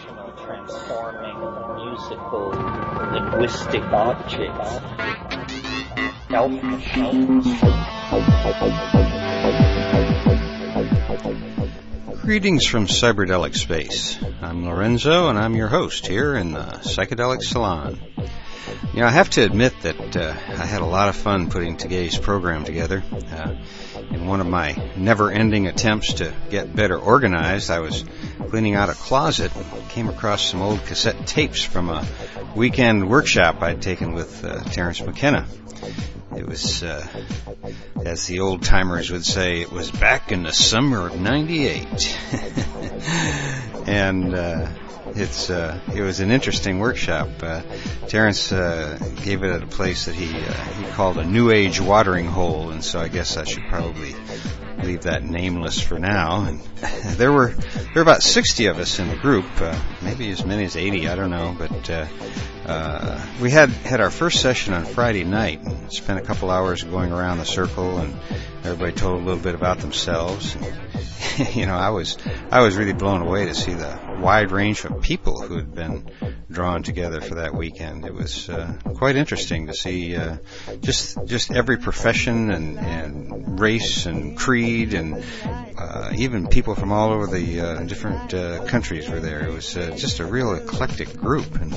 three-dimensional transforming musical linguistic objects. Elf machines. Greetings from Cyberdelic Space. I'm Lorenzo, and I'm your host here in the Psychedelic Salon. You know, I have to admit that I had a lot of fun putting today's program together. In one of my never-ending attempts to get better organized, I was cleaning out a closet and came across some old cassette tapes from a weekend workshop I'd taken with Terence McKenna. It was, as the old-timers would say, it was back in the summer of '98. And it was an interesting workshop. Terence gave it at a place that he called a New Age watering hole, and so I guess I should probably leave that nameless for now. And there were about 60 of us in the group, maybe as many as 80, I don't know, but we had our first session on Friday night and spent a couple hours going around the circle, and everybody told a little bit about themselves. And, you know, I was really blown away to see the wide range of people who had been drawn together for that weekend. It was quite interesting to see just every profession and race and creed, and even people from all over the different countries were there. It was just a real eclectic group. And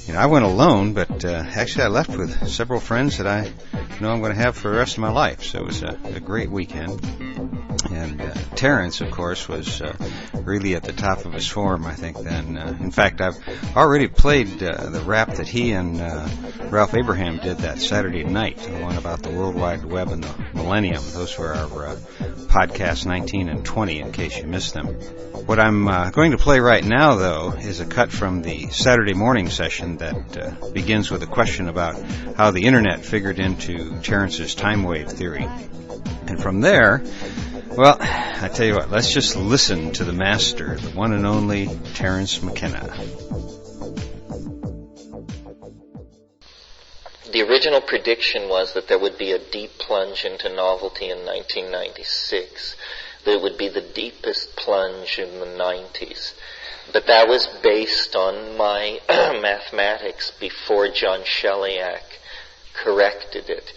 you know, I went alone, but actually I left with several friends that I know I'm going to have for the rest of my life. So it was a great weekend. And Terence, of course, was really at the top of his form, I think, then. In fact, I've already played the rap that he and Ralph Abraham did that Saturday night, the one about the World Wide Web and the Millennium. Those were our podcasts 19 and 20, in case you missed them. What I'm going to play right now, though, is a cut from the Saturday morning session that begins with a question about how the Internet figured into Terence's time wave theory. And from there, well, I tell you what, let's just listen to the master, the one and only Terence McKenna. The original prediction was that there would be a deep plunge into novelty in 1996, that it would be the deepest plunge in the 90s. But that was based on my mathematics before John Sheliak corrected it.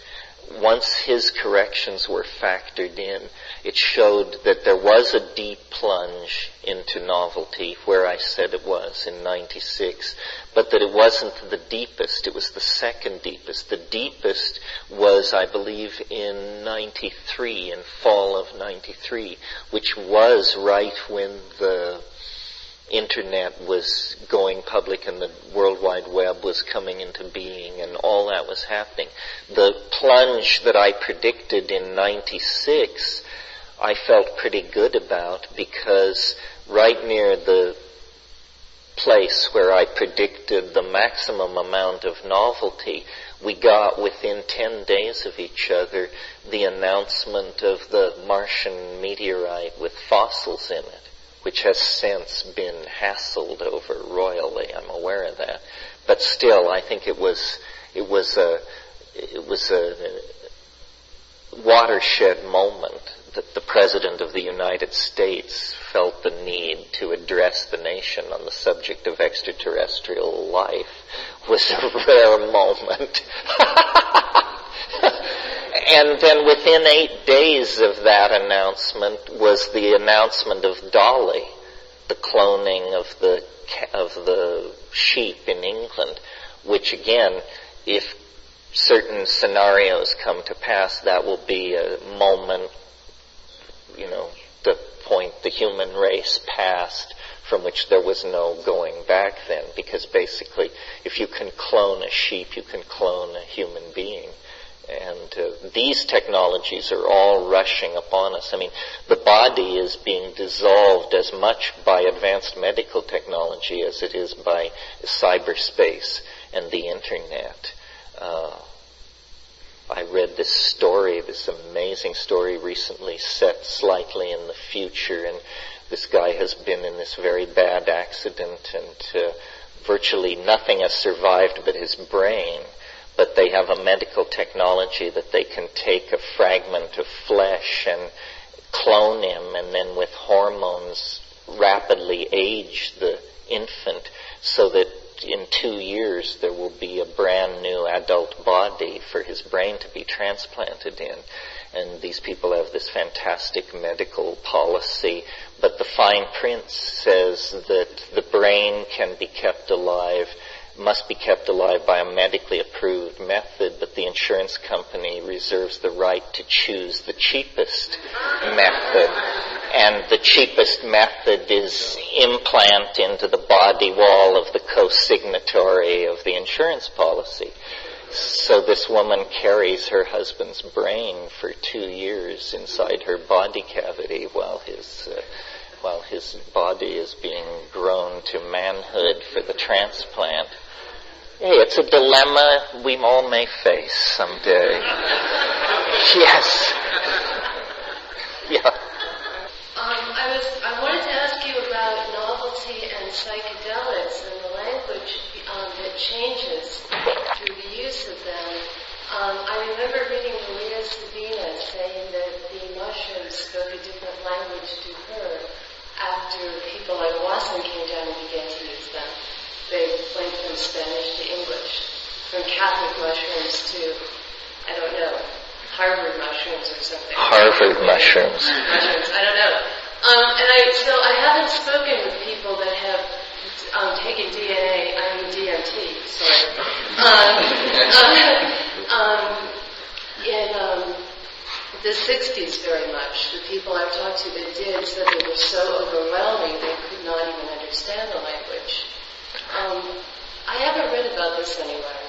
Once his corrections were factored in, it showed that there was a deep plunge into novelty where I said it was in 96, but that it wasn't the deepest, it was the second deepest. The deepest was, I believe, in 93, in fall of 93, which was right when the Internet was going public and the World Wide Web was coming into being and all that was happening. The plunge that I predicted in 96, I felt pretty good about, because right near the place where I predicted the maximum amount of novelty, we got within 10 days of each other the announcement of the Martian meteorite with fossils in it, which has since been hassled over royally. I'm aware of that, but still, I think it was a watershed moment that the President of the United States felt the need to address the nation on the subject of extraterrestrial life. Was a rare moment. And then within 8 days of that announcement was the announcement of Dolly, the cloning of the sheep in England, which again, if certain scenarios come to pass, that will be a moment, you know, the point the human race passed from which there was no going back then, because basically if you can clone a sheep, you can clone a human being. And these technologies are all rushing upon us. I mean, the body is being dissolved as much by advanced medical technology as it is by cyberspace and the Internet. I read this story, this amazing story recently, set slightly in the future, and this guy has been in this very bad accident, and virtually nothing has survived but his brain. But they have a medical technology that they can take a fragment of flesh and clone him, and then with hormones rapidly age the infant, so that in 2 years there will be a brand new adult body for his brain to be transplanted in. And these people have this fantastic medical policy, but the fine print says that the brain can be kept alive, must be kept alive by a medically approved method, but the insurance company reserves the right to choose the cheapest method. And the cheapest method is implant into the body wall of the co-signatory of the insurance policy. So this woman carries her husband's brain for 2 years inside her body cavity while his body is being grown to manhood for the transplant. Hey, it's a dilemma we all may face someday. Yes. Yeah. I wanted to ask you about novelty and psychedelics and the language that changes through the use of them. I remember reading Maria Sabina saying that the mushrooms spoke a different language to her after people like Watson came down and began to use them. They went from Spanish to English, from Catholic mushrooms to, I don't know, Harvard mushrooms or something. Harvard mushrooms. I don't know. So I haven't spoken with people that have taken DMT, sorry. In the 60s very much. The people I've talked to that did said they were so overwhelming they could not even understand the language. I haven't read about this anywhere.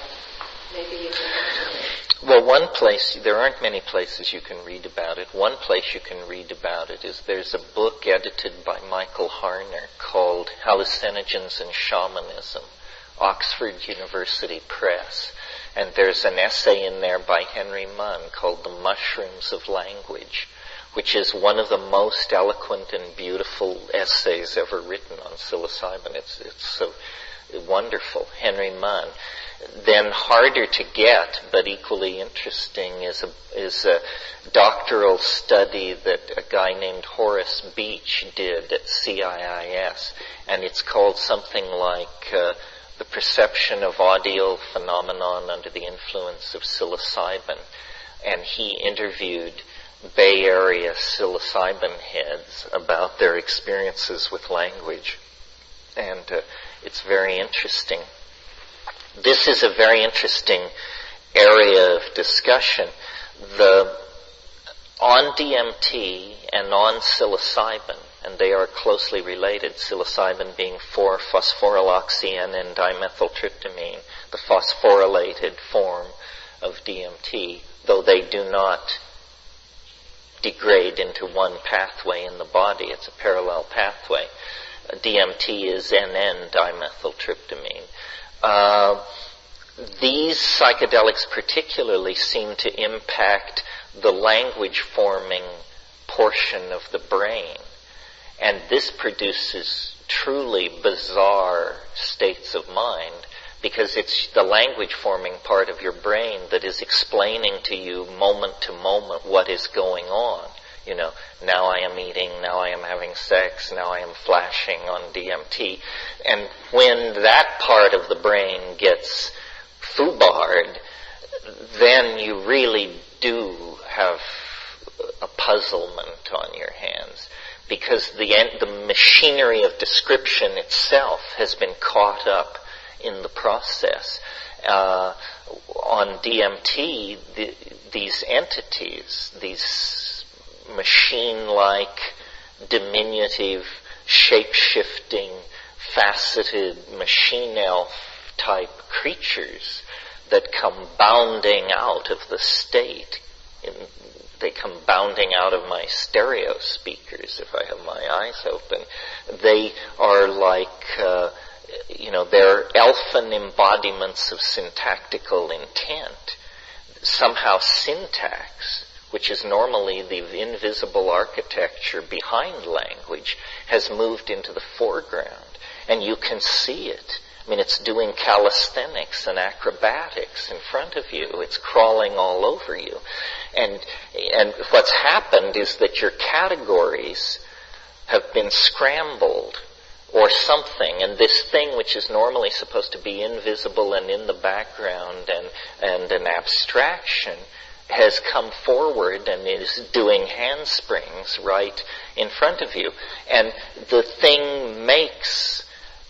Maybe you can. Well, one place, there aren't many places you can read about it. One place you can read about it is there's a book edited by Michael Harner called Hallucinogens and Shamanism, Oxford University Press. And there's an essay in there by Henry Munn called The Mushrooms of Language, which is one of the most eloquent and beautiful essays ever written on psilocybin. It's so wonderful. Henry Munn. Then harder to get, but equally interesting, is a doctoral study that a guy named Horace Beach did at CIIS, and it's called something like The Perception of Audio Phenomenon Under the Influence of Psilocybin. And he interviewed Bay Area psilocybin heads about their experiences with language. And it's very interesting. This is a very interesting area of discussion. On DMT and on psilocybin, and they are closely related, psilocybin being 4-phosphoryloxyN dimethyltryptamine, the phosphorylated form of DMT, though they do not degrade into one pathway in the body. It's a parallel pathway. DMT is NN dimethyltryptamine. These psychedelics particularly seem to impact the language-forming portion of the brain. And this produces truly bizarre states of mind, because it's the language-forming part of your brain that is explaining to you moment to moment what is going on. You know, now I am eating, now I am having sex, now I am flashing on DMT. And when that part of the brain gets foobarred, then you really do have a puzzlement on your hands, because the machinery of description itself has been caught up in the process. On DMT, these entities, these machine-like, diminutive, shape-shifting, faceted machine elf-type creatures that come bounding out of the state. They come bounding out of my stereo speakers if I have my eyes open. They are like, they're elfin embodiments of syntactical intent. Somehow syntax, which is normally the invisible architecture behind language, has moved into the foreground. And you can see it. I mean, it's doing calisthenics and acrobatics in front of you. It's crawling all over you. And what's happened is that your categories have been scrambled or something, and this thing which is normally supposed to be invisible and in the background and an abstraction has come forward and is doing handsprings right in front of you. And the thing makes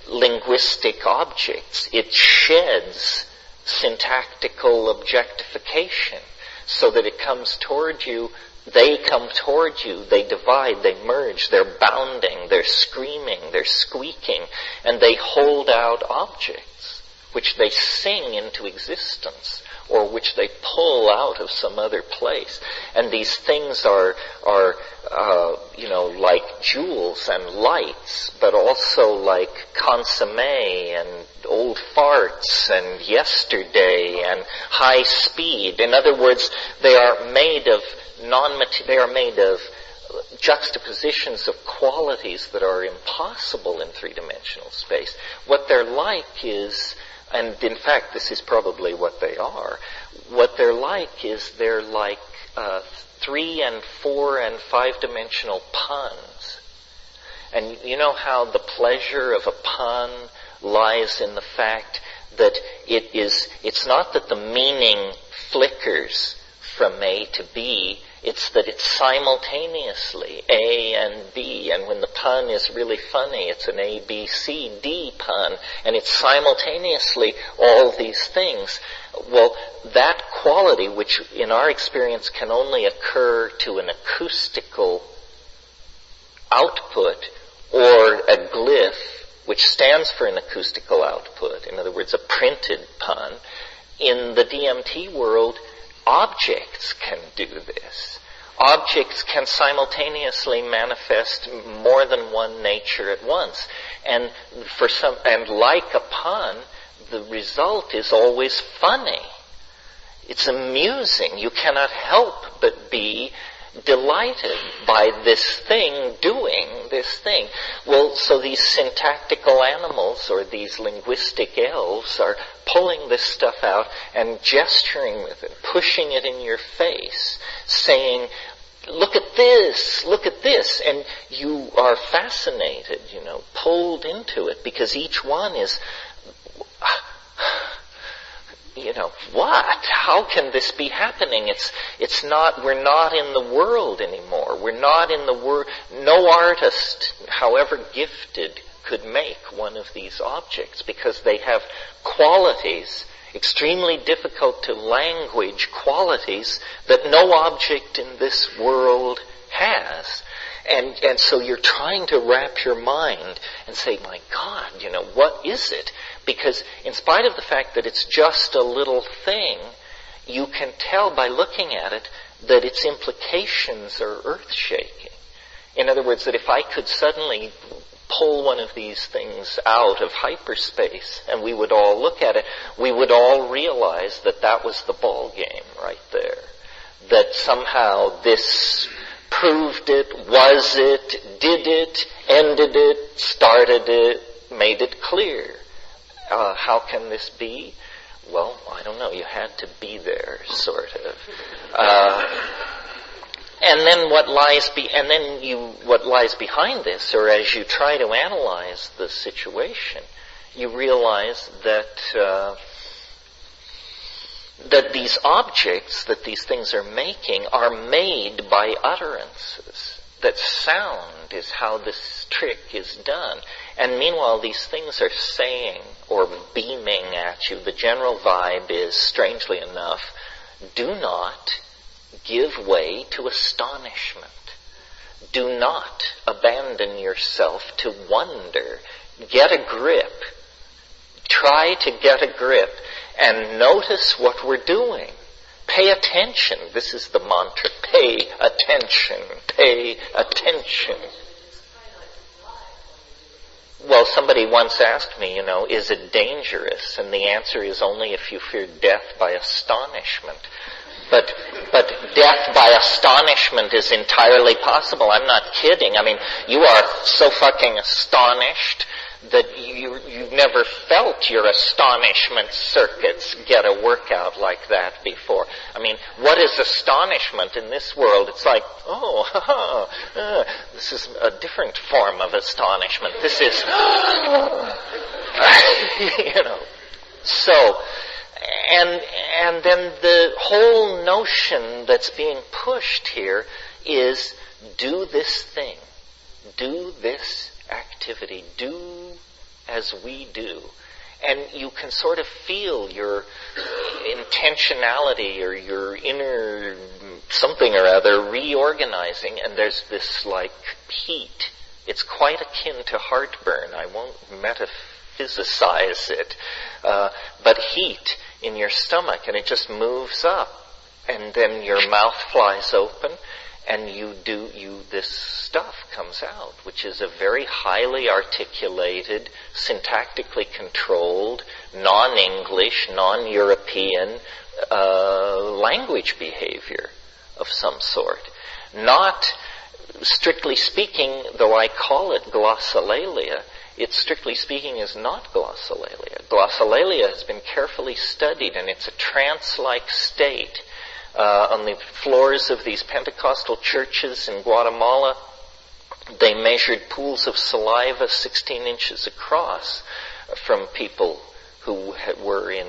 linguistic objects. It sheds syntactical objectification so that it comes toward you. They come toward you, they divide, they merge, they're bounding, they're screaming, they're squeaking, and they hold out objects which they sing into existence or which they pull out of some other place. And these things are like jewels and lights, but also like consommé and old farts and yesterday and high speed. In other words, they are made of juxtapositions of qualities that are impossible in three-dimensional space. What they're like is, and in fact this is probably what they are, what they're like 3 and 4 and 5-dimensional puns. And you know how the pleasure of a pun lies in the fact that it's not that the meaning flickers from A to B, it's that it's simultaneously A and B, and when the pun is really funny, it's an A, B, C, D pun, and it's simultaneously all these things. Well, that quality, which in our experience can only occur to an acoustical output or a glyph, which stands for an acoustical output, in other words, a printed pun, in the DMT world, objects can do this. Objects can simultaneously manifest more than one nature at once. And like a pun, the result is always funny. It's amusing. You cannot help but be delighted by this thing doing this thing. Well, so these syntactical animals or these linguistic elves are pulling this stuff out and gesturing with it, pushing it in your face, saying, look at this, and you are fascinated, pulled into it, because each one is, what? How can this be happening? It's not, we're not in the world anymore. We're not in the world. No artist, however gifted, could make one of these objects because they have qualities, extremely difficult to language qualities that no object in this world has. And so you're trying to wrap your mind and say, my God, what is it? Because in spite of the fact that it's just a little thing, you can tell by looking at it that its implications are earth-shaking. In other words, that if I could suddenly pull one of these things out of hyperspace and we would all look at it, we would all realize that that was the ball game right there. That somehow this proved it, was it, did it, ended it, started it, made it clear. How can this be? Well, I don't know. You had to be there, sort of. And then what lies behind this, or as you try to analyze the situation, you realize that these objects that these things are making are made by utterances. That sound is how this trick is done. And meanwhile, these things are saying or beaming at you. The general vibe is, strangely enough, do not give way to astonishment. Do not abandon yourself to wonder. Get a grip. Try to get a grip and notice what we're doing. Pay attention. This is the mantra. Pay attention. Pay attention. Well, somebody once asked me, is it dangerous? And the answer is only if you fear death by astonishment. But death by astonishment is entirely possible. I'm not kidding. I mean, you are so fucking astonished that you've never felt your astonishment circuits get a workout like that before. I mean, what is astonishment in this world? It's like, this is a different form of astonishment. This is, So, and then the whole notion that's being pushed here is do this thing, do this activity, do as we do. And you can sort of feel your intentionality or your inner something or other reorganizing, and there's this like heat. It's quite akin to heartburn. I won't metaphysicize it, but heat in your stomach, and it just moves up, and then your mouth flies open, and this stuff comes out, which is a very highly articulated, syntactically controlled, non-English, non-European language behavior of some sort. Not, strictly speaking, though I call it glossolalia, it strictly speaking is not glossolalia. Glossolalia has been carefully studied, and it's a trance-like state. On the floors of these Pentecostal churches in Guatemala, they measured pools of saliva 16 inches across from people who were in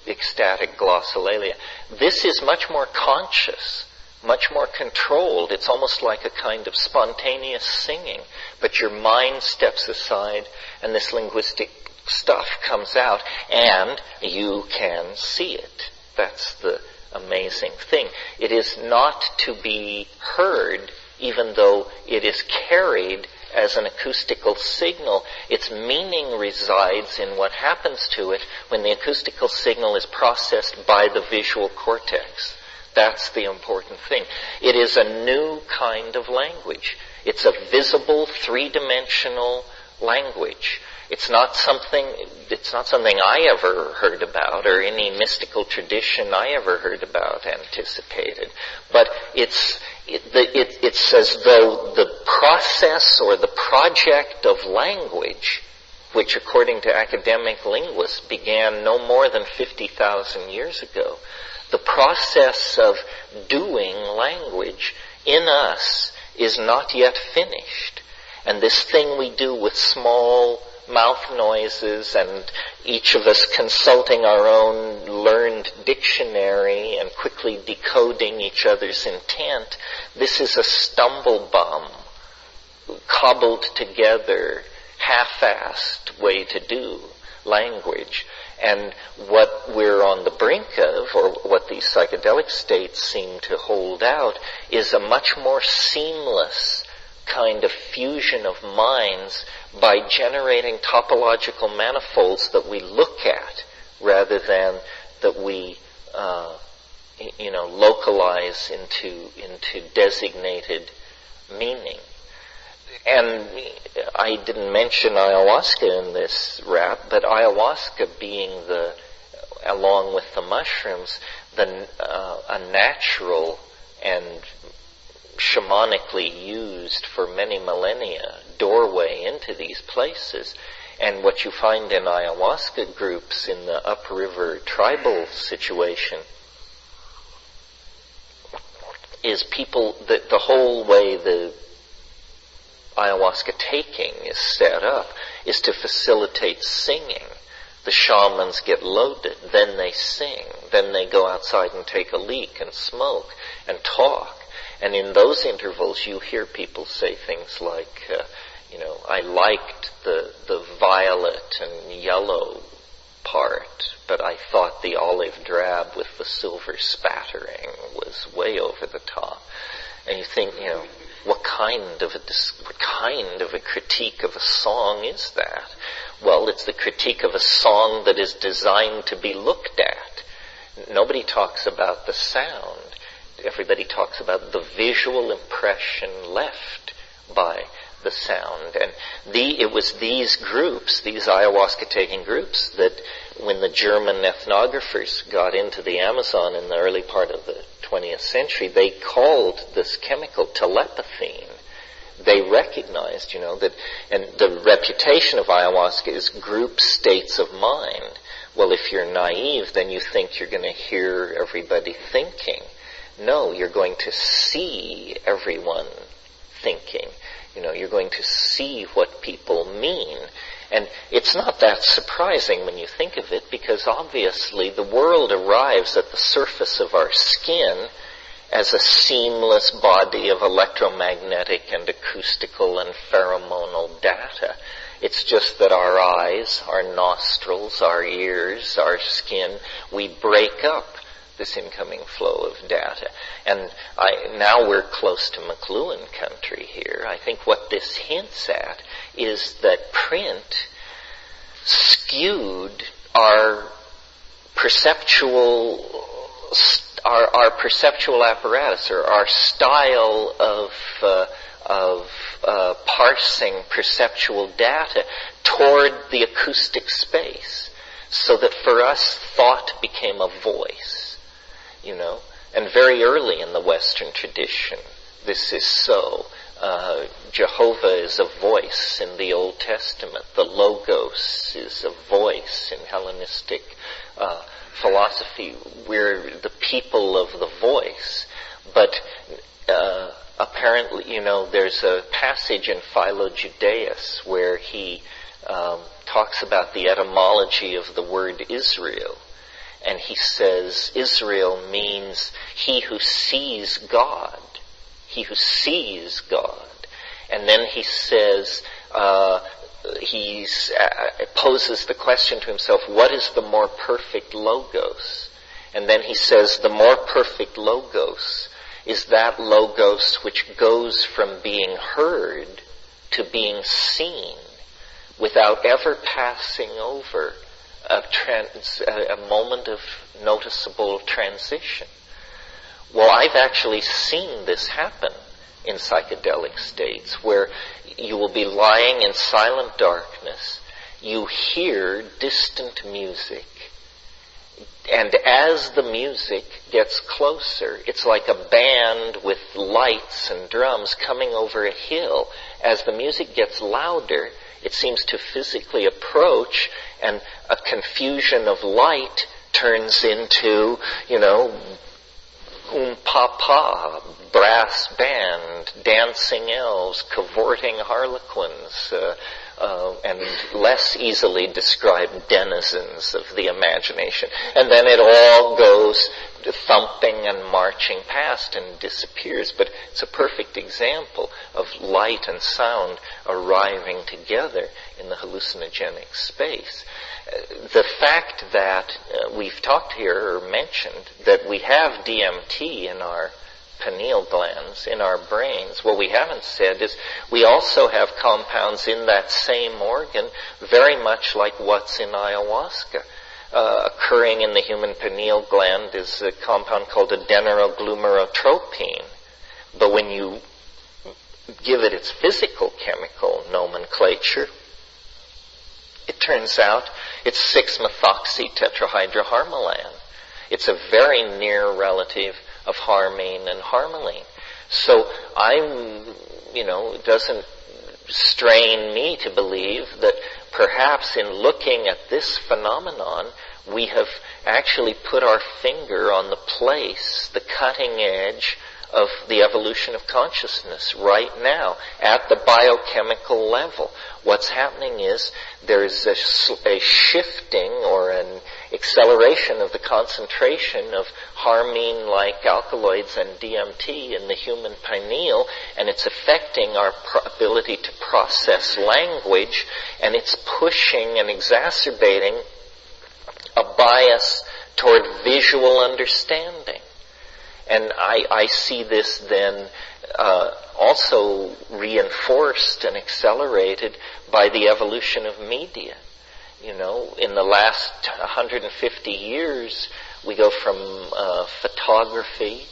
ecstatic glossolalia. This is much more conscious, much more controlled. It's almost like a kind of spontaneous singing, but your mind steps aside and this linguistic stuff comes out and you can see it. That's the amazing thing. It is not to be heard, even though it is carried as an acoustical signal. Its meaning resides in what happens to it when the acoustical signal is processed by the visual cortex. That's the important thing. It is a new kind of language. It's a visible, three-dimensional language. It's not something I ever heard about or any mystical tradition I ever heard about anticipated. But it's as though the process or the project of language, which according to academic linguists began no more than 50,000 years ago, the process of doing language in us is not yet finished. And this thing we do with small mouth noises and each of us consulting our own learned dictionary and quickly decoding each other's intent, this is a stumble bum, cobbled together, half-assed way to do language. And what we're on the brink of, or what these psychedelic states seem to hold out, is a much more seamless kind of fusion of minds by generating topological manifolds that we look at rather than that we localize into designated meaning. And I didn't mention ayahuasca in this rap, but ayahuasca being along with the mushrooms, a natural and shamanically used for many millennia doorway into these places. And what you find in ayahuasca groups in the upriver tribal situation is people, the whole way the ayahuasca taking is set up is to facilitate singing. The shamans get loaded, then they sing, then they go outside and take a leak and smoke and talk. And in those intervals you hear people say things like, I liked the violet and yellow part, but I thought the olive drab with the silver spattering was way over the top. And you think, what kind of a critique of a song is that? Well, it's the critique of a song that is designed to be looked at. Nobody talks about the sound. Everybody talks about the visual impression left by the sound. And it was these groups, these ayahuasca-taking groups, that when the German ethnographers got into the Amazon in the early part of the 20th century, they called this chemical telepathine, they recognized, that, and the reputation of ayahuasca is group states of mind. Well, if you're naive, then you think you're going to hear everybody thinking. No, you're going to see everyone thinking. You're going to see what people mean. And it's not that surprising when you think of it, because obviously the world arrives at the surface of our skin as a seamless body of electromagnetic and acoustical and pheromonal data. It's just that our eyes, our nostrils, our ears, our skin, we break up this incoming flow of data. And now we're close to McLuhan country here. I think what this hints at is that print skewed our perceptual apparatus, or our style of parsing perceptual data toward the acoustic space, so that for us thought became a voice, and very early in the Western tradition this is so. Jehovah is a voice in the Old Testament. The Logos is a voice in Hellenistic philosophy. We're the people of the voice. But apparently, there's a passage in Philo-Judaeus where he talks about the etymology of the word Israel. And he says Israel means he who sees God. He who sees God. And then he says, he poses the question to himself, what is the more perfect logos? And then he says, the more perfect logos is that logos which goes from being heard to being seen without ever passing over a moment of noticeable transition. Well, I've actually seen this happen in psychedelic states, where you will be lying in silent darkness, you hear distant music, and as the music gets closer, it's like a band with lights and drums coming over a hill. As the music gets louder, it seems to physically approach, and a confusion of light turns into, pa, brass band, dancing elves, cavorting harlequins, and less easily described denizens of the imagination. And then it all goes thumping and marching past and disappears. But it's a perfect example of light and sound arriving together in the hallucinogenic space. The fact that we've talked here or mentioned that we have DMT in our pineal glands, in our brains, what we haven't said is we also have compounds in that same organ very much like what's in ayahuasca. Occurring in the human pineal gland is a compound called adenosine. But when you give it its physical chemical nomenclature, it turns out it's 6-methoxy-tetrahydroharmalan. It's a very near relative of harmine and harmaline. So it doesn't strain me to believe that perhaps in looking at this phenomenon, we have actually put our finger on the place, the cutting edge of the evolution of consciousness right now at the biochemical level. What's happening is there's a shifting or an acceleration of the concentration of harmine-like alkaloids and DMT in the human pineal, and it's affecting our ability to process language, and it's pushing and exacerbating a bias toward visual understanding. And I see this then also reinforced and accelerated by the evolution of media. In the last 150 years, we go from photography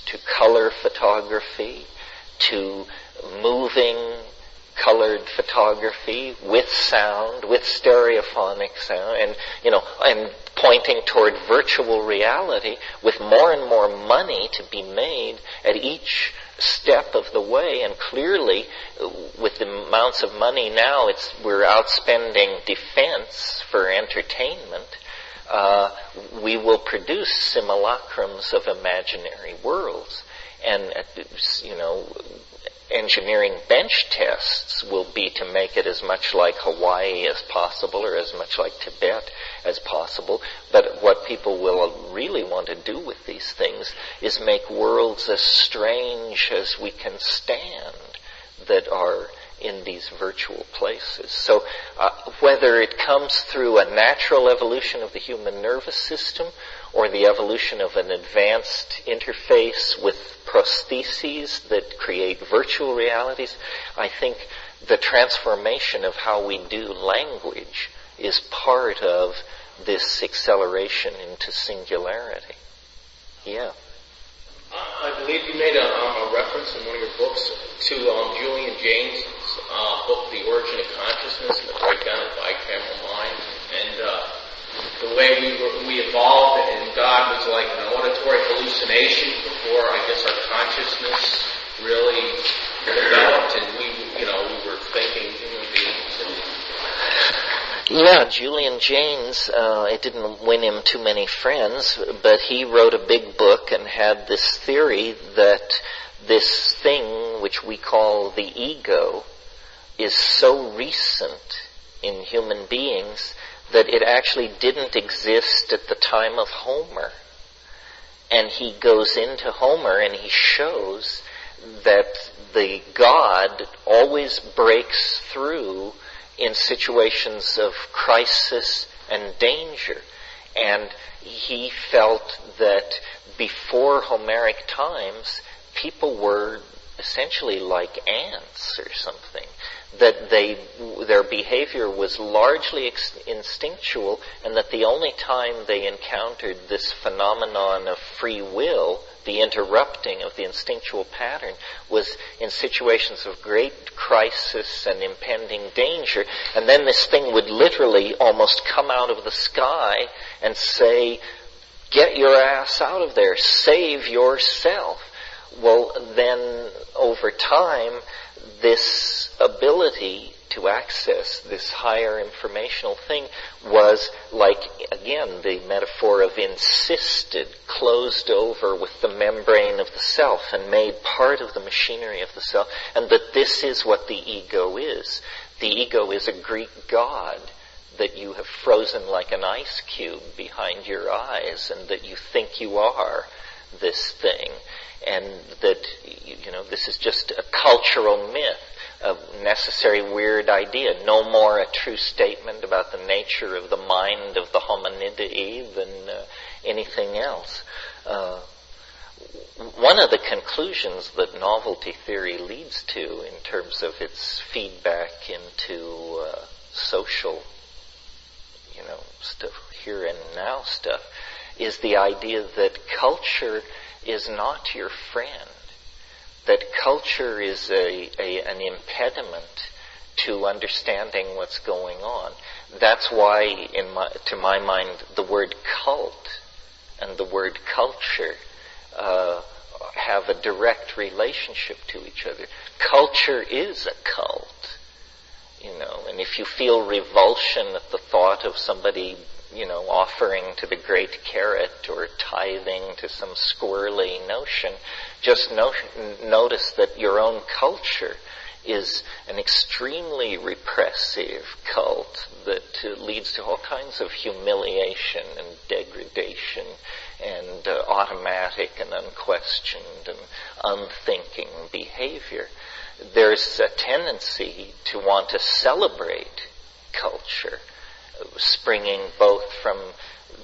to color photography to moving colored photography with sound, with stereophonic sound, and pointing toward virtual reality with more and more money to be made at each step of the way, and clearly with the amounts of money now, we're outspending defense for entertainment. We will produce simulacrums of imaginary worlds, and engineering bench tests will be to make it as much like Hawaii as possible, or as much like Tibet as possible. But what people will really want to do with these things is make worlds as strange as we can stand that are in these virtual places. So whether it comes through a natural evolution of the human nervous system, or the evolution of an advanced interface with prostheses that create virtual realities, I think the transformation of how we do language is part of this acceleration into singularity. Yeah. I believe you made a reference in one of your books to Julian Jaynes' book, The Origin of Consciousness and the Breakdown of Bicameral Mind. And the way we evolved, and God was like an auditory hallucination before, I guess, our consciousness really developed, and we were thinking human beings. Yeah, Julian Jaynes, it didn't win him too many friends, but he wrote a big book and had this theory that this thing, which we call the ego, is so recent in human beings that it actually didn't exist at the time of Homer. And he goes into Homer and he shows that the God always breaks through in situations of crisis and danger. And he felt that before Homeric times, people were essentially like ants or something, that their behavior was largely instinctual, and that the only time they encountered this phenomenon of free will, the interrupting of the instinctual pattern, was in situations of great crisis and impending danger. And then this thing would literally almost come out of the sky and say, "Get your ass out of there, save yourself." Well, then over time, this ability to access this higher informational thing was like, again, the metaphor of encysted, closed over with the membrane of the self and made part of the machinery of the self, and that this is what the ego is. The ego is a Greek god that you have frozen like an ice cube behind your eyes, and that you think you are this thing. And that, this is just a cultural myth, a necessary weird idea, no more a true statement about the nature of the mind of the hominidae than anything else. One of the conclusions that novelty theory leads to in terms of its feedback into social, stuff, here and now stuff, is the idea that culture is not your friend, that culture is an impediment to understanding what's going on. That's why, to my mind, the word cult and the word culture have a direct relationship to each other. Culture is a cult, and if you feel revulsion at the thought of somebody offering to the great carrot or tithing to some squirrely notion, just notice that your own culture is an extremely repressive cult that leads to all kinds of humiliation and degradation and automatic and unquestioned and unthinking behavior. There's a tendency to want to celebrate culture, springing both from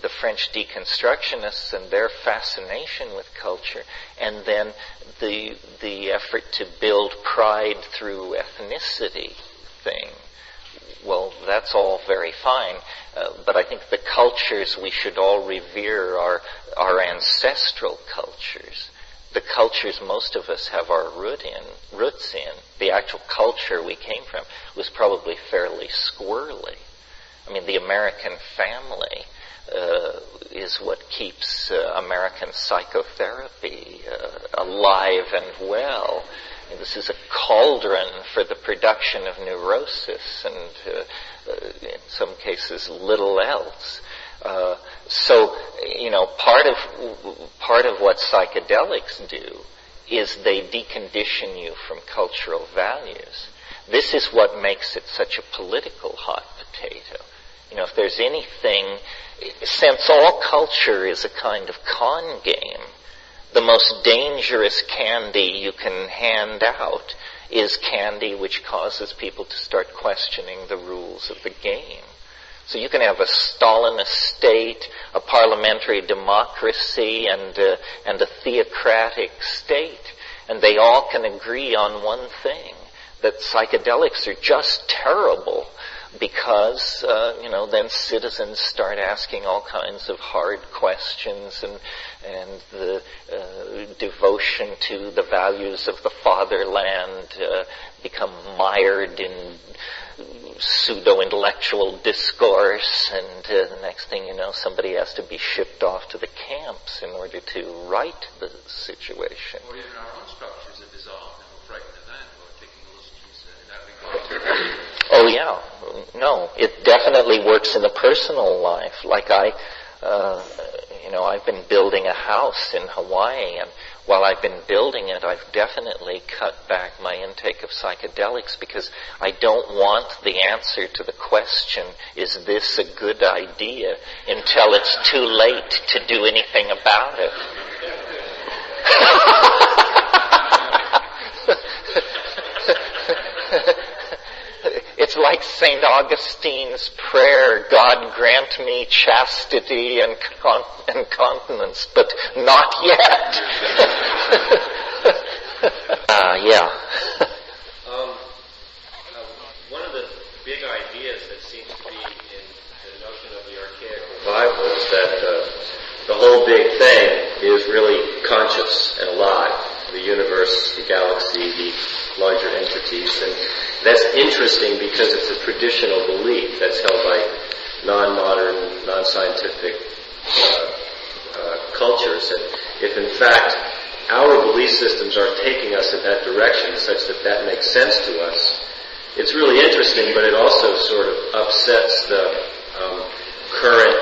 the French deconstructionists and their fascination with culture, and then the effort to build pride through ethnicity thing. Well, that's all very fine, but I think the cultures we should all revere are our ancestral cultures. The cultures most of us have our roots in. The actual culture we came from was probably fairly squirrely. I mean, the American family is what keeps American psychotherapy alive and well. And this is a cauldron for the production of neurosis and, in some cases, little else. So, part of what psychedelics do is they decondition you from cultural values. This is what makes it such a political hot potato. If there's anything, since all culture is a kind of con game, the most dangerous candy you can hand out is candy which causes people to start questioning the rules of the game. So you can have a Stalinist state, a parliamentary democracy, and a theocratic state, and they all can agree on one thing, that psychedelics are just terrible, because, then citizens start asking all kinds of hard questions, and the devotion to the values of the fatherland become mired in pseudo-intellectual discourse, and the next thing you know, somebody has to be shipped off to the camps in order to right the situation. Or even our own structures are dissolved, and we're frightened of that, or taking illusions in that regard. Oh yeah, no, it definitely works in the personal life. Like I've been building a house in Hawaii, and while I've been building it, I've definitely cut back my intake of psychedelics because I don't want the answer to the question, is this a good idea, until it's too late to do anything about it. It's like St. Augustine's prayer, God grant me chastity and continence, but not yet. One of the big ideas that seems to be in the notion of the archaic revival is that the whole big thing is really conscious and alive. The universe, the galaxy, the larger entities. And that's interesting because it's a traditional belief that's held by non-modern, non-scientific cultures. And if in fact our belief systems are taking us in that direction such that that makes sense to us, it's really interesting, but it also sort of upsets the current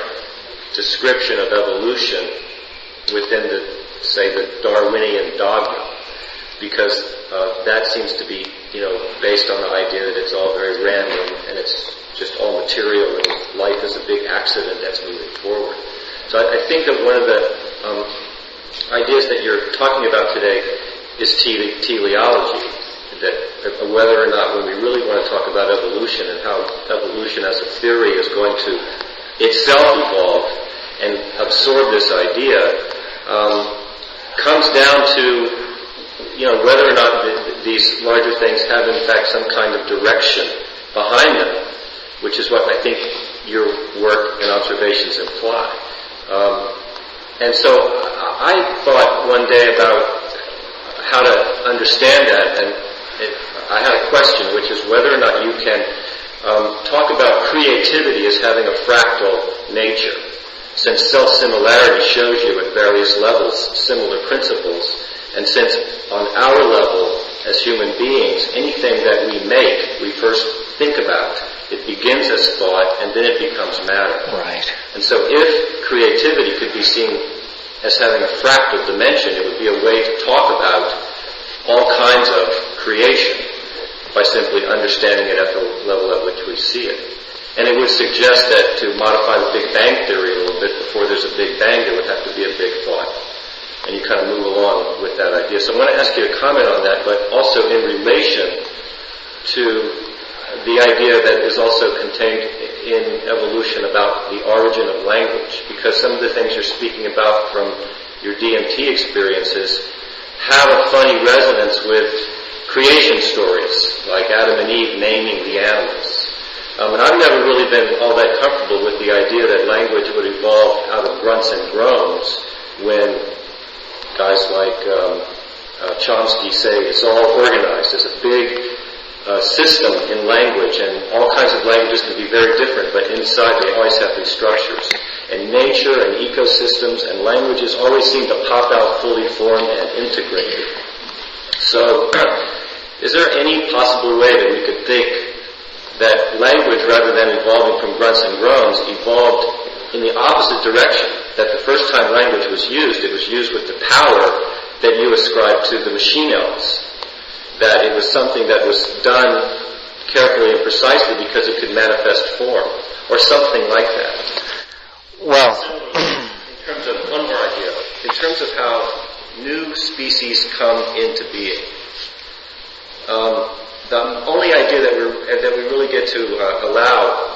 description of evolution within the Darwinian dogma, because that seems to be, based on the idea that it's all very random and it's just all material and life is a big accident that's moving forward. So I think that one of the ideas that you're talking about today is teleology, that whether or not when we really want to talk about evolution and how evolution as a theory is going to itself evolve and absorb this idea, comes down to whether or not these larger things have in fact some kind of direction behind them, which is what I think your work and observations imply. And so I thought one day about how to understand that, and I had a question, which is whether or not you can talk about creativity as having a fractal nature, since self-similarity shows you at various levels similar principles. And since on our level, as human beings, anything that we make, we first think about. It begins as thought, and then it becomes matter. Right. And so if creativity could be seen as having a fractal dimension, it would be a way to talk about all kinds of creation by simply understanding it at the level at which we see it. And it would suggest that to modify the Big Bang theory a little bit, before there's a Big Bang, there would have to be a big thought. And you kind of move along with that idea. So I want to ask you to comment on that, but also in relation to the idea that is also contained in evolution about the origin of language, because some of the things you're speaking about from your DMT experiences have a funny resonance with creation stories, like Adam and Eve naming the animals. And I've never really been all that comfortable with the idea that language would evolve out of grunts and groans when guys like Chomsky say it's all organized as a big system in language, and all kinds of languages can be very different, but inside they always have these structures. And nature and ecosystems and languages always seem to pop out fully formed and integrated. So, is there any possible way that we could think that language, rather than evolving from grunts and groans, evolved in the opposite direction? That the first time language was used, it was used with the power that you ascribe to the machine elves. That it was something that was done carefully and precisely because it could manifest form, or something like that. Well, in terms of one more idea, in terms of how new species come into being, the only idea that we really get to allow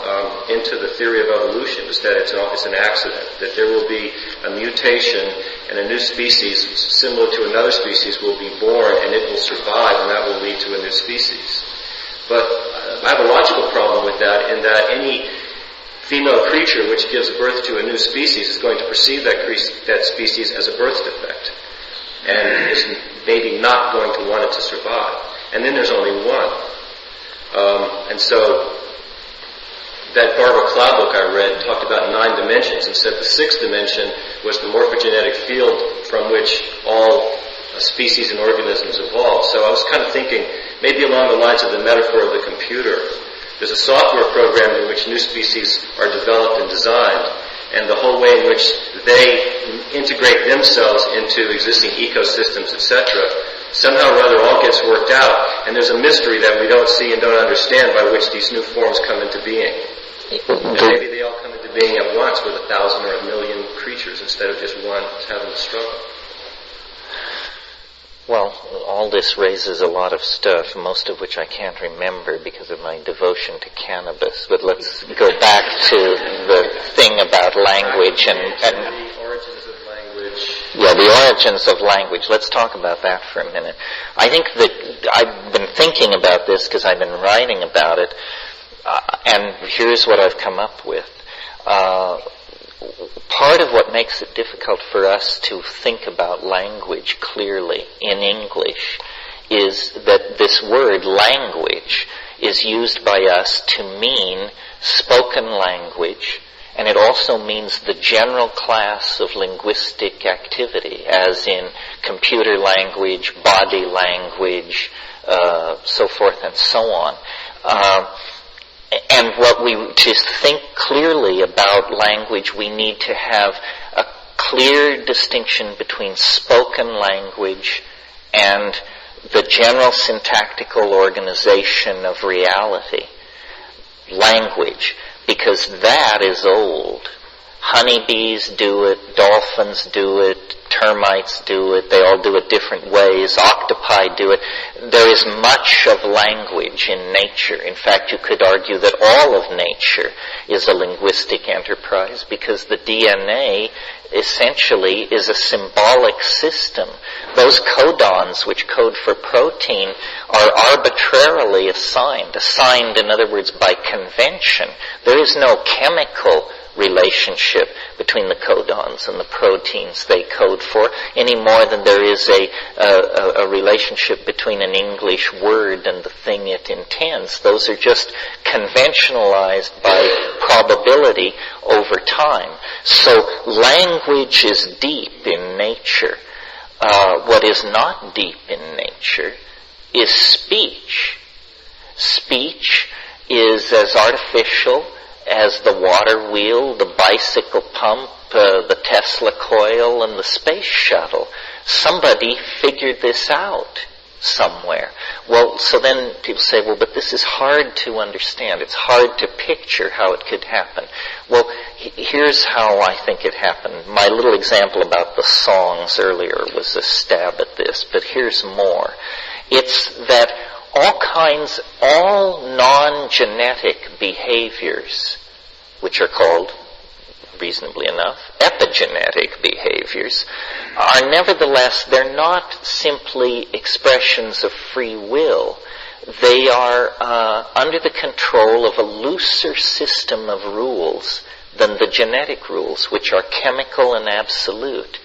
into the theory of evolution is that it's an accident, that there will be a mutation and a new species similar to another species will be born and it will survive and that will lead to a new species. But I have a logical problem with that in that any female creature which gives birth to a new species is going to perceive that species as a birth defect and is maybe not going to want it to survive. And then there's only one. And so that Barbara Cloud book I read talked about 9 dimensions and said the 6th dimension was the morphogenetic field from which all species and organisms evolved. So I was kind of thinking maybe along the lines of the metaphor of the computer. There's a software program in which new species are developed and designed, and the whole way in which they integrate themselves into existing ecosystems, etc., somehow or other all gets worked out, and there's a mystery that we don't see and don't understand by which these new forms come into being. And maybe they all come into being at once with 1,000 or 1,000,000 creatures instead of just one having to struggle. Well, all this raises a lot of stuff, most of which I can't remember because of my devotion to cannabis. But let's go back to the thing about language and the origins of language. Yeah, the origins of language. Let's talk about that for a minute. I think that I've been thinking about this because I've been writing about it, and here's what I've come up with. Part of what makes it difficult for us to think about language clearly in English is that this word language is used by us to mean spoken language, and it also means the general class of linguistic activity, as in computer language, body language, so forth and so on. And to think clearly about language, we need to have a clear distinction between spoken language and the general syntactical organization of reality. Language, because that is old. Honeybees do it, dolphins do it, termites do it, they all do it different ways, octopi do it. There is much of language in nature. In fact, you could argue that all of nature is a linguistic enterprise because the DNA essentially is a symbolic system. Those codons which code for protein are arbitrarily assigned, in other words by convention. There is no chemical relationship between the codons and the proteins they code for any more than there is a relationship between an English word and the thing it intends. Those are just conventionalized by probability over time. So language is deep in nature. What is not deep in nature is speech. Speech is as artificial as the water wheel, the bicycle pump, the Tesla coil, and the space shuttle. Somebody figured this out somewhere. Well, so then people say, well, but this is hard to understand. It's hard to picture how it could happen. Well, here's how I think it happened. My little example about the songs earlier was a stab at this, but here's more. It's that all non-genetic behaviors, which are called, reasonably enough, epigenetic behaviors, are nevertheless, they're not simply expressions of free will. They are under the control of a looser system of rules than the genetic rules, which are chemical and absolute.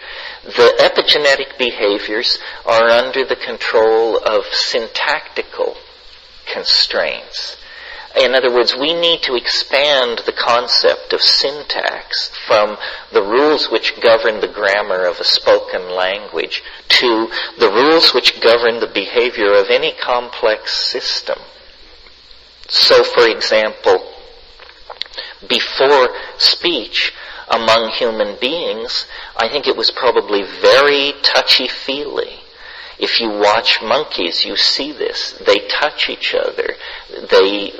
The epigenetic behaviors are under the control of syntactical constraints. In other words, we need to expand the concept of syntax from the rules which govern the grammar of a spoken language to the rules which govern the behavior of any complex system. So, for example, before speech among human beings, I think it was probably very touchy-feely. If you watch monkeys, you see this. They touch each other. They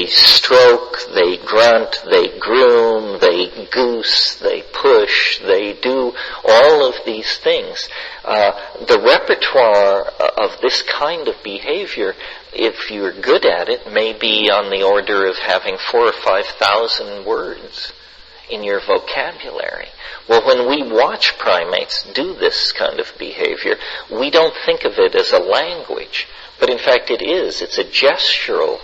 stroke, they grunt, they groom, they goose, they push, they do all of these things. The repertoire of this kind of behavior, if you're good at it, may be on the order of having 4,000 or 5,000 words in your vocabulary. Well, when we watch primates do this kind of behavior, we don't think of it as a language, but in fact it is. It's a gestural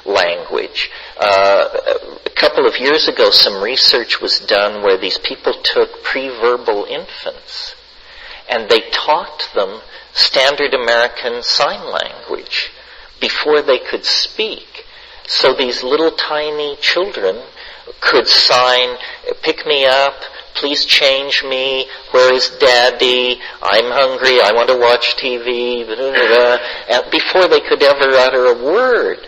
language. A couple of years ago, some research was done where these people took pre-verbal infants and they taught them standard American Sign Language before they could speak. So these little tiny children could sign, pick me up, please change me, where is daddy, I'm hungry, I want to watch TV, before they could ever utter a word.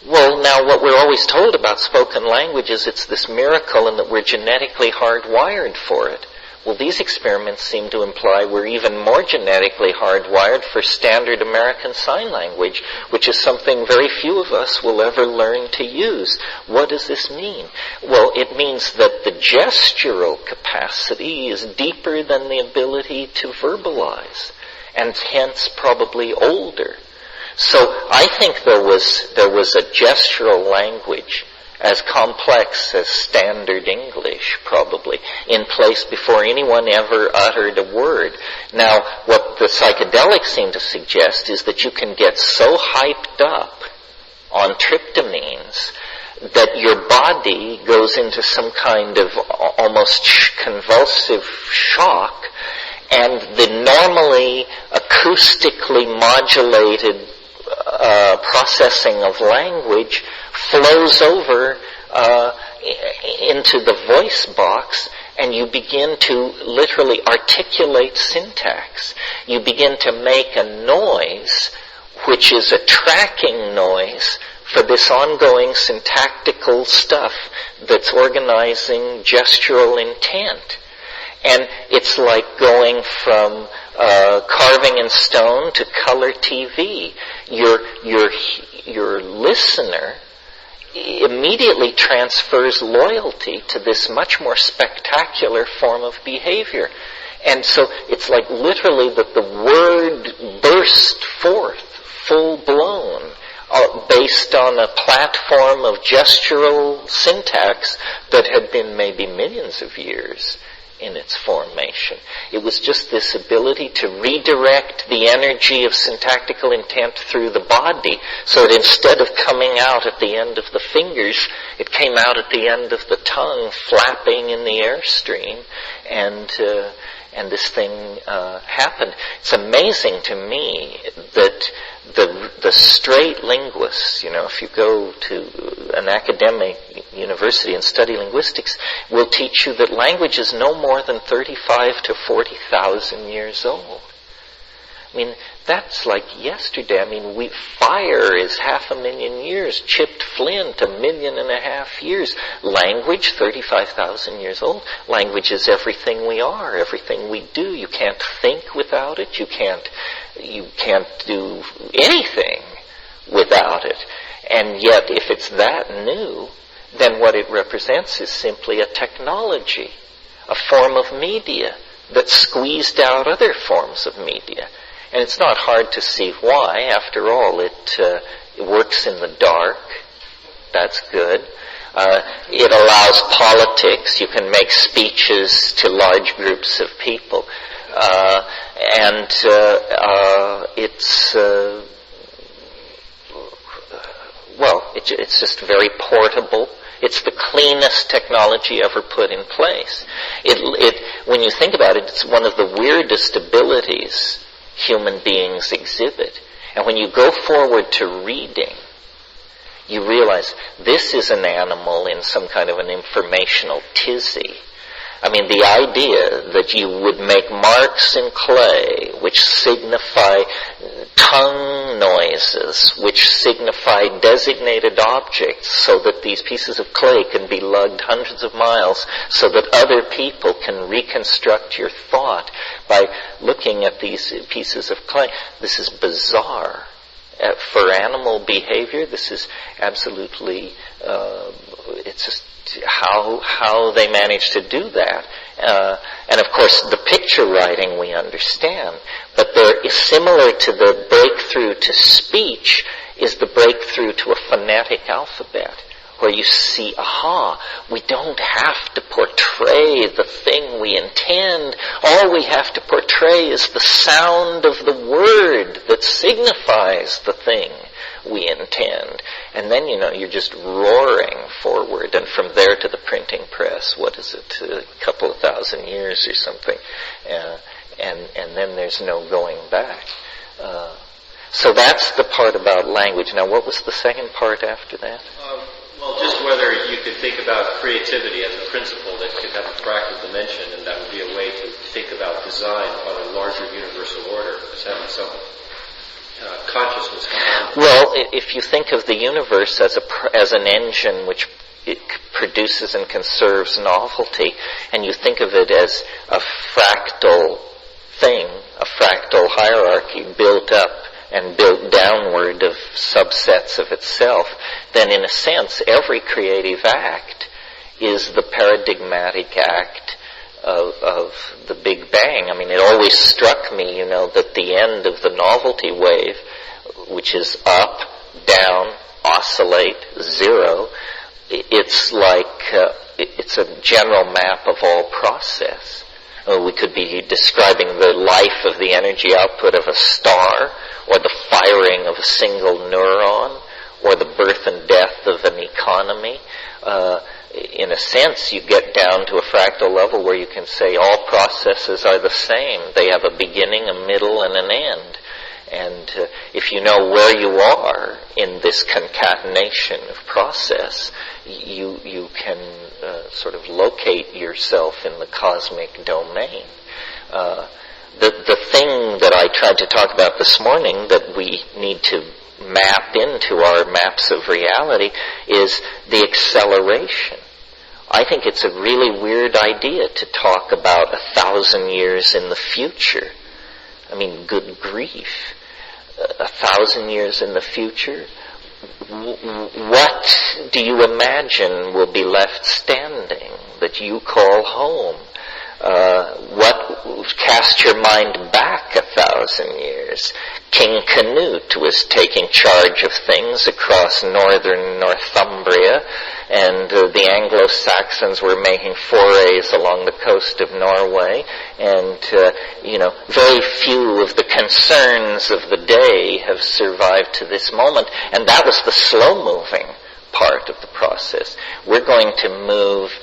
Well, now what we're always told about spoken language is it's this miracle and that we're genetically hardwired for it. Well, these experiments seem to imply we're even more genetically hardwired for standard American Sign Language, which is something very few of us will ever learn to use. What does this mean? Well, it means that the gestural capacity is deeper than the ability to verbalize, and hence probably older. So I think there was a gestural language as complex as standard English, probably, in place before anyone ever uttered a word. Now, what the psychedelics seem to suggest is that you can get so hyped up on tryptamines that your body goes into some kind of almost convulsive shock, and the normally acoustically modulated processing of language flows over into the voice box, and you begin to literally articulate syntax. You begin to make a noise which is a tracking noise for this ongoing syntactical stuff that's organizing gestural intent. And it's like going from carving in stone to color TV. Your listener immediately transfers loyalty to this much more spectacular form of behavior. And so it's like literally that the word burst forth, full-blown, based on a platform of gestural syntax that had been maybe millions of years in its formation. It was just this ability to redirect the energy of syntactical intent through the body, so that instead of coming out at the end of the fingers, it came out at the end of the tongue, flapping in the airstream, and this thing happened. It's amazing to me that the straight linguists, if you go to an academic university and study linguistics, will teach you that language is no more than 35 to 40,000 years old. I mean, that's like yesterday. I mean, fire is 500,000 years. Chipped flint, 1.5 million years. Language, 35,000 years old. Language is everything we are, everything we do. You can't think without it. You can't do anything without it. And yet, if it's that new, then what it represents is simply a technology, a form of media that squeezed out other forms of media. And it's not hard to see why. After all, it works in the dark. That's good. It allows politics. You can make speeches to large groups of people. It's just very portable. It's the cleanest technology ever put in place. When you think about it, it's one of the weirdest abilities human beings exhibit. And when you go forward to reading, you realize this is an animal in some kind of an informational tizzy. I mean, the idea that you would make marks in clay which signify tongue noises, which signify designated objects, so that these pieces of clay can be lugged hundreds of miles, so that other people can reconstruct your thought by looking at these pieces of clay. This is bizarre. For animal behavior, this is absolutely, it's just how they manage to do that. And of course, the picture writing we understand, but there is similar to the breakthrough to speech is the breakthrough to a phonetic alphabet, where you see, we don't have to portray the thing we intend. All we have to portray is the sound of the word that signifies the thing we intend. And then, you're just roaring forward, and from there to the printing press, what is it, a couple of thousand years or something, and then there's no going back. So that's the part about language. Now, what was the second part after that? Well, just whether you could think about creativity as a principle that could have a fractal dimension, and that would be a way to think about design on a larger universal order, as having some consciousness. Well, if you think of the universe as an engine which it produces and conserves novelty, and you think of it as a fractal thing, a fractal hierarchy built up and built downward of subsets of itself, then in a sense every creative act is the paradigmatic act of the Big Bang. I mean, it always struck me, that the end of the novelty wave, which is up, down, oscillate, zero, it's like, it's a general map of all process. We could be describing the life of the energy output of a star, or the firing of a single neuron, or the birth and death of an economy. In a sense, you get down to a fractal level where you can say all processes are the same. They have a beginning, a middle, and an end. And if you know where you are in this concatenation of process, you can sort of locate yourself in the cosmic domain. The thing that I tried to talk about this morning that we need to map into our maps of reality is the acceleration. I think it's a really weird idea to talk about 1,000 years in the future. I mean, good grief. 1,000 years in the future? What do you imagine will be left standing that you call home? Cast your mind back 1,000 years. King Canute was taking charge of things across northern Northumbria, and the Anglo-Saxons were making forays along the coast of Norway, and very few of the concerns of the day have survived to this moment, and that was the slow-moving part of the process. We're going to move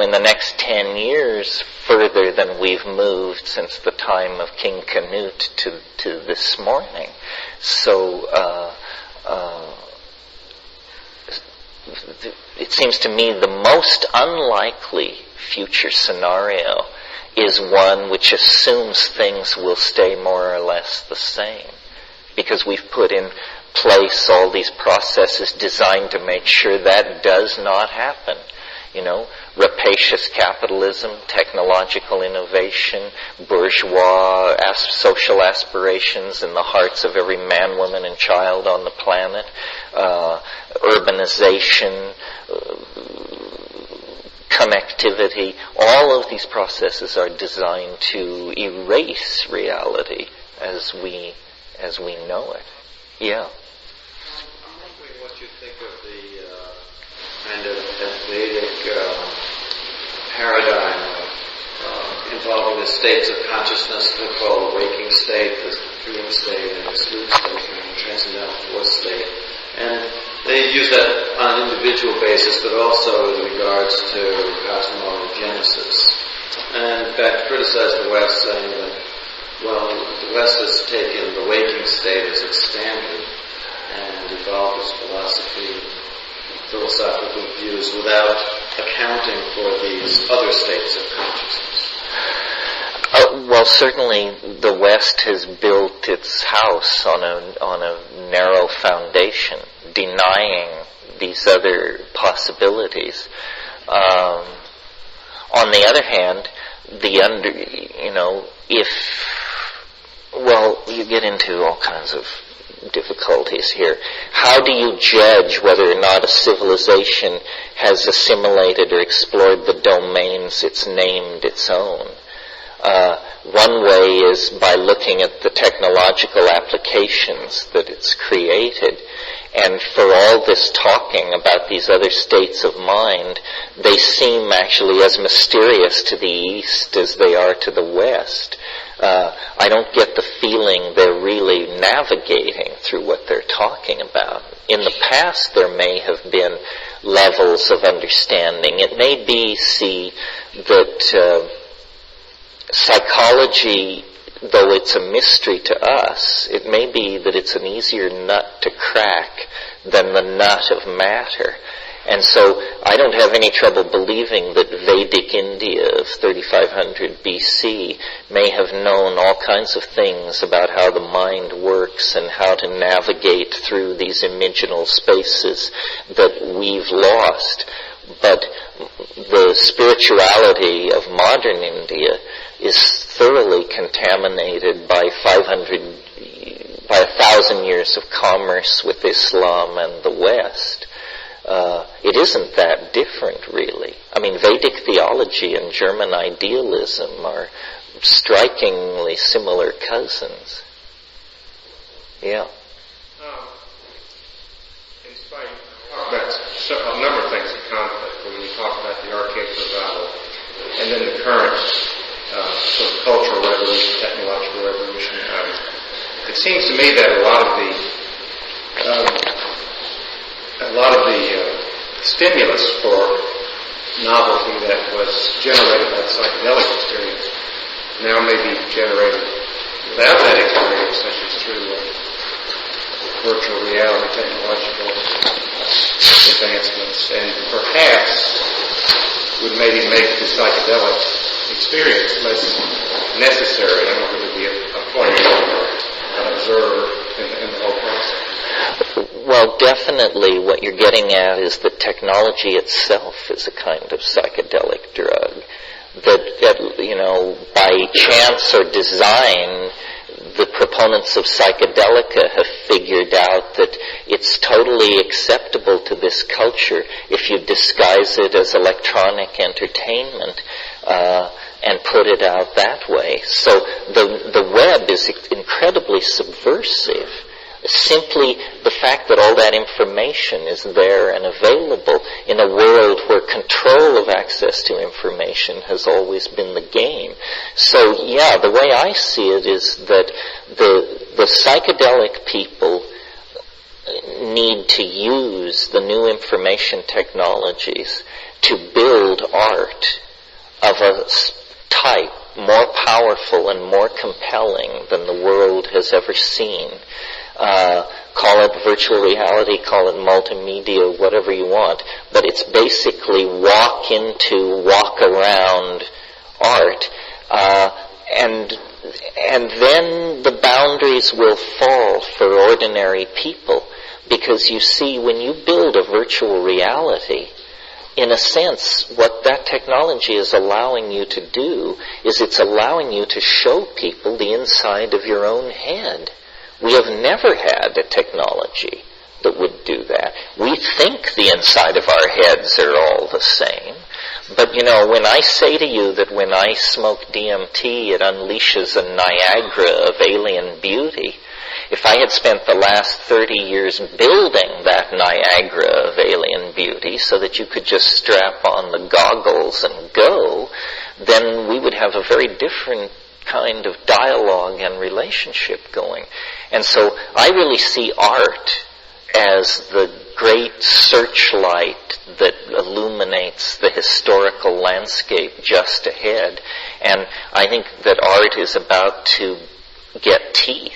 in the next 10 years further than we've moved since the time of King Canute to this morning. So it seems to me the most unlikely future scenario is one which assumes things will stay more or less the same, because we've put in place all these processes designed to make sure that does not happen. Rapacious capitalism, technological innovation, bourgeois social aspirations in the hearts of every man, woman, and child on the planet, urbanization, connectivity. All of these processes are designed to erase reality as we know it. Yeah. I'm wondering what you think of the kind of Vedic paradigm involving the states of consciousness that we call the waking state, the dream state, and the sleep state, and the transcendental fourth state. And they use that on an individual basis, but also in regards to cosmogenesis. And in fact, criticize the West, saying that well, the West has taken the waking state as its standard and evolved its philosophy, philosophical views without accounting for these other states of consciousness. Well, certainly the West has built its house on a narrow foundation, denying these other possibilities. On the other hand, you get into all kinds of difficulties here. How do you judge whether or not a civilization has assimilated or explored the domains it's named its own? One way is by looking at the technological applications that it's created. And for all this talking about these other states of mind, they seem actually as mysterious to the East as they are to the West. I don't get the feeling they're really navigating through what they're talking about. In the past, there may have been levels of understanding. It may be, that psychology, though it's a mystery to us, it may be that it's an easier nut to crack than the nut of matter. And so I don't have any trouble believing that Vedic India of 3500 BC may have known all kinds of things about how the mind works and how to navigate through these imaginal spaces that we've lost. But the spirituality of modern India is thoroughly contaminated by 1,000 years of commerce with Islam and the West. It isn't that different, really. I mean, Vedic theology and German idealism are strikingly similar cousins. Yeah. In spite, talk about a number of things in conflict when you talk about the archaic revival and then the current sort of cultural revolution, technological revolution. It seems to me that a lot of the stimulus for novelty that was generated by the psychedelic experience now may be generated without that experience, such as through virtual reality technological advancements, and perhaps would maybe make the psychedelic experience less necessary. I don't know if it would be a player or an observer in the whole process. Well, definitely what you're getting at is that technology itself is a kind of psychedelic drug. That, by chance or design, the proponents of psychedelica have figured out that it's totally acceptable to this culture if you disguise it as electronic entertainment and put it out that way. So the web is incredibly subversive. Simply the fact that all that information is there and available in a world where control of access to information has always been the game. So, yeah, the way I see it is that the psychedelic people need to use the new information technologies to build art of a type more powerful and more compelling than the world has ever seen. Call it virtual reality, call it multimedia, whatever you want, but it's basically walk around art, and then the boundaries will fall for ordinary people, because you see, when you build a virtual reality, in a sense, what that technology is allowing you to do is it's allowing you to show people the inside of your own head. We have never had a technology that would do that. We think the inside of our heads are all the same. But, when I say to you that when I smoke DMT, it unleashes a Niagara of alien beauty, if I had spent the last 30 years building that Niagara of alien beauty so that you could just strap on the goggles and go, then we would have a very different kind of dialogue and relationship going. And so I really see art as the great searchlight that illuminates the historical landscape just ahead. And I think that art is about to get teeth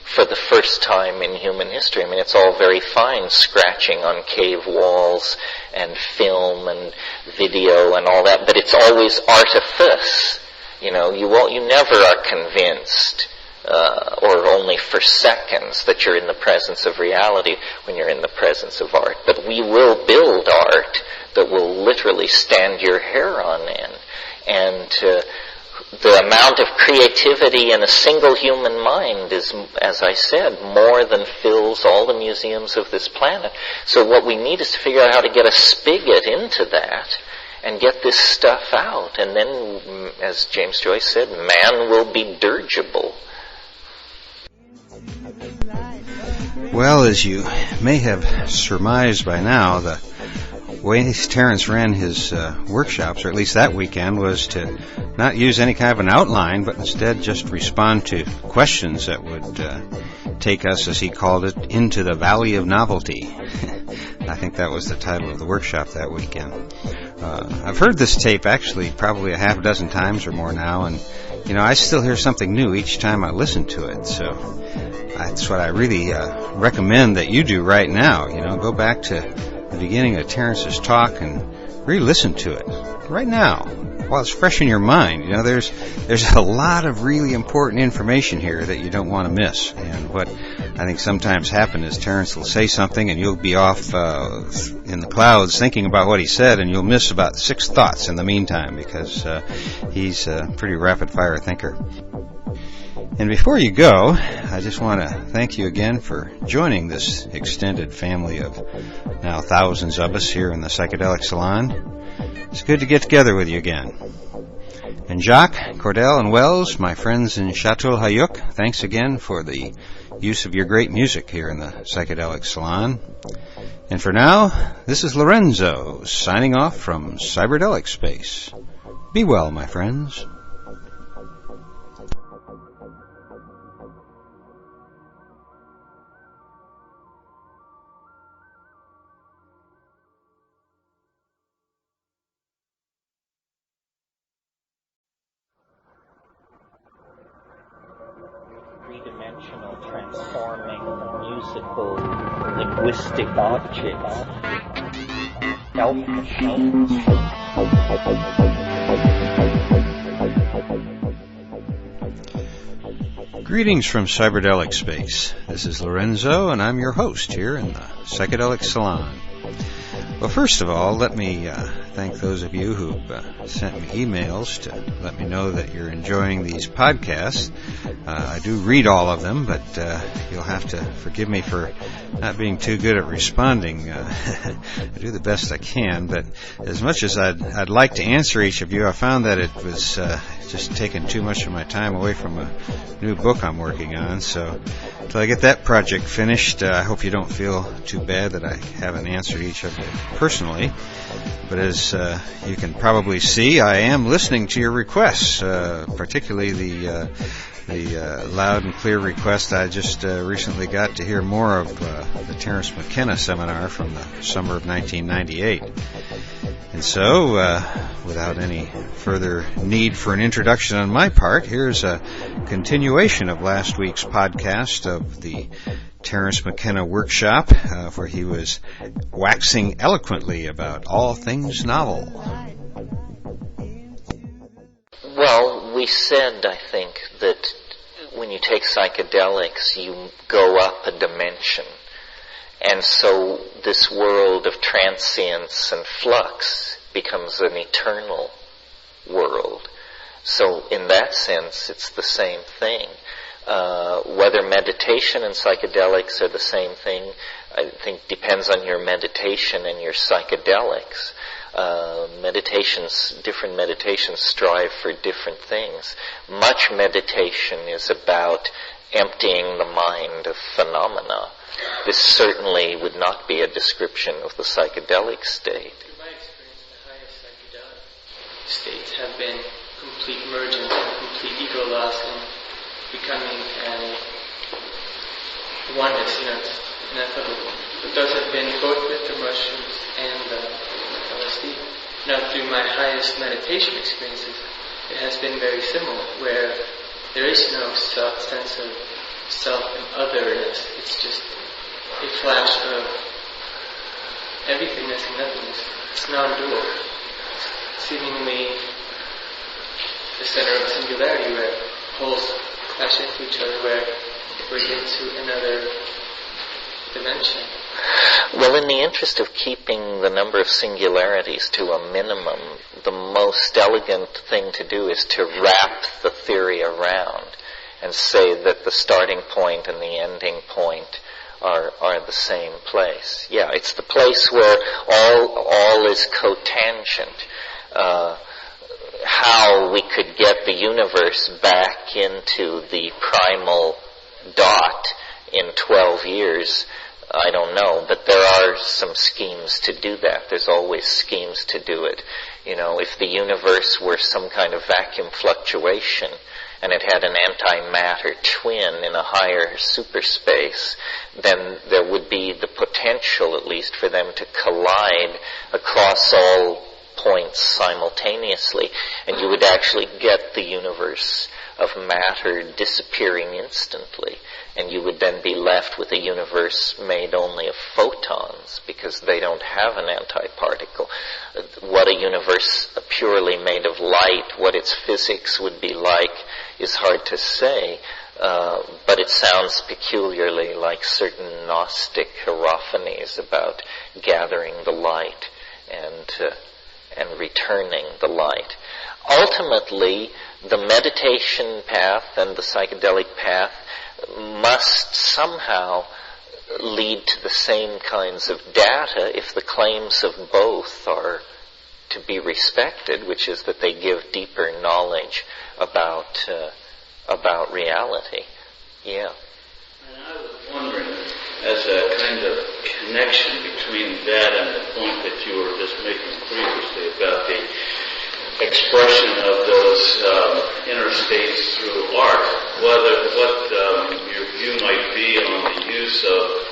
for the first time in human history. I mean, it's all very fine scratching on cave walls and film and video and all that, but it's always artifice. You know, you never are convinced, or only for seconds, that you're in the presence of reality when you're in the presence of art. But we will build art that will literally stand your hair on end. And the amount of creativity in a single human mind is, as I said, more than fills all the museums of this planet. So what we need is to figure out how to get a spigot into that and get this stuff out. And then, as James Joyce said, man will be dirigible. Well, as you may have surmised by now, the way Terence ran his workshops, or at least that weekend, was to not use any kind of an outline, but instead just respond to questions that would take us, as he called it, into the Valley of Novelty. I think that was the title of the workshop that weekend. I've heard this tape actually probably a half dozen times or more now, and I still hear something new each time I listen to it. So that's what I really recommend that you do right now. Go back to the beginning of Terence's talk and re-listen to it right now while it's fresh in your mind. There's a lot of really important information here that you don't want to miss. And what I think sometimes happens is Terence will say something and you'll be off in the clouds thinking about what he said, and you'll miss about 6 thoughts in the meantime, because he's a pretty rapid-fire thinker. And before you go, I just want to thank you again for joining this extended family of now thousands of us here in the Psychedelic Salon. It's good to get together with you again. And Jacques, Cordell, and Wells, my friends in Chateau Hayuk, thanks again for the use of your great music here in the Psychedelic Salon. And for now, this is Lorenzo, signing off from Cyberdelic Space. Be well, my friends. Three-dimensional, transforming, musical, linguistic objects, elf machines. Greetings from Cyberdelic Space. This is Lorenzo, and I'm your host here in the Psychedelic Salon. Well, first of all, let me thank those of you who've sent me emails to let me know that you're enjoying these podcasts. I do read all of them, but you'll have to forgive me for not being too good at responding. I do the best I can, but as much as I'd like to answer each of you, I found that it was just taking too much of my time away from a new book I'm working on. So until I get that project finished, I hope you don't feel too bad that I haven't answered each of you personally. But as you can probably see, I am listening to your requests, particularly the loud and clear request I just recently got to hear more of the Terence McKenna seminar from the summer of 1998. And so, without any further need for an introduction on my part, here's a continuation of last week's podcast of the Terence McKenna workshop, where he was waxing eloquently about all things novel. Well, we said, I think, that when you take psychedelics, you go up a dimension. And so this world of transience and flux becomes an eternal world. So in that sense, it's the same thing. Whether meditation and psychedelics are the same thing, I think depends on your meditation and your psychedelics. Different meditations strive for different things. Much meditation is about emptying the mind of phenomena. This certainly would not be a description of the psychedelic state. In my experience, the higher psychedelic states have been complete emergence and complete ego loss and becoming a oneness, it's ineffable. But those have been both with the mushrooms and the LSD. Now, through my highest meditation experiences, it has been very similar, where there is no sense of self and otherness. It's just a flash of everythingness and nothingness. It's non-dual. It's seemingly the center of singularity, where wholes clash into each other, where we're into another dimension. Well, in the interest of keeping the number of singularities to a minimum, the most elegant thing to do is to wrap the theory around and say that the starting point and the ending point are the same place. Yeah, it's the place where all is cotangent. How we could get the universe back into the primal dot in 12 years, I don't know, but there are some schemes to do that. There's always schemes to do it. If the universe were some kind of vacuum fluctuation and it had an antimatter twin in a higher superspace, then there would be the potential, at least, for them to collide across all points simultaneously, and you would actually get the universe of matter disappearing instantly, and you would then be left with a universe made only of photons, because they don't have an antiparticle. What a universe purely made of light, what its physics would be like, is hard to say, but it sounds peculiarly like certain Gnostic hierophanies about gathering the light and returning the light. Ultimately, the meditation path and the psychedelic path must somehow lead to the same kinds of data if the claims of both are to be respected, which is that they give deeper knowledge about reality. Yeah. And I was wondering, as a kind of connection between that and the point that you were just making previously about the expression of those inner states through art, what your view might be on the use of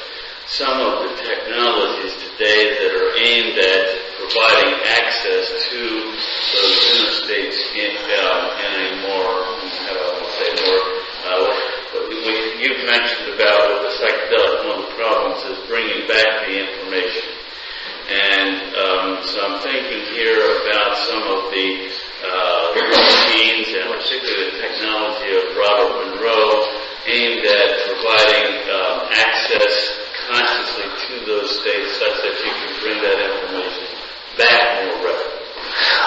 some of the technologies today that are aimed at providing access to those inner states in a more, you've mentioned about with the psychedelic, one of the problems is bringing back the information. And so I'm thinking here about some of the routines and particularly the technology of Robert Monroe aimed at providing access consciously to those states such that you can bring that information back more readily.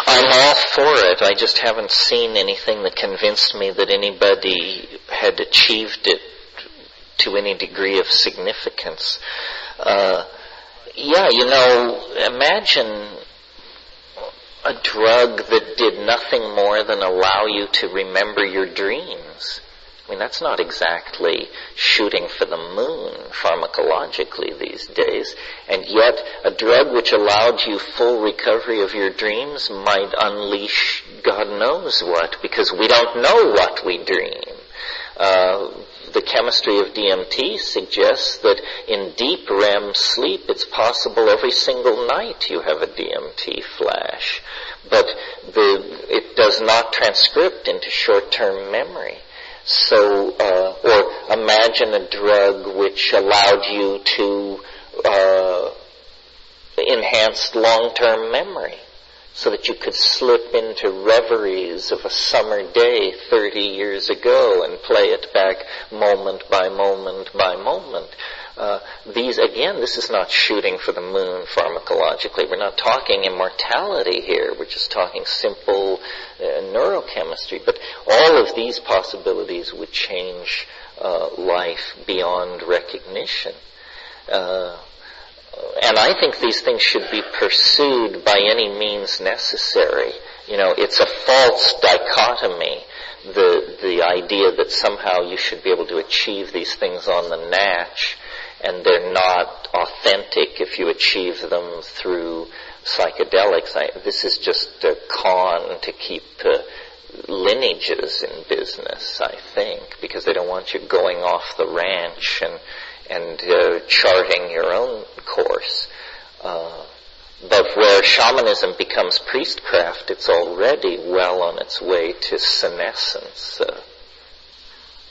I'm all for it. I just haven't seen anything that convinced me that anybody had achieved it to any degree of significance. Imagine a drug that did nothing more than allow you to remember your dreams. I mean, that's not exactly shooting for the moon pharmacologically these days. And yet, a drug which allowed you full recovery of your dreams might unleash God knows what, because we don't know what we dream. The chemistry of DMT suggests that in deep REM sleep, it's possible every single night you have a DMT flash. But it does not transcript into short-term memory. So, or imagine a drug which allowed you to enhance long-term memory, so that you could slip into reveries of a summer day 30 years ago and play it back moment by moment by moment. This is not shooting for the moon pharmacologically. We're not talking immortality here. We're just talking simple neurochemistry. But all of these possibilities would change life beyond recognition. And I think these things should be pursued by any means necessary. It's a false dichotomy, the idea that somehow you should be able to achieve these things on the natch, and they're not authentic if you achieve them through psychedelics. This is just a con to keep lineages in business, I think, because they don't want you going off the ranch charting your own course. But where shamanism becomes priestcraft, it's already well on its way to senescence.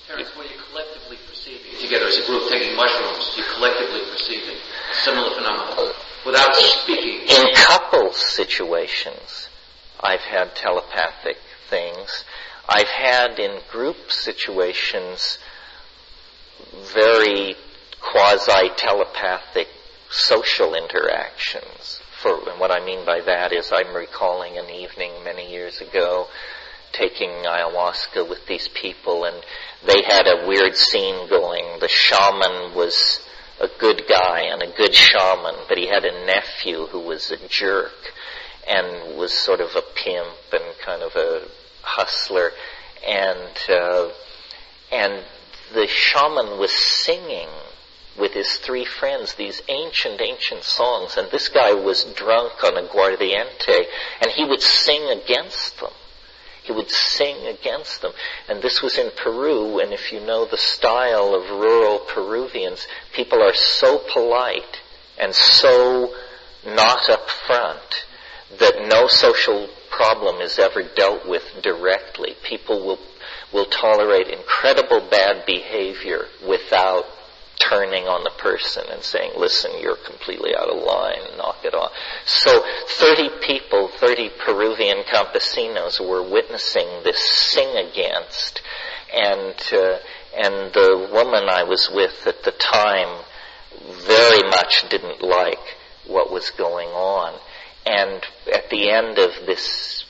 Terence, what are you collectively perceiving? Together as a group taking mushrooms, you're collectively perceiving similar phenomena without speaking. In couple situations, I've had telepathic things. I've had in group situations very quasi-telepathic social interactions. And what I mean by that is I'm recalling an evening many years ago taking ayahuasca with these people, and they had a weird scene going. The shaman was a good guy and a good shaman, but he had a nephew who was a jerk and was sort of a pimp and kind of a hustler, and the shaman was singing with his three friends these ancient songs, and this guy was drunk on aguardiente, and he would sing against them. He would sing against them. And this was in Peru, and if you know the style of rural Peruvians, people are so polite and so not up front that no social problem is ever dealt with directly. People will tolerate incredible bad behavior without turning on the person and saying, listen, you're completely out of line, knock it off. So 30 people, 30 Peruvian campesinos were witnessing this sing against, and the woman I was with at the time very much didn't like what was going on. And at the end of this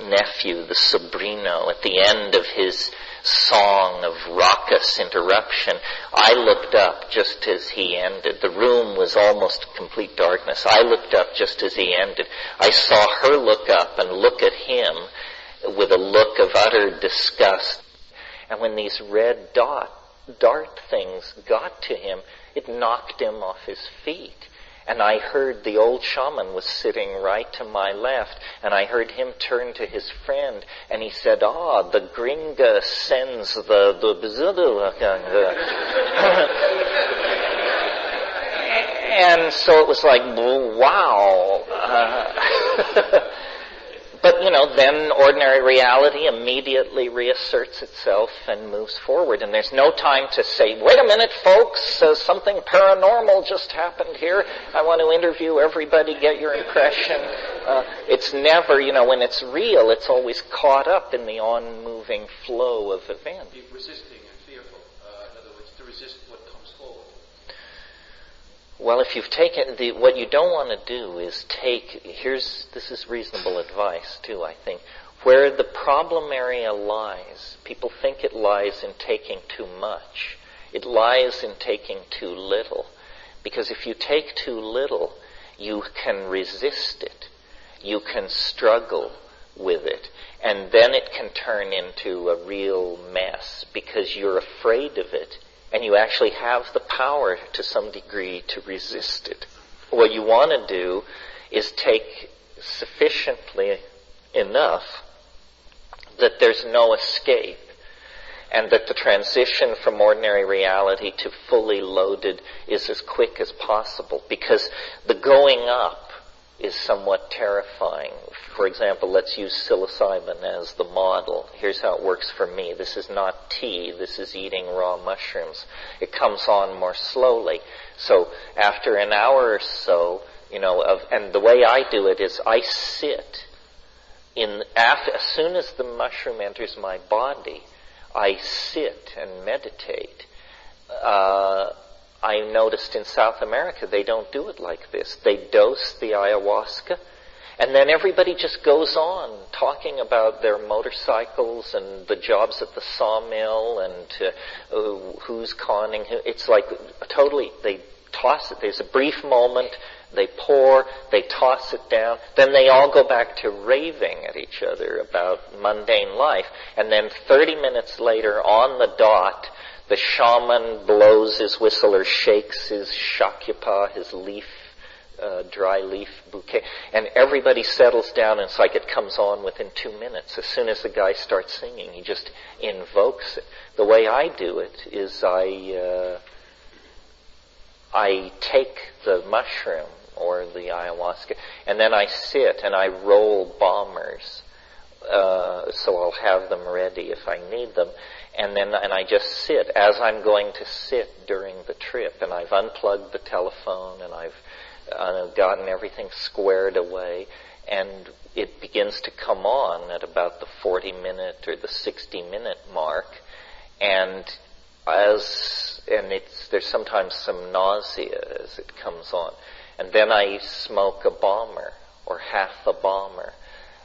nephew, the sobrino, at the end of his song of raucous interruption, I looked up just as he ended. The room was almost complete darkness. I looked up just as he ended. I saw her look up and look at him with a look of utter disgust. And when these red dart things got to him, it knocked him off his feet. And I heard the old shaman was sitting right to my left, and I heard him turn to his friend, and he said, the gringa sends the and so it was like, wow. But, then ordinary reality immediately reasserts itself and moves forward. And there's no time to say, wait a minute, folks, something paranormal just happened here. I want to interview everybody, get your impression. It's never, when it's real, it's always caught up in the on-moving flow of events. Be resisting and fearful. In other words, to resist what comes forward. Well, if you've taken what you don't want to do is this is reasonable advice too, I think. Where the problem area lies, people think it lies in taking too much. It lies in taking too little. Because if you take too little, you can resist it. You can struggle with it. And then it can turn into a real mess because you're afraid of it. And you actually have the power to some degree to resist it. What you want to do is take sufficiently enough that there's no escape, and that the transition from ordinary reality to fully loaded is as quick as possible, because the going up is somewhat terrifying. For example, let's use psilocybin as the model. Here's how it works for me. This is not tea. This is eating raw mushrooms. It comes on more slowly. So after an hour or so, and the way I do it is I sit as soon as the mushroom enters my body, I sit and meditate. I noticed in South America they don't do it like this. They dose the ayahuasca, and then everybody just goes on talking about their motorcycles and the jobs at the sawmill and who's conning who. It's like totally, they toss it. There's a brief moment, they pour, they toss it down, then they all go back to raving at each other about mundane life, and then 30 minutes later on the dot, the shaman blows his whistle or shakes his shakyapa, his leaf dry leaf bouquet. And everybody settles down, and it's like it comes on within 2 minutes. As soon as the guy starts singing, he just invokes it. The way I do it is I take the mushroom or the ayahuasca, and then I sit and I roll bombers. So I'll have them ready if I need them. And I just sit as I'm going to sit during the trip, and I've unplugged the telephone, and I've gotten everything squared away, and it begins to come on at about the 40-minute or the 60-minute mark, and there's sometimes some nausea as it comes on, and then I smoke a bomber or half a bomber.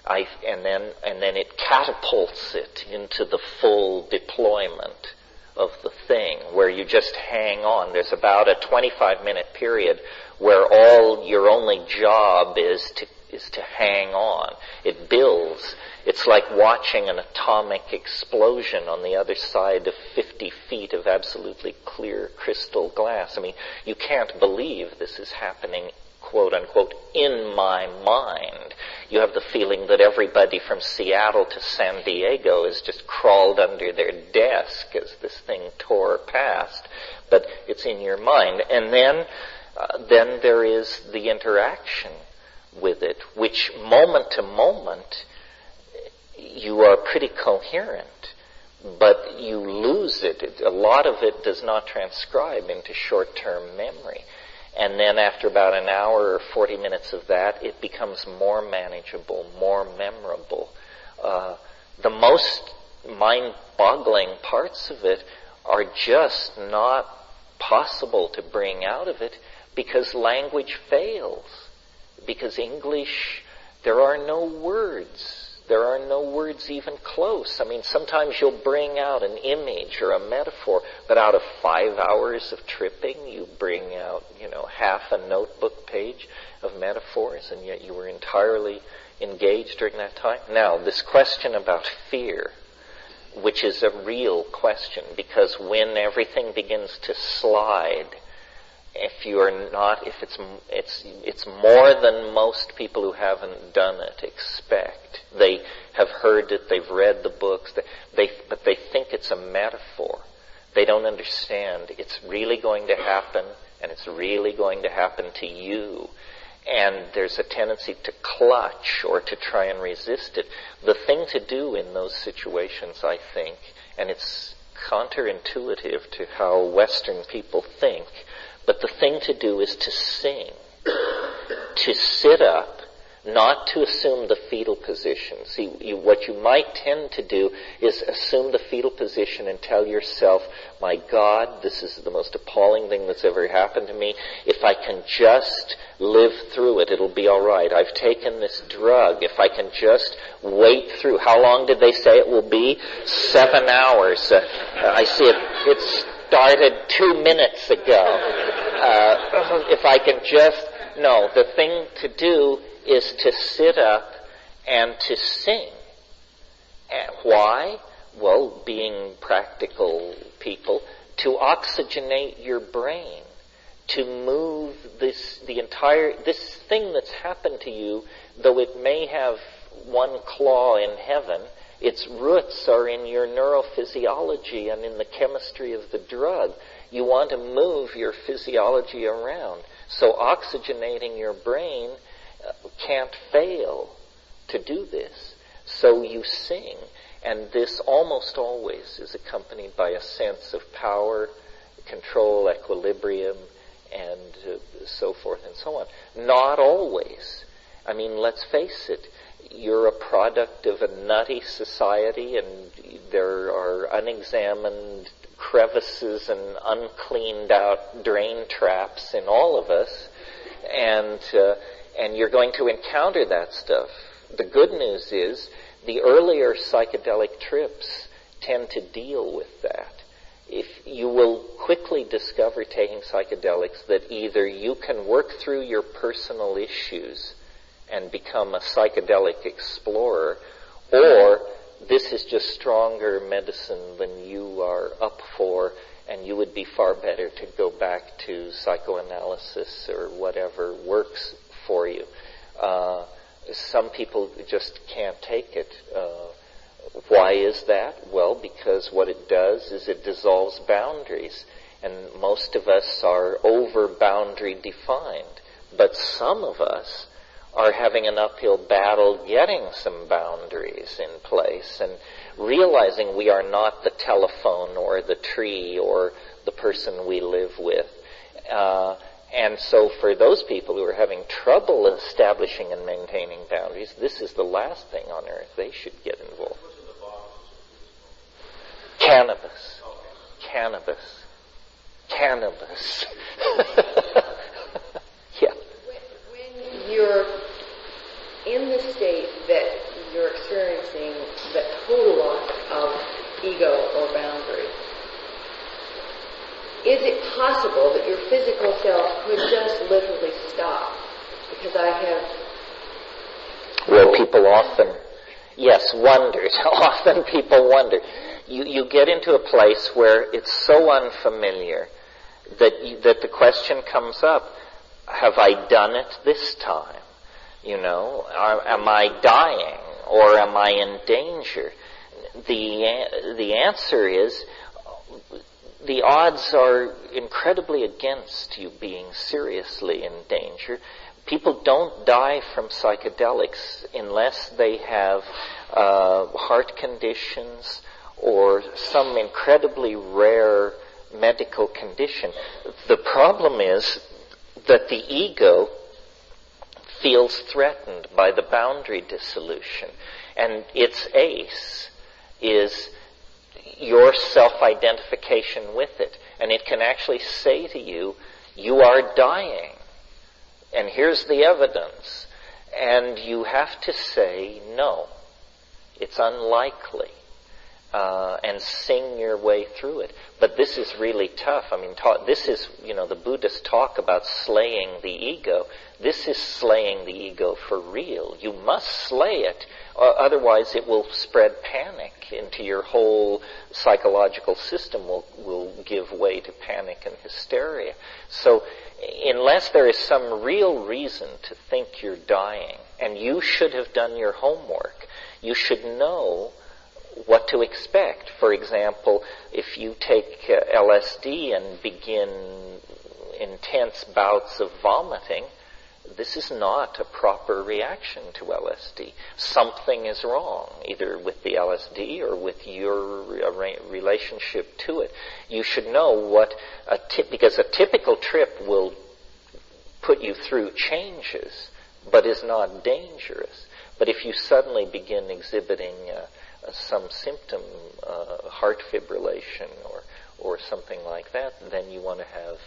And then it catapults it into the full deployment of the thing, where you just hang on. There's about a 25-minute period where your only job is to hang on. It builds. It's like watching an atomic explosion on the other side of 50 feet of absolutely clear crystal glass. I mean, you can't believe this is happening, quote unquote, in my mind. You have the feeling that everybody from Seattle to San Diego has just crawled under their desk as this thing tore past, but it's in your mind. And then there is the interaction with it, which moment to moment you are pretty coherent, but you lose it. A lot of it does not transcribe into short-term memory. And then after about an hour or 40 minutes of that, it becomes more manageable, more memorable. The most mind-boggling parts of it are just not possible to bring out of it because language fails. Because English, there are no words. There are no words even close. I mean, sometimes you'll bring out an image or a metaphor, but out of 5 hours of tripping, you bring out, half a notebook page of metaphors, and yet you were entirely engaged during that time. Now, this question about fear, which is a real question, because when everything begins to slide, it's more than most people who haven't done it expect. They have heard it, they've read the books, but they think it's a metaphor. They don't understand. It's really going to happen, and it's really going to happen to you. And there's a tendency to clutch or to try and resist it. The thing to do in those situations, I think, and it's counterintuitive to how Western people think, but the thing to do is to sing, to sit up, not to assume the fetal position. See, what you might tend to do is assume the fetal position and tell yourself, my God, this is the most appalling thing that's ever happened to me. If I can just live through it, it'll be all right. I've taken this drug. If I can just wait through. How long did they say it will be? 7 hours. I see it. It's started 2 minutes ago. If I can just... No, the thing to do is to sit up and to sing. And why? Well, being practical people, to oxygenate your brain, to move this thing that's happened to you, though it may have one claw in heaven, its roots are in your neurophysiology and in the chemistry of the drug. You want to move your physiology around. So oxygenating your brain can't fail to do this. So you sing, and this almost always is accompanied by a sense of power, control, equilibrium, and so forth and so on. Not always. I mean, let's face it, you're a product of a nutty society, and there are unexamined crevices and uncleaned out drain traps in all of us, and you're going to encounter that stuff. The good news is the earlier psychedelic trips tend to deal with that. If you will quickly discover taking psychedelics that either you can work through your personal issues and become a psychedelic explorer, or this is just stronger medicine than you are up for, and you would be far better to go back to psychoanalysis or whatever works for you. Some people just can't take it. Why is that? Well, because what it does is it dissolves boundaries, and most of us are over boundary defined, but some of us are having an uphill battle getting some boundaries in place and realizing we are not the telephone or the tree or the person we live with. And so for those people who are having trouble establishing and maintaining boundaries, this is the last thing on earth they should get involved. Cannabis. Cannabis. Cannabis. Yeah. When you're in the state that you're experiencing the total loss of ego or boundary, is it possible that your physical self could just literally stop? Because I have... Well, people often, yes, wonder. Often people wonder. You get into a place where it's so unfamiliar that the question comes up, have I done it this time? Am I dying or am I in danger? The answer is the odds are incredibly against you being seriously in danger. People don't die from psychedelics unless they have heart conditions or some incredibly rare medical condition. The problem is that the ego feels threatened by the boundary dissolution, and its ace is your self-identification with it, and it can actually say to you, you are dying, and here's the evidence, and you have to say, no, it's unlikely, and sing your way through it. But this is really tough. I mean, this is, the Buddhists talk about slaying the ego. This is slaying the ego for real. You must slay it, otherwise it will spread panic into your whole psychological system, will give way to panic and hysteria. So unless there is some real reason to think you're dying, and you should have done your homework, you should know what to expect. For example, if you take LSD and begin intense bouts of vomiting, this is not a proper reaction to LSD. Something is wrong, either with the LSD or with your relationship to it. You should know what because a typical trip will put you through changes, but is not dangerous. But if you suddenly begin exhibiting some symptom, heart fibrillation or something like that, then you want to have,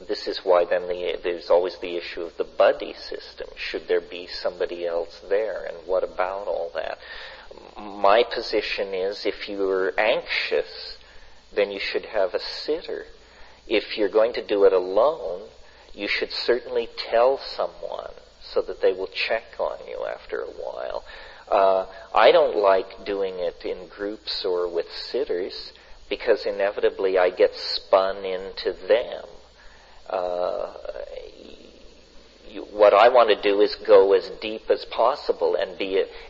this is why then there's always the issue of the buddy system. Should there be somebody else there, and what about all that? My position is, if you're anxious, then you should have a sitter. If you're going to do it alone, you should certainly tell someone so that they will check on you after a while. I don't like doing it in groups or with sitters because inevitably I get spun into them. What I want to do is go as deep as possible and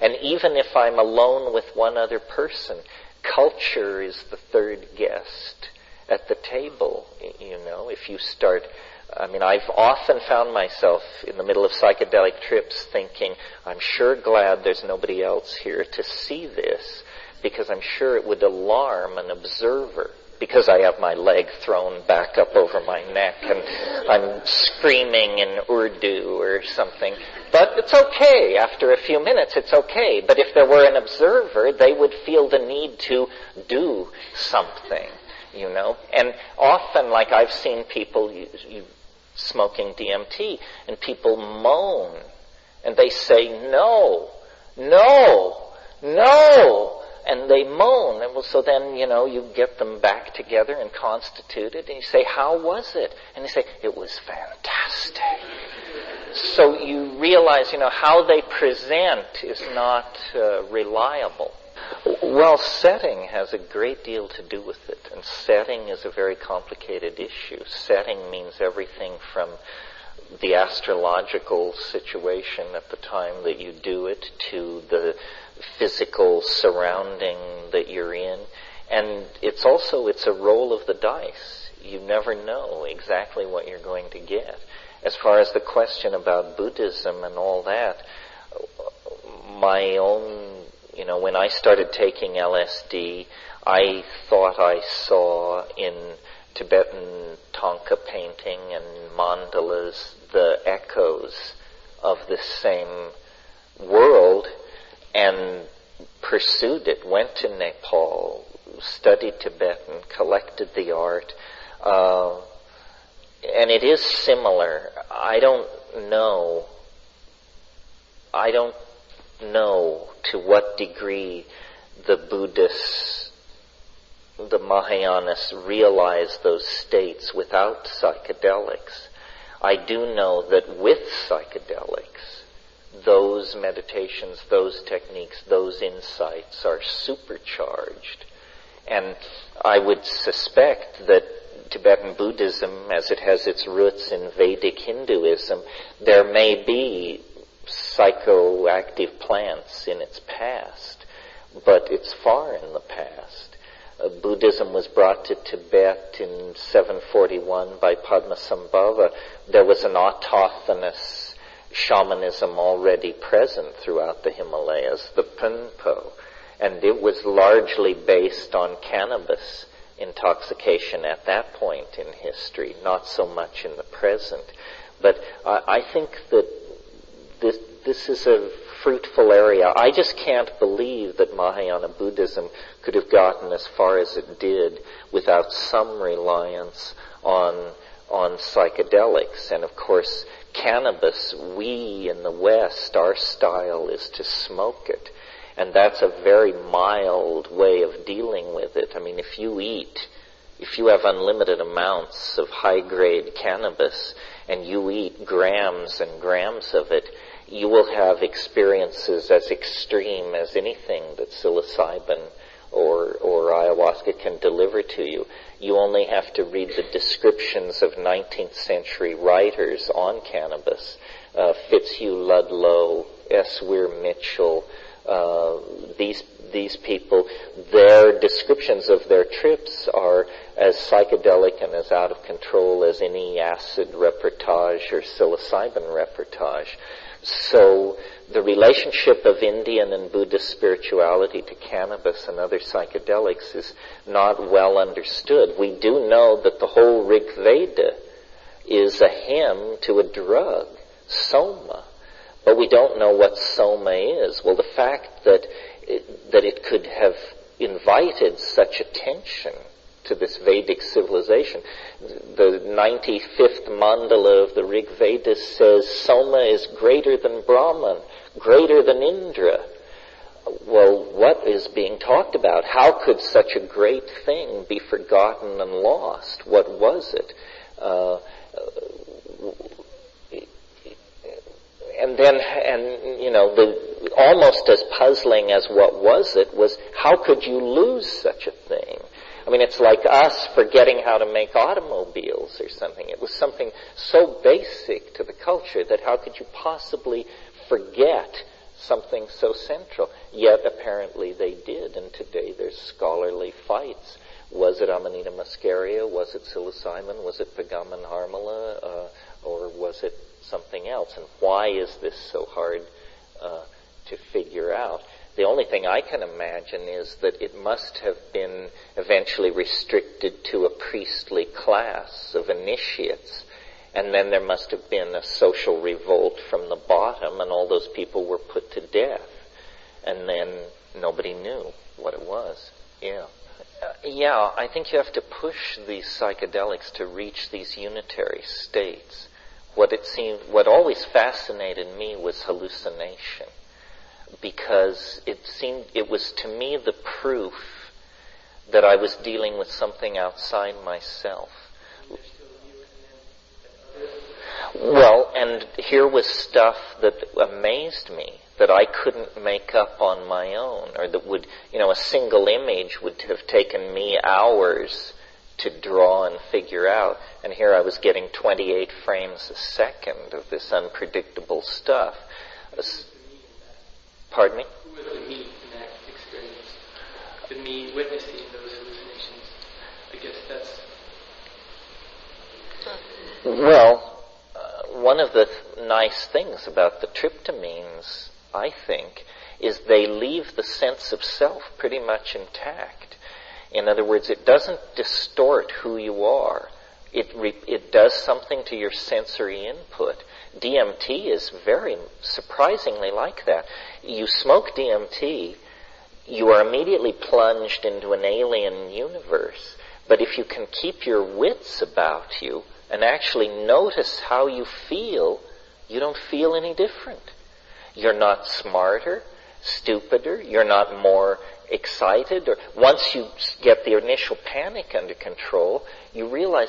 and even if I'm alone with one other person, culture is the third guest at the table. If you start, I've often found myself in the middle of psychedelic trips thinking, I'm sure glad there's nobody else here to see this, because I'm sure it would alarm an observer, because I have my leg thrown back up over my neck and I'm screaming in Urdu or something. But it's okay. After a few minutes, it's okay. But if there were an observer, they would feel the need to do something, And often, like I've seen people smoking DMT, and people moan, and they say, no, no, no, and they moan, and so then, you get them back together and constituted, and you say, how was it? And they say, it was fantastic. So you realize, how they present is not reliable. Well, setting has a great deal to do with it, and setting is a very complicated issue. Setting means everything from the astrological situation at the time that you do it to the physical surrounding that you're in. And it's a roll of the dice. You never know exactly what you're going to get. As far as the question about Buddhism and all that, my own, when I started taking LSD, I thought I saw in Tibetan Thangka painting and mandalas the echoes of this same world, and pursued it, went to Nepal, studied Tibetan, collected the art, and it is similar. I don't know to what degree the Buddhists, the Mahayanas, realize those states without psychedelics. I do know that with psychedelics, those meditations, those techniques, those insights are supercharged. And I would suspect that Tibetan Buddhism, as it has its roots in Vedic Hinduism, there may be psychoactive plants in its past, but it's far in the past. Buddhism was brought to Tibet in 741 by Padmasambhava. There was an autochthonous shamanism already present throughout the Himalayas, the Punpo, and it was largely based on cannabis intoxication at that point in history, not so much in the present. But I think that this is a fruitful area. I just can't believe that Mahayana Buddhism could have gotten as far as it did without some reliance on psychedelics. And of course, cannabis, we in the West, our style is to smoke it. And that's a very mild way of dealing with it. I mean, if you have unlimited amounts of high-grade cannabis and you eat grams and grams of it, you will have experiences as extreme as anything that psilocybin or ayahuasca can deliver to you. You only have to read the descriptions of 19th century writers on cannabis. Fitzhugh Ludlow, S. Weir Mitchell, these people, their descriptions of their trips are as psychedelic and as out of control as any acid reportage or psilocybin reportage. So the relationship of Indian and Buddhist spirituality to cannabis and other psychedelics is not well understood. We do know that the whole Rig Veda is a hymn to a drug, soma. But we don't know what soma is. Well, the fact that it could have invited such attention to this Vedic civilization. The 95th mandala of the Rig Veda says soma is greater than Brahman, greater than Indra. Well, what is being talked about? How could such a great thing be forgotten and lost? What was it? Almost as puzzling as what was it was, how could you lose such a thing? I mean, it's like us forgetting how to make automobiles or something. It was something so basic to the culture that how could you possibly forget something so central? Yet apparently they did, and today there's scholarly fights. Was it Amanita muscaria? Was it psilocybin? Was it Pegamen harmala? Or was it something else? And why is this so hard to figure out? The only thing I can imagine is that it must have been eventually restricted to a priestly class of initiates, and then there must have been a social revolt from the bottom, and all those people were put to death, and then nobody knew what it was. Yeah, I think you have to push these psychedelics to reach these unitary states. What always fascinated me was hallucination, because it was to me the proof that I was dealing with something outside myself. Well, and here was stuff that amazed me, that I couldn't make up on my own, or that would, a single image would have taken me hours to draw and figure out. And here I was getting 28 frames a second of this unpredictable stuff. Pardon me? Who was the me in that experience? The me witnessing those hallucinations. I guess that's... Well, one of the nice things about the tryptamines, I think, is they leave the sense of self pretty much intact. In other words, it doesn't distort who you are. It does something to your sensory input. DMT is very surprisingly like that. You smoke DMT, you are immediately plunged into an alien universe. But if you can keep your wits about you and actually notice how you feel, you don't feel any different. You're not smarter, stupider, you're not more excited, or once you get the initial panic under control, you realize,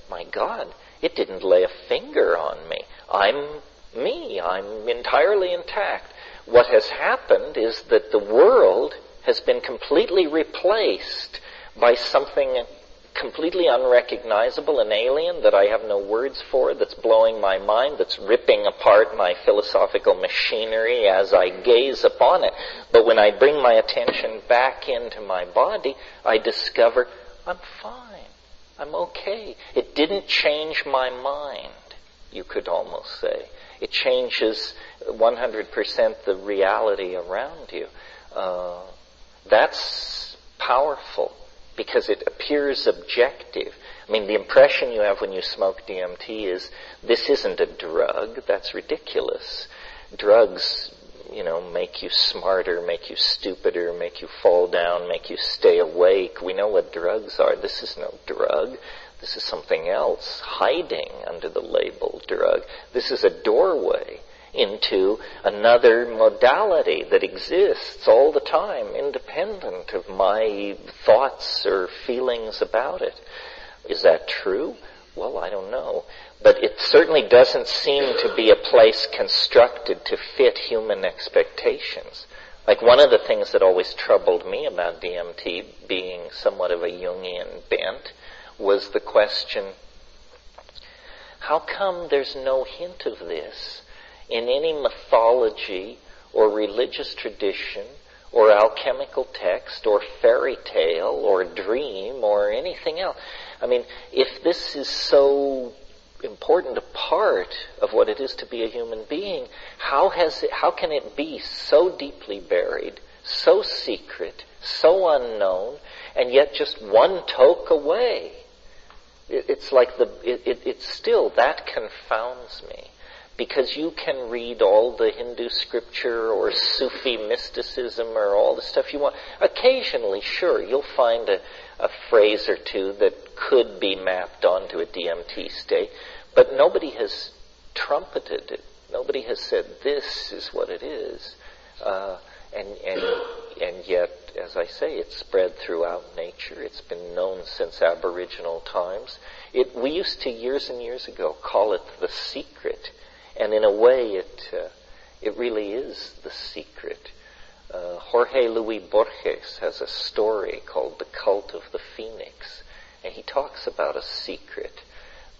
my God, it didn't lay a finger on me. I'm me. I'm entirely intact. What has happened is that the world has been completely replaced by something completely unrecognizable, an alien that I have no words for, that's blowing my mind, that's ripping apart my philosophical machinery as I gaze upon it. But when I bring my attention back into my body, I discover I'm fine. I'm okay. It didn't change my mind, you could almost say. It changes 100% the reality around you. That's powerful, because it appears objective. I mean, the impression you have when you smoke DMT is, this isn't a drug. That's ridiculous. Drugs, make you smarter, make you stupider, make you fall down, make you stay awake. We know what drugs are. This is no drug. This is something else, hiding under the label drug. This is a doorway into another modality that exists all the time, independent of my thoughts or feelings about it. Is that true? Well, I don't know. But it certainly doesn't seem to be a place constructed to fit human expectations. Like, one of the things that always troubled me about DMT, being somewhat of a Jungian bent, was the question, how come there's no hint of this in any mythology or religious tradition or alchemical text or fairy tale or dream or anything else? I mean, if this is so important a part of what it is to be a human being, how can it be so deeply buried, so secret, so unknown, and yet just one toke away? It's like it's still, that confounds me. Because you can read all the Hindu scripture or Sufi mysticism or all the stuff you want. Occasionally, sure, you'll find a phrase or two that could be mapped onto a DMT state, but nobody has trumpeted it. Nobody has said, this is what it is. And yet, as I say, it's spread throughout nature. It's been known since Aboriginal times. We used to, years and years ago, call it the secret. And in a way, it really is the secret. Jorge Luis Borges has a story called The Cult of the Phoenix, and he talks about a secret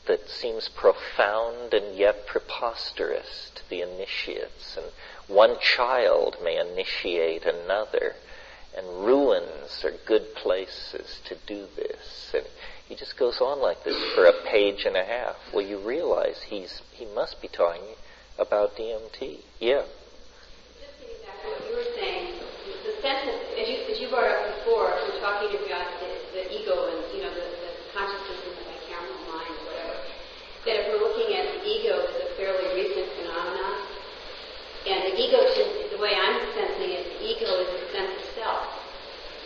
that seems profound and yet preposterous to the initiates. And one child may initiate another, and ruins are good places to do this. And he just goes on like this for a page and a half. Well, you realize he must be talking about DMT. Yeah. Just getting back to what you were saying, the sense of, as you brought up before, we're talking about the ego and the consciousness in the bicameral mind, or whatever. That if we're looking at the ego as a fairly recent phenomenon, and the ego, the way I'm sensing it, the ego is a sense of self.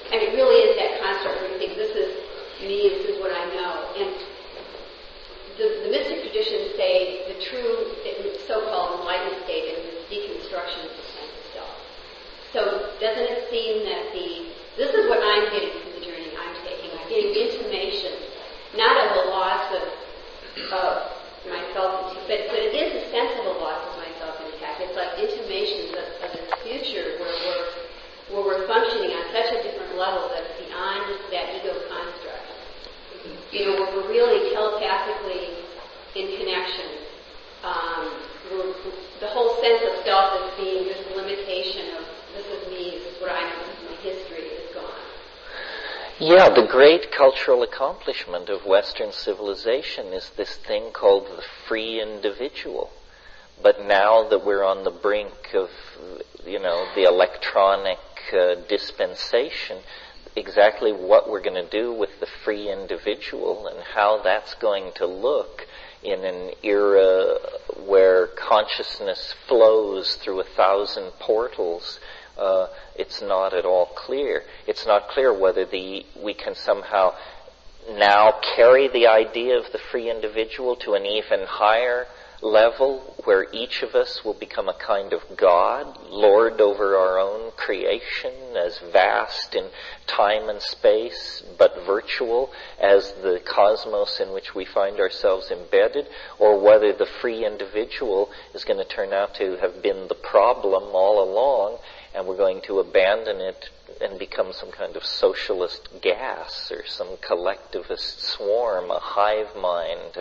And it really is that construct where you think, this is me, this is what I know. And the mystic traditions say the true, so-called enlightened state is this deconstruction of the sense of self. So doesn't it seem that this is what I'm getting from the journey I'm taking. I'm getting intimation, not of the loss of myself, but it is a sense of a loss of myself intact. It's like intimations of this future where we're functioning on such a different level that's beyond that ego construct. You know, where we're really telepathically in connection. The whole sense of self as being this limitation of this is me, this is what I know, this is my history, is gone. Yeah, the great cultural accomplishment of Western civilization is this thing called the free individual. But now that we're on the brink of, you know, the electronic dispensation, exactly what we're going to do with the free individual and how that's going to look in an era where consciousness flows through 1,000 portals, it's not at all clear. It's not clear whether we can somehow now carry the idea of the free individual to an even higher level where each of us will become a kind of God, lord over our own creation, as vast in time and space, but virtual as the cosmos in which we find ourselves embedded, or whether the free individual is going to turn out to have been the problem all along, and we're going to abandon it and become some kind of socialist gas or some collectivist swarm, a hive mind,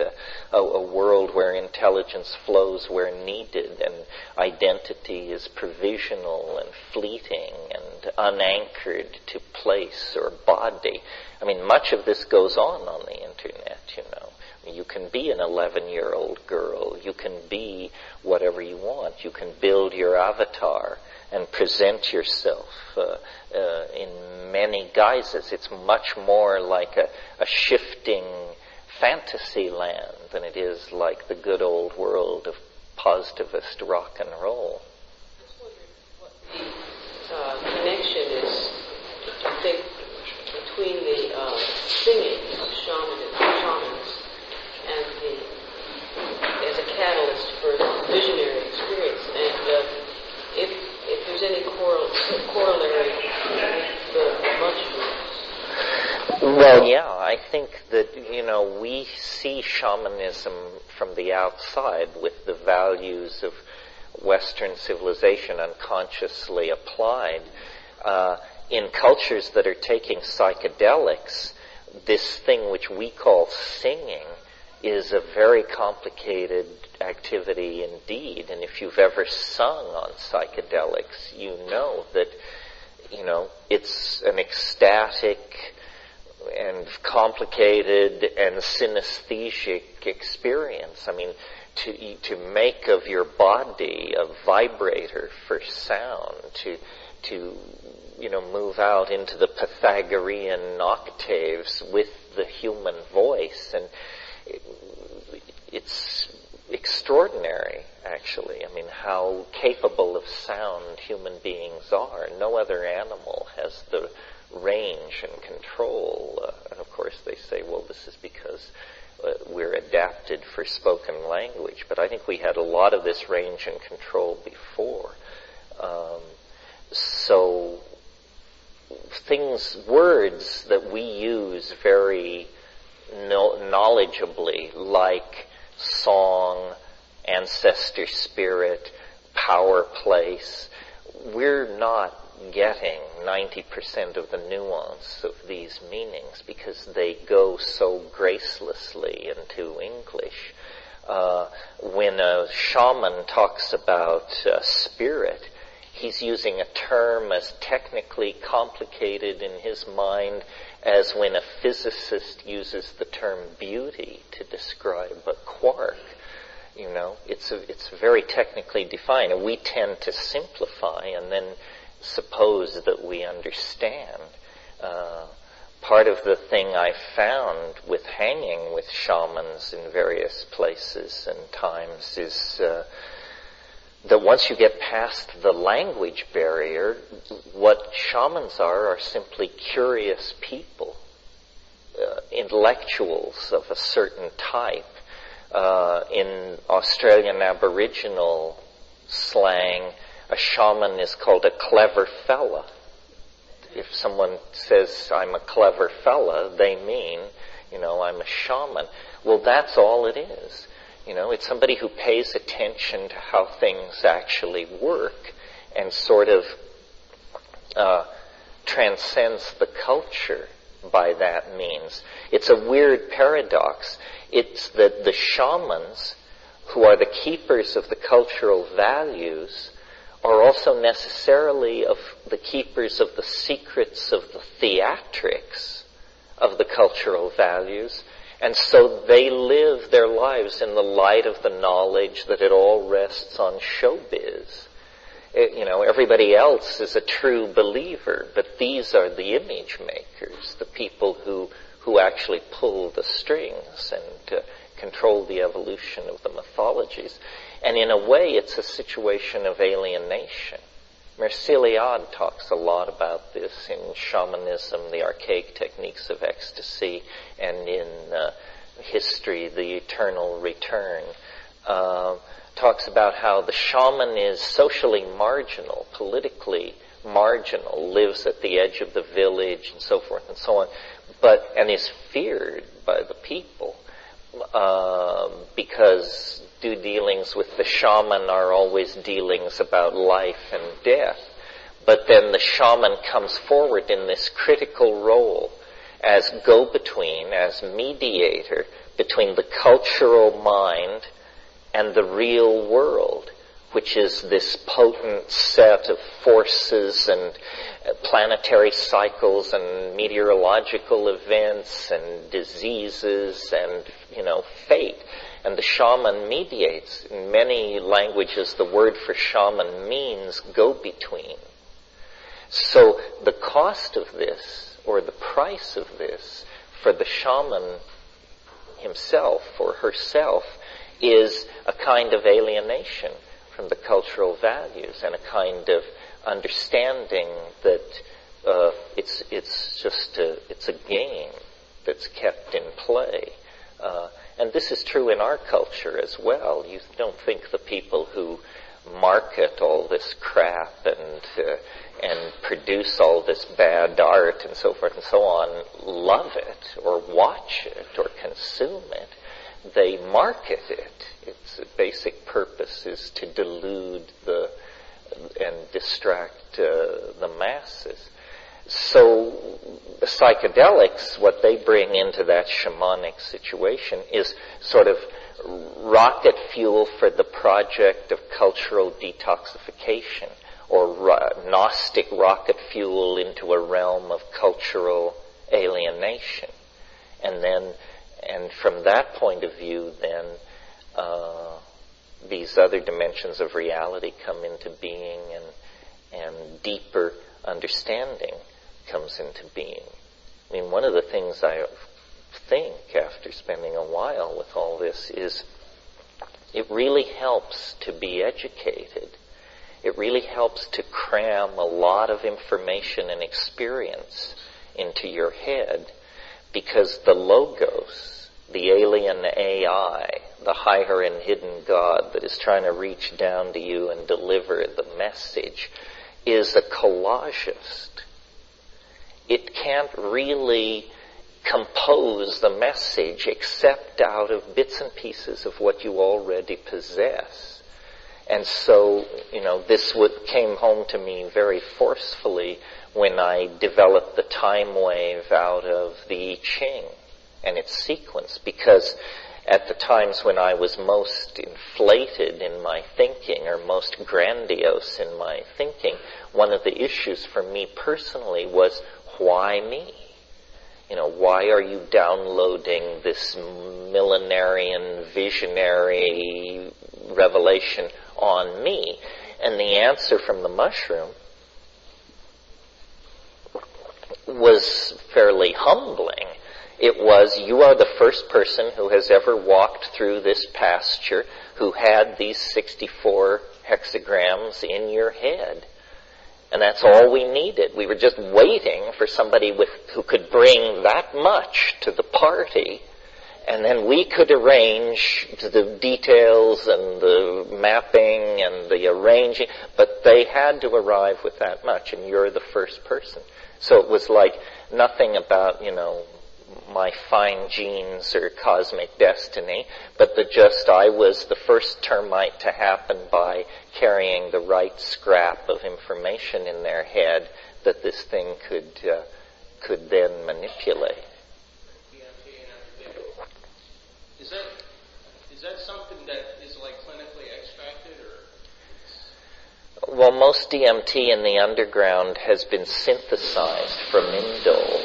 a world where intelligence flows where needed and identity is provisional and fleeting and unanchored to place or body. I mean, much of this goes on the internet, you know. You can be an 11-year-old girl. You can be whatever you want. You can build your avatar and present yourself in many guises. It's much more like a shifting fantasy land than it is like the good old world of positivist rock and roll. I was wondering what the connection is, I think, between the singing of shamans and as a catalyst for visionary experience, and if there's any corollary with the mushrooms. Well, yeah, I think that, you know, we see shamanism from the outside with the values of Western civilization unconsciously applied. In cultures that are taking psychedelics, this thing which we call singing is a very complicated activity indeed. And if you've ever sung on psychedelics, you know that, you know, it's an ecstatic and complicated and synesthetic experience. I mean, to make of your body a vibrator for sound, to you know, move out into the Pythagorean octaves with the human voice, and it's extraordinary, actually. I mean, how capable of sound human beings are. No other animal has the range and control. And of course they say, well, this is because we're adapted for spoken language. But I think we had a lot of this range and control before. So words that we use very knowledgeably, like song, ancestor spirit, power place, we're not getting 90% of the nuance of these meanings because they go so gracelessly into English. When a shaman talks about spirit, he's using a term as technically complicated in his mind as when a physicist uses the term beauty to describe a quark. You know, it's very technically defined, and we tend to simplify and then suppose that we understand. Part of the thing I found with hanging with shamans in various places and times is that once you get past the language barrier, what shamans are simply curious people, intellectuals of a certain type. In Australian Aboriginal slang, a shaman is called a clever fella. If someone says, I'm a clever fella, they mean, you know, I'm a shaman. Well, that's all it is. It's somebody who pays attention to how things actually work and sort of transcends the culture by that means. It's a weird paradox. It's that the shamans, who are the keepers of the cultural values, are also necessarily of the keepers of the secrets of the theatrics of the cultural values, and so they live their lives in the light of the knowledge that it all rests on showbiz. Everybody else is a true believer, but these are the image makers, the people who actually pull the strings and control the evolution of the mythologies. And in a way, it's a situation of alienation. Merciliade talks a lot about this in Shamanism, the Archaic Techniques of Ecstasy, and in History, the Eternal Return. Talks about how the shaman is socially marginal, politically marginal, lives at the edge of the village and so forth and so on, and is feared by the people because dealings with the shaman are always dealings about life and death. But then the shaman comes forward in this critical role as go-between, as mediator between the cultural mind and the real world, which is this potent set of forces and planetary cycles and meteorological events and diseases and, fate. And the shaman mediates. In many languages, the word for shaman means go-between. So the cost of this, or the price of this, for the shaman himself or herself, is a kind of alienation from the cultural values and a kind of understanding that it's a game that's kept in play. And this is true in our culture as well. You don't think the people who market all this crap and produce all this bad art and so forth and so on love it or watch it or consume it. They market it. Its basic purpose is to delude and distract the masses. So the psychedelics, what they bring into that shamanic situation is sort of rocket fuel for the project of cultural detoxification, or Gnostic rocket fuel into a realm of cultural alienation. And from that point of view, then, these other dimensions of reality come into being, and deeper understanding comes into being. I mean, one of the things I think after spending a while with all this is it really helps to be educated. It really helps to cram a lot of information and experience into your head, because the logos, the alien AI, the higher and hidden God that is trying to reach down to you and deliver the message, is a collagist. It can't really compose the message except out of bits and pieces of what you already possess. And so, this came home to me very forcefully when I developed the time wave out of the I Ching and its sequence, because at the times when I was most inflated in my thinking or most grandiose in my thinking, one of the issues for me personally was, why me? Why are you downloading this millenarian visionary revelation on me? And the answer from the mushroom was fairly humbling. It was, you are the first person who has ever walked through this pasture who had these 64 hexagrams in your head. And that's all we needed. We were just waiting for somebody who could bring that much to the party, and then we could arrange the details and the mapping and the arranging, but they had to arrive with that much, and you're the first person. So it was like nothing about, my fine genes or cosmic destiny, but just I was the first termite to happen by carrying the right scrap of information in their head that this thing could then manipulate. Is that something that is like clinically extracted, or? Well, most DMT in the underground has been synthesized from indole.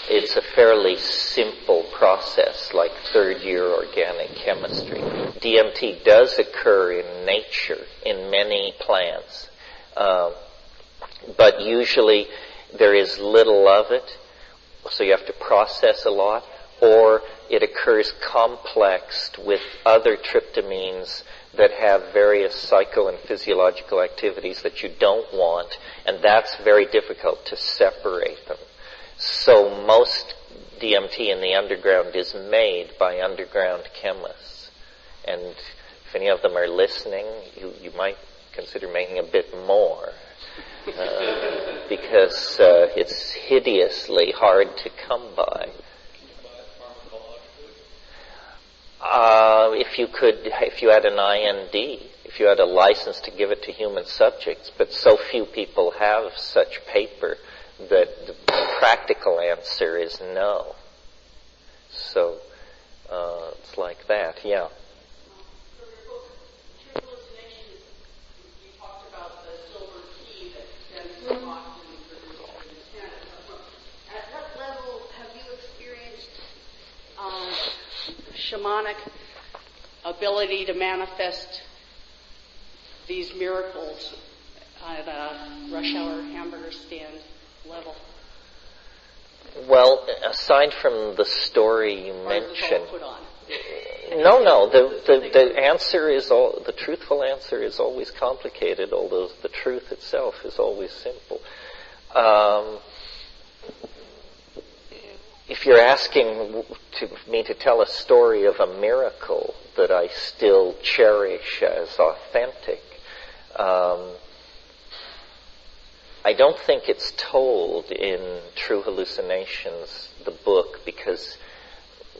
It's a fairly simple process, like third-year organic chemistry. DMT does occur in nature, in many plants, but usually there is little of it, so you have to process a lot, or it occurs complexed with other tryptamines that have various psycho and physiological activities that you don't want, and that's very difficult to separate them. So most DMT in the underground is made by underground chemists. And if any of them are listening, you might consider making a bit more. Because it's hideously hard to come by. If you had an IND, if you had a license to give it to human subjects, but so few people have such paper that the practical answer is no. So it's like that, yeah. For your book, True Hallucinations, you talked about the silver key that Dennis Watson produced in his Canada. At what level have you experienced shamanic ability to manifest these miracles at a rush hour hamburger stand level? Well, aside from the story you mentioned, put on? no. The answer is the truthful answer is always complicated, although the truth itself is always simple. If you're asking me to tell a story of a miracle that I still cherish as authentic, I don't think it's told in True Hallucinations, the book, because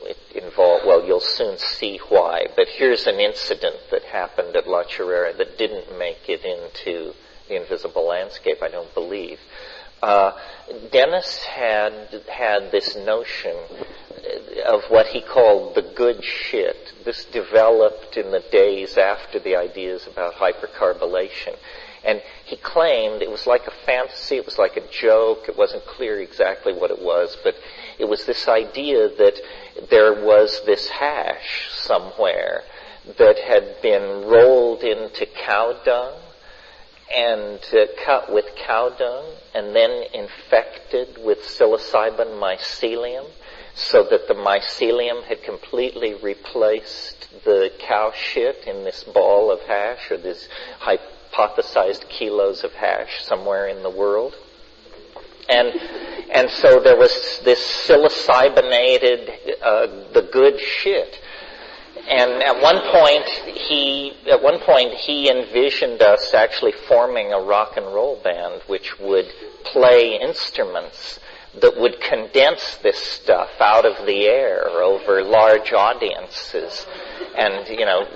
it involved, well, you'll soon see why, but here's an incident that happened at La Chorrera that didn't make it into The Invisible Landscape, I don't believe. Dennis had this notion of what he called the good shit. This developed in the days after the ideas about hypercarbylation. And he claimed it was like a fantasy, it was like a joke, it wasn't clear exactly what it was, but it was this idea that there was this hash somewhere that had been rolled into cow dung and cut with cow dung and then infected with psilocybin mycelium so that the mycelium had completely replaced the cow shit in this ball of hash, or this hypothesized kilos of hash somewhere in the world. And so there was this psilocybinated, the good shit. And at one point he envisioned us actually forming a rock and roll band which would play instruments that would condense this stuff out of the air over large audiences. And,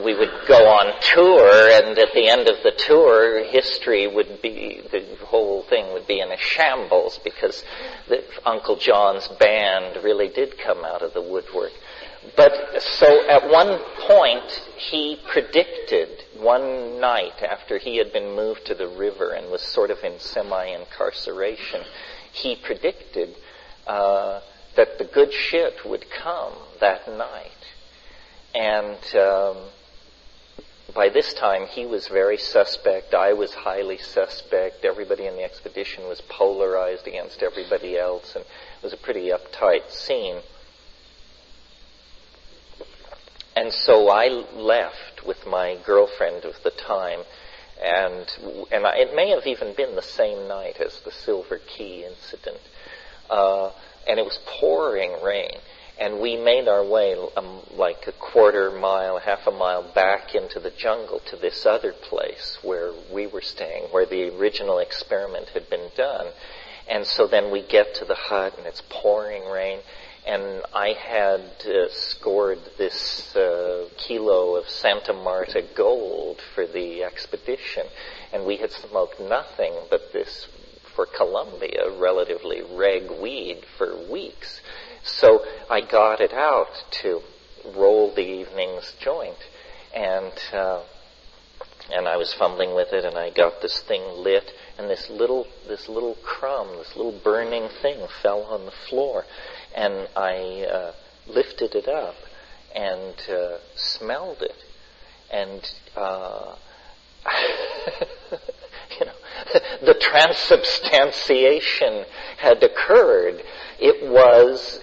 we would go on tour, and at the end of the tour, the whole thing would be in a shambles because Uncle John's band really did come out of the woodwork. But so at one point, he predicted one night after he had been moved to the river and was sort of in semi-incarceration, he predicted that the good shit would come that night. And by this time, he was very suspect. I was highly suspect. Everybody in the expedition was polarized against everybody else, and it was a pretty uptight scene. And so I left with my girlfriend of the time, and it may have even been the same night as the Silver Key incident. And it was pouring rain. And we made our way like a quarter mile, half a mile back into the jungle to this other place where we were staying, where the original experiment had been done. And so then we get to the hut and it's pouring rain. and I had scored this kilo of Santa Marta gold for the expedition, and we had smoked nothing but this, for Colombia, relatively reg weed for weeks. So I got it out to roll the evening's joint, and I was fumbling with it, and I got this thing lit, and this little crumb, this little burning thing fell on the floor, and I lifted it up and smelled it, and the transubstantiation had occurred. It was,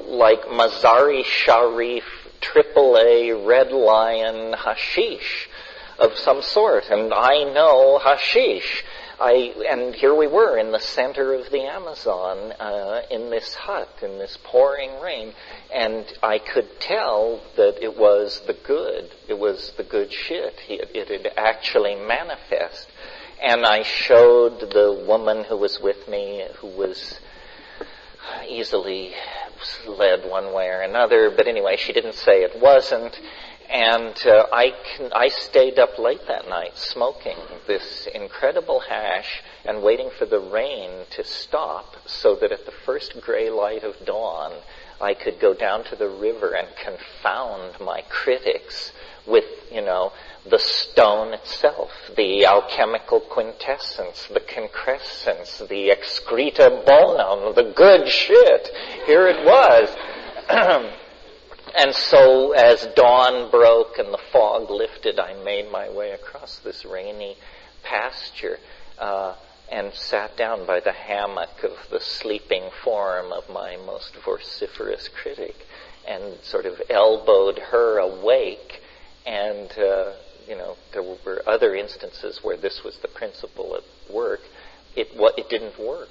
like Mazari Sharif AAA Red Lion hashish of some sort, and I know hashish. And here we were in the center of the Amazon, in this hut, in this pouring rain, and I could tell that it was the good shit. It had actually manifest. And I showed the woman who was with me, who was easily led one way or another, but anyway, she didn't say it wasn't. And I stayed up late that night smoking this incredible hash and waiting for the rain to stop so that at the first gray light of dawn I could go down to the river and confound my critics with, the stone itself, the alchemical quintessence, the concrescence, the excreta bonum, the good shit. Here it was. And so as dawn broke and the fog lifted, I made my way across this rainy pasture and sat down by the hammock of the sleeping form of my most vociferous critic and sort of elbowed her awake. And, there were other instances where this was the principle at work. It didn't work.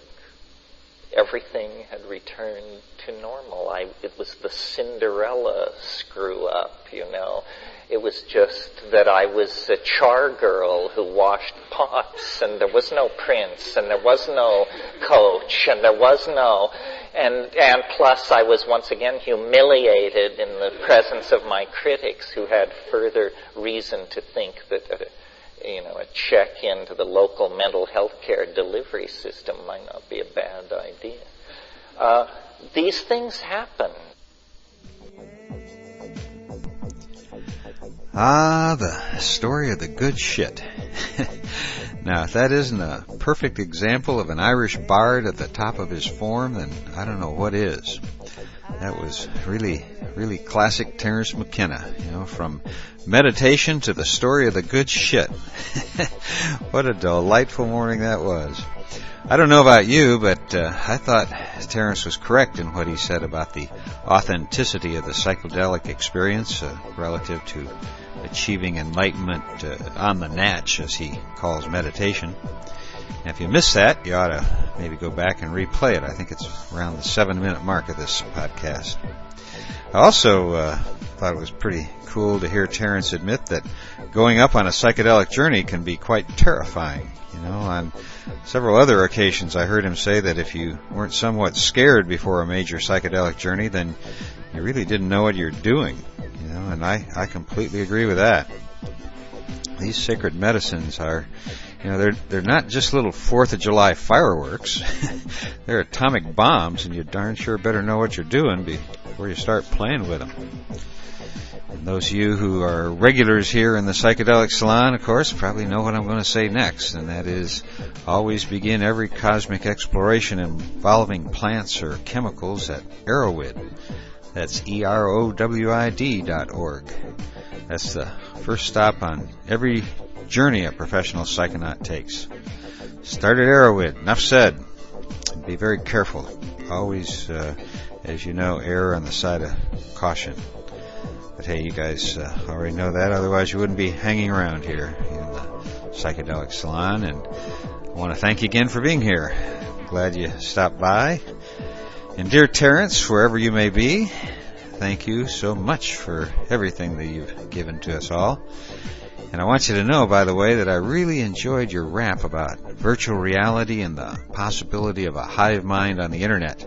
Everything had returned to normal. It was the Cinderella screw-up, It was just that I was a char girl who washed pots, and there was no prince, and there was no coach, and there was no... And plus I was once again humiliated in the presence of my critics, who had further reason to think that a check into the local mental health care delivery system might not be a bad idea. These things happen. The story of the good shit. Now, if that isn't a perfect example of an Irish bard at the top of his form, then I don't know what is. That was really, really classic Terence McKenna, from meditation to the story of the good shit. What a delightful morning that was. I don't know about you, but I thought Terence was correct in what he said about the authenticity of the psychedelic experience relative to achieving enlightenment on the natch, as he calls meditation. And if you missed that, you ought to maybe go back and replay it. I think it's around the 7-minute mark of this podcast. I also thought it was pretty cool to hear Terence admit that going up on a psychedelic journey can be quite terrifying. On several other occasions I heard him say that if you weren't somewhat scared before a major psychedelic journey, then you really didn't know what you're doing. And I completely agree with that. These sacred medicines are, they're not just little 4th of July fireworks. They're atomic bombs, and you darn sure better know what you're doing before you start playing with them. And those of you who are regulars here in the Psychedelic Salon, of course, probably know what I'm going to say next, and that is always begin every cosmic exploration involving plants or chemicals at Erowid. That's EROWID.org. That's the first stop on every journey a professional psychonaut takes. Start at Erowid. Enough said. Be very careful. Always, as you know, err on the side of caution. But hey, you guys already know that. Otherwise, you wouldn't be hanging around here in the Psychedelic Salon. And I want to thank you again for being here. Glad you stopped by. And dear Terence, wherever you may be, thank you so much for everything that you've given to us all. And I want you to know, by the way, that I really enjoyed your rap about virtual reality and the possibility of a hive mind on the internet.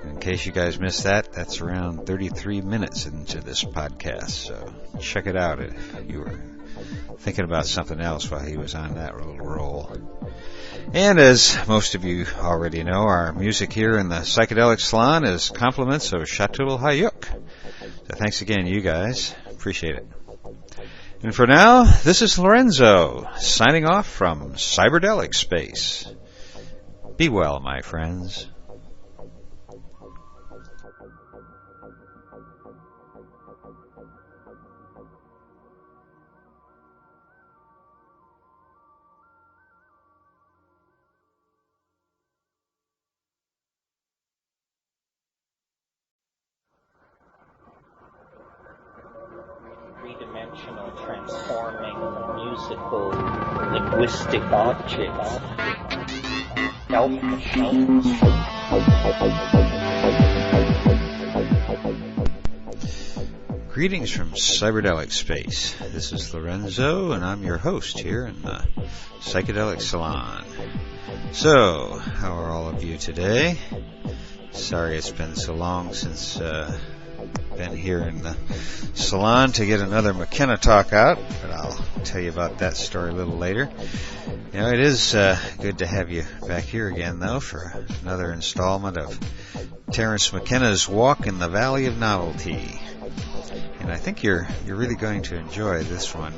And In case you guys missed that, that's around 33 minutes into this podcast, so check it out if you were thinking about something else while he was on that little roll. And as most of you already know, our music here in the Psychedelic Salon is compliments of Chatul Hayuk. So thanks again, you guys. Appreciate it. And for now, this is Lorenzo, signing off from Cyberdelic Space. Be well, my friends. Three-dimensional transforming musical linguistic objects. Elf machines. Greetings from Cyberdelic Space. This is Lorenzo, and I'm your host here in the Psychedelic Salon. So, how are all of you today? Sorry it's been so long since been here in the salon to get another McKenna talk out, but I'll tell you about that story a little later. You know, it is good to have you back here again, though, for another installment of Terence McKenna's Walk in the Valley of Novelty. And I think you're really going to enjoy this one.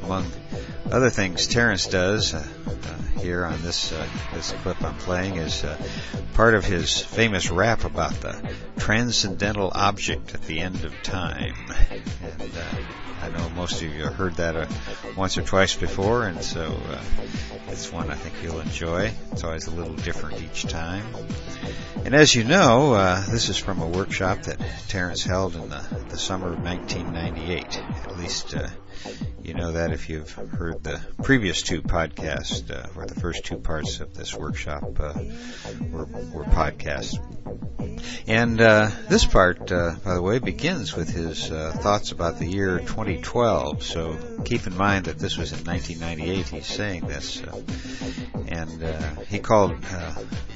Among other things Terence does here on this clip I'm playing is part of his famous rap about the transcendental object at the end of time. And I know most of you have heard that once or twice before, and so it's one I think you'll enjoy. It's always a little different each time. And as you know, this is from a workshop that Terence held in the summer of 1998. At least you know that if you've heard the previous two podcasts, or the first two parts of this workshop were podcasts. And this part, by the way, begins with his thoughts about the year 2012. So keep in mind that this was in 1998 he's saying this. And he called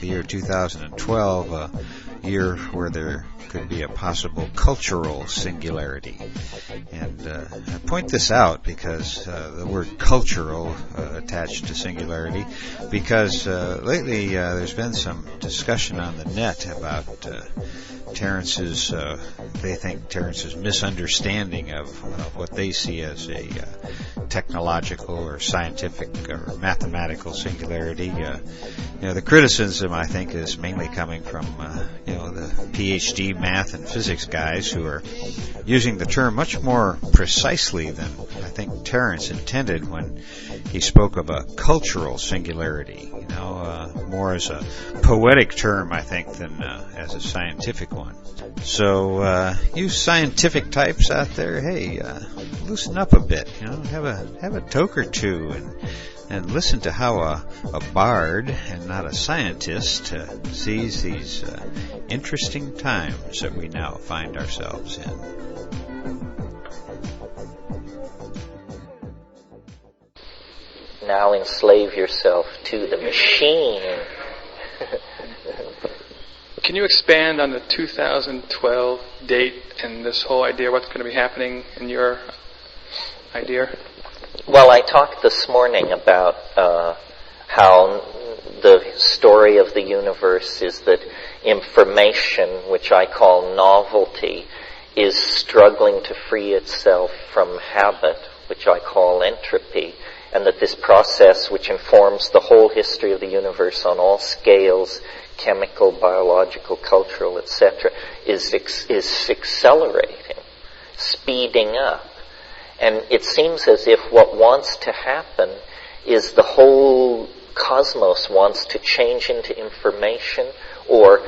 the year 2012 a year where there could be a possible cultural singularity. And I point this out because the word cultural attached to singularity, because lately there's been some discussion on the net about Terence's, they think Terence's misunderstanding of what they see as a technological or scientific or mathematical singularity. The criticism, I think, is mainly coming from the PhD math and physics guys who are using the term much more precisely than I think Terence intended when he spoke of a cultural singularity. More as a poetic term, I think, than as a scientific one. So, you scientific types out there, hey, loosen up a bit. Have a toke or two and listen to how a bard and not a scientist sees these interesting times that we now find ourselves in. Now enslave yourself to the machine. Can you expand on the 2012 date and this whole idea, what's going to be happening in your idea? Well, I talked this morning about how the story of the universe is that information, which I call novelty, is struggling to free itself from habit, which I call entropy, and that this process, which informs the whole history of the universe on all scales, chemical, biological, cultural, etc., is accelerating, speeding up. And it seems as if what wants to happen is the whole cosmos wants to change into information, or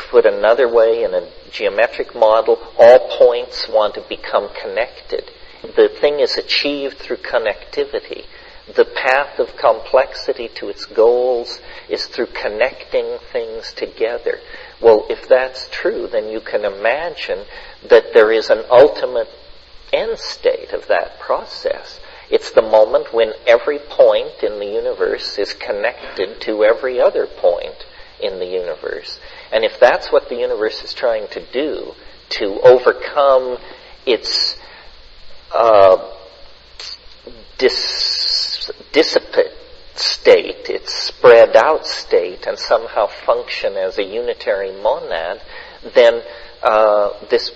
put another way, in a geometric model, all points want to become connected. The thing is achieved through connectivity. The path of complexity to its goals is through connecting things together. Well, if that's true, then you can imagine that there is an ultimate end state of that process. It's the moment when every point in the universe is connected to every other point in the universe. And if that's what the universe is trying to do, to overcome its dissipate state, its spread out state, and somehow function as a unitary monad, then this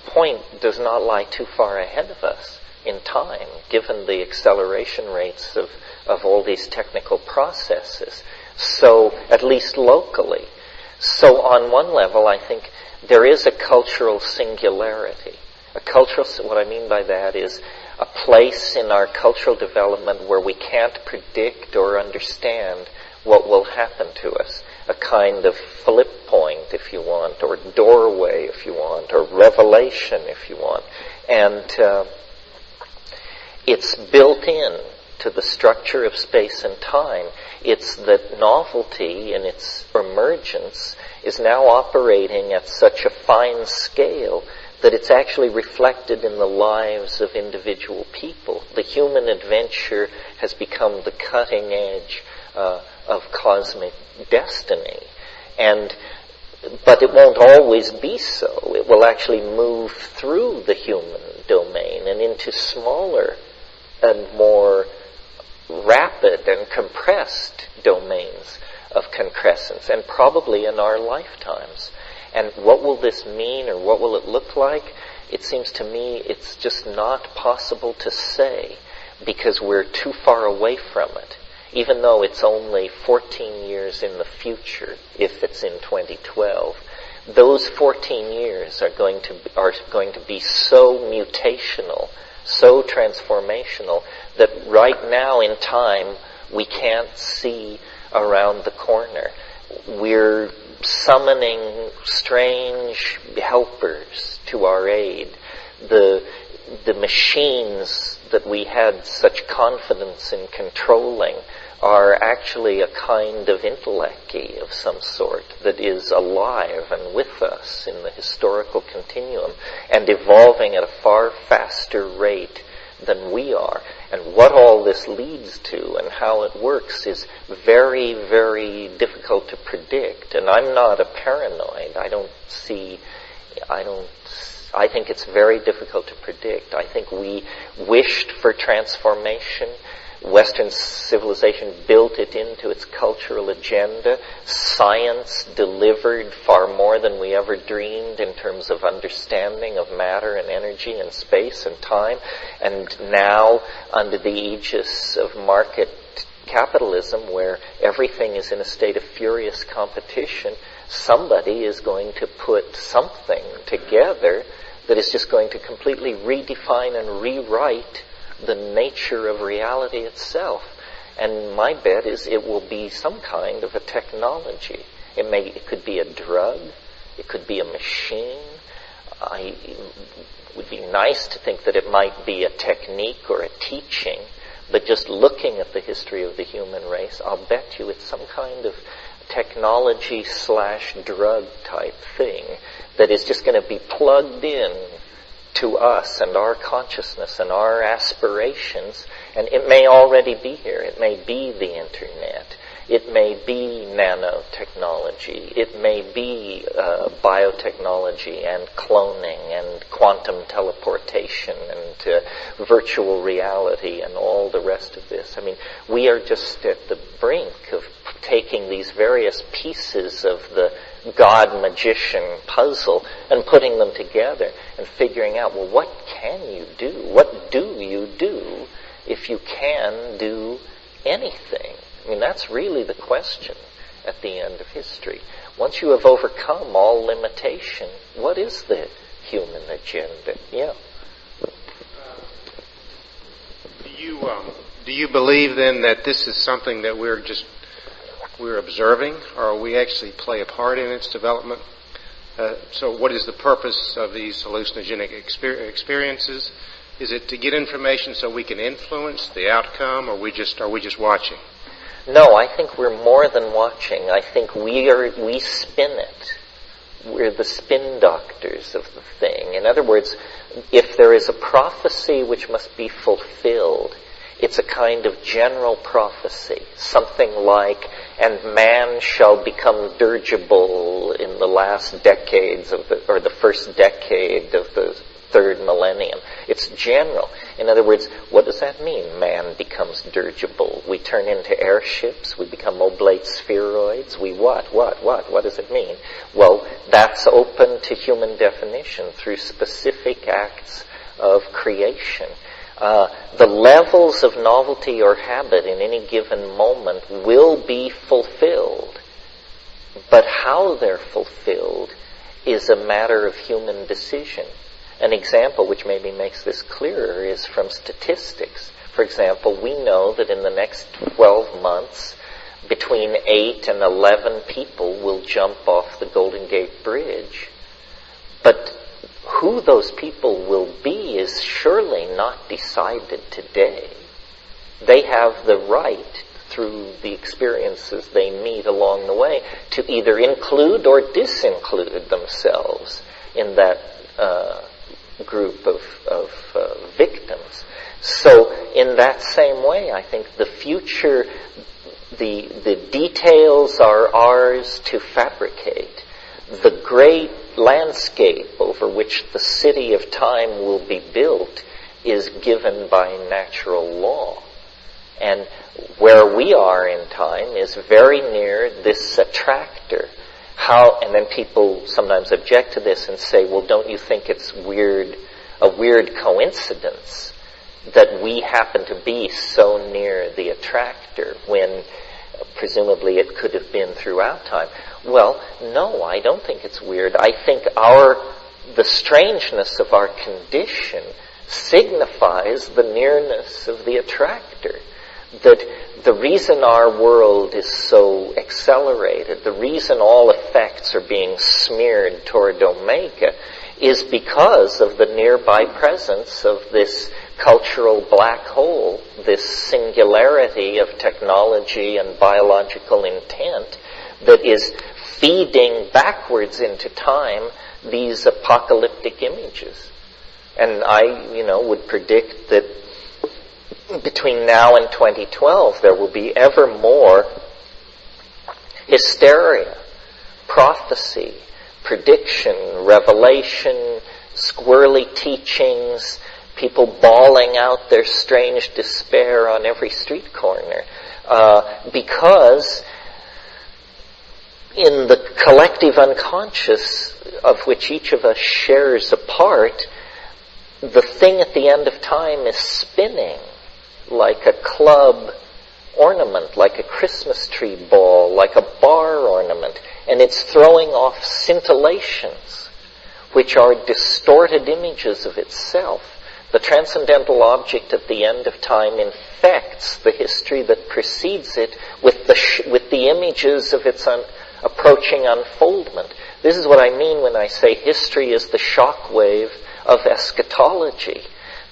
point does not lie too far ahead of us in time, given the acceleration rates of all these technical processes. So, at least locally. So on one level, I think there is a cultural singularity. What I mean by that is a place in our cultural development where we can't predict or understand what will happen to us. A kind of flip point, if you want, or doorway, if you want, or revelation, if you want. And it's built in to the structure of space and time. It's that novelty in its emergence is now operating at such a fine scale that it's actually reflected in the lives of individual people. The human adventure has become the cutting edge of cosmic destiny. But it won't always be so. It will actually move through the human domain and into smaller and more rapid and compressed domains of concrescence, and probably in our lifetimes. And what will this mean, or what will it look like? It seems to me it's just not possible to say, because we're too far away from it. Even though it's only 14 years in the future, if it's in 2012, those 14 years are going to be so mutational, so transformational, that right now in time we can't see around the corner. We're summoning strange helpers to our aid. The machines that we had such confidence in controlling are actually a kind of intellect-y of some sort that is alive and with us in the historical continuum and evolving at a far faster rate than we are. And what all this leads to and how it works is very, very difficult to predict. And I'm not a paranoid. I think it's very difficult to predict. I think we wished for transformation. Western civilization built it into its cultural agenda. Science delivered far more than we ever dreamed in terms of understanding of matter and energy and space and time. And now, under the aegis of market capitalism, where everything is in a state of furious competition, somebody is going to put something together that is just going to completely redefine and rewrite the nature of reality itself. And my bet is it will be some kind of a technology. It could be a drug. It could be a machine. It would be nice to think that it might be a technique or a teaching, but just looking at the history of the human race, I'll bet you it's some kind of technology/drug type thing that is just going to be plugged in to us and our consciousness and our aspirations, and it may already be here. It may be the internet. It may be nanotechnology. It may be biotechnology and cloning and quantum teleportation and virtual reality and all the rest of this. I mean, we are just at the brink of taking these various pieces of the God-magician puzzle and putting them together and figuring out, well, what can you do? What do you do if you can do anything? I mean, that's really the question at the end of history. Once you have overcome all limitation, what is the human agenda? Yeah. Do you believe then that this is something that we're observing, or we actually play a part in its development? So what is the purpose of these hallucinogenic experiences? Is it to get information so we can influence the outcome, or are we just watching? No, I think we're more than watching. I think we spin it. We're the spin doctors of the thing. In other words, if there is a prophecy which must be fulfilled, It's a kind of general prophecy, something like, and man shall become dirigible in the last decades or the first decade of the third millennium. It's general. In other words, what does that mean? Man becomes dirigible. We turn into airships. We become oblate spheroids. We what? What does it mean? Well, that's open to human definition through specific acts of creation. The levels of novelty or habit in any given moment will be fulfilled. But how they're fulfilled is a matter of human decision. An example which maybe makes this clearer is from statistics. For example, we know that in the next 12 months, between 8 and 11 people will jump off the Golden Gate Bridge. But who those people will be is surely not decided today. They have the right, through the experiences they meet along the way, to either include or disinclude themselves in that group of victims. So in that same way, I think the future, the details are ours to fabricate. The great landscape over which the city of time will be built is given by natural law. And where we are in time is very near this attractor. And then people sometimes object to this and say, well, don't you think it's a weird coincidence that we happen to be so near the attractor when presumably it could have been throughout time? Well, no, I don't think it's weird. I think the strangeness of our condition signifies the nearness of the attractor. That the reason our world is so accelerated, the reason all effects are being smeared toward Omega, is because of the nearby presence of this cultural black hole, this singularity of technology and biological intent that is feeding backwards into time these apocalyptic images. And I, would predict that between now and 2012, there will be ever more hysteria, prophecy, prediction, revelation, squirrely teachings, people bawling out their strange despair on every street corner. Because in the collective unconscious of which each of us shares a part, the thing at the end of time is spinning like a club ornament, like a Christmas tree ball, like a bar ornament, and it's throwing off scintillations, which are distorted images of itself. The transcendental object at the end of time infects the history that precedes it with the images of its approaching unfoldment. This is what I mean when I say history is the shockwave of eschatology.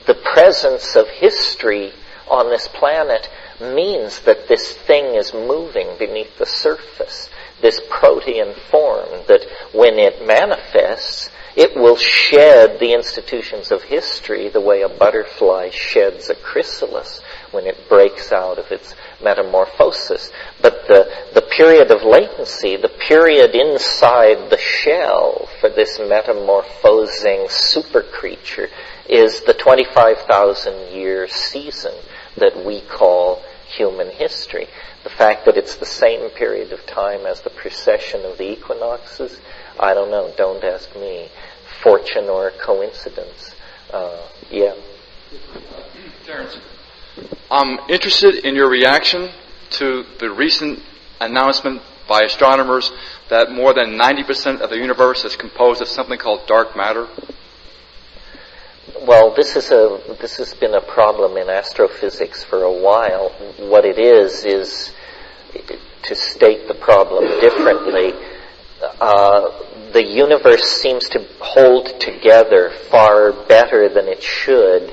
The presence of history on this planet means that this thing is moving beneath the surface, this protean form that when it manifests, it will shed the institutions of history the way a butterfly sheds a chrysalis when it breaks out of its metamorphosis. But the period of latency, the period inside the shell for this metamorphosing super creature is the 25,000-year season that we call human history. The fact that it's the same period of time as the precession of the equinoxes, I don't know, don't ask me. Fortune or coincidence. Yeah. Terence, I'm interested in your reaction to the recent announcement by astronomers that more than 90% of the universe is composed of something called dark matter. Well, this has been a problem in astrophysics for a while. What it is to state the problem differently, the universe seems to hold together far better than it should,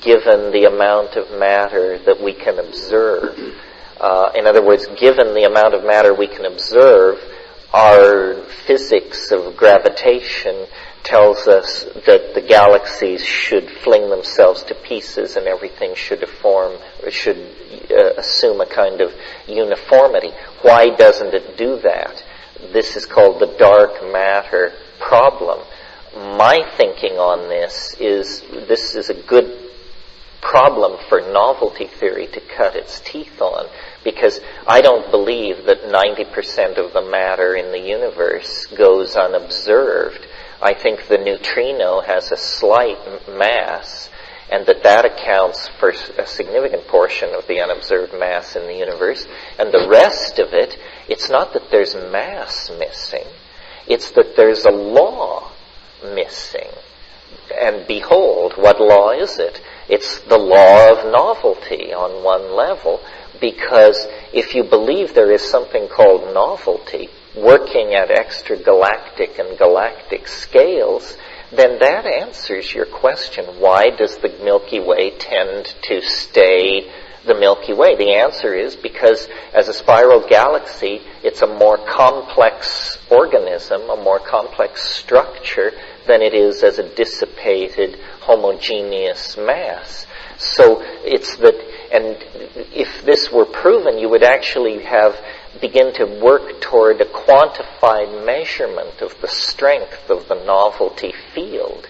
given the amount of matter that we can observe. In other words, given the amount of matter we can observe, our physics of gravitation tells us that the galaxies should fling themselves to pieces and everything should assume a kind of uniformity. Why doesn't it do that? This is called the dark matter problem. My thinking on this is a good problem for novelty theory to cut its teeth on, because I don't believe that 90% of the matter in the universe goes unobserved. I think the neutrino has a slight mass, and that accounts for a significant portion of the unobserved mass in the universe. And the rest of it, it's not that there's mass missing, it's that there's a law missing. And behold, what law is it? It's the law of novelty on one level, because if you believe there is something called novelty working at extragalactic and galactic scales, then that answers your question, why does the Milky Way tend to stay the Milky Way? The answer is because as a spiral galaxy, it's a more complex organism, a more complex structure than it is as a dissipated homogeneous mass. So it's that, and if this were proven, you would actually begin to work toward a quantified measurement of the strength of the novelty field.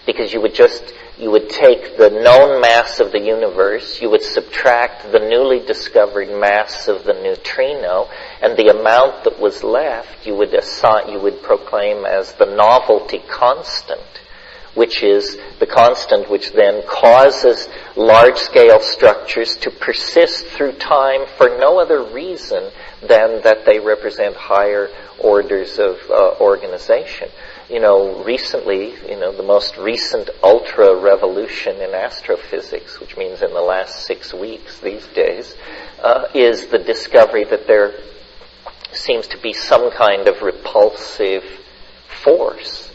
Because you would take the known mass of the universe, you would subtract the newly discovered mass of the neutrino, and the amount that was left you would proclaim as the novelty constant, which is the constant which then causes large-scale structures to persist through time for no other reason than that they represent higher orders of organization. Recently, the most recent ultra-revolution in astrophysics, which means in the last 6 weeks these days, is the discovery that there seems to be some kind of repulsive force,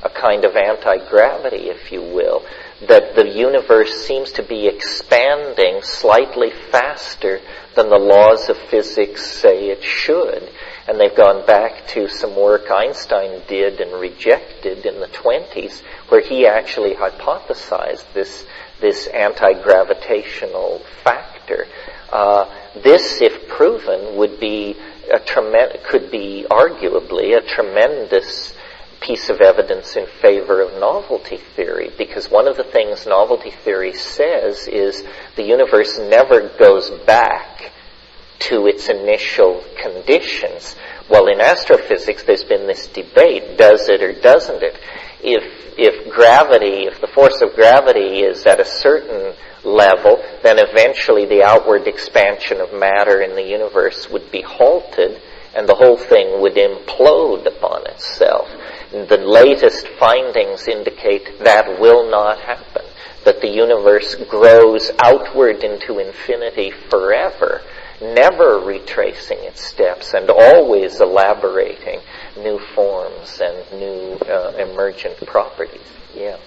a kind of anti-gravity, if you will, that the universe seems to be expanding slightly faster than the laws of physics say it should. And they've gone back to some work Einstein did and rejected in the 1920s, where he actually hypothesized this anti-gravitational factor. This, if proven, could be arguably a tremendous piece of evidence in favor of novelty theory, because one of the things novelty theory says is the universe never goes back to its initial conditions. Well, in astrophysics there's been this debate, does it or doesn't it? If the force of gravity is at a certain level, then eventually the outward expansion of matter in the universe would be halted and the whole thing would implode upon itself. The latest findings indicate that will not happen, that the universe grows outward into infinity forever, never retracing its steps and always elaborating new forms and new emergent properties. Yeah.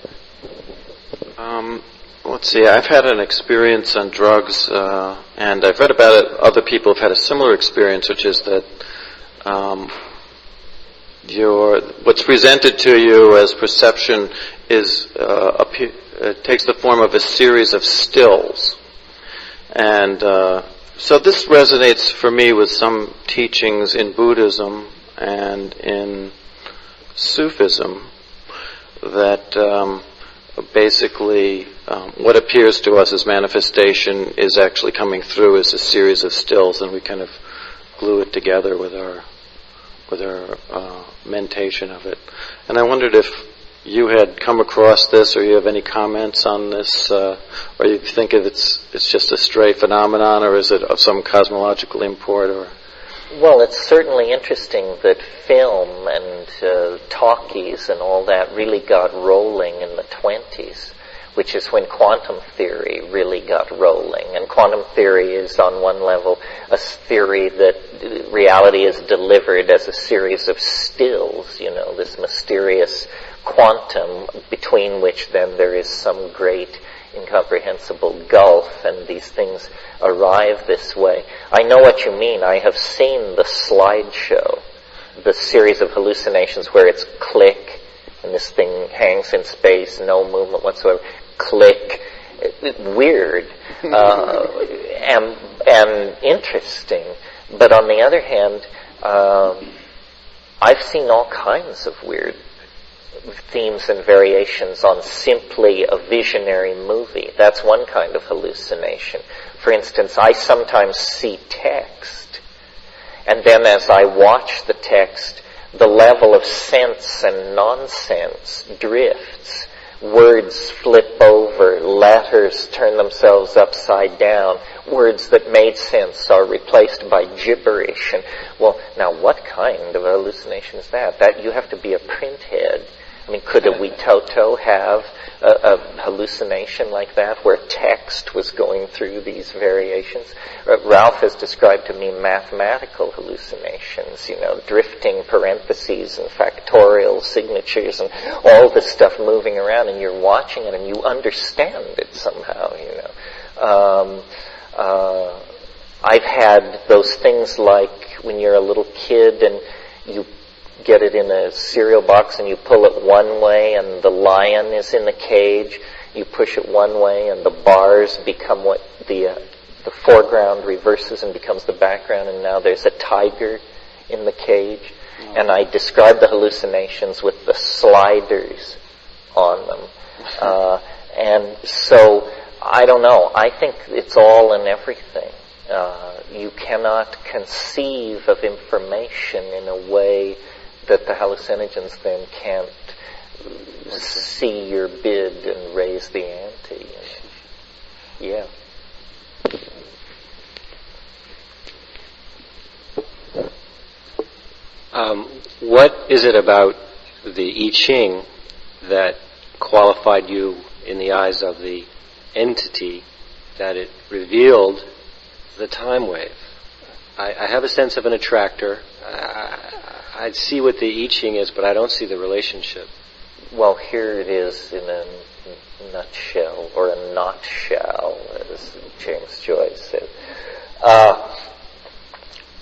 Let's see, I've had an experience on drugs, and I've read about it. Other people have had a similar experience, which is that what's presented to you as perception is takes the form of a series of stills. And so this resonates for me with some teachings in Buddhism and in Sufism that basically what appears to us as manifestation is actually coming through as a series of stills, and we kind of glue it together with our mentation of it. And I wondered if you had come across this, or you have any comments on this, or you think it's just a stray phenomenon, or is it of some cosmological import, or? Well, it's certainly interesting that film and talkies and all that really got rolling in the 1920s, which is when quantum theory really got rolling. And quantum theory is, on one level, a theory that reality is delivered as a series of stills, this mysterious quantum between which then there is some great incomprehensible gulf, and these things arrive this way. I know what you mean. I have seen the slideshow the series of hallucinations where it's click, and this thing hangs in space, no movement whatsoever, click, weird, and interesting. But on the other hand, I've seen all kinds of weird themes and variations on simply a visionary movie. That's one kind of hallucination. For instance, I sometimes see text, and then as I watch the text, the level of sense and nonsense drifts. Words flip over, letters turn themselves upside down, words that made sense are replaced by gibberish. And, well, now what kind of hallucination is that? That you have to be a printhead. I mean, could a Witoto have a hallucination like that, where text was going through these variations? Ralph has described to me mathematical hallucinations, drifting parentheses and factorial signatures and all this stuff moving around, and you're watching it and you understand it somehow, I've had those things like when you're a little kid and you get it in a cereal box and you pull it one way and the lion is in the cage. You push it one way and the bars become what the foreground reverses and becomes the background, and now there's a tiger in the cage. And I describe the hallucinations with the sliders on them. And so, I don't know. I think it's all in everything. You cannot conceive of information in a way that the hallucinogens then can't see your bid and raise the ante. Yeah. What is it about the I Ching that qualified you in the eyes of the entity that it revealed the time wave? I have a sense of an attractor. I'd see what the I Ching is, but I don't see the relationship. Well, here it is in a nutshell, or a notshell, as James Joyce said.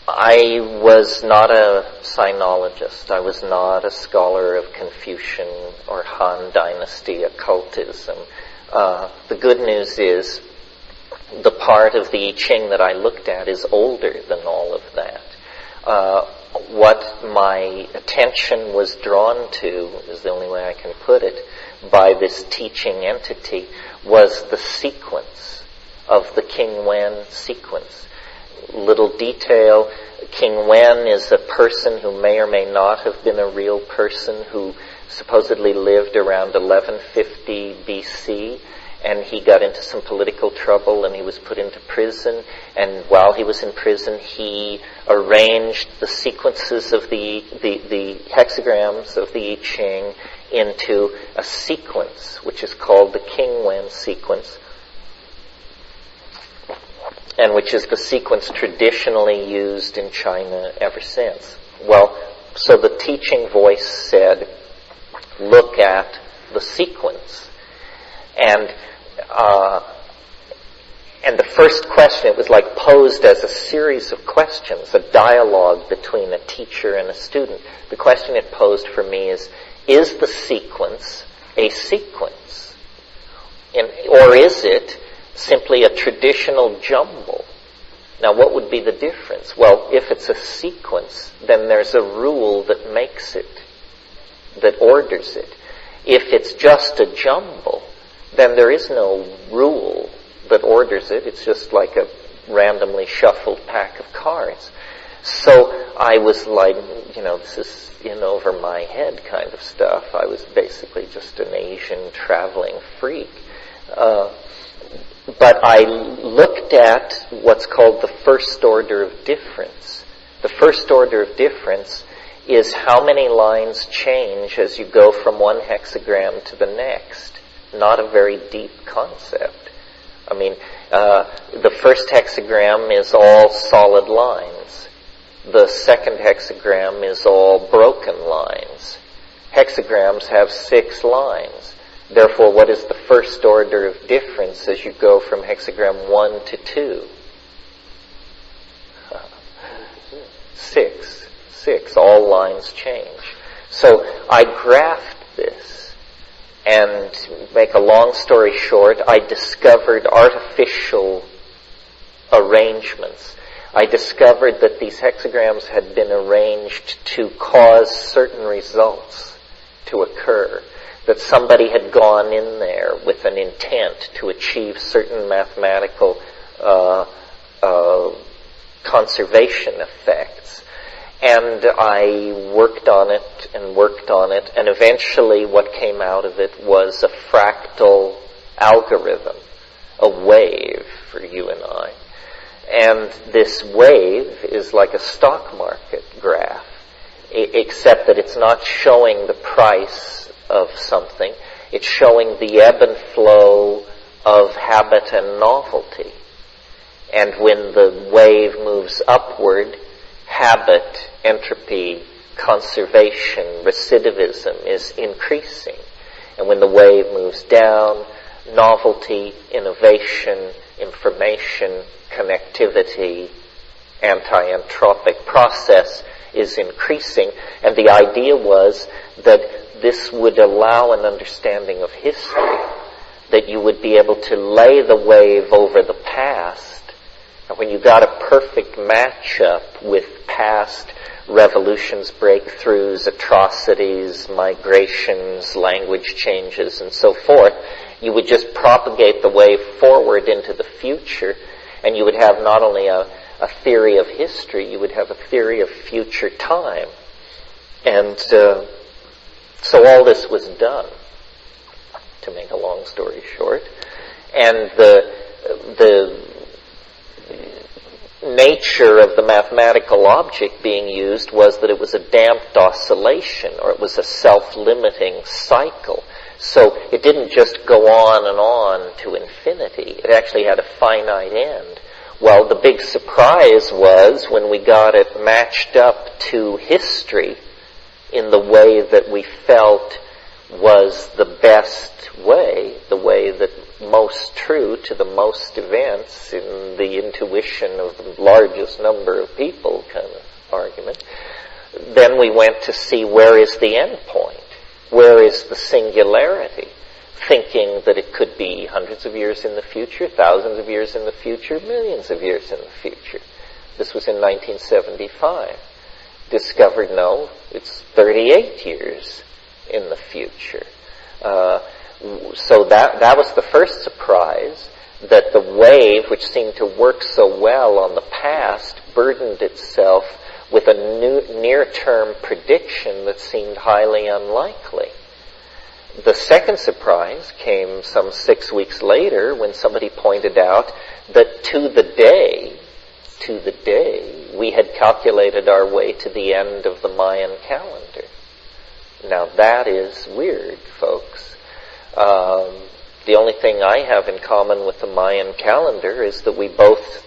I was not a sinologist. I was not a scholar of Confucian or Han Dynasty occultism. The good news is the part of the I Ching that I looked at is older than all of that. What my attention was drawn to, is the only way I can put it, by this teaching entity, was the sequence of the King Wen sequence. Little detail, King Wen is a person who may or may not have been a real person, who supposedly lived around 1150 BC, and he got into some political trouble and he was put into prison, and while he was in prison he arranged the sequences of the hexagrams of the I Ching into a sequence which is called the King Wen sequence, and which is the sequence traditionally used in China ever since. Well, so the teaching voice said, look at the sequence. And the first question, it was like posed as a series of questions, a dialogue between a teacher and a student. The question it posed for me is the sequence a sequence? Or is it simply a traditional jumble? Now, what would be the difference? Well, if it's a sequence, then there's a rule that makes it, that orders it. If it's just a jumble, then there is no rule that orders it. It's just like a randomly shuffled pack of cards. So I was like, this is in over my head kind of stuff. I was basically just an Asian traveling freak. But I looked at what's called the first order of difference. The first order of difference is how many lines change as you go from one hexagram to the next. Not a very deep concept. I mean, the first hexagram is all solid lines. The second hexagram is all broken lines. Hexagrams have 6 lines. Therefore, what is the first order of difference as you go from hexagram 1 to 2? 6. 1996. All lines change. So I graphed this, and make a long story short, I discovered artificial arrangements. I discovered that these hexagrams had been arranged to cause certain results to occur, that somebody had gone in there with an intent to achieve certain mathematical conservation effects. And I worked on it, and eventually what came out of it was a fractal algorithm, a wave for you and I. And this wave is like a stock market graph, except that it's not showing the price of something. It's showing the ebb and flow of habit and novelty. And when the wave moves upward, habit, entropy, conservation, recidivism is increasing. And when the wave moves down, novelty, innovation, information, connectivity, anti-entropic process is increasing. And the idea was that this would allow an understanding of history, that you would be able to lay the wave over the past. And when you got a perfect matchup with past revolutions, breakthroughs, atrocities, migrations, language changes, and so forth, you would just propagate the wave forward into the future, and you would have not only a theory of history, you would have a theory of future time. And so all this was done, to make a long story short. And the nature of the mathematical object being used was that it was a damped oscillation, or it was a self-limiting cycle. So it didn't just go on and on to infinity. It actually had a finite end. Well, the big surprise was when we got it matched up to history in the way that we felt was the best way, the way that most true to the most events in the intuition of the largest number of people kind of argument. Then we went to see where is the end point, where is the singularity, thinking that it could be hundreds of years in the future, thousands of years in the future, millions of years in the future. This was in 1975. Discovered, no, it's 38 years in the future. So that was the first surprise, that the wave, which seemed to work so well on the past, burdened itself with a near-term prediction that seemed highly unlikely. The second surprise came some 6 weeks later when somebody pointed out that to the day, we had calculated our way to the end of the Mayan calendar. Now that is weird, folks. The only thing I have in common with the Mayan calendar is that we both,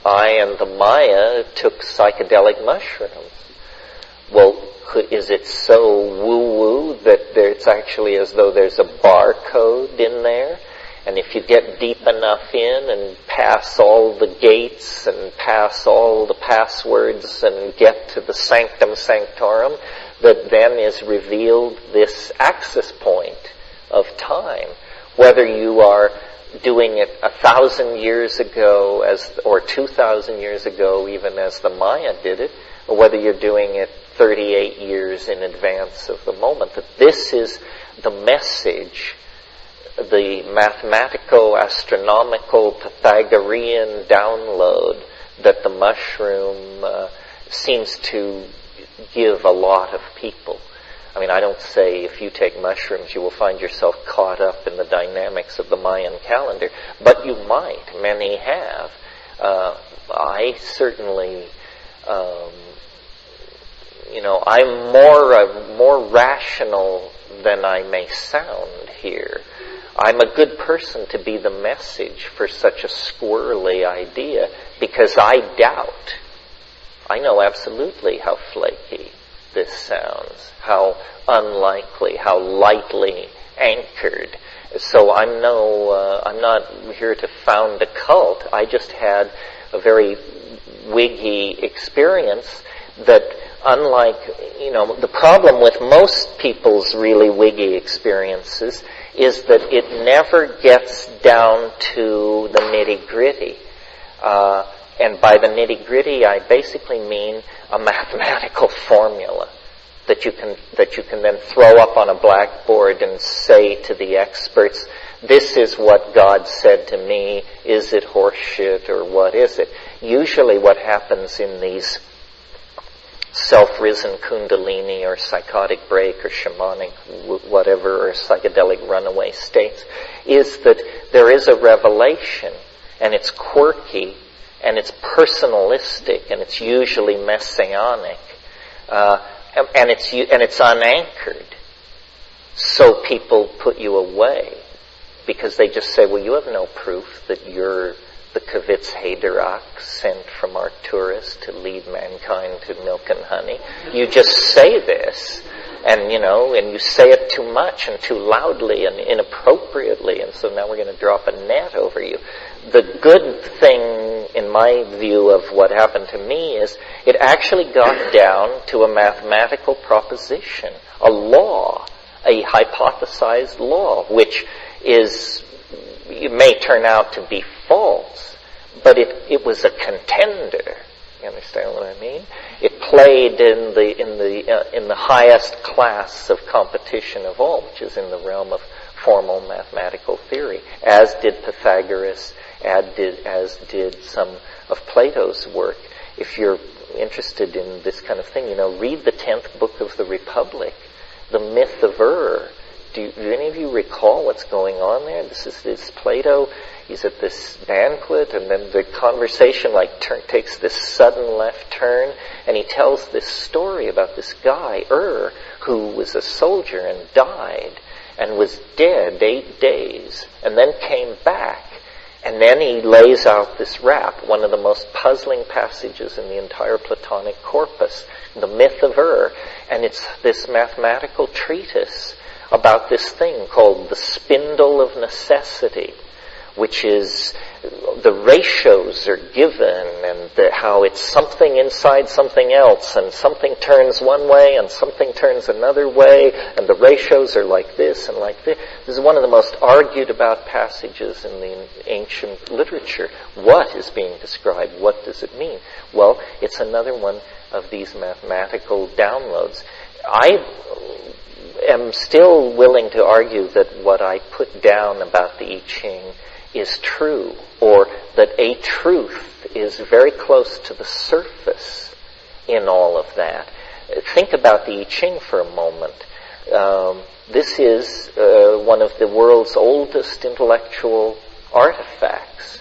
I and the Maya, took psychedelic mushrooms. Well, is it so woo-woo that it's actually as though there's a barcode in there? And if you get deep enough in and pass all the gates and pass all the passwords and get to the sanctum sanctorum, that then is revealed this access point of time. Whether you are doing it 1,000 years ago or 2,000 years ago, even as the Maya did it, or whether you're doing it 38 years in advance of the moment, that this is the message, the mathematical, astronomical, Pythagorean download that the mushroom seems to give a lot of people. I mean, I don't say if you take mushrooms you will find yourself caught up in the dynamics of the Mayan calendar, but you might. Many have. I certainly, I'm more rational than I may sound here. I'm a good person to be the message for such a squirrely idea because I doubt. I know absolutely how flaky this sounds, how unlikely, how lightly anchored. So I'm not here to found a cult. I just had a very wiggy experience that unlike, the problem with most people's really wiggy experiences is that it never gets down to the nitty-gritty. And by the nitty-gritty, I basically mean a mathematical formula that you can then throw up on a blackboard and say to the experts, this is what God said to me, is it horseshit or what is it? Usually what happens in these self-risen kundalini or psychotic break or shamanic whatever or psychedelic runaway states is that there is a revelation, and it's quirky and it's personalistic and it's usually messianic, and it's unanchored. So people put you away because they just say, well, you have no proof that you're the Kavitz Haydarak sent from Arcturus to lead mankind to milk and honey. You just say this, and you say it too much and too loudly and inappropriately, and so now we're going to drop a net over you. The good thing, in my view, of what happened to me is it actually got down to a mathematical proposition, a law, a hypothesized law, which it may turn out to be false, but it was a contender. You understand what I mean? It played in the highest class of competition of all, which is in the realm of formal mathematical theory, as did Pythagoras, as did some of Plato's work. If you're interested in this kind of thing, read the 10th book of the Republic, the myth of Do any of you recall what's going on there? This Plato. He's at this banquet, and then the conversation takes this sudden left turn, and he tells this story about this guy, who was a soldier and died, and was dead 8 days, and then came back. And then he lays out this rap, one of the most puzzling passages in the entire Platonic corpus, the myth of and it's this mathematical treatise about this thing called the spindle of necessity, which is the ratios are given, and how it's something inside something else, and something turns one way and something turns another way, and the ratios are like this and like this. This is one of the most argued about passages in the ancient literature. What is being described? What does it mean? Well, it's another one of these mathematical downloads. I am still willing to argue that what I put down about the I Ching is true, or that a truth is very close to the surface in all of that. Think about the I Ching for a moment. This is one of the world's oldest intellectual artifacts.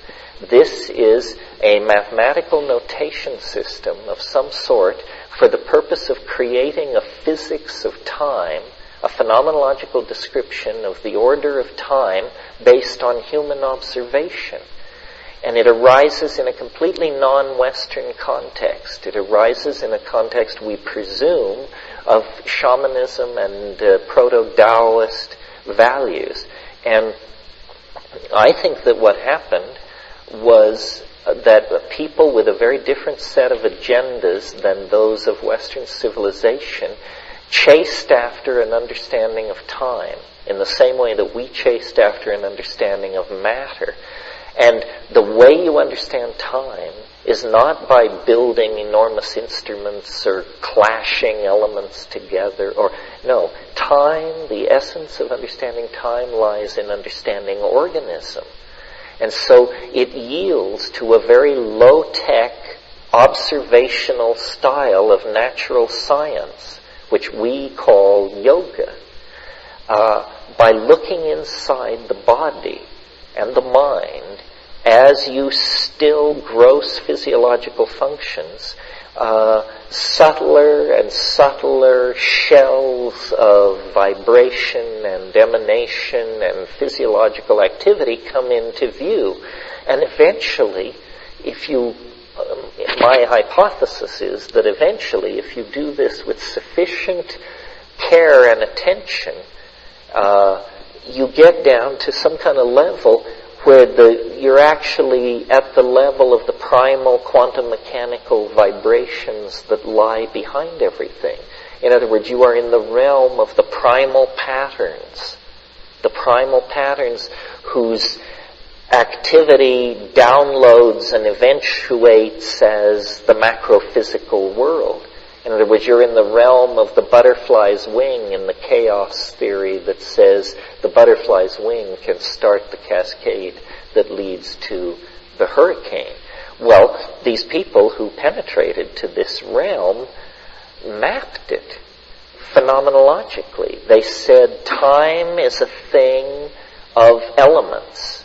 This is a mathematical notation system of some sort for the purpose of creating a physics of time, a phenomenological description of the order of time based on human observation. And it arises in a completely non-Western context. It arises in a context, we presume, of shamanism and proto-Taoist values. And I think that what happened was that people with a very different set of agendas than those of Western civilization chased after an understanding of time in the same way that we chased after an understanding of matter. And the way you understand time is not by building enormous instruments or clashing elements together, no. Time, the essence of understanding time lies in understanding organism. And so it yields to a very low-tech, observational style of natural science, which we call yoga. By looking inside the body and the mind as you still gross physiological functions, subtler and subtler shells of vibration and emanation and physiological activity come into view. And eventually, my hypothesis is that eventually, if you do this with sufficient care and attention, you get down to some kind of level where you're actually at the level of the primal quantum mechanical vibrations that lie behind everything. In other words, you are in the realm of the primal patterns whose activity downloads and eventuates as the macrophysical world. In other words, you're in the realm of the butterfly's wing in the chaos theory that says the butterfly's wing can start the cascade that leads to the hurricane. Well, these people who penetrated to this realm mapped it phenomenologically. They said time is a thing of elements,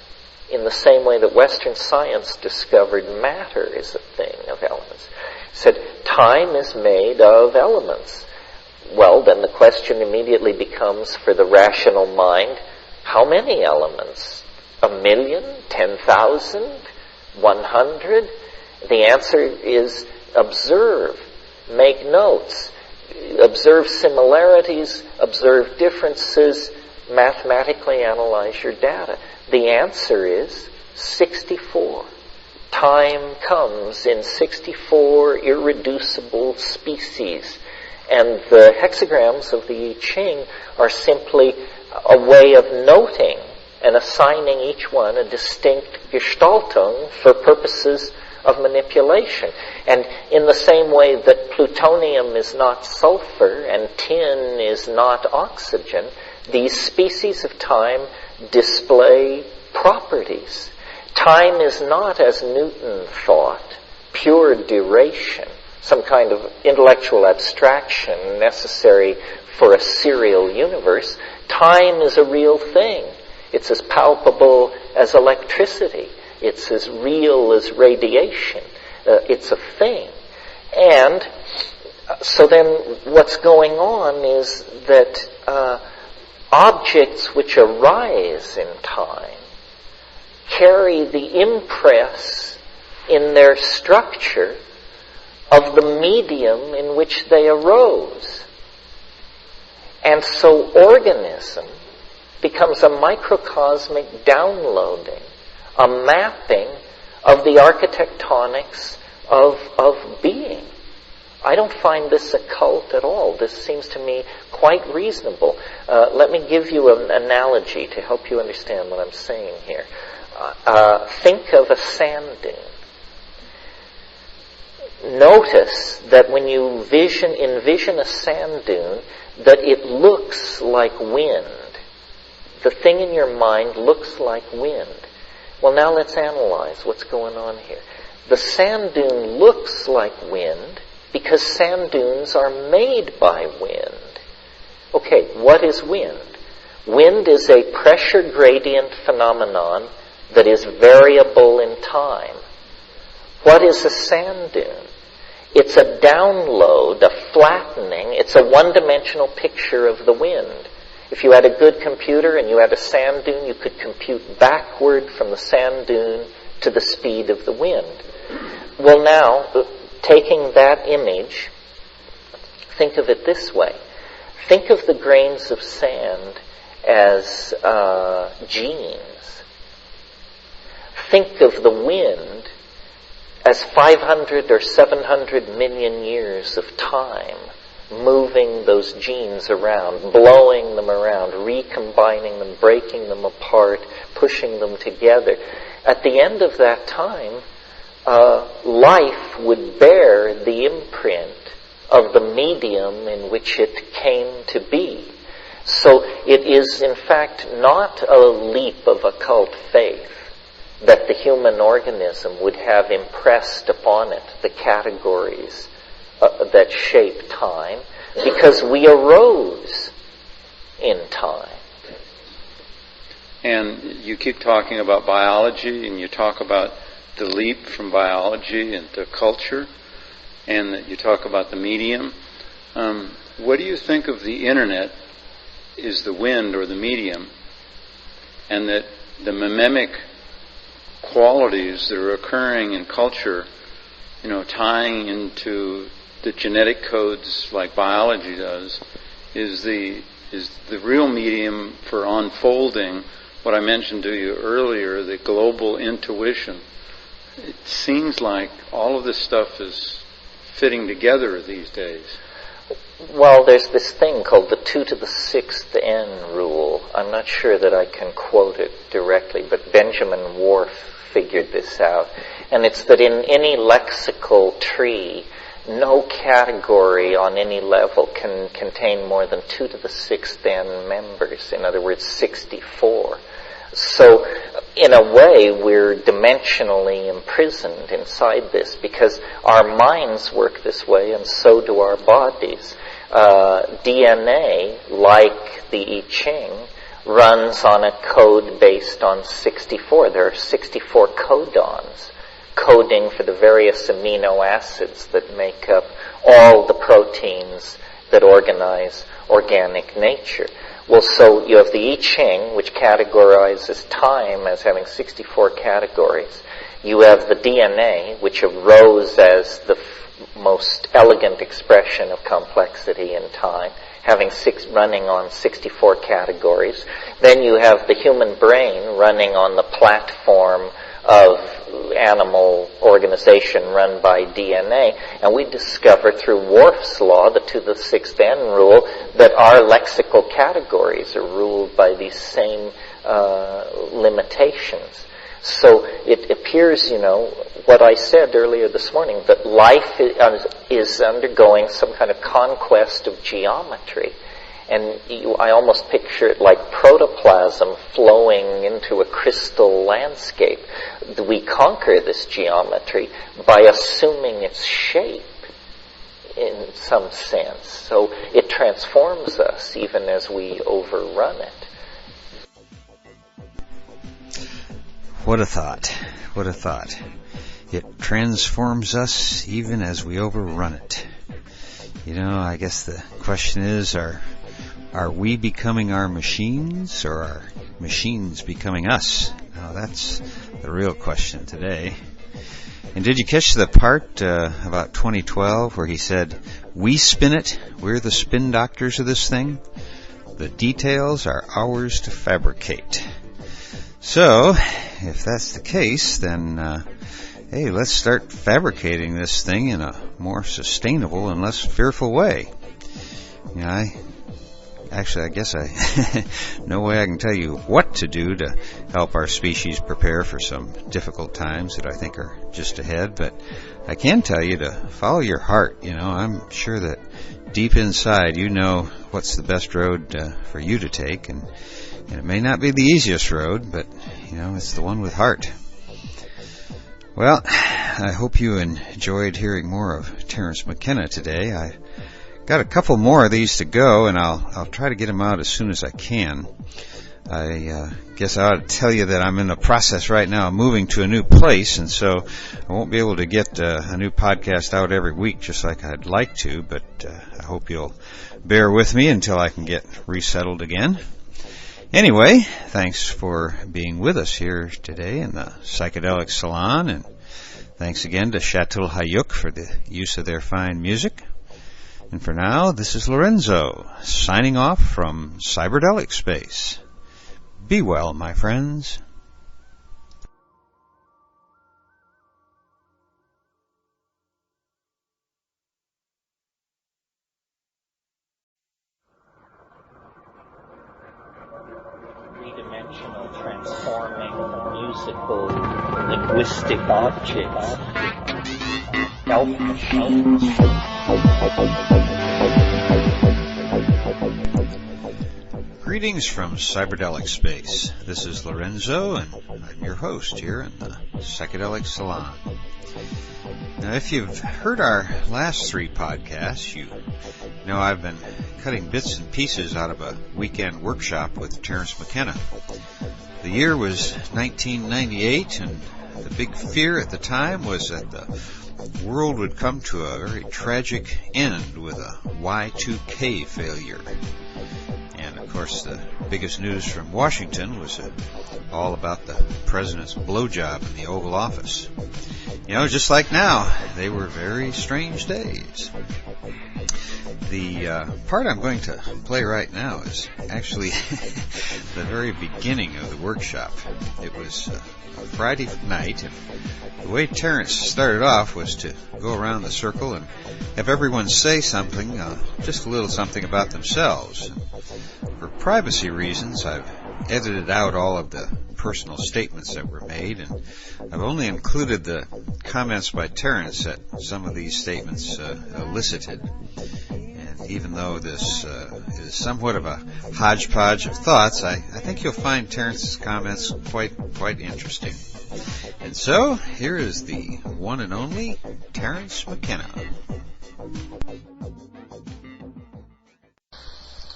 in the same way that Western science discovered matter is a thing of elements. Said time is made of elements. Well, then the question immediately becomes, for the rational mind, how many elements? 1,000,000? 10,000? 100? The answer is observe, make notes, observe similarities, observe differences, mathematically analyze your data. The answer is 64. Time comes in 64 irreducible species. And the hexagrams of the I Ching are simply a way of noting and assigning each one a distinct Gestaltung for purposes of manipulation. And in the same way that plutonium is not sulfur and tin is not oxygen, these species of time display properties. Time is not, as Newton thought, pure duration, some kind of intellectual abstraction necessary for a serial universe. Time is a real thing. It's as palpable as electricity. It's as real as radiation. It's a thing. And so then what's going on is that objects which arise in time carry the impress in their structure of the medium in which they arose. And so organism becomes a microcosmic downloading, a mapping of the architectonics of being. I don't find this a cult at all. This seems to me quite reasonable. Let me give you an analogy to help you understand what I'm saying here. Think of a sand dune. Notice that when you envision a sand dune, that it looks like wind. The thing in your mind looks like wind. Well, now let's analyze what's going on here. The sand dune looks like wind because sand dunes are made by wind. Okay, what is wind? Wind is a pressure gradient phenomenon that is variable in time. What is a sand dune? It's a download, a flattening. It's a one-dimensional picture of the wind. If you had a good computer and you had a sand dune, you could compute backward from the sand dune to the speed of the wind. Well, now, taking that image, think of it this way. Think of the grains of sand as genes. Think of the wind as 500 or 700 million years of time, moving those genes around, blowing them around, recombining them, breaking them apart, pushing them together. At the end of that time, life would bear the imprint of the medium in which it came to be. So it is, in fact, not a leap of occult faith that the human organism would have impressed upon it the categories that shape time, because we arose in time. And you keep talking about biology, and you talk about the leap from biology into culture, and you talk about the medium. What do you think of the internet is the wind or the medium, and that the mimemic qualities that are occurring in culture, tying into the genetic codes like biology does, is the real medium for unfolding what I mentioned to you earlier, the global intuition. It seems like all of this stuff is fitting together these days. Well, there's this thing called the 2 to the 6th n rule. I'm not sure that I can quote it directly, but Benjamin Whorf figured this out. And it's that in any lexical tree, no category on any level can contain more than 2 to the 6th n members. In other words, 64. So, in a way, we're dimensionally imprisoned inside this because our minds work this way and so do our bodies. DNA, like the I Ching, runs on a code based on 64. There are 64 codons coding for the various amino acids that make up all the proteins that organize organic nature. Well, so you have the I Ching, which categorizes time as having 64 categories. You have the DNA, which arose as the most elegant expression of complexity in time, having running on 64 categories. Then you have the human brain running on the platform of animal organization run by DNA, and we discover through Whorf's law, the 2 to the 6th n rule, that our lexical categories are ruled by these same limitations. So it appears, what I said earlier this morning, that life is undergoing some kind of conquest of geometry. And I almost picture it like protoplasm flowing into a crystal landscape. We conquer this geometry by assuming its shape in some sense. So it transforms us even as we overrun it. What a thought. What a thought. It transforms us even as we overrun it. I guess the question is, are we becoming our machines, or are machines becoming us? Now, that's the real question today. And did you catch the part about 2012 where he said, "We spin it, we're the spin doctors of this thing. The details are ours to fabricate." So, if that's the case, then, hey, let's start fabricating this thing in a more sustainable and less fearful way. I guess no way I can tell you what to do to help our species prepare for some difficult times that I think are just ahead, but I can tell you to follow your heart. I'm sure that deep inside you know what's the best road for you to take, and it may not be the easiest road, but it's the one with heart. Well, I hope you enjoyed hearing more of Terence McKenna today. I got a couple more of these to go, and I'll try to get them out as soon as I can. I guess I ought to tell you that I'm in the process right now of moving to a new place, and so I won't be able to get a new podcast out every week just like I'd like to, but I hope you'll bear with me until I can get resettled again. Anyway, thanks for being with us here today in the Psychedelic Salon, and thanks again to Chateau Hayuk for the use of their fine music. And for now, this is Lorenzo, signing off from Cyberdelic Space. Be well, my friends. Three-dimensional transforming musical linguistic objects. Elf machines. Greetings from Cyberdelic Space. This is Lorenzo, and I'm your host here in the Psychedelic Salon. Now, if you've heard our last 3 podcasts, you know I've been cutting bits and pieces out of a weekend workshop with Terence McKenna. The year was 1998, and the big fear at the time was that the world would come to a very tragic end with a Y2K failure. And Of course, the biggest news from Washington was all about the president's blowjob in the Oval Office. You know, just like now, they were very strange days. The part I'm going to play right now is actually the very beginning of the workshop. It was a Friday night, and the way Terence started off was to go around the circle and have everyone say something, just a little something about themselves. For privacy reasons, I've edited out all of the personal statements that were made, and I've only included the comments by Terence that some of these statements elicited. And even though this is somewhat of a hodgepodge of thoughts, I think you'll find Terence's comments quite interesting. And so, here is the one and only Terence McKenna.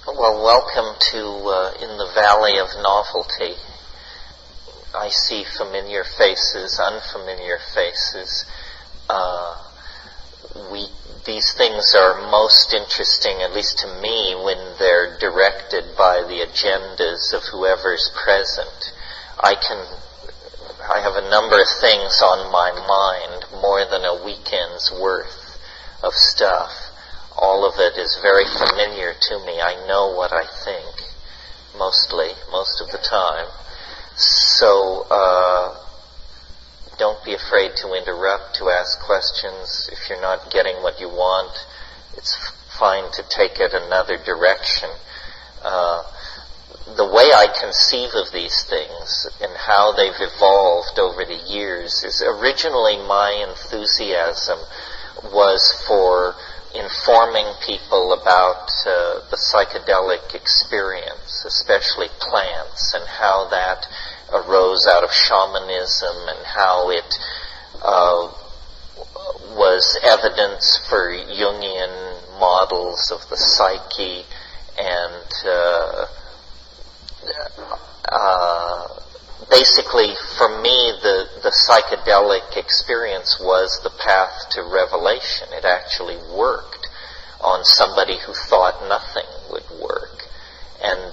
Well, welcome to In the Valley of Novelty. I see familiar faces, unfamiliar faces. These things are most interesting, at least to me, when they're directed by the agendas of whoever's present. I have a number of things on my mind, more than a weekend's worth of stuff. All of it is very familiar to me. I know what I think, most of the time. So, don't be afraid to interrupt, to ask questions. If you're not getting what you want, it's fine to take it another direction. The way I conceive of these things and how they've evolved over the years is originally my enthusiasm was for informing people about the psychedelic experience, especially plants, and how that arose out of shamanism and how it was evidence for Jungian models of the psyche, and basically for me the psychedelic experience was the path to revelation. It actually worked on somebody who thought nothing would work, and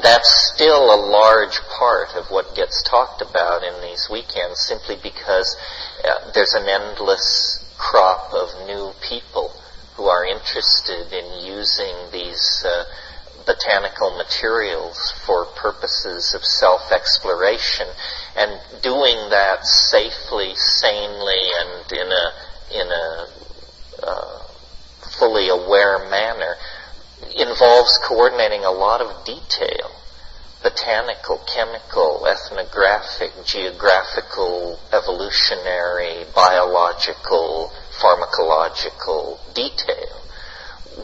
that's still a large part of what gets talked about in these weekends, simply because there's an endless crop of new people who are interested in using these botanical materials for purposes of self-exploration, and doing that safely, sanely, and in a fully aware manner involves coordinating a lot of detail: botanical, chemical, ethnographic, geographical, evolutionary, biological, pharmacological detail,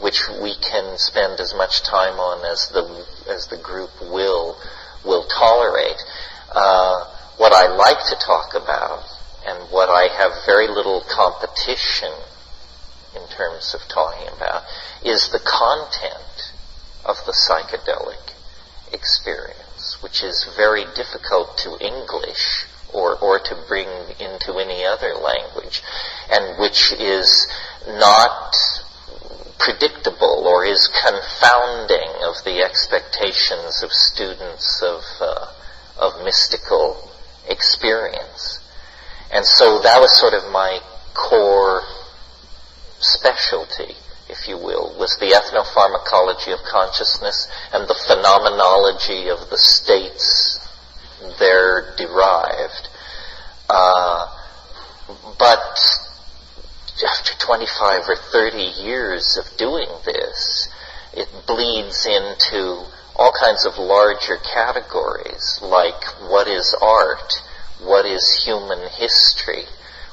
which we can spend as much time on as the group will tolerate. What I like to talk about, and what I have very little competition in terms of talking about, is the content of the psychedelic experience, which is very difficult to English or to bring into any other language, and which is not predictable or is confounding of the expectations of students of mystical experience. And so that was sort of my core specialty, if you will, was the ethnopharmacology of consciousness and the phenomenology of the states there derived. But after 25 or 30 years of doing this, it bleeds into all kinds of larger categories, like what is art, what is human history,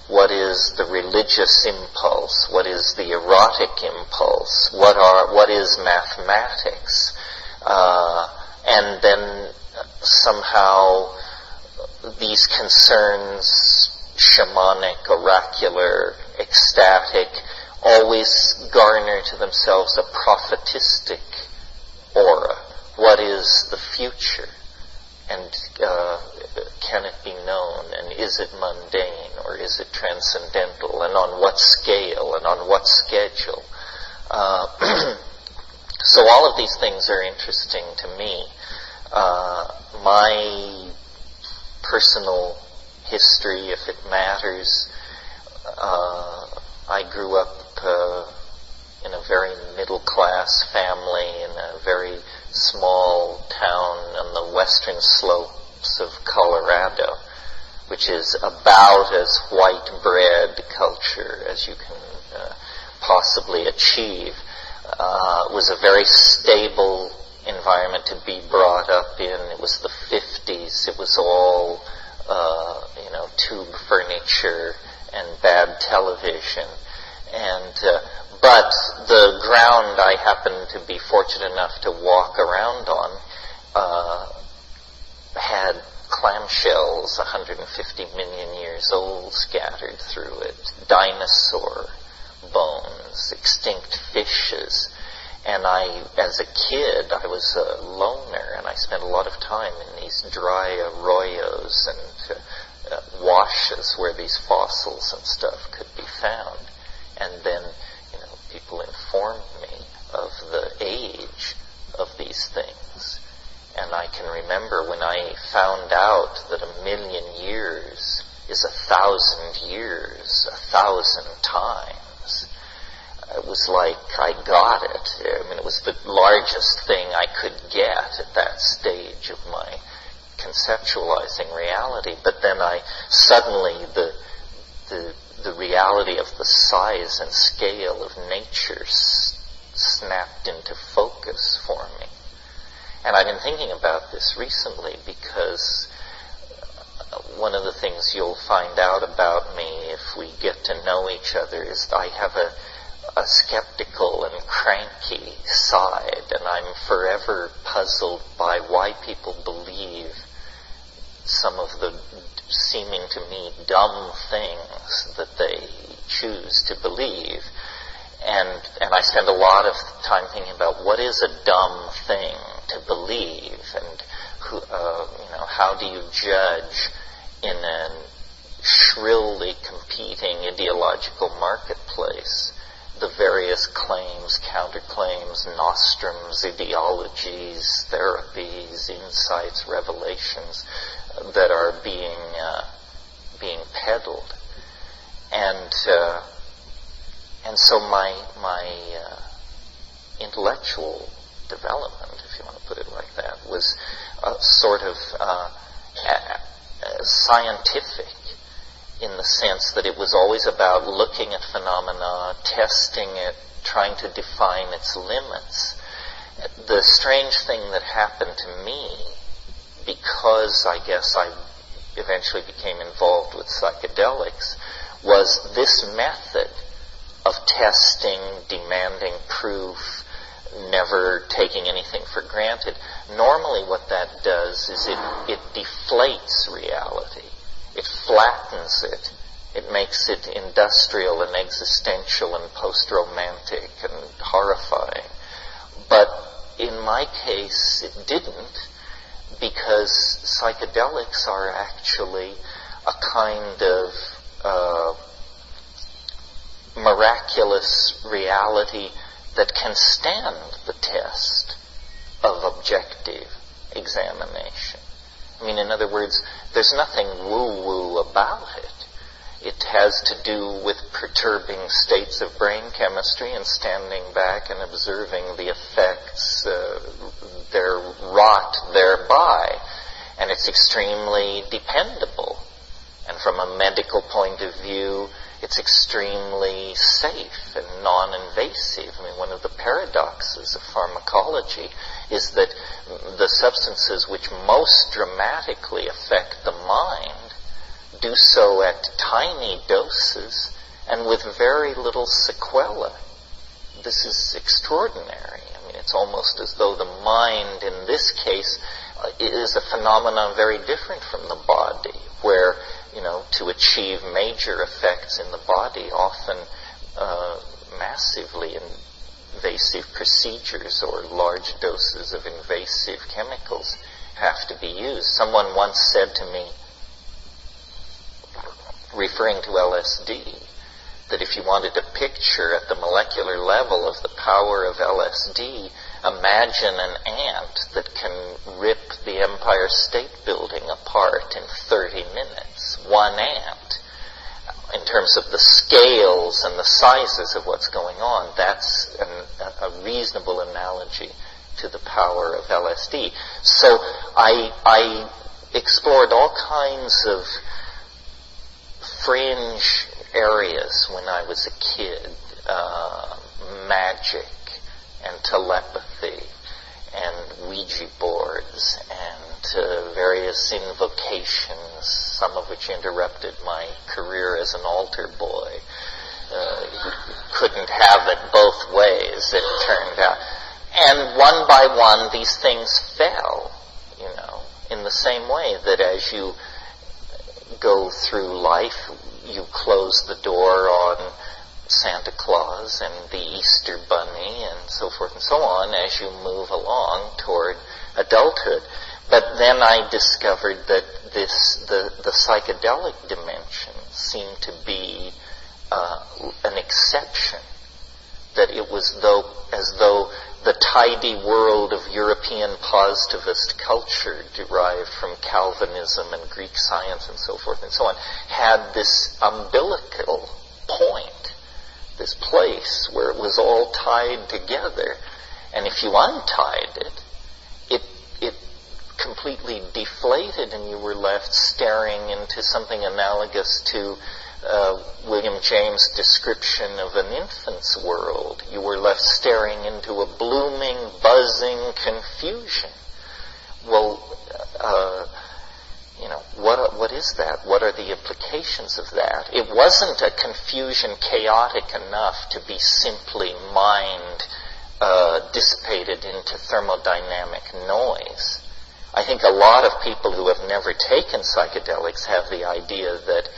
what is the religious impulse, what is the erotic impulse, what is mathematics, and then somehow these concerns, shamanic, oracular, ecstatic, always garner to themselves a prophetistic aura. What is the future? And can it be known? And is it mundane? Or is it transcendental? And on what scale? And on what schedule? So all of these things are interesting to me. My personal history, if it matters, I grew up in a very middle-class family in a very small town on the western slopes of Colorado, which is about as white bread culture as you can possibly achieve. It was a very stable environment to be brought up in. It was the 50s. It was all, tube furniture and bad television. And but the ground I happened to be fortunate enough to walk around on had clamshells 150 million years old scattered through it, dinosaur bones, extinct fishes. And as a kid, I was a loner, and I spent a lot of time in these dry arroyos and washes where these fossils and stuff could be found. And then, people informed me of the age of these things. And I can remember when I found out that 1,000,000 years is 1,000 years, 1,000 times. It was like I got it. It was the largest thing I could get at that stage of my conceptualizing reality. But then suddenly the reality of the size and scale of nature snapped into focus for me. And I've been thinking about this recently because one of the things you'll find out about me if we get to know each other is I have a skeptical and cranky side, and I'm forever puzzled by why people believe some of the seeming to me dumb things that they choose to believe. And I spend a lot of time thinking about what is a dumb thing to believe, and how do you judge in a shrilly competing ideological marketplace the various claims, counterclaims, nostrums, ideologies, therapies, insights, revelations that are being peddled. And so my intellectual development, if you want to put it like that, was sort of scientific in the sense that it was always about looking at phenomena, testing it, trying to define its limits. The strange thing that happened to me, because I guess I eventually became involved with psychedelics, was this method of testing, demanding proof, never taking anything for granted. Normally what that does is it deflates reality. It flattens it. It makes it industrial and existential and post-romantic and horrifying. But in my case, it didn't, because psychedelics are actually a kind of miraculous reality that can stand the test of objective examination. In other words, there's nothing woo-woo about it. It has to do with perturbing states of brain chemistry and standing back and observing the effects they're wrought thereby. And it's extremely dependable. And from a medical point of view, it's extremely safe and non-invasive. One of the paradoxes of pharmacology is that the substances which most dramatically affect the mind do so at tiny doses and with very little sequela. This is extraordinary. It's almost as though the mind in this case is a phenomenon very different from the body, where to achieve major effects in the body, often massively invasive procedures or large doses of invasive chemicals have to be used. Someone once said to me, referring to LSD, that if you wanted to picture at the molecular level of the power of LSD, Imagine an ant that can rip the Empire State Building apart in 30 minutes. One ant. In terms of the scales and the sizes of what's going on, that's a reasonable analogy to the power of LSD. So I explored all kinds of fringe areas when I was a kid. Magic and telepathy and Ouija boards and various invocations, some of which interrupted my career as an altar boy. You couldn't have it both ways, it turned out. And one by one, these things fell, in the same way that as you go through life, you close the door on Santa Claus and the Easter Bunny and so forth and so on as you move along toward adulthood. But then I discovered that the psychedelic dimension seemed to be an exception. That it was as though the tidy world of European positivist culture derived from Calvinism and Greek science and so forth and so on had this umbilical point, this place where it was all tied together. And if you untied it completely deflated and you were left staring into something analogous to William James' description of an infant's world. You were left staring into a blooming, buzzing confusion. Well, what is that? What are the implications of that? It wasn't a confusion chaotic enough to be simply mind dissipated into thermodynamic noise. I think a lot of people who have never taken psychedelics have the idea that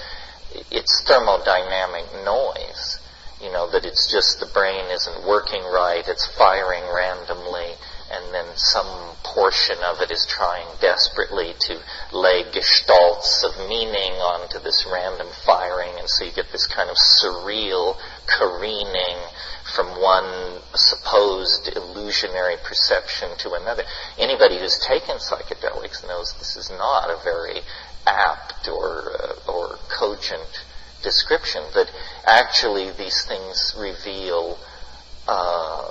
it's thermodynamic noise, that it's just the brain isn't working right, it's firing randomly, and then some portion of it is trying desperately to lay gestalts of meaning onto this random firing, and so you get this kind of surreal careening from one supposed illusionary perception to another. Anybody who's taken psychedelics knows this is not a very apt or cogent description, that actually these things reveal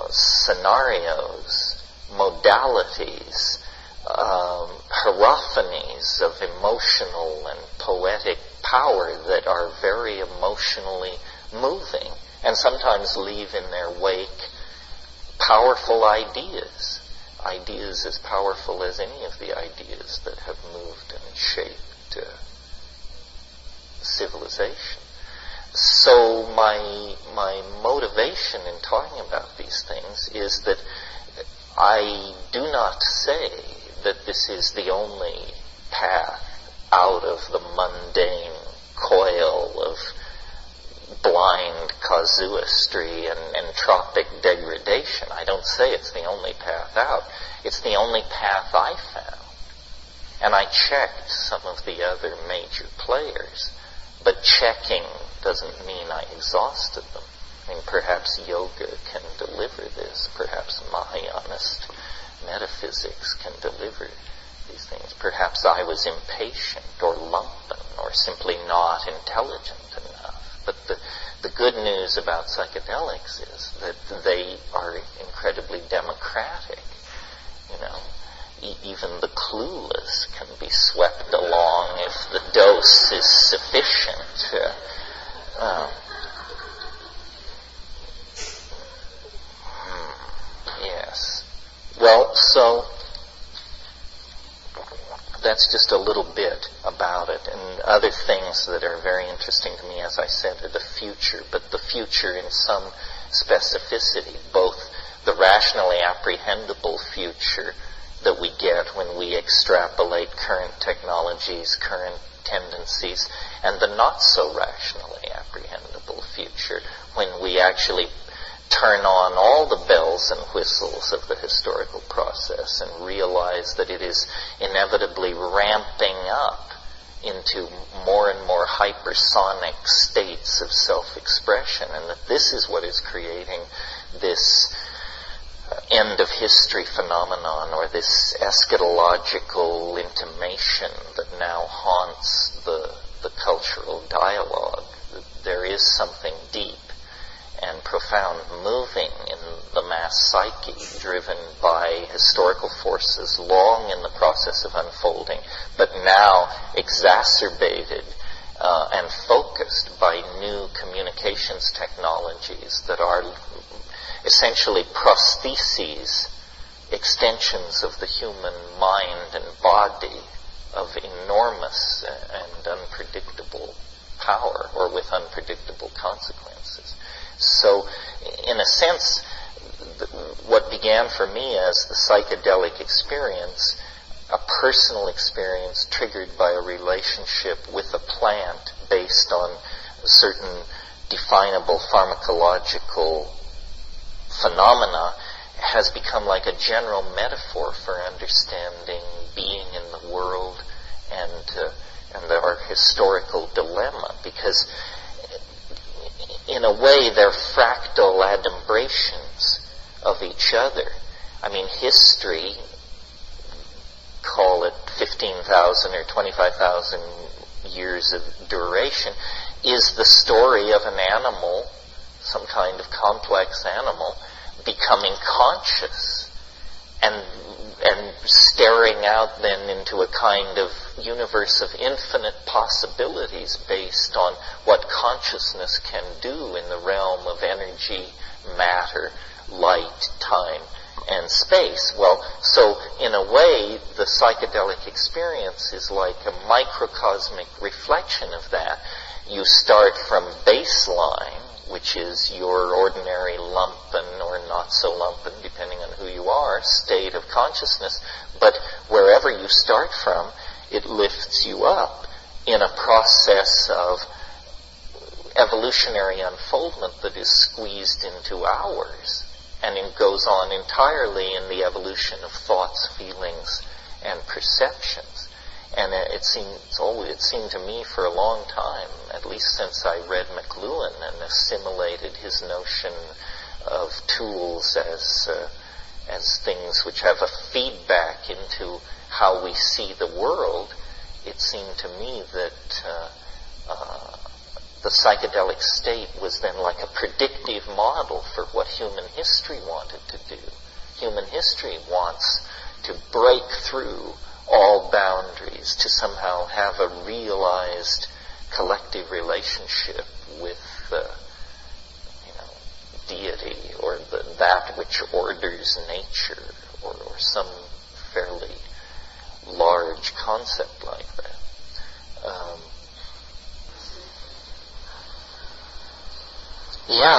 scenarios, modalities, hierophanies of emotional and poetic power that are very emotionally moving and sometimes leave in their wake powerful ideas as powerful as any of the ideas that have moved and shaped civilization. So my motivation in talking about these things is that I do not say that this is the only path out of the mundane coil of blind casuistry and entropic degradation. I don't say it's the only path out. It's the only path I found. And I checked some of the other major players, but checking doesn't mean I exhausted them. I mean, perhaps yoga can deliver this. Perhaps Mahayanist metaphysics can deliver these things. Perhaps I was impatient or lumpen or simply not intelligent enough. But the good news about psychedelics is that they are incredibly democratic. Even the clueless can be swept along if the dose is sufficient. Yes. Well, so that's just a little bit about it. And other things that are very interesting to me, as I said, are the future, but the future in some specificity, both the rationally apprehendable future that we get when we extrapolate current technologies, current tendencies, and the not so rationally apprehendable future when we actually turn on all the bells and whistles of the historical process and realize that it is inevitably ramping up into more and more hypersonic states of self-expression, and that this is what is creating this end of history phenomenon, or this eschatological intimation that now haunts the cultural dialogue. There is something deep and profound moving in the mass psyche, driven by historical forces long in the process of unfolding, but now exacerbated and focused by new communications technologies that are essentially prostheses, extensions of the human mind and body of enormous and unpredictable power, or with unpredictable consequences. So, in a sense, what began for me as the psychedelic experience, a personal experience triggered by a relationship with a plant based on certain definable pharmacological phenomena, has become like a general metaphor for understanding being in the world and our historical dilemma, because in a way they're fractal adumbrations of each other. I mean, history, call it 15,000 or 25,000 years of duration, is the story of an animal, some kind of complex animal, becoming conscious and staring out then into a kind of universe of infinite possibilities based on what consciousness can do in the realm of energy, matter, light, time, and space. Well, so in a way, the psychedelic experience is like a microcosmic reflection of that. You start from baseline, which is your ordinary lumpen or not so lumpen, depending on who you are, state of consciousness, but wherever you start from, it lifts you up in a process of evolutionary unfoldment that is squeezed into hours, and it goes on entirely in the evolution of thoughts, feelings, and perceptions. And it seemed to me for a long time, at least since I read McLuhan and assimilated his notion of tools as things which have a feedback into how we see the world, it seemed to me that the psychedelic state was then like a predictive model for what human history wanted to do. Human history wants to break through all boundaries, to somehow have a realized collective relationship with deity, or that which orders nature, or some fairly large concept like that.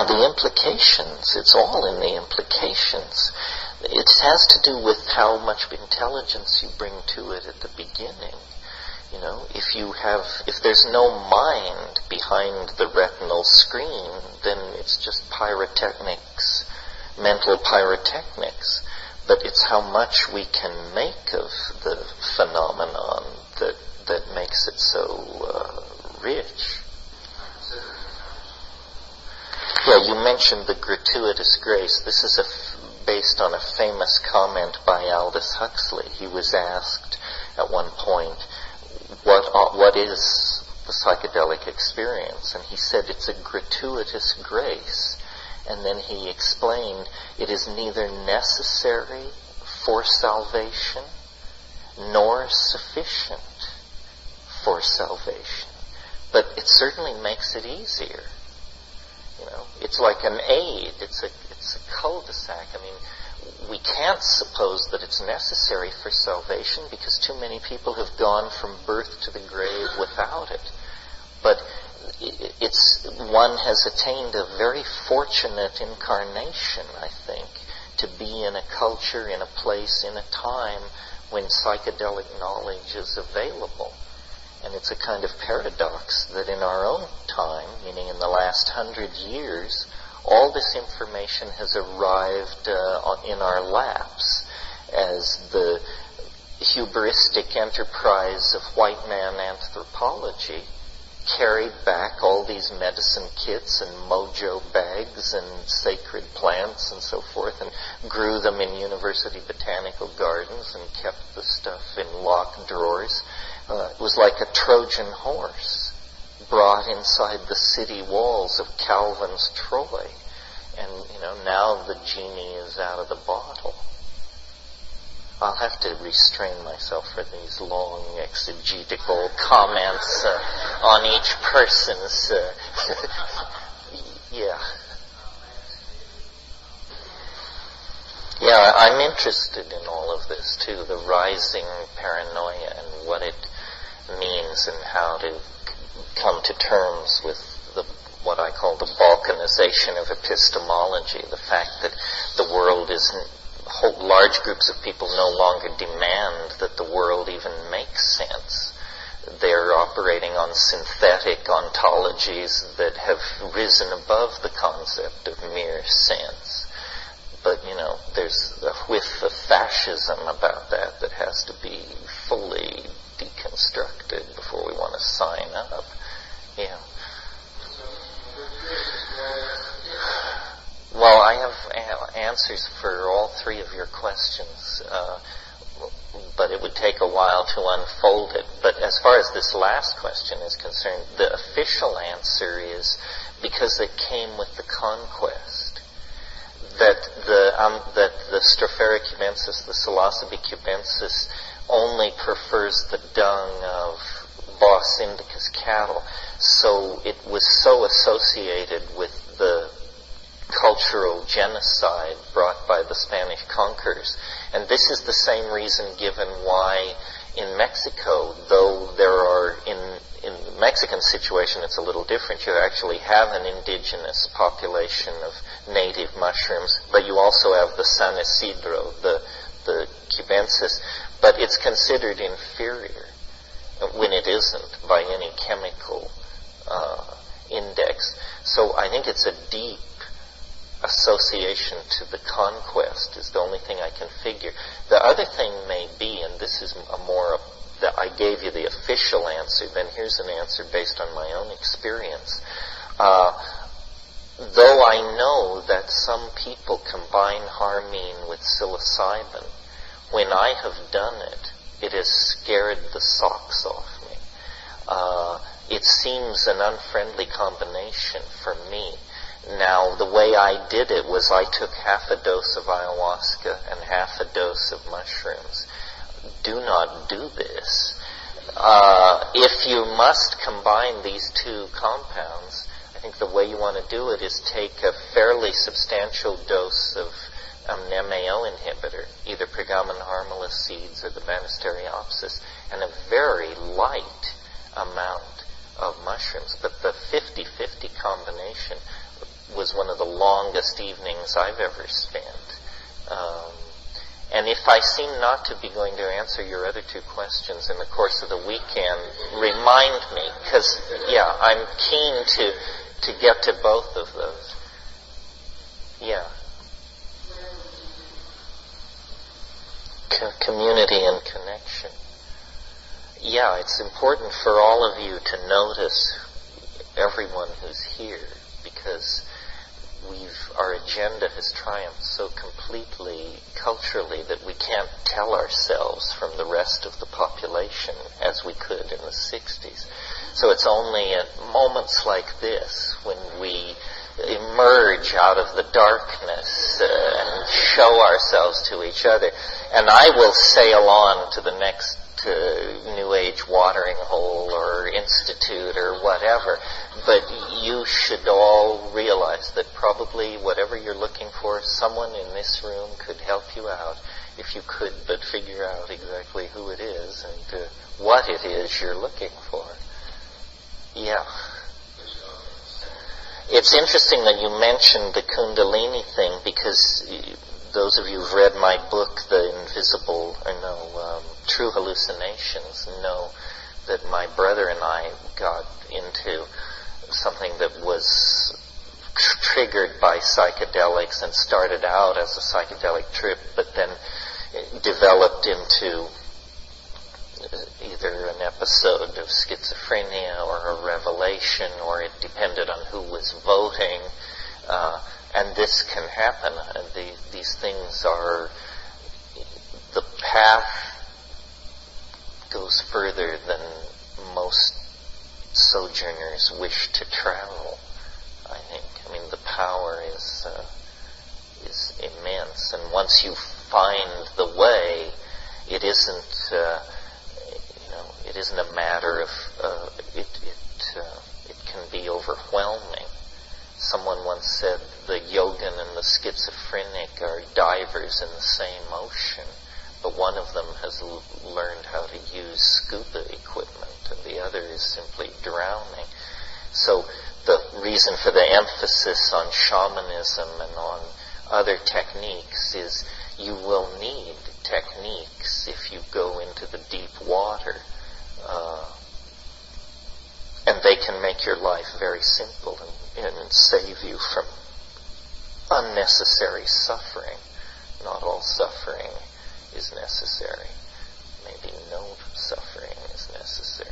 The implications, it's all in the implications. It has to do with how much intelligence you bring to it at the beginning. If there's no mind behind the retinal screen, then it's just pyrotechnics, mental pyrotechnics. But it's how much we can make of the phenomenon that makes it so rich. You mentioned the gratuitous grace. This is based on a famous comment by Aldous Huxley. He was asked at one point, what is the psychedelic experience? And he said it's a gratuitous grace. And then he explained, it is neither necessary for salvation nor sufficient for salvation. But it certainly makes it easier. It's like an aid. It's a cul-de-sac. I mean, we can't suppose that it's necessary for salvation because too many people have gone from birth to the grave without it. But one has attained a very fortunate incarnation, I think, to be in a culture, in a place, in a time when psychedelic knowledge is available. And it's a kind of paradox that in our own time, meaning in the last 100 years, all this information has arrived in our laps as the hubristic enterprise of white man anthropology carried back all these medicine kits and mojo bags and sacred plants and so forth and grew them in university botanical gardens and kept the stuff in locked drawers. It was like a Trojan horse brought inside the city walls of Calvin's Troy. And, now the genie is out of the bottle. I'll have to restrain myself for these long exegetical comments on each person's... Yeah, I'm interested in all of this too, the rising paranoia and what it means and how to come to terms with what I call the balkanization of epistemology, the fact that the world isn't... large groups of people no longer demand that the world even makes sense. They're operating on synthetic ontologies that have risen above the concept of mere sense. But, there's a whiff of fascism about that has to be fully deconstructed before we want to sign up. Yeah. Well, I have answers for all three of your questions, but it would take a while to unfold it. But as far as this last question is concerned, the official answer is because it came with the conquest. That the Stropharia cubensis, the Psilocybe cubensis, only prefers the dung of Bos indicus cattle. So it was so associated with the cultural genocide brought by the Spanish conquerors. And this is the same reason given why in Mexico, though there are, in the Mexican situation it's a little different, you actually have an indigenous population of native mushrooms, but you also have the San Isidro, the cubensis, but it's considered inferior when it isn't by any chemical index. So I think it's a deep association to the conquest is the only thing I can figure. The other thing may be, and this is that I gave you the official answer, then here's an answer based on my own experience. Though I know that some people combine harmine with psilocybin, when I have done it, it has scared the socks off me. It seems an unfriendly combination for me. Now, the way I did it was I took half a dose of ayahuasca and half a dose of mushrooms. Do not do this. If you must combine these two compounds, I think the way you want to do it is take a fairly substantial dose of an MAO inhibitor, either Pergamon harmala seeds or the Banisteriopsis, and a very light amount of mushrooms. But the 50-50 combination was one of the longest evenings I've ever spent. And if I seem not to be going to answer your other two questions in the course of the weekend, remind me, because, I'm keen to get to both of those. Yeah. Community and connection. Yeah, it's important for all of you to notice everyone who's here, because our agenda has triumphed so completely culturally that we can't tell ourselves from the rest of the population as we could in the 60s. So it's only at moments like this when we emerge out of the darkness and show ourselves to each other. And I will sail on to the next New Age watering hole or institute or whatever, but you should all realize that probably whatever you're looking for, someone in this room could help you out if you could but figure out exactly who it is and what it is you're looking for. Yeah. It's interesting that you mentioned the Kundalini thing, because those of you who've read my book, True Hallucinations, know that my brother and I got into something that was triggered by psychedelics and started out as a psychedelic trip, but then developed into either an episode of schizophrenia or a revelation, or it depended on who was voting. And this can happen. These things are, the path goes further than most sojourners wish to travel, I think. I mean, the power is immense. And once you find the way, it isn't, it isn't a matter of, it can be overwhelming. Someone once said the yogin and the schizophrenic are divers in the same ocean, but one of them has learned how to use scuba equipment and the other is simply drowning. So the reason for the emphasis on shamanism and on other techniques is you will need techniques if you go into the deep water. And they can make your life very simple and save you from unnecessary suffering. Not all suffering is necessary. Maybe no suffering is necessary.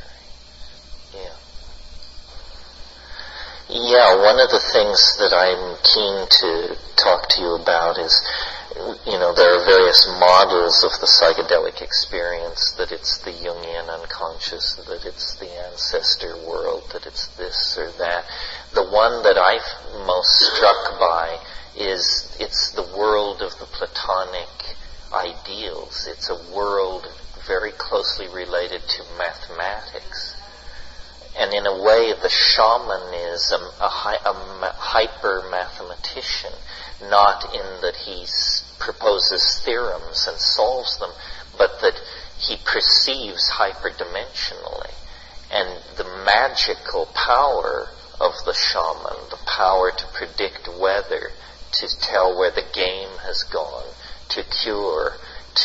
Yeah, one of the things that I'm keen to talk to you about is, there are various models of the psychedelic experience, that it's the Jungian unconscious, that it's the ancestor world, that it's this or that. The one that I'm most struck by is it's the world of the Platonic ideals. It's a world very closely related to mathematics. And in a way, the shaman is a hyper-mathematician, not in that he proposes theorems and solves them, but that he perceives hyperdimensionally. And the magical power of the shaman, the power to predict weather, to tell where the game has gone, to cure,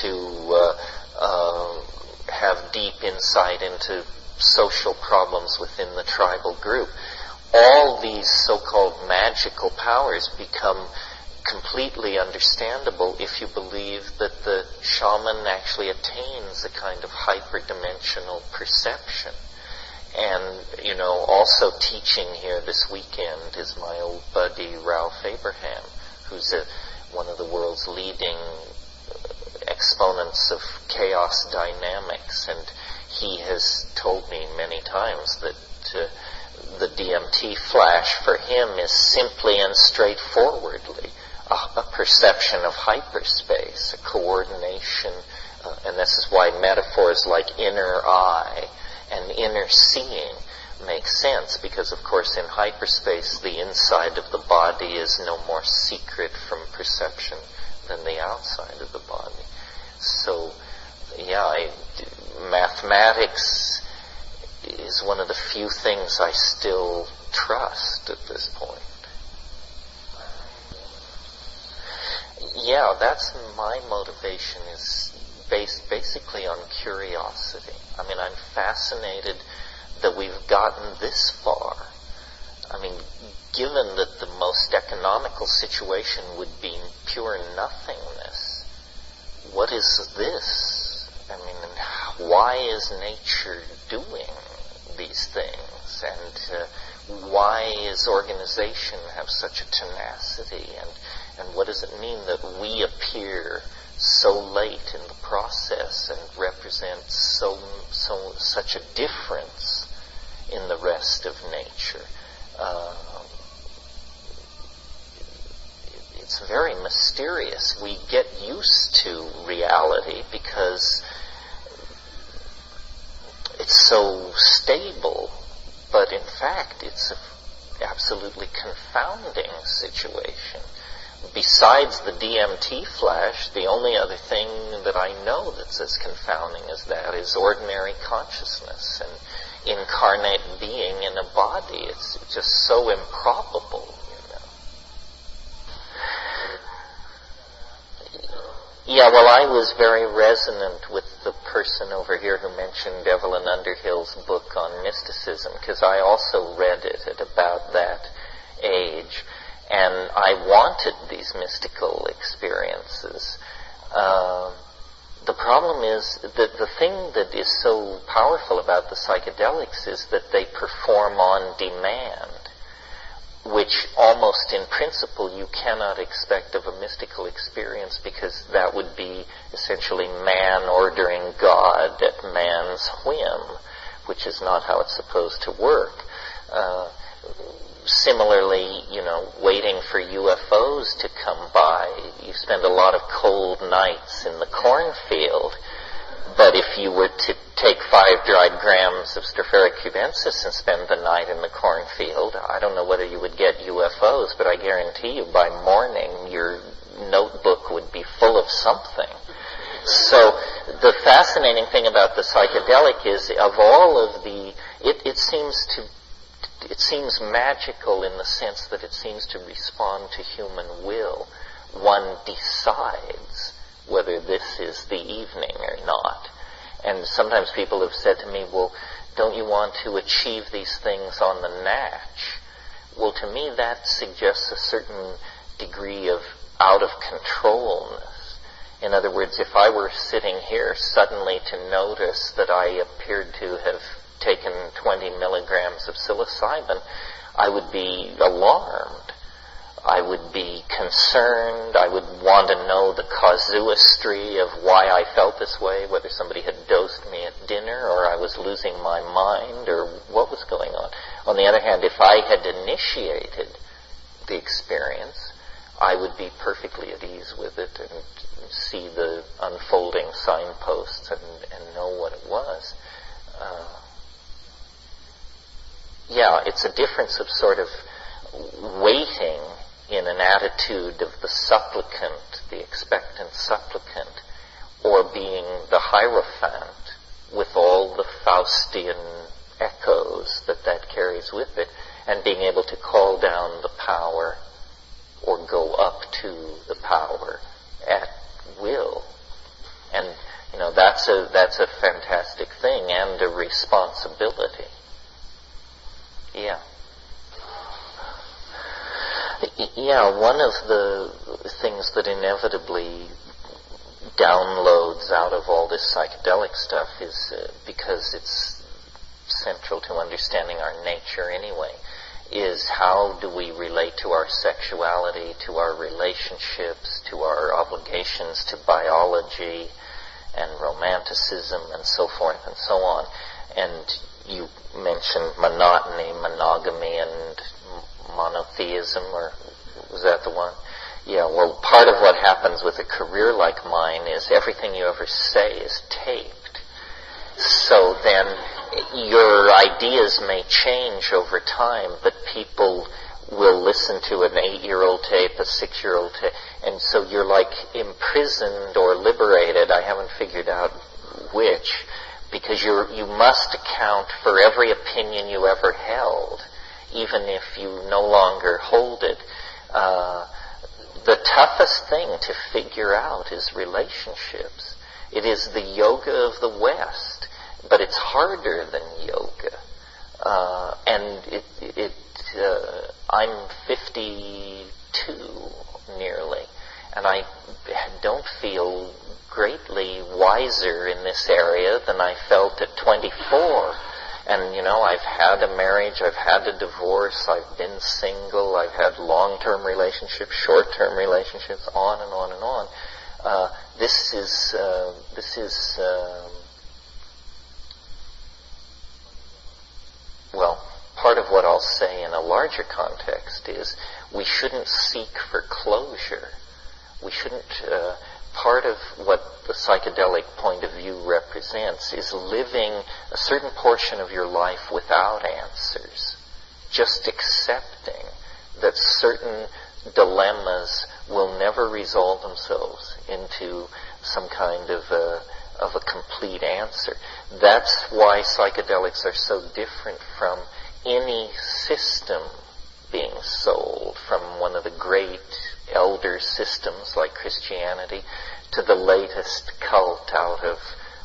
to have deep insight into social problems within the tribal group. All these so-called magical powers become completely understandable if you believe that the shaman actually attains a kind of hyperdimensional perception. And, also teaching here this weekend is my old buddy Ralph Abraham, who's one of the world's leading exponents of chaos dynamics, and he has told me many times that the DMT flash for him is simply and straightforwardly a perception of hyperspace, a coordination, and this is why metaphors like inner eye and inner seeing make sense, because of course in hyperspace the inside of the body is no more secret from perception than the outside of the body. So, mathematics is one of the few things I still trust at this point. Yeah, that's my motivation, is based basically on curiosity. I mean, I'm fascinated that we've gotten this far. I mean, given that the most economical situation would be pure nothingness, what is this? I mean, why is nature doing these things? And why is organization have such a tenacity? And what does it mean that we appear so late in the process and represent such a difference in the rest of nature? It's very mysterious. We get used to reality because it's so stable, but in fact it's an absolutely confounding situation. Besides the DMT flash, the only other thing that I know that's as confounding as that is ordinary consciousness and incarnate being in a body. It's just so improbable. Yeah, well, I was very resonant with the person over here who mentioned Evelyn Underhill's book on mysticism, because I also read it at about that age, and I wanted these mystical experiences. the problem is that the thing that is so powerful about the psychedelics is that they perform on demand, which almost in principle you cannot expect of a mystical experience, because that would be essentially man ordering God at man's whim, which is not how it's supposed to work. Similarly, waiting for UFOs to come by, you spend a lot of cold nights in the cornfield, but if you were to take 5 dried grams of Stropharia cubensis and spend the night in the cornfield, I don't know whether you would get UFOs, but I guarantee you by morning your notebook would be full of something. So the fascinating thing about the psychedelic is, of all of the, it seems magical in the sense that it seems to respond to human will. One decides whether this is the evening or not. And sometimes people have said to me, well, don't you want to achieve these things on the natch? Well, to me that suggests a certain degree of out-of-controlness. In other words, if I were sitting here suddenly to notice that I appeared to have taken 20 milligrams of psilocybin, I would be alarmed. I would be concerned. I would want to know the casuistry of why I felt this way, whether somebody had dosed me at dinner or I was losing my mind or what was going on. On the other hand, if I had initiated the experience, I would be perfectly at ease with it and see the unfolding signposts and know what it was. It's a difference of sort of waiting in an attitude of the supplicant, the expectant supplicant, or being the Hierophant with all the Faustian echoes that carries with it, and being able to call down the power or go up to the power at will. And, that's a fantastic thing and a responsibility. One of the things that inevitably downloads out of all this psychedelic stuff is, because it's central to understanding our nature anyway, is how do we relate to our sexuality, to our relationships, to our obligations to biology and romanticism and so forth and so on. And you mentioned monotony, monogamy, and monotheism, or was that the one? Well, part of what happens with a career like mine is everything you ever say is taped. So then your ideas may change over time, but people will listen to an 8-year-old tape, a 6-year-old tape, and so you're like imprisoned or liberated, I haven't figured out which, because you must account for every opinion you ever held, even if you no longer hold it. The toughest thing to figure out is relationships. It is the yoga of the West, but it's harder than yoga. And I'm 52 nearly, and I don't feel greatly wiser in this area than I felt at 24. And, I've had a marriage, I've had a divorce, I've been single, I've had long-term relationships, short-term relationships, on and on and on. This is part of what I'll say in a larger context is we shouldn't seek for closure. We shouldn't, part of what the psychedelic point of view represents is living a certain portion of your life without answers, just accepting that certain dilemmas will never resolve themselves into some kind of a complete answer. That's why psychedelics are so different from any system being sold, from one of the great elder systems like Christianity to the latest cult out of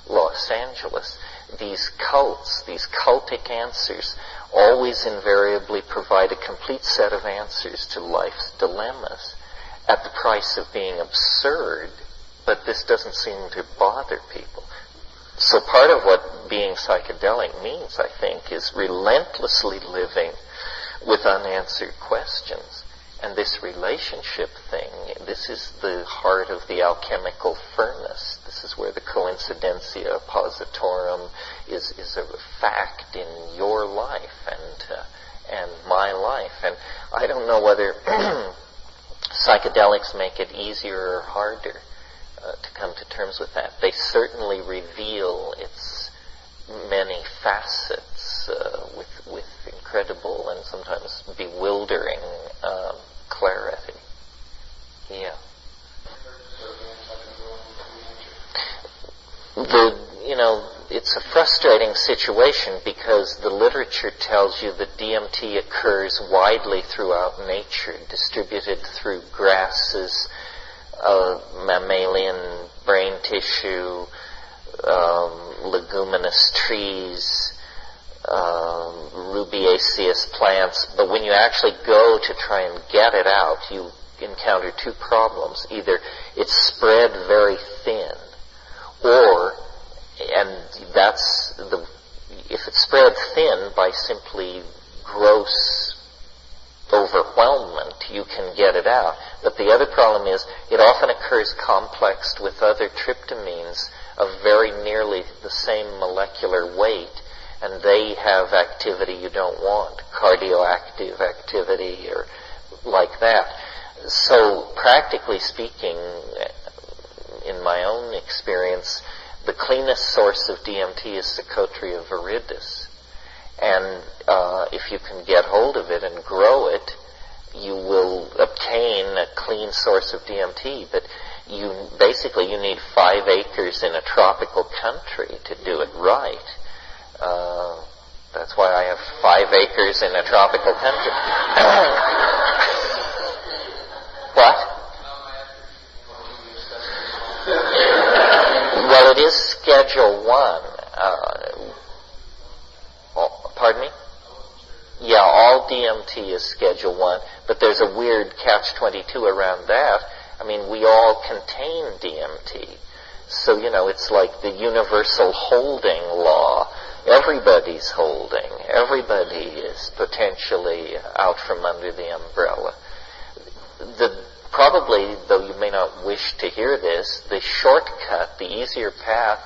Los Angeles. These cults, these cultic answers, always invariably provide a complete set of answers to life's dilemmas at the price of being absurd, but this doesn't seem to bother people. So part of what being psychedelic means, I think, is relentlessly living with unanswered questions. And this relationship thing, this is the heart of the alchemical furnace. This is where the coincidentia positorum is a fact in your life and my life. And I don't know whether psychedelics make it easier or harder to come to terms with that. They certainly reveal its many facets with incredible and sometimes bewildering clarity. Yeah. It's a frustrating situation because the literature tells you that DMT occurs widely throughout nature, distributed through grasses, mammalian brain tissue, leguminous trees, rubiaceous plants. But when you actually go to try and get it out, you encounter two problems. Either it's spread very thin, if it's spread thin by simply gross overwhelmment, you can get it out. But the other problem is it often occurs complexed with other tryptamines of very nearly the same molecular weight, and they have activity you don't want, cardioactive activity or like that. So practically speaking, in my own experience, the cleanest source of DMT is Secotria viridis. And if you can get hold of it and grow it, you will obtain a clean source of DMT. But you need 5 acres in a tropical country to do it right. That's why I have 5 acres in a tropical country. What? Well, it is Schedule 1. Pardon me? Yeah, all DMT is Schedule 1, but there's a weird catch-22 around that. I mean, we all contain DMT. So, it's like the universal holding law. Everybody's holding. Everybody is potentially out from under the umbrella. Probably, though you may not wish to hear this, the shortcut, the easier path,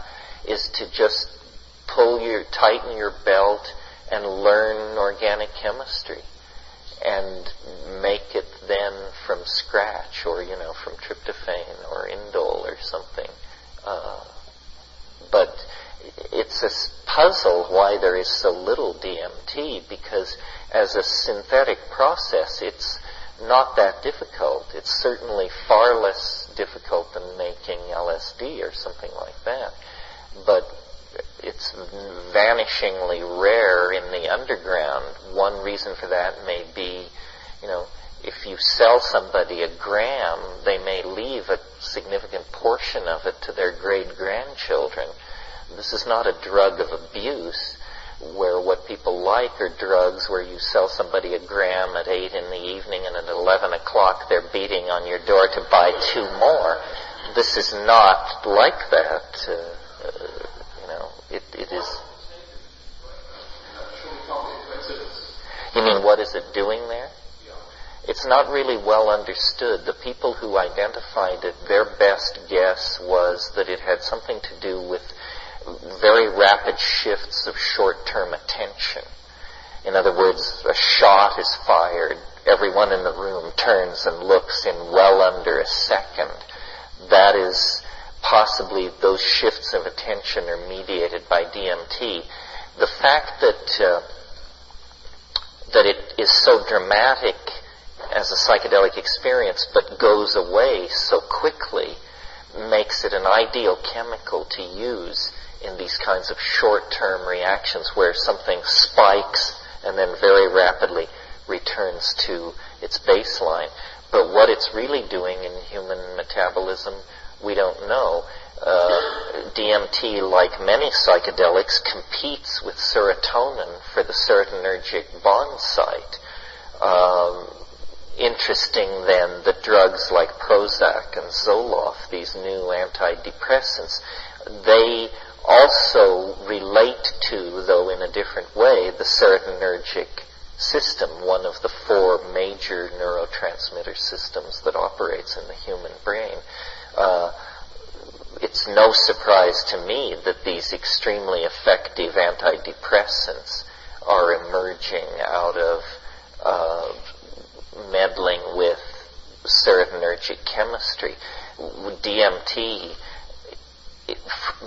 is to just tighten your belt and learn organic chemistry and make it then from scratch, or from tryptophan or indole or something. But it's a puzzle why there is so little DMT, because as a synthetic process it's not that difficult. It's certainly far less difficult than making LSD or something like that. But it's vanishingly rare in the underground. One reason for that may be, if you sell somebody a gram, they may leave a significant portion of it to their great-grandchildren. This is not a drug of abuse, where what people like are drugs where you sell somebody a gram at 8 in the evening and at 11 o'clock they're beating on your door to buy 2 more. This is not like that. It is. You mean, what is it doing there? It's not really well understood. The people who identified it, their best guess was that it had something to do with very rapid shifts of short-term attention. In other words, a shot is fired, everyone in the room turns and looks in well under a second. That is possibly those shifts of attention are mediated by DMT. The fact that it is so dramatic as a psychedelic experience but goes away so quickly makes it an ideal chemical to use in these kinds of short-term reactions where something spikes and then very rapidly returns to its baseline. But what it's really doing in human metabolism, we don't know. DMT, like many psychedelics, competes with serotonin for the serotonergic bond site. interesting then that drugs like Prozac and Zoloft, these new antidepressants, they also relate to, though in a different way, the serotonergic system, one of the 4 major neurotransmitter systems that operates in the human brain. It's no surprise to me that these extremely effective antidepressants are emerging out of meddling with serotonergic chemistry. DMT,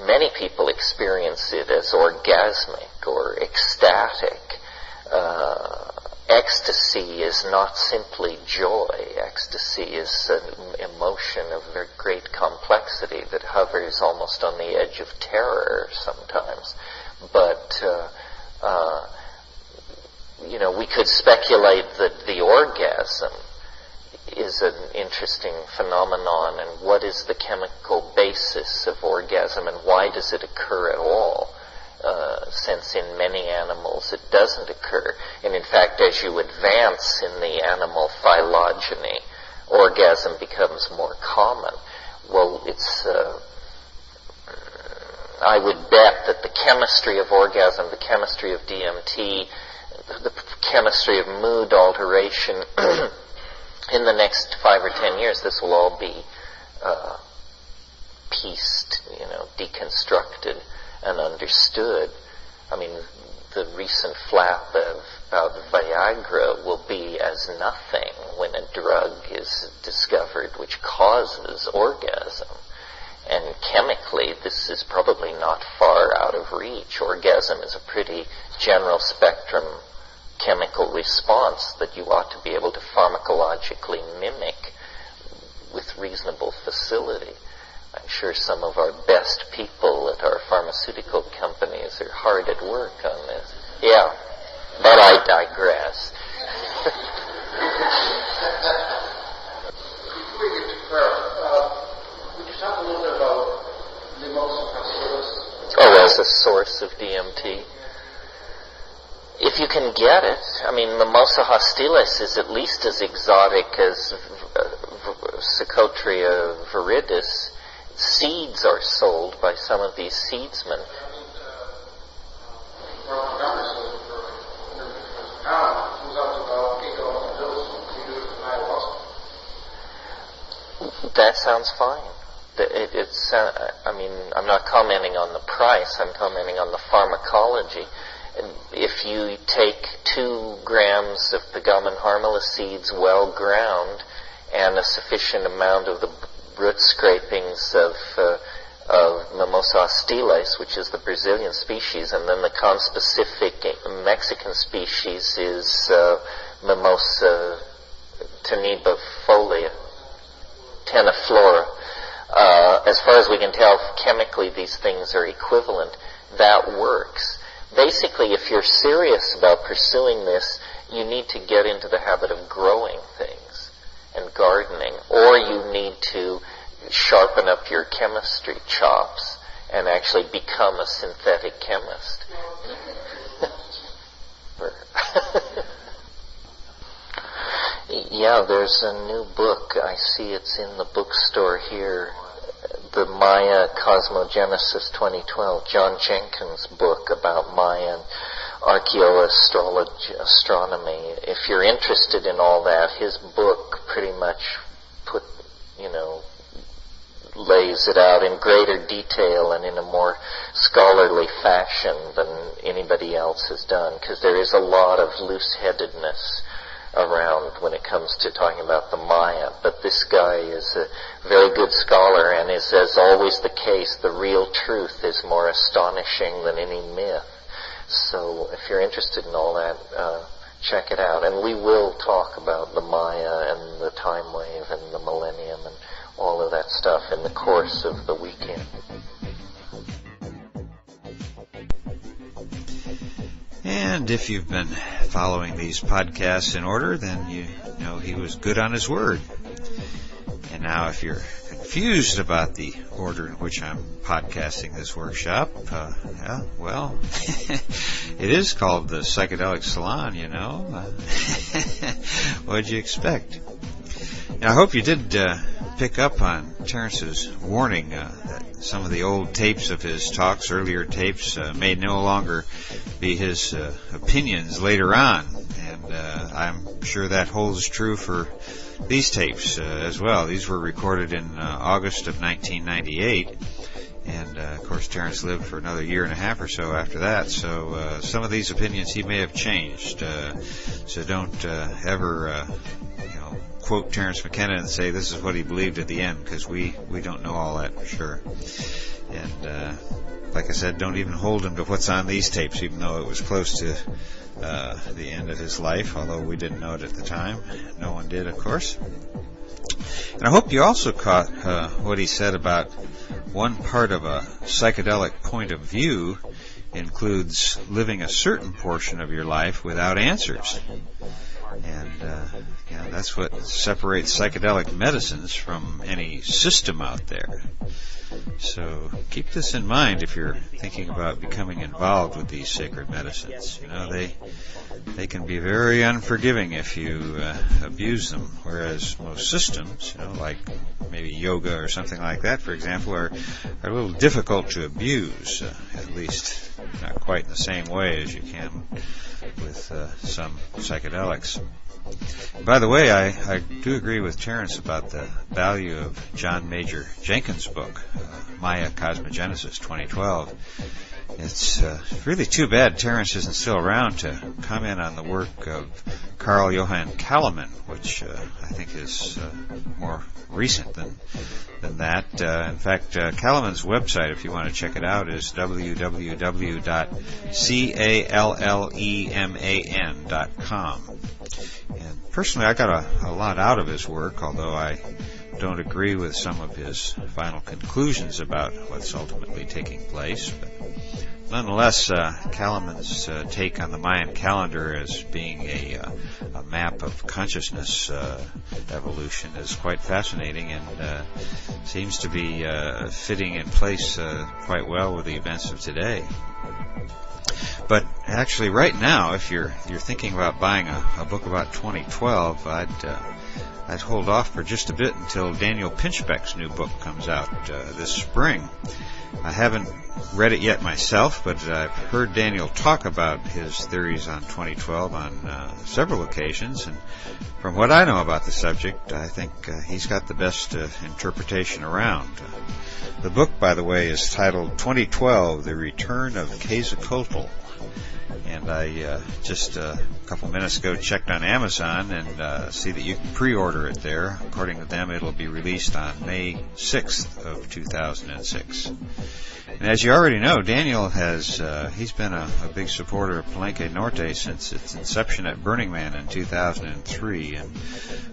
many people experience it as orgasmic or ecstatic. Ecstasy is not simply joy. Ecstasy is an emotion of very great complexity that hovers almost on the edge of terror sometimes. But we could speculate that the orgasm is an interesting phenomenon, and what is the chemical basis of orgasm, and why does it occur at all? Since in many animals it doesn't occur. And in fact, as you advance in the animal phylogeny, orgasm becomes more common. Well, I would bet that the chemistry of orgasm, the chemistry of DMT, the chemistry of mood alteration, in the next 5 or 10 years, this will all be pieced, deconstructed and understood. I mean, the recent flap about Viagra will be as nothing when a drug is discovered which causes orgasm. And chemically, this is probably not far out of reach. Orgasm is a pretty general spectrum chemical response that you ought to be able to pharmacologically mimic with reasonable facility. I'm sure some of our best people at our pharmaceutical companies are hard at work on this. Yeah, but I digress. Before we get to prayer, would you talk a little bit about mimosa hostilis? Oh, as a source of DMT? If you can get it. I mean, Mimosa hostilis is at least as exotic as Psychotria viridis. Seeds are sold by some of these seedsmen. That sounds fine. I'm not commenting on the price, I'm commenting on the pharmacology. If you take 2 grams of Pegamen harmala seeds well ground and a sufficient amount of the root scrapings of Mimosa hostilis, which is the Brazilian species, and then the conspecific Mexican species is Mimosa tenebiflora. As far as we can tell, chemically these things are equivalent. That works. Basically, if you're serious about pursuing this, you need to get into the habit of growing things and gardening, or you need to sharpen up your chemistry chops and actually become a synthetic chemist. Yeah, there's a new book. I see it's in the bookstore here. The Maya Cosmogenesis 2012, John Jenkins' book about Mayan archaeoastronomy. If you're interested in all that, his book pretty much lays it out in greater detail and in a more scholarly fashion than anybody else has done, because there is a lot of loose-headedness around when it comes to talking about the Maya. But this guy is a very good scholar, and is, as always the case, the real truth is more astonishing than any myth. So if you're interested in all that, check it out. And we will talk about the Maya and the time wave and the millennium and all of that stuff in the course of the weekend. And if you've been following these podcasts in order, then you know he was good on his word. And now if you're confused about the order in which I'm podcasting this workshop. Well, it is called the Psychedelic Salon, you know. What'd you expect? And I hope you did pick up on Terence's warning that some of the old tapes of his talks, earlier tapes, may no longer be his opinions later on. And I'm sure that holds true for these tapes as well. These were recorded in August of 1998. And, of course, Terence lived for another year and a half or so after that. So some of these opinions he may have changed. So don't ever quote Terence McKenna and say this is what he believed at the end, because we don't know all that for sure. And like I said, don't even hold him to what's on these tapes, even though it was close to the end of his life, although we didn't know it at the time. No one did, of course. And I hope you also caught what he said about one part of a psychedelic point of view includes living a certain portion of your life without answers. And that's what separates psychedelic medicines from any system out there. So keep this in mind if you're thinking about becoming involved with these sacred medicines. You know, they can be very unforgiving if you abuse them, whereas most systems, like maybe yoga or something like that, for example, are a little difficult to abuse, at least not quite in the same way as you can with some psychedelics. By the way, I do agree with Terence about the value of John Major Jenkins' book, Maya Cosmogenesis 2012. It's really too bad Terence isn't still around to comment on the work of Carl Johan Kalaman, which I think is more recent than that. In fact, Kalaman's website, if you want to check it out, is www.calleman.com. And personally, I got a lot out of his work, although I don't agree with some of his final conclusions about what's ultimately taking place. But nonetheless, Kalaman's take on the Mayan calendar as being a map of consciousness evolution is quite fascinating and seems to be fitting in place quite well with the events of today. But actually, right now, if you're thinking about buying a book about 2012, I'd hold off for just a bit until Daniel Pinchbeck's new book comes out this spring. I haven't read it yet myself, but I've heard Daniel talk about his theories on 2012 on several occasions, and from what I know about the subject, I think he's got the best interpretation around. The book, by the way, is titled 2012, The Return of Quetzalcoatl. And I just a couple minutes ago checked on Amazon and see that you can pre-order it there. According to them, it'll be released on May 6th of 2006. And as you already know, Daniel he's been a big supporter of Palenque Norte since its inception at Burning Man in 2003, and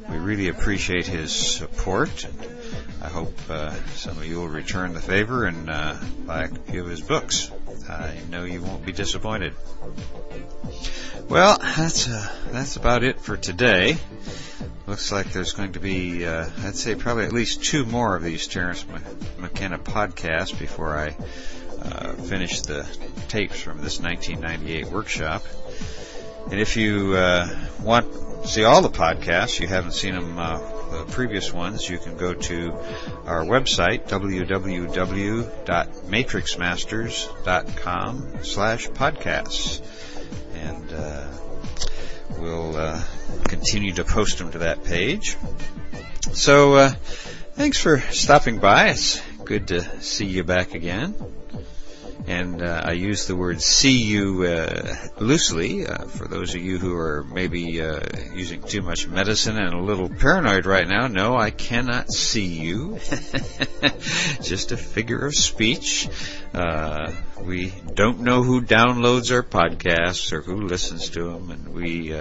we really appreciate his support. And I hope some of you will return the favor and buy a few of his books. I know you won't be disappointed. Well, that's about it for today. Looks like there's going to be, I'd say probably at least 2 more of these Terence McKenna podcasts before I finish the tapes from this 1998 workshop. And if you want to see all the podcasts, you haven't seen them, the previous ones, you can go to our website, www.matrixmasters.com/podcasts. And we'll continue to post them to that page. So thanks for stopping by. It's good to see you back again. And I use the word see you loosely for those of you who are maybe using too much medicine and a little paranoid right now. No, I cannot see you. Just a figure of speech. We don't know who downloads our podcasts or who listens to them, and we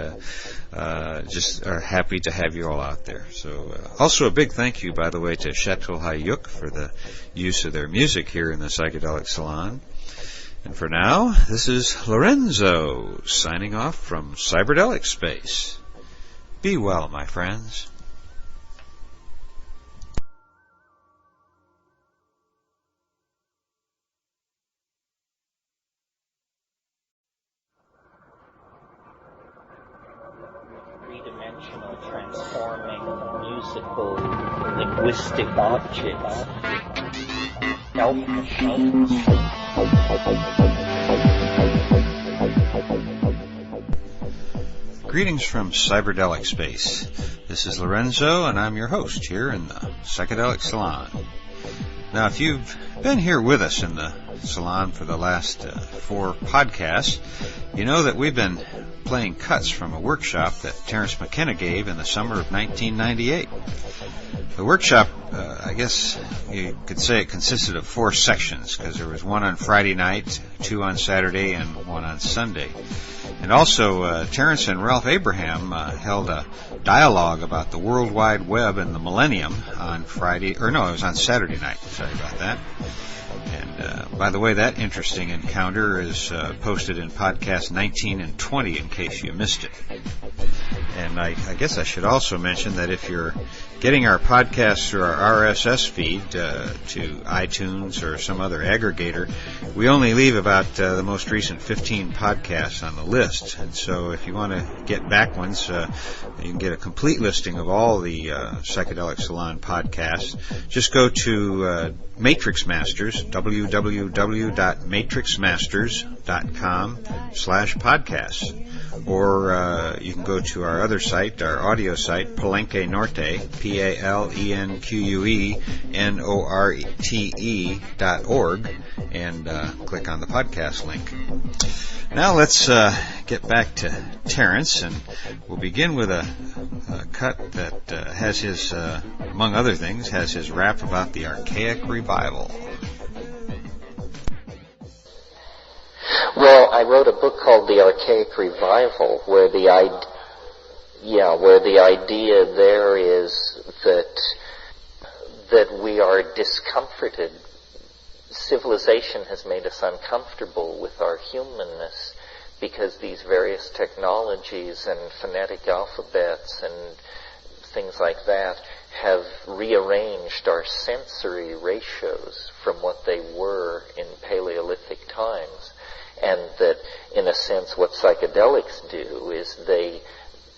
just are happy to have you all out there. So also a big thank you, by the way, to Chateau Hayuk for the use of their music here in the Psychedelic Salon. And for now, this is Lorenzo signing off from Cyberdelic Space. Be well, my friends. metaphysical, linguistic objects. Greetings from Cyberdelic Space. This is Lorenzo, and I'm your host here in the Psychedelic Salon. Now, if you've been here with us in the salon for the last 4 podcasts, you know that we've been playing cuts from a workshop that Terence McKenna gave in the summer of 1998. The workshop, I guess you could say it consisted of 4 sections, because there was one on Friday night, 2 on Saturday, and 1 on Sunday. And also, Terence and Ralph Abraham held a dialogue about the World Wide Web and the Millennium on Friday, or no, it was on Saturday night. Sorry about that. And by the way, that interesting encounter is posted in podcast 19 and 20 in case you missed it. And I guess I should also mention that if you're getting our podcasts through our RSS feed to iTunes or some other aggregator, we only leave about the most recent 15 podcasts on the list. And so if you want to get back ones, you can get a complete listing of all the Psychedelic Salon podcasts. Just go to Matrix Masters, www.matrixmasters.com/podcasts. Or you can go to our other site, our audio site, Palenque Norte, PALENQUENORTE.org, and click on the podcast link. Now let's get back to Terence, and we'll begin with a cut that has his, among other things, has his rap about the archaic revival. Well, I wrote a book called The Archaic Revival, where the idea there is that we are discomforted. Civilization has made us uncomfortable with our humanness because these various technologies and phonetic alphabets and things like that have rearranged our sensory ratios from what they were in Paleolithic times. And that, in a sense, what psychedelics do is they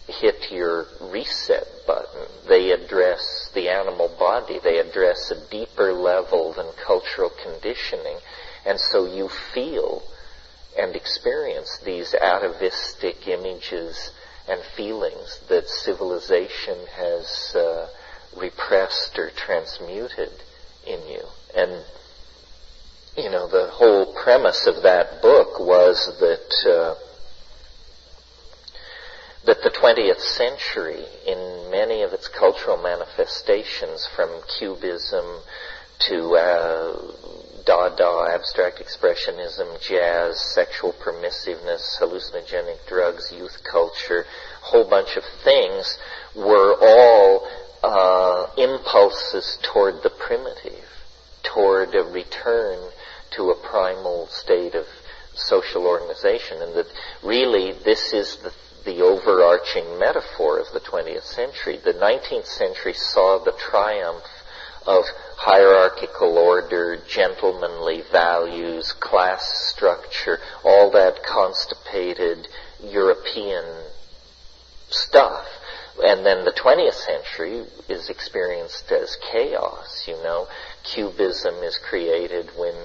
hit your reset button. They address the animal body. They address a deeper level than cultural conditioning. And so you feel and experience these atavistic images and feelings that civilization has repressed or transmuted in you. And you know, the whole premise of that book was that the 20th century, in many of its cultural manifestations, from Cubism to Dada, abstract expressionism, jazz, sexual permissiveness, hallucinogenic drugs, youth culture, a whole bunch of things, were all impulses toward the primitive, toward a return to a primal state of social organization, and that really this is the overarching metaphor of the 20th century. The 19th century saw the triumph of hierarchical order, gentlemanly values, class structure, all that constipated European stuff. And then the 20th century is experienced as chaos, you know. Cubism is created when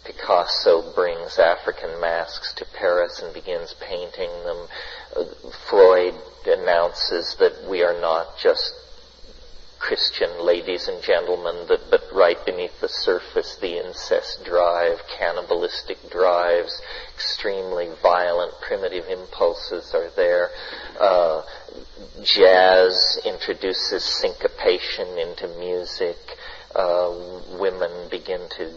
Picasso brings African masks to Paris and begins painting them. Freud announces that we are not just Christian ladies and gentlemen, but right beneath the surface, the incest drive, cannibalistic drives, extremely violent, primitive impulses are there. Jazz introduces syncopation into music. Women begin to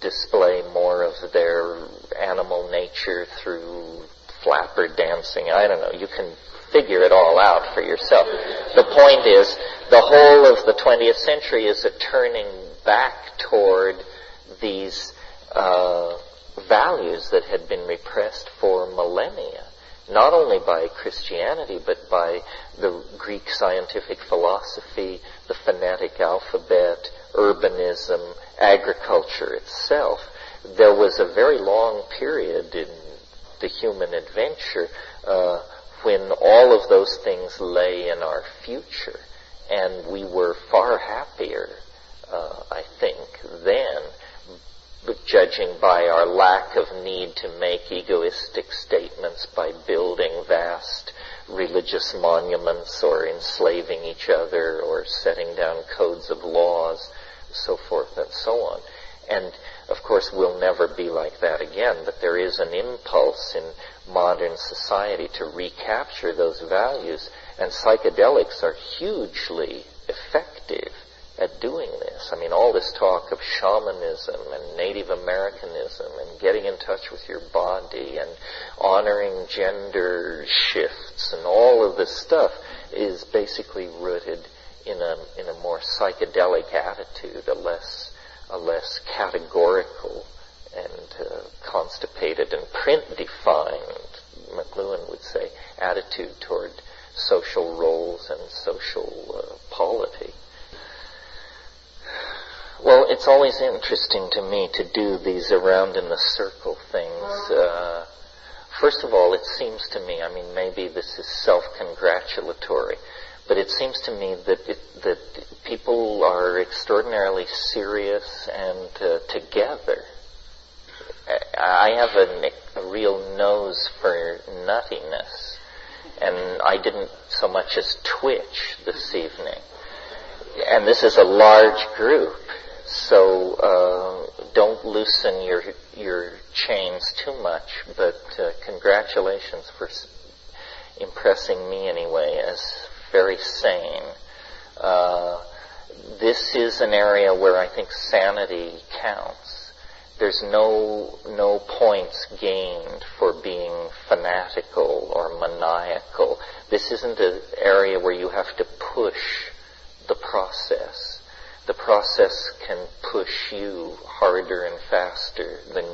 display more of their animal nature through flapper dancing. I don't know. You can figure it all out for yourself. The point is, the whole of the 20th century is a turning back toward these values that had been repressed for millennia, not only by Christianity, but by the Greek scientific philosophy, the phonetic alphabet, urbanism, agriculture itself. There was a very long period in the human adventure when all of those things lay in our future. And we were far happier, I think, then, but judging by our lack of need to make egoistic statements by building vast religious monuments or enslaving each other or setting down codes of laws, so forth and so on. And of course we'll never be like that again, but there is an impulse in modern society to recapture those values, and psychedelics are hugely effective at doing this. I mean, all this talk of shamanism and Native Americanism and getting in touch with your body and honoring gender shifts and all of this stuff is basically rooted in a more psychedelic attitude, a less categorical and constipated and print-defined, McLuhan would say, attitude toward social roles and social polity. Well, it's always interesting to me to do these around in the circle things. First of all, it seems to me, I mean, maybe this is self-congratulatory, but it seems to me that people are extraordinarily serious and together. I have a real nose for nuttiness, and I didn't so much as twitch this evening. And this is a large group, so don't loosen your chains too much, but congratulations for impressing me anyway as very sane. This is an area where I think sanity counts. There's no points gained for being fanatical or maniacal. This isn't an area where you have to push the process. The process can push you harder and faster than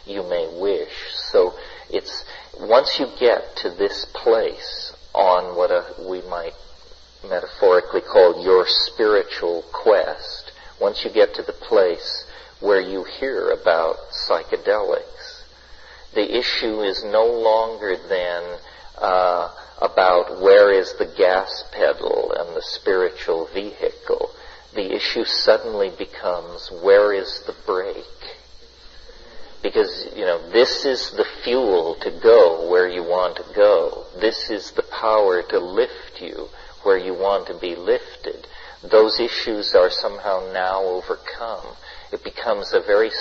you may wish. So it's, once you get to this place on what we might metaphorically call your spiritual quest, once you get to the place where you hear about psychedelics, the issue is no longer then about where is the gas pedal and the spiritual vehicle. The issue suddenly becomes, where is the brake? Because, this is the fuel to go where you want to go. This is the power to lift you where you want to be lifted. Those issues are somehow now overcome. It becomes a very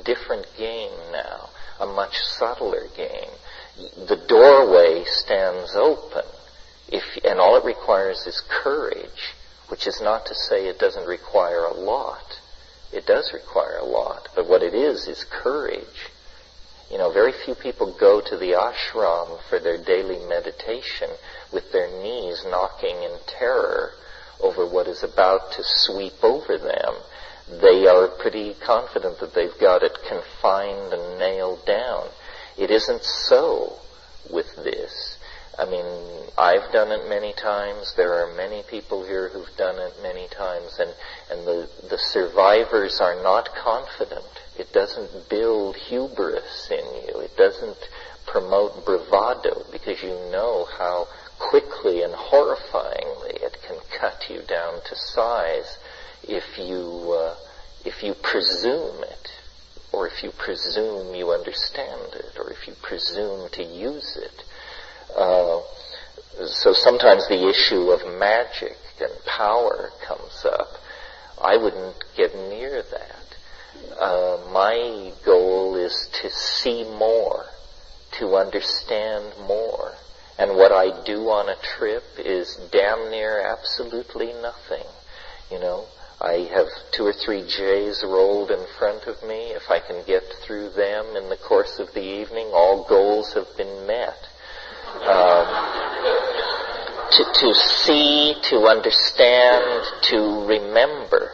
different game now, a much subtler game. The doorway stands open, and all it requires is courage, which is not to say it doesn't require a lot. It does require a lot, but what it is courage. Very few people go to the ashram for their daily meditation with their knees knocking in terror over what is about to sweep over them. They are pretty confident that they've got it confined and nailed down. It isn't so with this. I mean, I've done it many times. There are many people here who've done it many times, and the survivors are not confident. It doesn't build hubris in you. It doesn't promote bravado, because you know how quickly and horrifyingly it can cut you down to size if you presume it, or if you presume you understand it, or if you presume to use it. So sometimes the issue of magic and power comes up. I wouldn't get near that. My goal is to see more, to understand more. And what I do on a trip is damn near absolutely nothing. I have 2 or 3 J's rolled in front of me. If I can get through them in the course of the evening, all goals have been met. To see, to understand, to remember.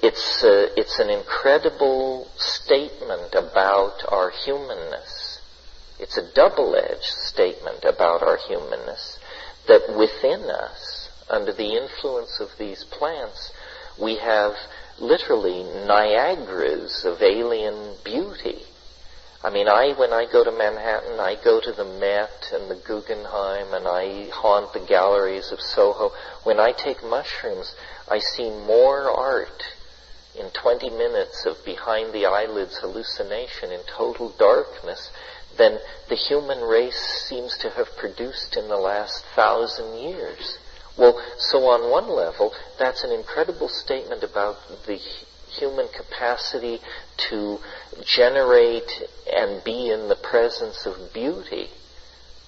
It's an incredible statement about our humanness. It's a double-edged statement about our humanness, that within us, under the influence of these plants, we have literally Niagaras of alien beauty. I mean, when I go to Manhattan, I go to the Met and the Guggenheim, and I haunt the galleries of Soho. When I take mushrooms, I see more art in 20 minutes of behind the eyelids hallucination in total darkness than the human race seems to have produced in the last 1,000 years. Well, so on one level, that's an incredible statement about the human capacity to generate and be in the presence of beauty.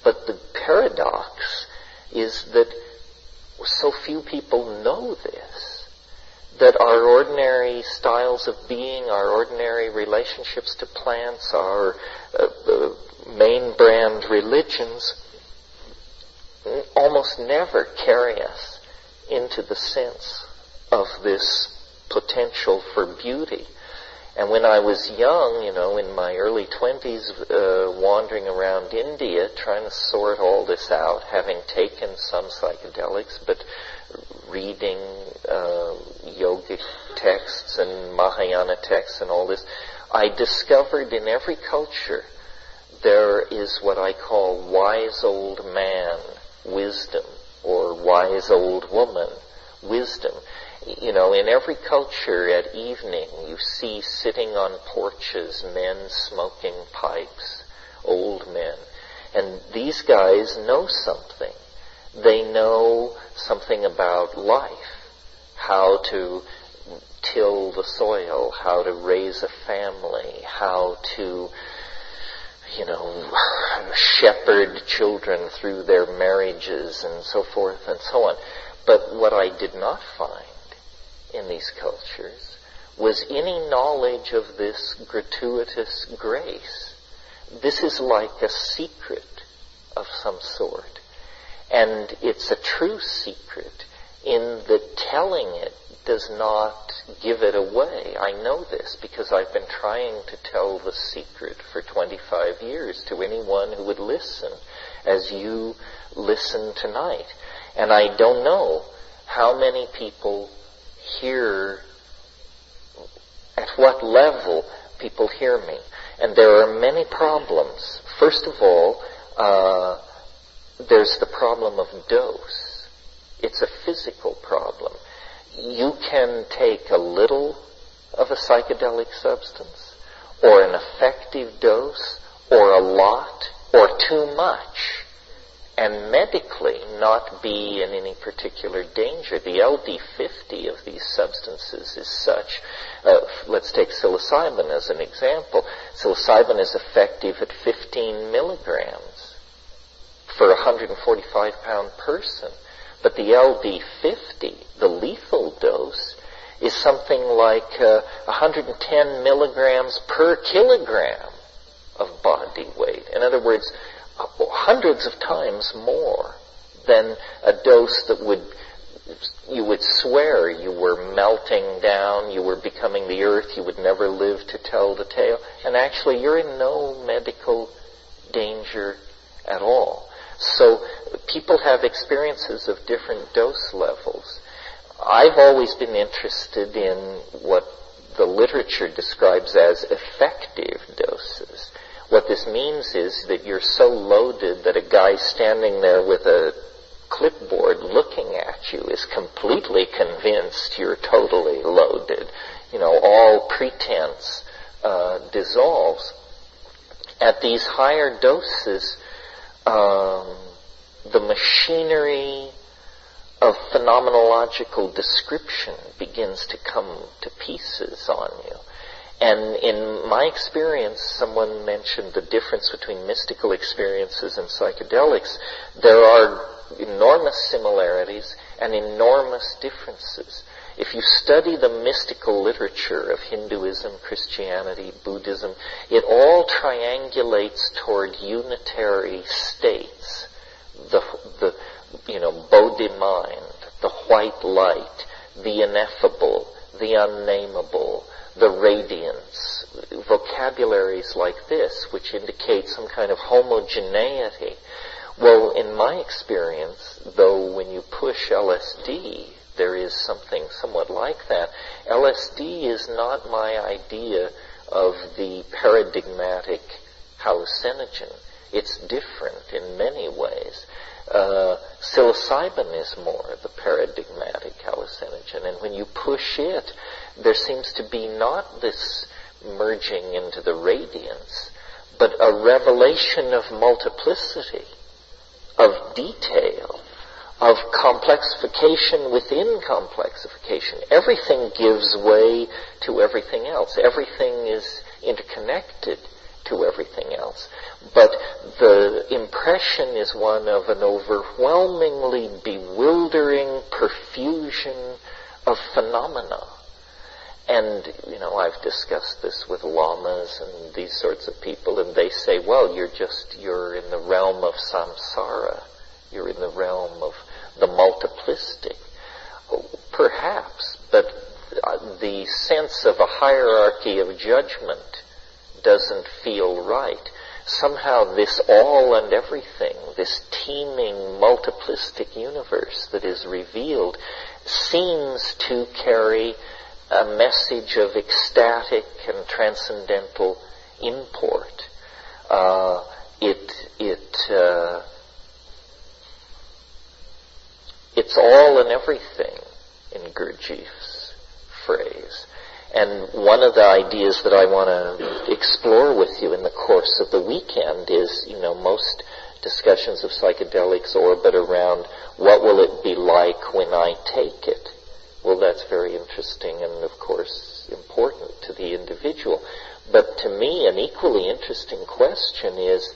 But the paradox is that so few people know this, that our ordinary styles of being, our ordinary relationships to plants, our main brand religions almost never carry us into the sense of this potential for beauty. And when I was young, in my early 20s, wandering around India, trying to sort all this out, having taken some psychedelics, but reading yogic texts and Mahayana texts and all this, I discovered in every culture there is what I call wise old man wisdom, or wise old woman wisdom. In every culture at evening you see sitting on porches men smoking pipes, old men. And these guys know something. They know something about life, how to till the soil, how to raise a family, how to shepherd children through their marriages and so forth and so on. But what I did not find in these cultures was any knowledge of this gratuitous grace. This is like a secret of some sort. And it's a true secret in that telling it does not give it away. I know this because I've been trying to tell the secret for 25 years to anyone who would listen, as you listen tonight. And I don't know how many people hear, at what level people hear me. And there are many problems. First of all, there's the problem of dose. It's a physical problem. You can take a little of a psychedelic substance, or an effective dose, or a lot, or too much, and medically not be in any particular danger. The LD50 of these substances is such. Let's take psilocybin as an example. Psilocybin is effective at 15 milligrams for a 145-pound person. But the LD50, the lethal dose, is something like 110 milligrams per kilogram of body weight. In other words, hundreds of times more than a dose that you would swear you were melting down, you were becoming the earth, you would never live to tell the tale. And actually, you're in no medical danger at all. So people have experiences of different dose levels. I've always been interested in what the literature describes as effective doses. What this means is that you're so loaded that a guy standing there with a clipboard looking at you is completely convinced you're totally loaded. All pretense dissolves. At these higher doses, the machinery of phenomenological description begins to come to pieces on you. And in my experience, someone mentioned the difference between mystical experiences and psychedelics. There are enormous similarities and enormous differences. If you study the mystical literature of Hinduism, Christianity, Buddhism, it all triangulates toward unitary states. The Bodhi mind, the white light, the ineffable, the unnameable, the radiance, vocabularies like this, which indicate some kind of homogeneity. Well, in my experience, though when you push LSD, there is something somewhat like that. LSD is not my idea of the paradigmatic hallucinogen. It's different in many ways. Psilocybin is more the paradigmatic hallucinogen, and when you push it, there seems to be not this merging into the radiance, but a revelation of multiplicity, of detail, of complexification within complexification. Everything gives way to everything else. Everything is interconnected to everything else. But the impression is one of an overwhelmingly bewildering perfusion of phenomena. And, I've discussed this with lamas and these sorts of people, and they say, well, you're in the realm of samsara. You're in the realm of the multiplicity. Perhaps, but the sense of a hierarchy of judgment doesn't feel right. Somehow this all and everything, this teeming multiplistic universe that is revealed, seems to carry a message of ecstatic and transcendental import. It's all and everything, in Gurdjieff's phrase. And one of the ideas that I want to explore with you in the course of the weekend is, most discussions of psychedelics orbit around what will it be like when I take it. Well, that's very interesting and, of course, important to the individual. But to me, an equally interesting question is,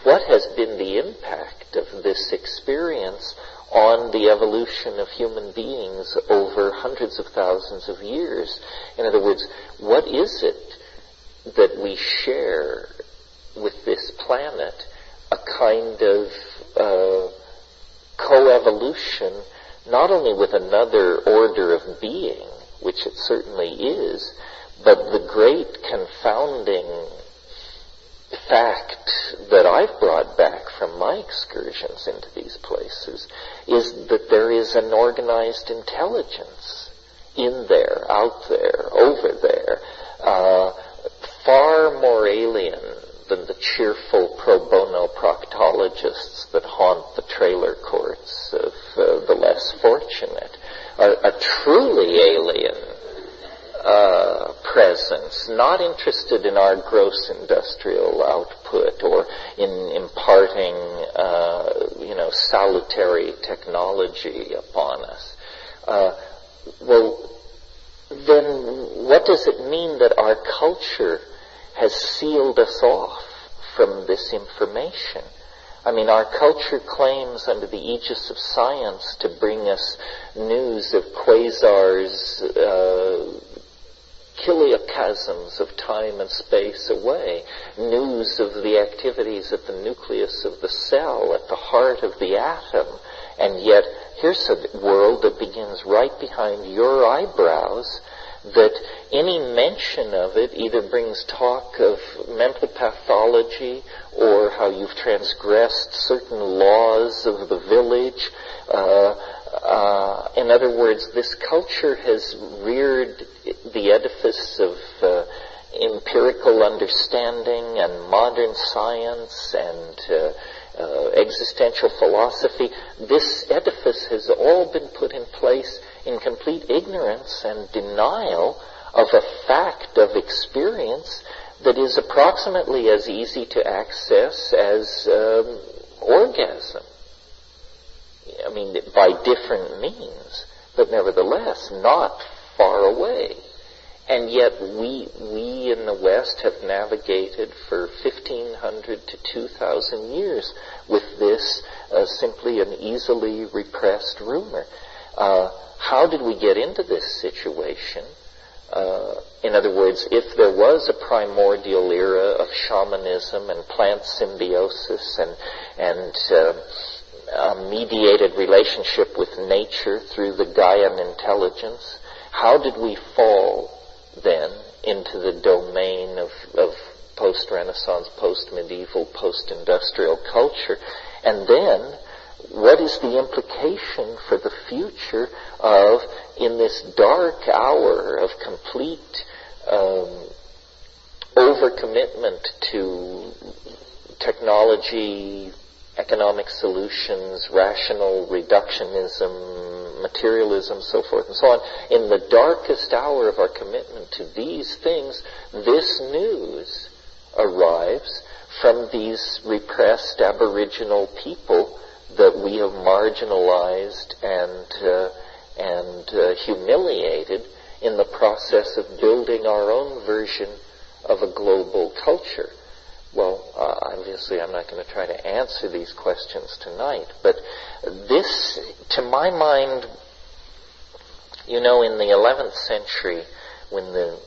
what has been the impact of this experience on the evolution of human beings over hundreds of thousands of years? In other words, what is it that we share with this planet? A kind of coevolution, not only with another order of being, which it certainly is, but the great confounding fact that I've brought back from my excursions into these places is that there is an organized intelligence in there, out there, over there, far more alien than the cheerful pro bono proctologists that haunt the trailer courts of the less fortunate. A truly alien presence, not interested in our gross industrial output or in imparting, salutary technology upon us. Well, then what does it mean that our culture has sealed us off from this information? I mean, our culture claims under the aegis of science to bring us news of quasars, kiliocosms of time and space away, news of the activities at the nucleus of the cell, at the heart of the atom, and yet here's a world that begins right behind your eyebrows, that any mention of it either brings talk of mental pathology or how you've transgressed certain laws of the village. In other words, this culture has reared the edifice of empirical understanding and modern science and existential philosophy. This edifice has all been put in place in complete ignorance and denial of a fact of experience that is approximately as easy to access as orgasm. I mean, by different means, but nevertheless not far away. And yet we in the West have navigated for 1,500 to 2,000 years with this simply an easily repressed rumor. How did we get into this situation? In other words, if there was a primordial era of shamanism and plant symbiosis and a mediated relationship with nature through the Gaian intelligence, how did we fall then into the domain of post-Renaissance, post-medieval, post-industrial culture? And then, what is the implication for the future of, in this dark hour of complete overcommitment to technology, economic solutions, rational reductionism, materialism, so forth and so on, in the darkest hour of our commitment to these things, this news arrives from these repressed Aboriginal people that we have marginalized and humiliated in the process of building our own version of a global culture. Well, obviously I'm not going to try to answer these questions tonight, but this, to my mind, in the 11th century, when the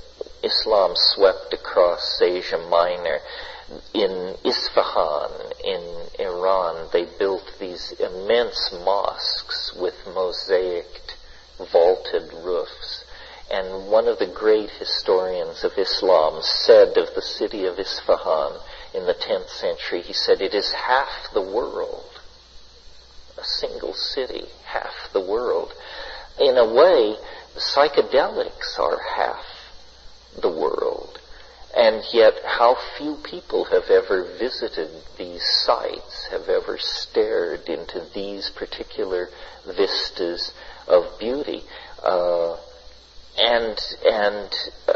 Islam swept across Asia Minor, in Isfahan, in Iran, they built these immense mosques with mosaicked, vaulted roofs. And one of the great historians of Islam said of the city of Isfahan in the 10th century, he said, it is half the world. A single city, half the world. In a way, psychedelics are half the world. And yet, how few people have ever visited these sites, have ever stared into these particular vistas of beauty. And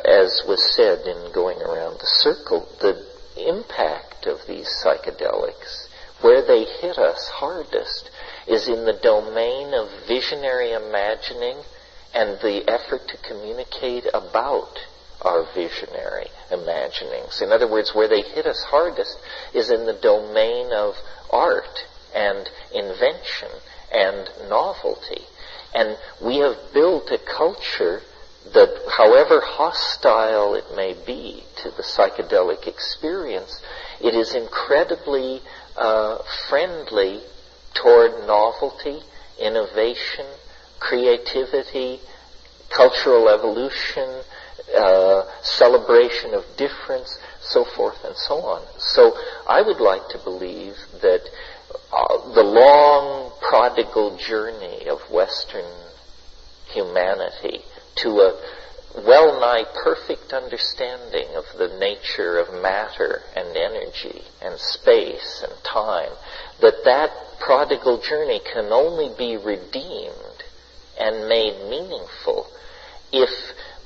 as was said in going around the circle, the impact of these psychedelics, where they hit us hardest, is in the domain of visionary imagining and the effort to communicate about our visionary imaginings. In other words, where they hit us hardest is in the domain of art and invention and novelty. And we have built a culture that, however hostile it may be to the psychedelic experience, it is incredibly friendly toward novelty, innovation, creativity, cultural evolution, celebration of difference, so forth and so on. So I would like to believe that the long prodigal journey of Western humanity to a well-nigh perfect understanding of the nature of matter and energy and space and time, that prodigal journey can only be redeemed and made meaningful if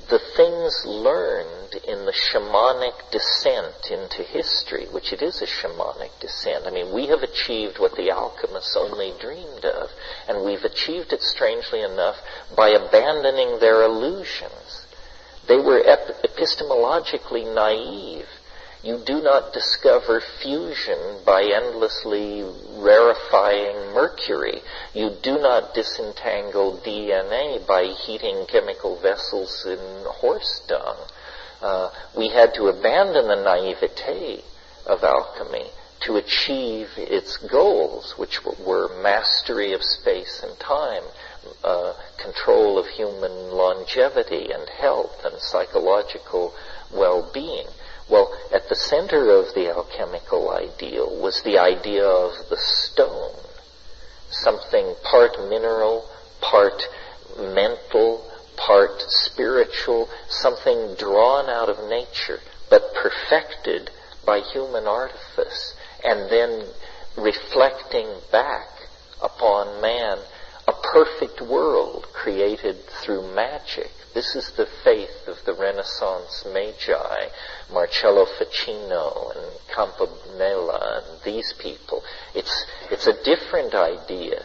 the things learned in the shamanic descent into history, which it is a shamanic descent. I mean, we have achieved what the alchemists only dreamed of, and we've achieved it, strangely enough, by abandoning their illusions. They were epistemologically naive. You do not discover fusion by endlessly rarefying mercury. You do not disentangle DNA by heating chemical vessels in horse dung. We had to abandon the naivete of alchemy to achieve its goals, which were mastery of space and time, control of human longevity and health and psychological well-being. Well, at the center of the alchemical ideal was the idea of the stone, something part mineral, part mental, part spiritual, something drawn out of nature, but perfected by human artifice, and then reflecting back upon man a perfect world created through magic. This is the faith of the Renaissance Magi, Marcello Ficino and Campanella and these people. It's a different idea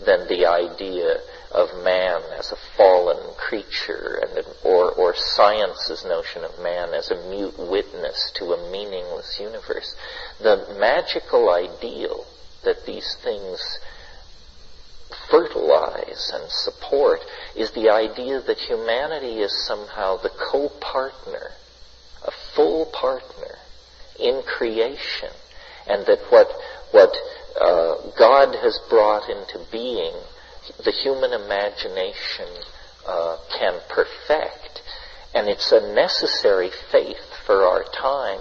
than the idea of man as a fallen creature, or science's notion of man as a mute witness to a meaningless universe. The magical ideal that these things fertilize and support is the idea that humanity is somehow the co-partner, a full partner in creation, and that what God has brought into being, the human imagination can perfect. And it's a necessary faith for our time,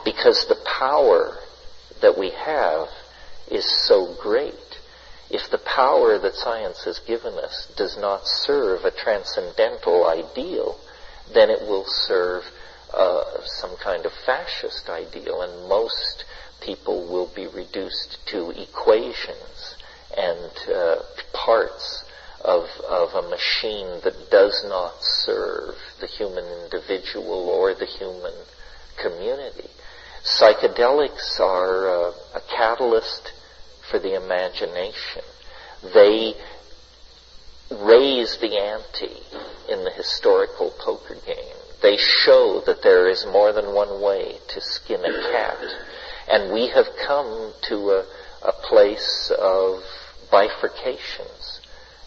because the power that we have is so great. If the power that science has given us does not serve a transcendental ideal, then it will serve some kind of fascist ideal, and most people will be reduced to equations and parts of a machine that does not serve the human individual or the human community. Psychedelics are a catalyst for the imagination. They raise the ante in the historical poker game. They show that there is more than one way to skin a cat. And we have come to a place of bifurcations,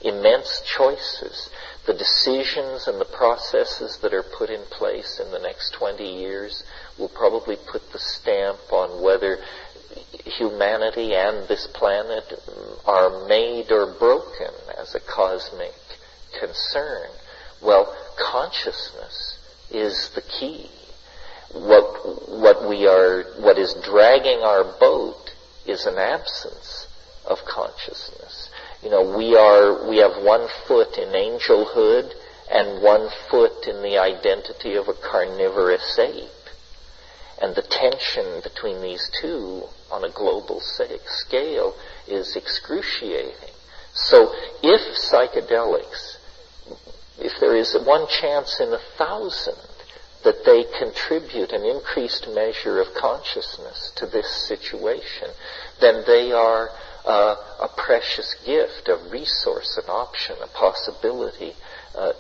immense choices. The decisions and the processes that are put in place in the next 20 years will probably put the stamp on whether humanity and this planet are made or broken as a cosmic concern. Well, consciousness is the key. What is dragging our boat is an absence of consciousness. We have 1 foot in angelhood and 1 foot in the identity of a carnivorous ape. And the tension between these two on a global scale is excruciating. So if psychedelics, if there is one chance in 1,000 that they contribute an increased measure of consciousness to this situation, then they are a precious gift, a resource, an option, a possibility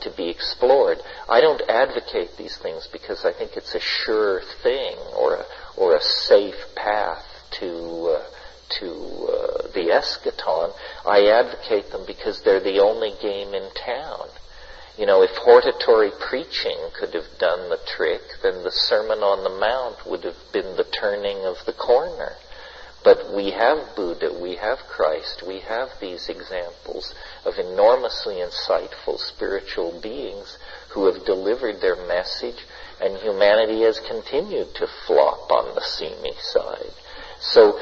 to be explored. I don't advocate these things because I think it's a sure thing or a safe path to the eschaton. I advocate them because they're the only game in town. If hortatory preaching could have done the trick, then the Sermon on the Mount would have been the turning of the corner. But we have Buddha, we have Christ, we have these examples of enormously insightful spiritual beings who have delivered their message, and humanity has continued to flop on the seamy side. So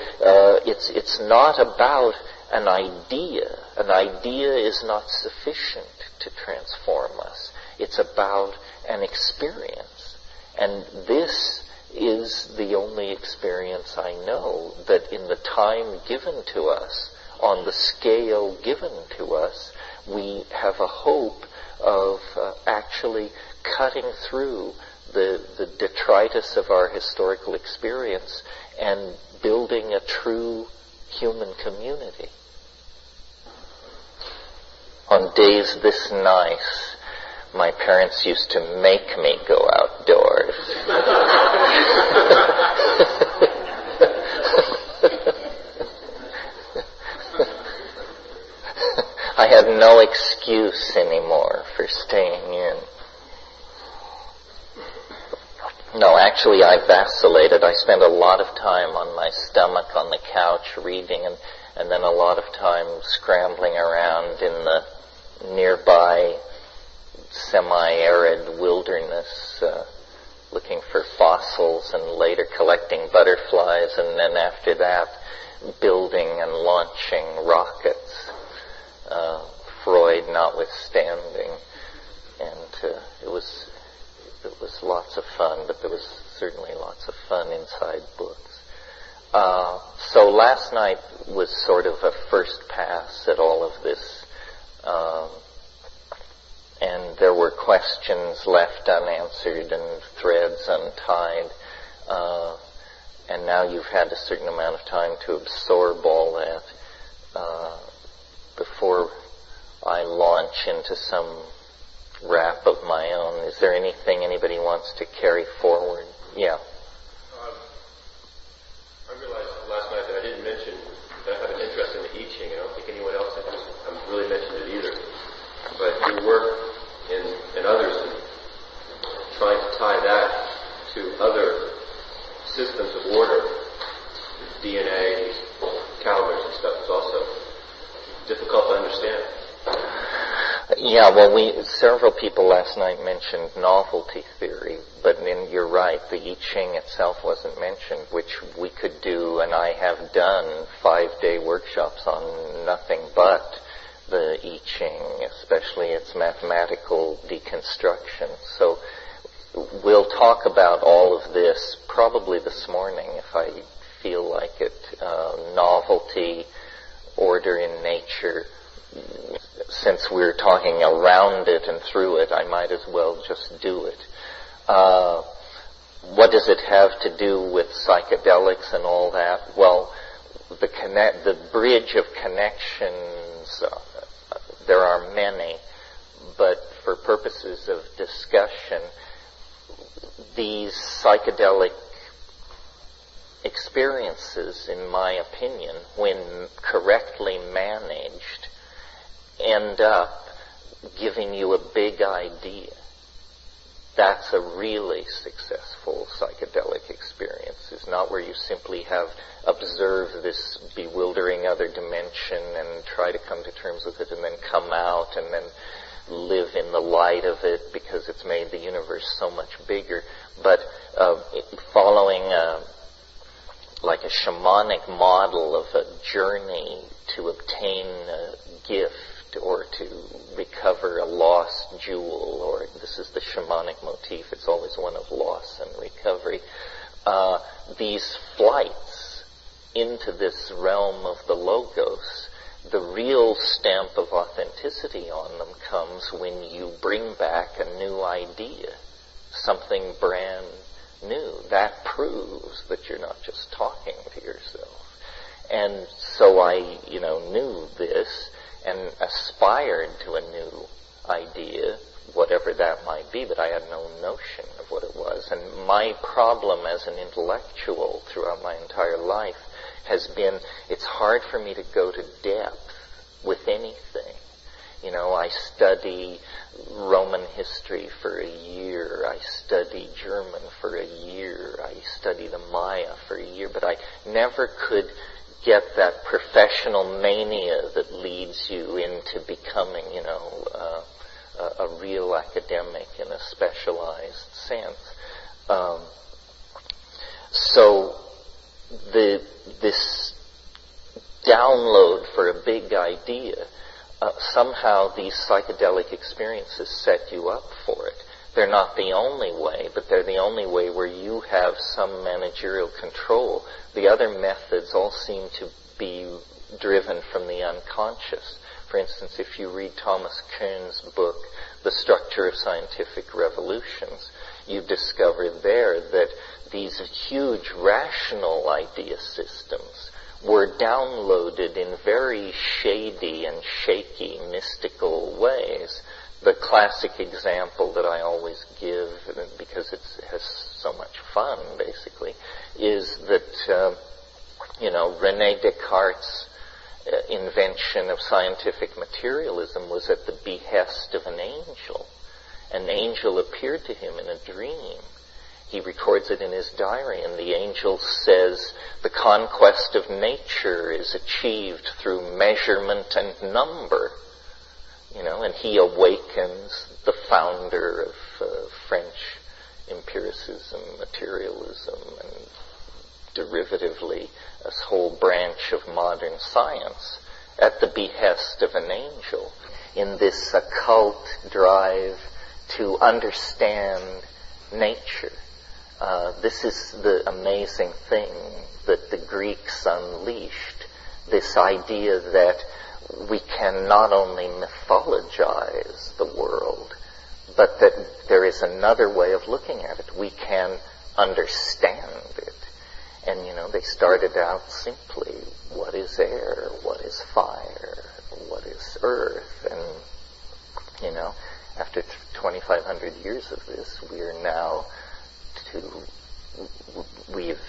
it's not about an idea. An idea is not sufficient to transform us. It's about an experience. And this is the only experience I know that in the time given to us, on the scale given to us, we have a hope of actually cutting through the detritus of our historical experience and building a true human community. On days this nice, my parents used to make me go outdoors. I had no excuse anymore for staying in. No, actually I vacillated. I spent a lot of time on my stomach on the couch reading, and then a lot of time scrambling around in the nearby semi-arid wilderness, looking for fossils, and later collecting butterflies, and then after that building and launching rockets, Freud notwithstanding. And it was lots of fun, but there was certainly lots of fun inside books. So last night was sort of a first pass at all of this. And there were questions left unanswered and threads untied. And now you've had a certain amount of time to absorb all that before I launch into some rap of my own. Is there anything anybody wants to carry forward? Yeah. I realized last night that I didn't mention that I have an interest in the I Ching. I don't think anyone else has really mentioned it either. But your work and others in trying to tie that to other systems of order, DNA, calendars and stuff, is also difficult to understand. Yeah, well, several people last night mentioned novelty theory, but then you're right, the I Ching itself wasn't mentioned, which we could do, and I have done 5-day workshops on nothing but the I Ching, especially its mathematical deconstruction. So we'll talk about all of this probably this morning if I feel like it. Novelty, order in nature. Since we're talking around it and through it, I might as well just do it. What does it have to do with psychedelics and all that? Well, the bridge of connections, there are many, but for purposes of discussion, these psychedelic experiences, in my opinion, when correctly managed, end up giving you a big idea. That's a really successful psychedelic experience. It's not where you simply have observed this bewildering other dimension and try to come to terms with it and then come out and then live in the light of it because it's made the universe so much bigger. But following like a shamanic model of a journey to obtain a gift or to recover a lost jewel, or this is the shamanic motif, it's always one of loss and recovery. These flights into this realm of the logos, the real stamp of authenticity on them comes when you bring back a new idea, something brand new. That proves that you're not just talking to yourself. And so I, knew this and aspired to a new idea, whatever that might be, but I had no notion of what it was. And my problem as an intellectual throughout my entire life has been, it's hard for me to go to depth with anything. I study Roman history for a year, I study German for a year, I study the Maya for a year, but I never could get that professional mania that leads you into becoming, a real academic in a specialized sense. So this download for a big idea, somehow these psychedelic experiences set you up for it. They're not the only way, but they're the only way where you have some managerial control. The other methods all seem to be driven from the unconscious. For instance, if you read Thomas Kuhn's book, The Structure of Scientific Revolutions, you discover there that these huge rational idea systems were downloaded in very shady and shaky mystical ways. The classic example that I always give, because it has so much fun, basically, is that, René Descartes' invention of scientific materialism was at the behest of an angel. An angel appeared to him in a dream. He records it in his diary, and the angel says the conquest of nature is achieved through measurement and number. And he awakens the founder of French empiricism, materialism, and derivatively a whole branch of modern science at the behest of an angel in this occult drive to understand nature. This is the amazing thing that the Greeks unleashed, this idea that we can not only mythologize the world, but that there is another way of looking at it. We can understand it. And, they started out simply, what is air? What is fire? What is earth? And, after 2,500 years of this, we've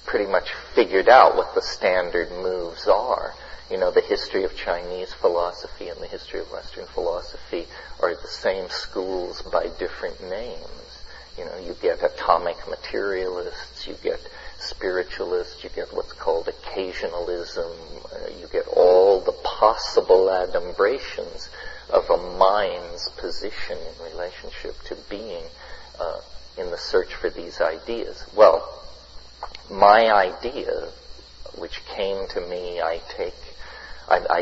pretty much figured out what the standard moves are. The history of Chinese philosophy and the history of Western philosophy are the same schools by different names. You get atomic materialists, you get spiritualists, you get what's called occasionalism, you get all the possible adumbrations of a mind's position in relationship to being in the search for these ideas. Well, my idea, which came to me, I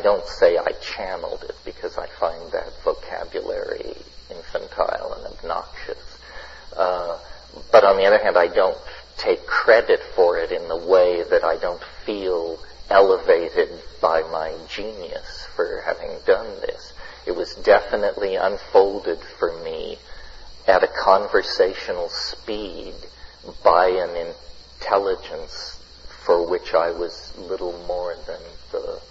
don't say I channeled it because I find that vocabulary infantile and obnoxious. But on the other hand, I don't take credit for it in the way that I don't feel elevated by my genius for having done this. It was definitely unfolded for me at a conversational speed by an intelligence for which I was little more than the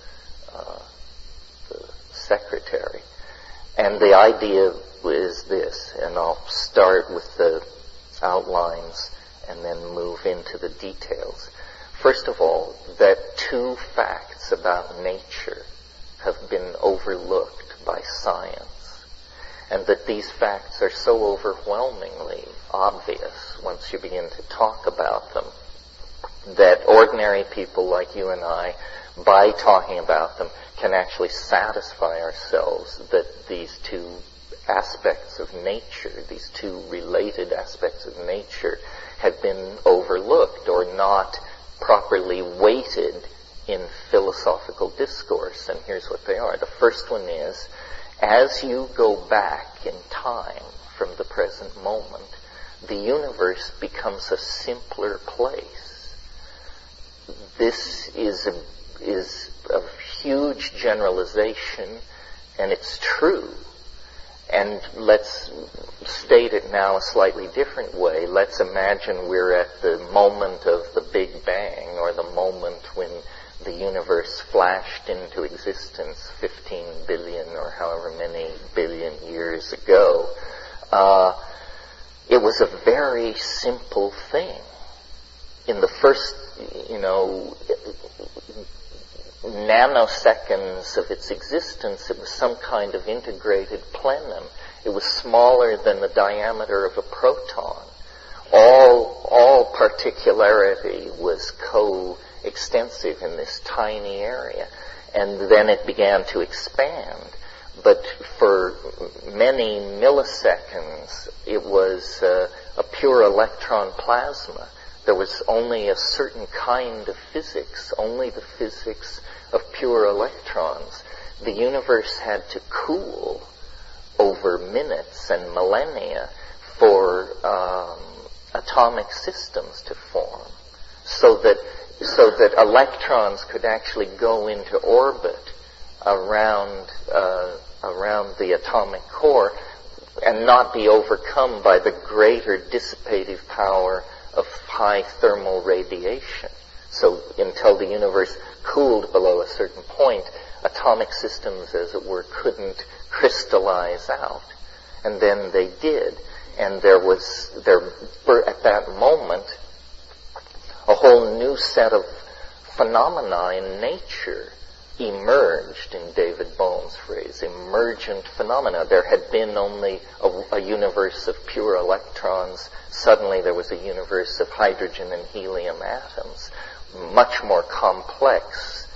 secretary. And the idea is this, and I'll start with the outlines and then move into the details. First of all, that two facts about nature have been overlooked by science, and that these facts are so overwhelmingly obvious once you begin to talk about them, that ordinary people like you and I, by talking about them, can actually satisfy ourselves that these two aspects of nature, these two related aspects of nature, have been overlooked or not properly weighted in philosophical discourse. And here's what they are. The first one is, as you go back in time from the present moment, the universe becomes a simpler place. This is a huge generalization, and it's true. And let's state it now a slightly different way. Let's imagine we're at the moment of the Big Bang, or the moment when the universe flashed into existence 15 billion or however many billion years ago. It was a very simple thing. In the first, nanoseconds of its existence, it was some kind of integrated plenum. It was smaller than the diameter of a proton. All particularity was coextensive in this tiny area. And then it began to expand. But for many milliseconds, it was a pure electron plasma. There was only a certain kind of physics, only the physics of pure electrons. The universe had to cool over minutes and millennia for atomic systems to form, so that electrons could actually go into orbit around the atomic core and not be overcome by the greater dissipative power of high thermal radiation. So until the universe cooled below a certain point, atomic systems, as it were, couldn't crystallize out. And then they did. And there at that moment, a whole new set of phenomena in nature emerged, in David Bohm's phrase, emergent phenomena. There had been only a universe of pure electrons. Suddenly there was a universe of hydrogen and helium atoms, much more complex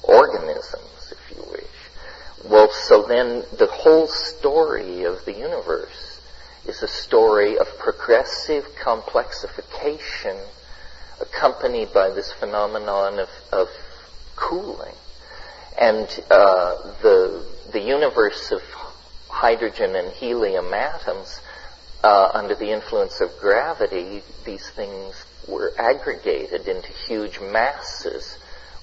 organisms, if you wish. Well, so then the whole story of the universe is a story of progressive complexification accompanied by this phenomenon of cooling. And the universe of hydrogen and helium atoms, under the influence of gravity, these things were aggregated into huge masses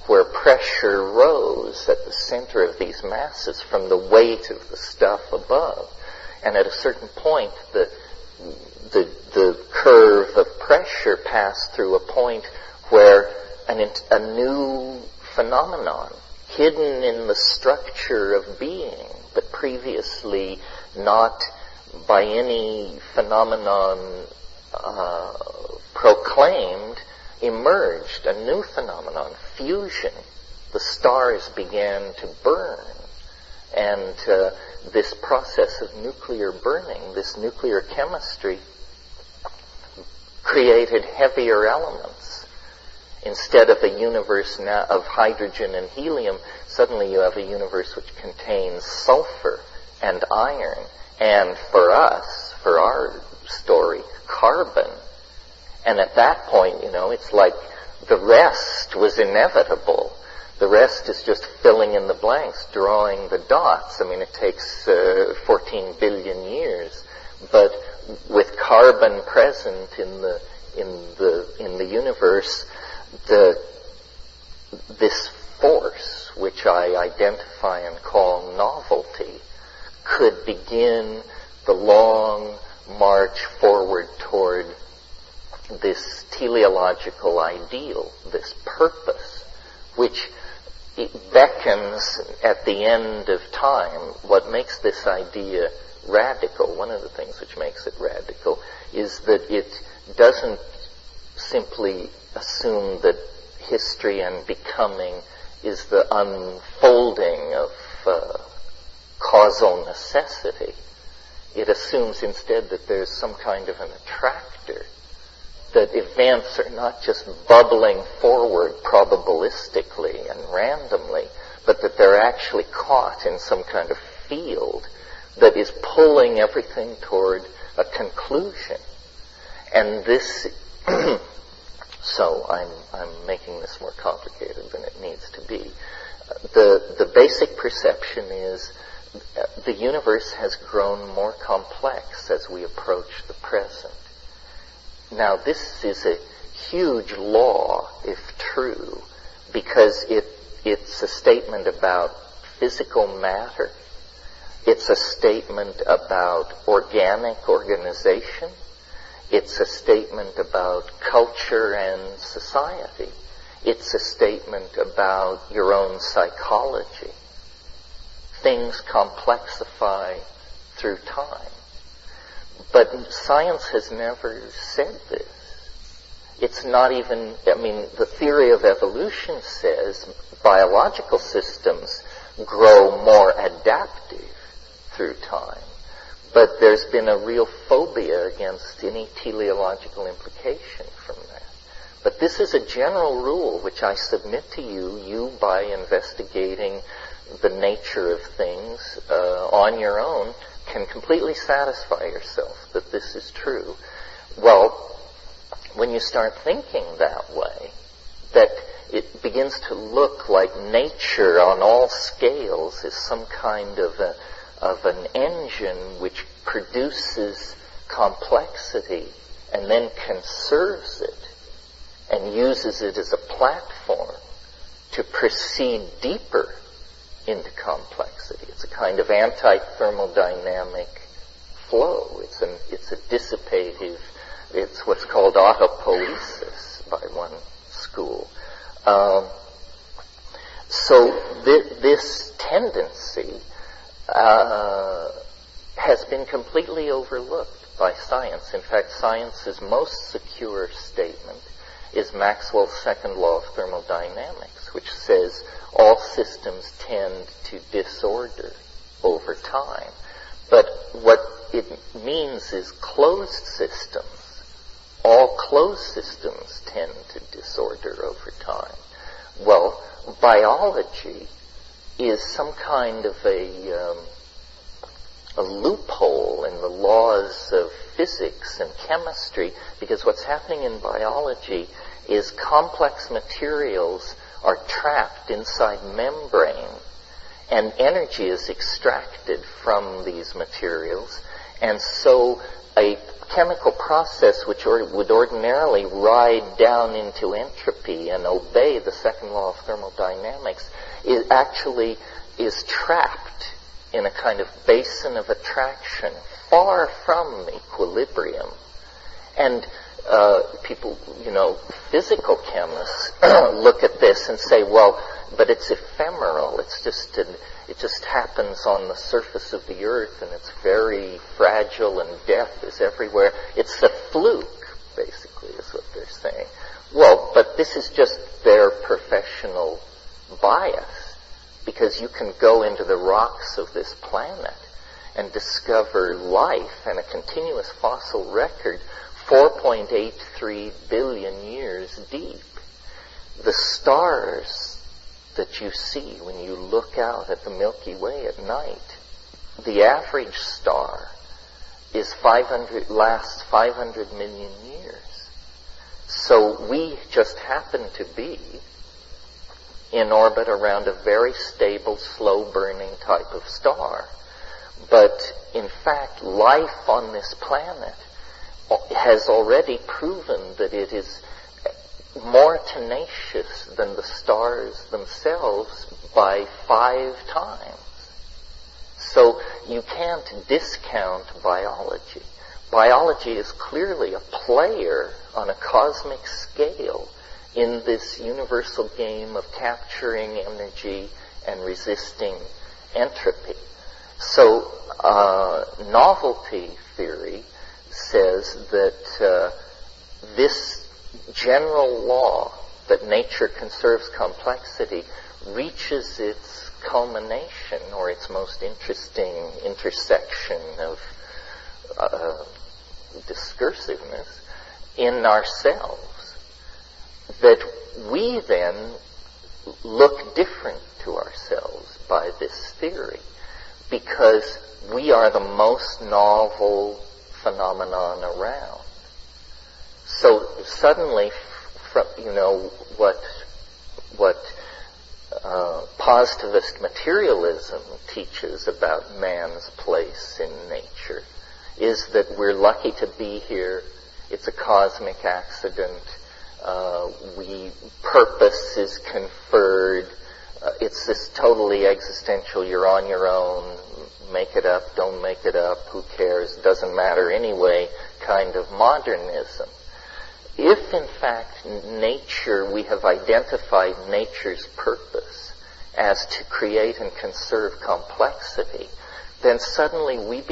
where pressure rose at the center of these masses from the weight of the stuff above. And at a certain point, the curve of pressure passed through a point where a new phenomenon, hidden in the structure of being, but previously not by any phenomenon proclaimed, emerged. A new phenomenon, fusion. The stars began to burn. And this process of nuclear burning, this nuclear chemistry, created heavier elements. Instead of a universe now of hydrogen and helium, suddenly you have a universe which contains sulfur and iron, and for us, for our story, carbon. And at that point, it's like the rest was inevitable. The rest is just filling in the blanks, drawing the dots. I mean, it takes 14 billion years. But with carbon present in the universe, this force, which I identify and call novelty, could begin the long march forward toward this teleological ideal, this purpose, which it beckons at the end of time. What makes this idea radical, one of the things which makes it radical, is that it doesn't simply assume that history and becoming is the unfolding of causal necessity. It assumes instead that there's some kind of an attractor, that events are not just bubbling forward probabilistically and randomly, but that they're actually caught in some kind of field that is pulling everything toward a conclusion. And this, so I'm making this more complicated than it needs to be. The basic perception is the universe has grown more complex as we approach the present. Now, this is a huge law, if true, because it's a statement about physical matter. It's a statement about organic organization. It's a statement about culture and society. It's a statement about your own psychology. Things complexify through time. But science has never said this. It's not even, the theory of evolution says biological systems grow more adaptive through time. But there's been a real phobia against any teleological implication from that. But this is a general rule which I submit to you by investigating the nature of things on your own, can completely satisfy yourself that this is true. Well, when you start thinking that way, that it begins to look like nature on all scales is some kind of an engine which produces complexity and then conserves it and uses it as a platform to proceed deeper into complexity. It's a kind of anti-thermodynamic flow. It's a dissipative, it's what's called autopoiesis by one school. So this tendency has been completely overlooked by science. In fact, science's most secure statement is Maxwell's second law of thermodynamics, which says all systems tend to disorder over time. But what it means is closed systems. All closed systems tend to disorder over time. Well, biology is some kind of a loophole in the laws of physics and chemistry, because what's happening in biology is complex materials are trapped inside membrane, and energy is extracted from these materials, and so a chemical process which would ordinarily ride down into entropy and obey the second law of thermodynamics is trapped in a kind of basin of attraction far from equilibrium. And people, physical chemists look at this and say, well, but it's ephemeral. It just happens on the surface of the earth, and it's very fragile, and death is everywhere. It's a fluke, basically, is what they're saying. Well, but this is just their professional bias, because you can go into the rocks of this planet and discover life and a continuous fossil record 4.83 billion years deep. The stars that you see when you look out at the Milky Way at night, the average star lasts 500 million years. So we just happen to be in orbit around a very stable, slow-burning type of star. But in fact, life on this planet has already proven that it is more tenacious than the stars themselves by 5 times. So you can't discount biology. Biology is clearly a player on a cosmic scale in this universal game of capturing energy and resisting entropy. So novelty theory says that this general law that nature conserves complexity reaches its culmination, or its most interesting intersection of discursiveness, in ourselves. That we then look different to ourselves by this theory, because we are the most novel phenomenon around. So suddenly, what positivist materialism teaches about man's place in nature is that we're lucky to be here. It's a cosmic accident. Purpose is conferred. It's this totally existential, you're on your own, make it up, don't make it up, who cares, doesn't matter anyway, kind of modernism. If in fact nature, we have identified nature's purpose as to create and conserve complexity, then suddenly we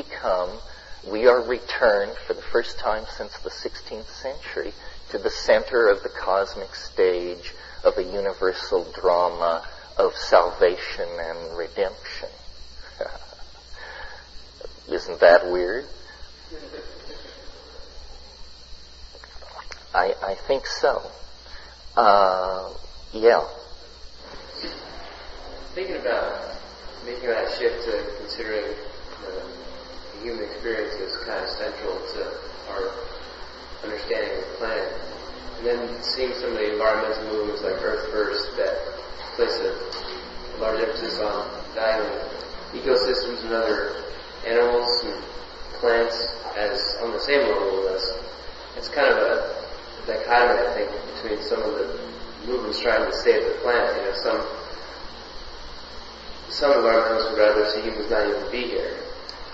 are returned for the first time since the 16th century to the center of the cosmic stage of a universal drama of salvation and redemption. Isn't that weird? I think so. Yeah. Thinking about making that shift to considering the human experience as kind of central to our understanding of the planet, and then seeing some of the environmental movements like Earth First that place a large emphasis on valuing ecosystems and other animals and plants as on the same level with us. It's kind of a dichotomy, I think, between some of the movements trying to save the planet. Some environmentalists would rather see humans not even be here,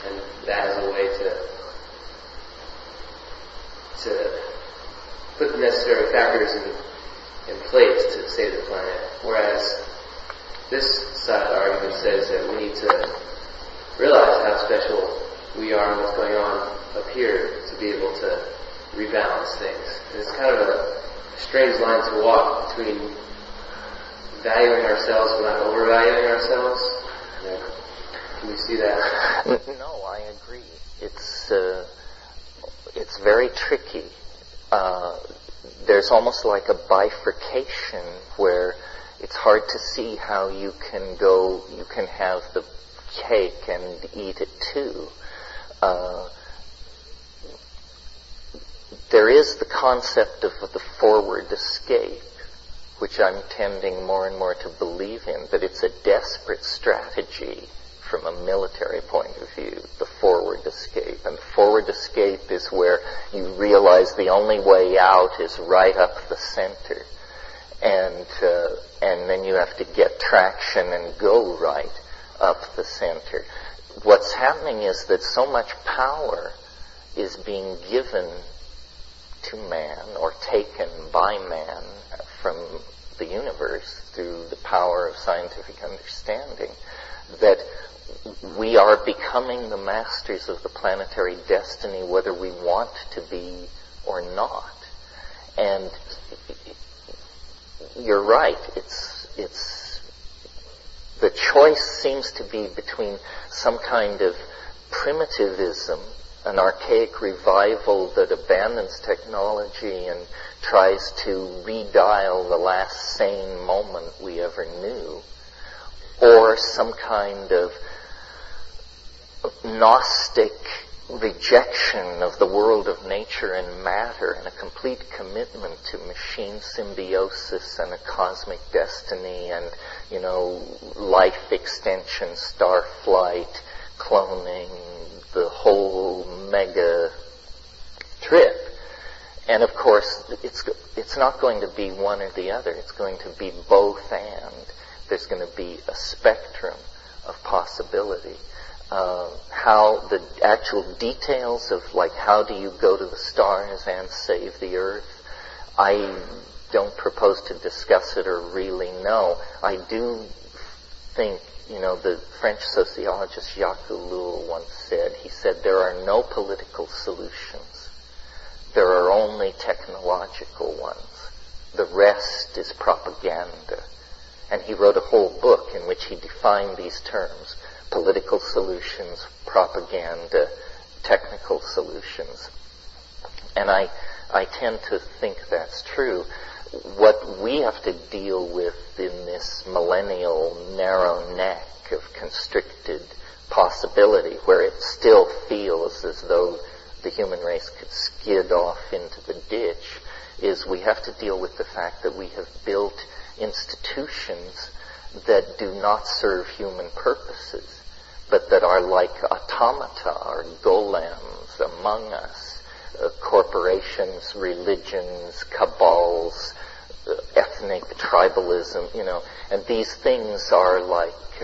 and that is a way to put the necessary factors in place to save the planet. Whereas this side of the argument says that we need to realize how special we are and what's going on up here to be able to rebalance things. And it's kind of a strange line to walk between valuing ourselves but not overvaluing ourselves. Can you see that? No, I agree. It's very tricky. There's almost like a bifurcation where it's hard to see how you can have the cake and eat it too. There is the concept of the forward escape, which I'm tending more and more to believe in, that it's a desperate strategy from a military point of view, the forward escape. And the forward escape is where you realize the only way out is right up the center. And then you have to get traction and go right up the center. What's happening is that so much power is being given to man or taken by man from the universe through the power of scientific understanding that we are becoming the masters of the planetary destiny whether we want to be or not. And you're right, it's the choice seems to be between some kind of primitivism, an archaic revival that abandons technology and tries to redial the last sane moment we ever knew, or some kind of Gnostic rejection of the world of nature and matter and a complete commitment to machine symbiosis and a cosmic destiny and, life extension, star flight, cloning, the whole mega trip. And of course, it's not going to be one or the other. It's going to be both and. There's going to be a spectrum of possibility. How the actual details of, like, how do you go to the stars and save the Earth, I don't propose to discuss it or really know. I do think, the French sociologist Jacques Ellul once said, he said, there are no political solutions. There are only technological ones. The rest is propaganda. And he wrote a whole book in which he defined these terms: political solutions, propaganda, technical solutions. And I tend to think that's true. What we have to deal with in this millennial narrow neck of constricted possibility, where it still feels as though the human race could skid off into the ditch, is we have to deal with the fact that we have built institutions that do not serve human purposes, but that are like automata or golems among us. Corporations, religions, cabals, ethnic tribalism, and these things are like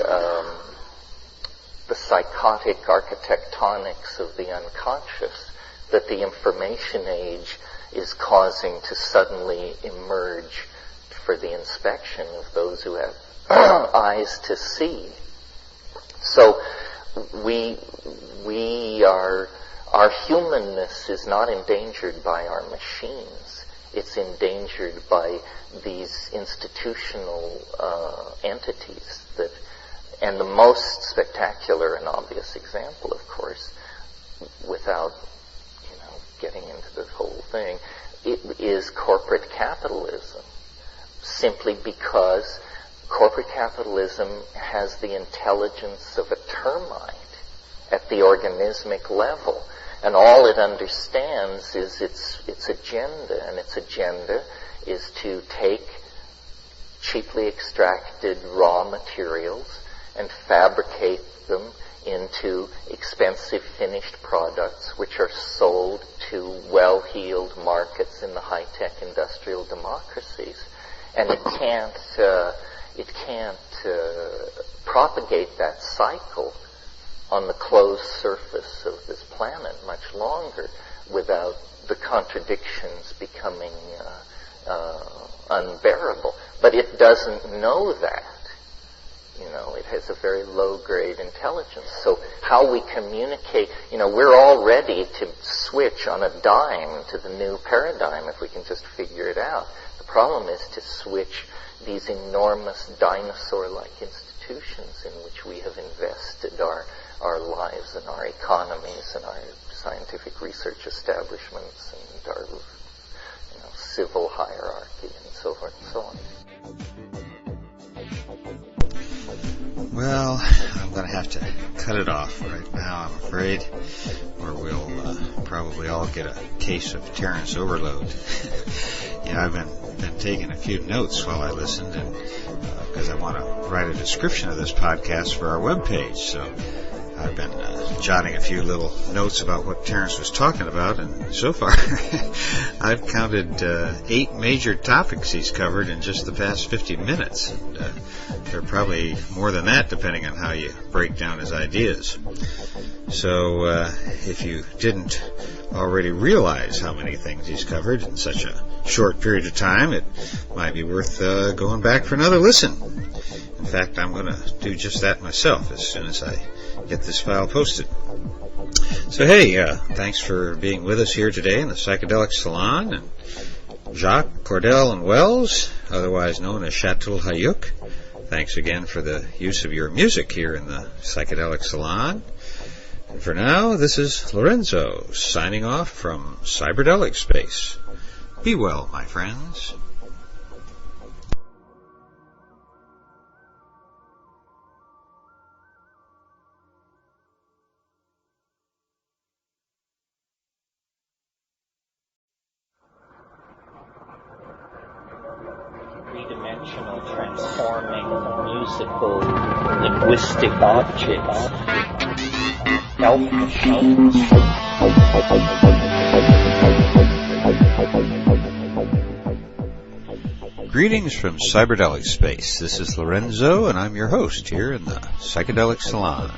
the psychotic architectonics of the unconscious that the information age is causing to suddenly emerge for the inspection of those who have eyes to see. So our humanness is not endangered by our machines. It's endangered by these institutional entities that, and the most spectacular and obvious example, of course, without getting into the whole thing, it is corporate capitalism. Simply because corporate capitalism has the intelligence of a termite at the organismic level. And all it understands is its agenda. And its agenda is to take cheaply extracted raw materials and fabricate them into expensive finished products which are sold to well-heeled markets in the high-tech industrial democracies. And it can't propagate that cycle on the closed surface of this planet much longer without the contradictions becoming unbearable. But it doesn't know that. It has a very low-grade intelligence. So how we communicate, we're all ready to switch on a dime to the new paradigm if we can just figure it out. The problem is to switch these enormous dinosaur-like institutions in which we have invested our lives and our economies and our scientific research establishments and our civil hierarchy and so forth and so on. Well, I'm going to have to cut it off right now, I'm afraid, or we'll probably all get a case of Terence overload. Yeah, I've been taking a few notes while I listened, and because I want to write a description of this podcast for our webpage, so I've been jotting a few little notes about what Terence was talking about, and so far I've counted 8 major topics he's covered in just the past 50 minutes. And there are probably more than that depending on how you break down his ideas. So if you didn't already realize how many things he's covered in such a short period of time, it might be worth going back for another listen. In fact, I'm going to do just that myself as soon as I get this file posted. So hey, thanks for being with us here today in the Psychedelic Salon. And Jacques, Cordell, and Wells, otherwise known as Chateau Hayuk, thanks again for the use of your music here in the Psychedelic Salon. And for now, this is Lorenzo signing off from Cyberdelic Space. Be well, my friends. Three-dimensional, transforming, musical, linguistic objects. Elf machines. Greetings from Cyberdelic Space. This is Lorenzo, and I'm your host here in the Psychedelic Salon.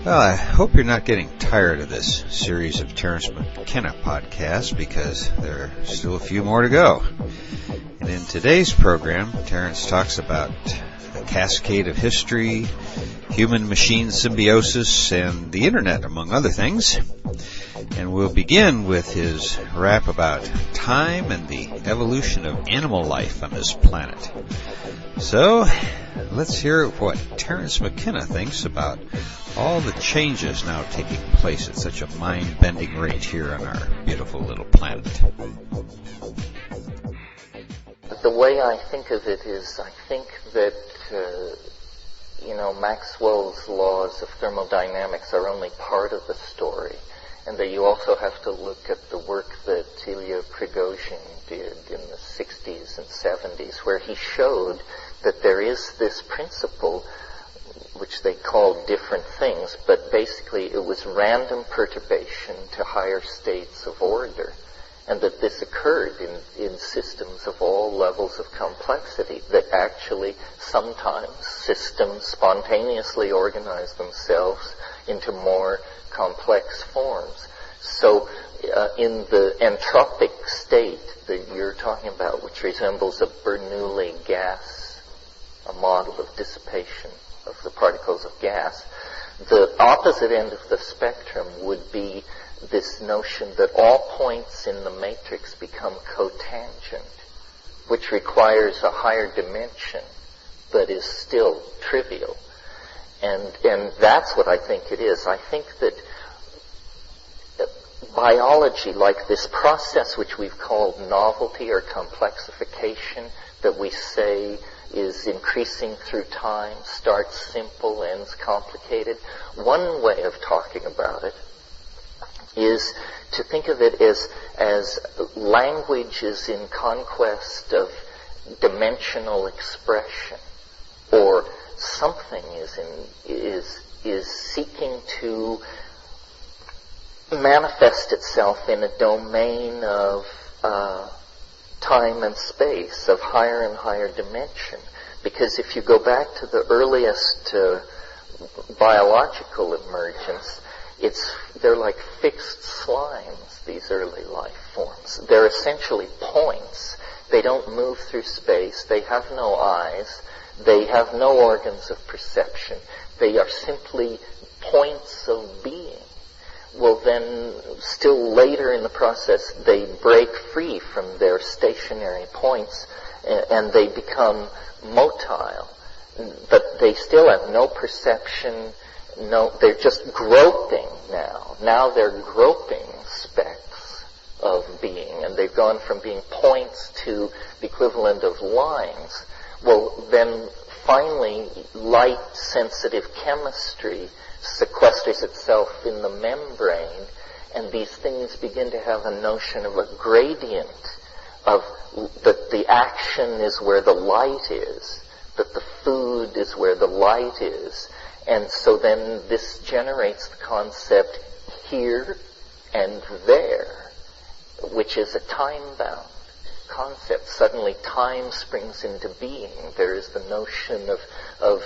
Well, I hope you're not getting tired of this series of Terence McKenna podcasts, because there are still a few more to go. And in today's program, Terence talks about the cascade of history, human-machine symbiosis, and the Internet, among other things. And we'll begin with his rap about time and the evolution of animal life on this planet. So, let's hear what Terence McKenna thinks about all the changes now taking place at such a mind-bending rate here on our beautiful little planet. The way I think of it is, I think that, Maxwell's laws of thermodynamics are only part of the story, and that you also have to look at the work that Ilya Prigozhin did in the 60s and 70s, where he showed that there is this principle, which they called different things, but basically it was random perturbation to higher states of order, and that this occurred in systems of all levels of complexity, that actually sometimes systems spontaneously organize themselves into more complex forms. So in the entropic state that you're talking about, which resembles a Bernoulli gas, a model of dissipation of the particles of gas, the opposite end of the spectrum would be this notion that all points in the matrix become cotangent, which requires a higher dimension, but is still trivial. And that's what I think it is. I think that biology, like this process which we've called novelty or complexification, that we say is increasing through time, starts simple, ends complicated. One way of talking about it is to think of it as language is in conquest of dimensional expression, or something is seeking to manifest itself in a domain of time and space, of higher and higher dimension. Because if you go back to the earliest biological emergence, they're like fixed slimes, these early life forms. They're essentially points. They don't move through space. They have no eyes. They have no organs of perception. They are simply points of being. Well, then, still later in the process, they break free from their stationary points and they become motile. But they still have no perception. No, they're just groping now. Now they're groping specks of being, and they've gone from being points to the equivalent of lines. Well, then finally, light-sensitive chemistry sequesters itself in the membrane, and these things begin to have a notion of a gradient, of that the action is where the light is, that the food is where the light is. And so then this generates the concept here and there, which is a time-bound concept. Suddenly time springs into being. There is the notion of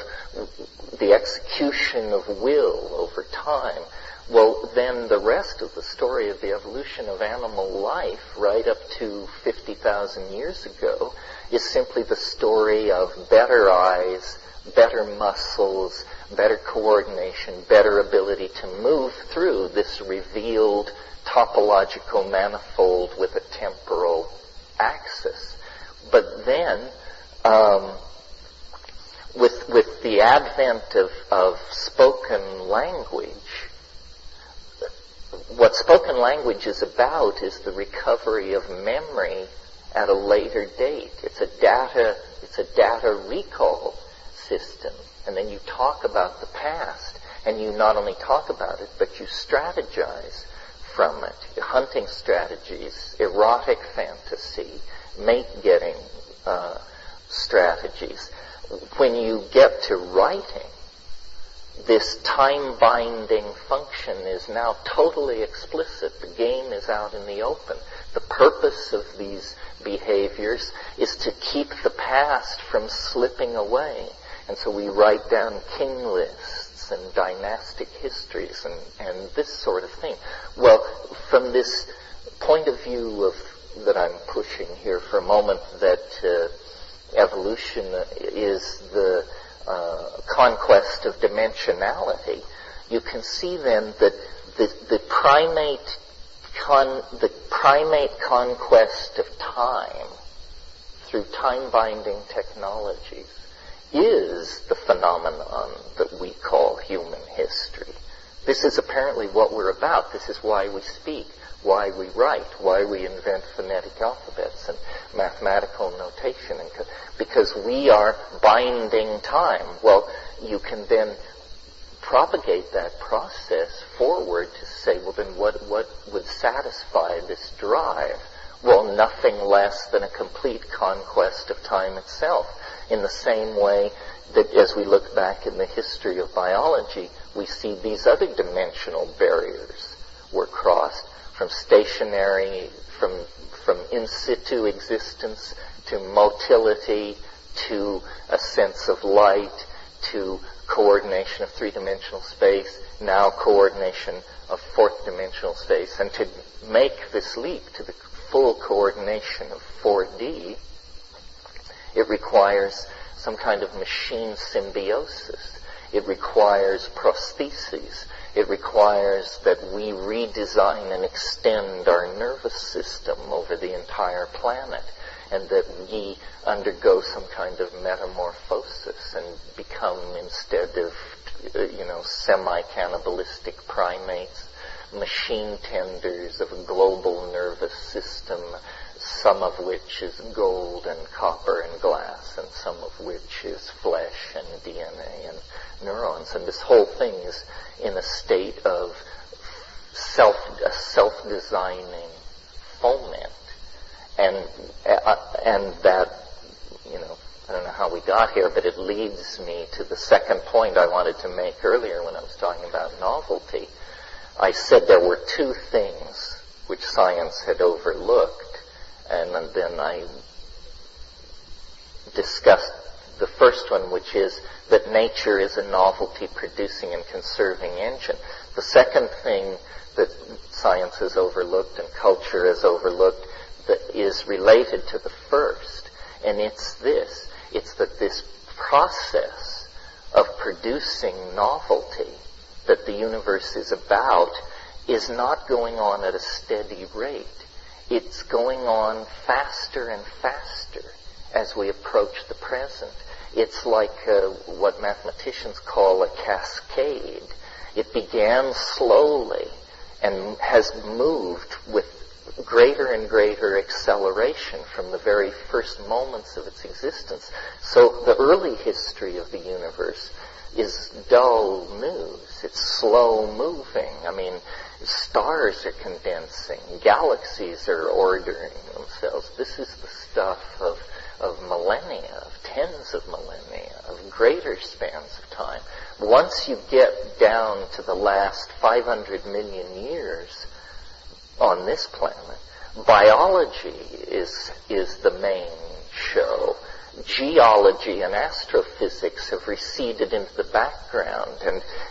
the execution of will over time. Well, then the rest of the story of the evolution of animal life, right up to 50,000 years ago, is simply the story of better eyes, better muscles, better coordination, better ability to move through this revealed topological manifold with a temporal axis. But then, with the advent of spoken language, what spoken language is about is the recovery of memory at a later date. It's a data recall system. And then you talk about the past, and you not only talk about it, but you strategize from it. Hunting strategies, erotic fantasy, mate-getting strategies. When you get to writing, this time-binding function is now totally explicit. The game is is out in the open. The purpose of these behaviors is to keep the past from slipping away. And so we write down king lists and dynastic histories and this sort of thing. Well, from this point of view that I'm pushing here for a moment, that evolution is the conquest of dimensionality, you can see then that the primate conquest of time through time-binding technologies is the phenomenon that we call human history. This is apparently what we're about. This is why we speak, why we write, why we invent phonetic alphabets and mathematical notation, because we are binding time. Well, you can then propagate that process forward to say, well, then what would satisfy this drive? Well, nothing less than a complete conquest of time itself. In the same way that as we look back in the history of biology, we see these other dimensional barriers were crossed from stationary, from in situ existence to motility, to a sense of light, to coordination of three-dimensional space, now coordination of fourth-dimensional space. And to make this leap to the full coordination of 4D, it requires some kind of machine symbiosis. It requires prostheses. It requires that we redesign and extend our nervous system over the entire planet, and that we undergo some kind of metamorphosis and become, instead of, semi-cannibalistic primates, machine tenders of a global nervous system, some of which is gold and copper and glass, and some of which is flesh and DNA and neurons. And this whole thing is in a state of self-designing foment. And that, I don't know how we got here, but it leads me to the second point I wanted to make earlier when I was talking about novelty. I said there were two things which science had overlooked, and then I discussed the first one, which is that nature is a novelty-producing and conserving engine. The second thing that science has overlooked and culture has overlooked that is related to the first, and it's this. It's that this process of producing novelty that the universe is about is not going on at a steady rate. It's going on faster and faster as we approach the present. It's like what mathematicians call a cascade. It began slowly and has moved with greater and greater acceleration from the very first moments of its existence. So the early history of the universe is dull news. It's slow moving. I mean, stars are condensing. Galaxies are ordering themselves. This is the stuff of millennia, of tens of millennia, of greater spans of time. Once you get down to the last 500 million years on this planet, biology is the main show. Geology and astrophysics have receded into the background,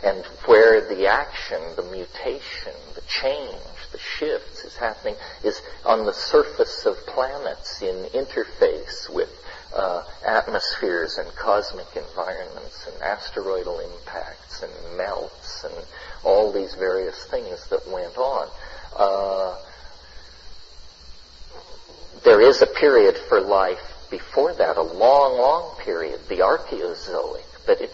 and where the action, the mutation, the change, the shifts is happening is on the surface of planets in interface with atmospheres and cosmic environments and asteroidal impacts and melts and all these various things that went on. There is a period for life before that, a long, long period, the Archaeozoic, but you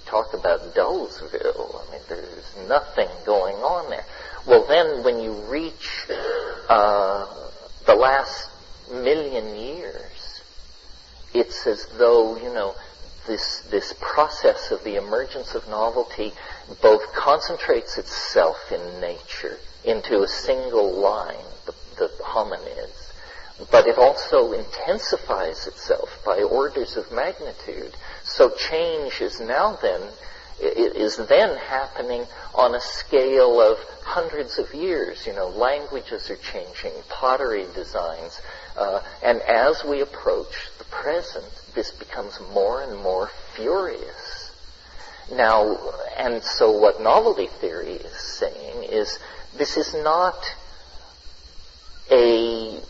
talk about Dullsville. I mean, there's nothing going on there. Well, then when you reach the last million years, it's as though, this process of the emergence of novelty both concentrates itself in nature into a single line, the hominids, but it also intensifies itself by orders of magnitude. So change is now then is then happening on a scale of hundreds of years. Languages are changing, pottery designs, and as we approach the present, this becomes more and more furious. Now, and so what novelty theory is saying is this is not an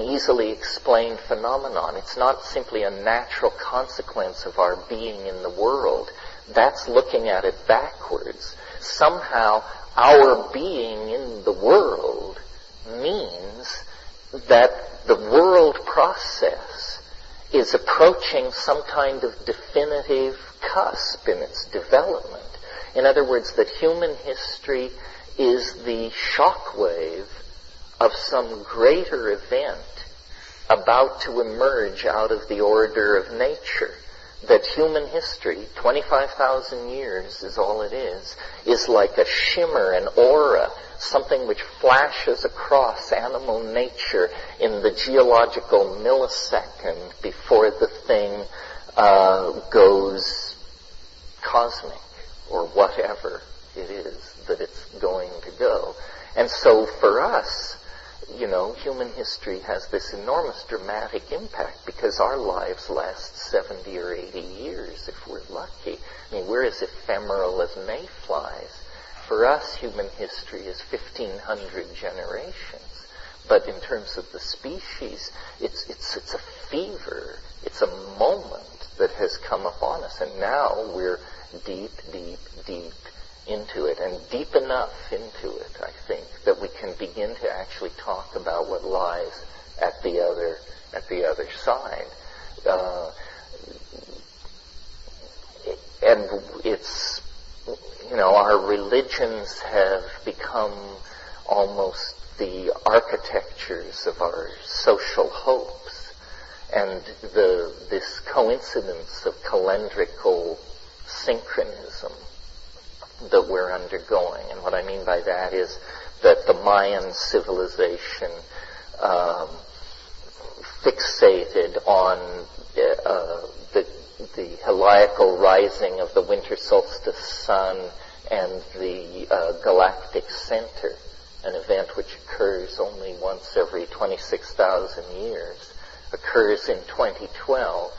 easily explained phenomenon. It's not simply a natural consequence of our being in the world. That's looking at it backwards. Somehow, our being in the world means that the world process is approaching some kind of definitive cusp in its development. In other words, that human history is the shockwave of some greater event about to emerge out of the order of nature. That human history, 25,000 years is all it is like a shimmer, an aura, something which flashes across animal nature in the geological millisecond before the thing goes cosmic, or whatever it is that it's going to go. And so for us, human history has this enormous dramatic impact because our lives last 70 or 80 years if we're lucky. I mean, we're as ephemeral as mayflies. For us, human history is 1,500 generations. But in terms of the species, it's a fever. It's a moment that has come upon us. And now we're deep, deep, deep into it, and deep enough into it, I think, that we can begin to actually talk about what lies at the other side. And it's, our religions have become almost the architectures of our social hopes, and this coincidence of calendrical synchronism that we're undergoing. And what I mean by that is that the Mayan civilization fixated on the heliacal rising of the winter solstice sun and the galactic center, an event which occurs only once every 26,000 years, occurs in 2012.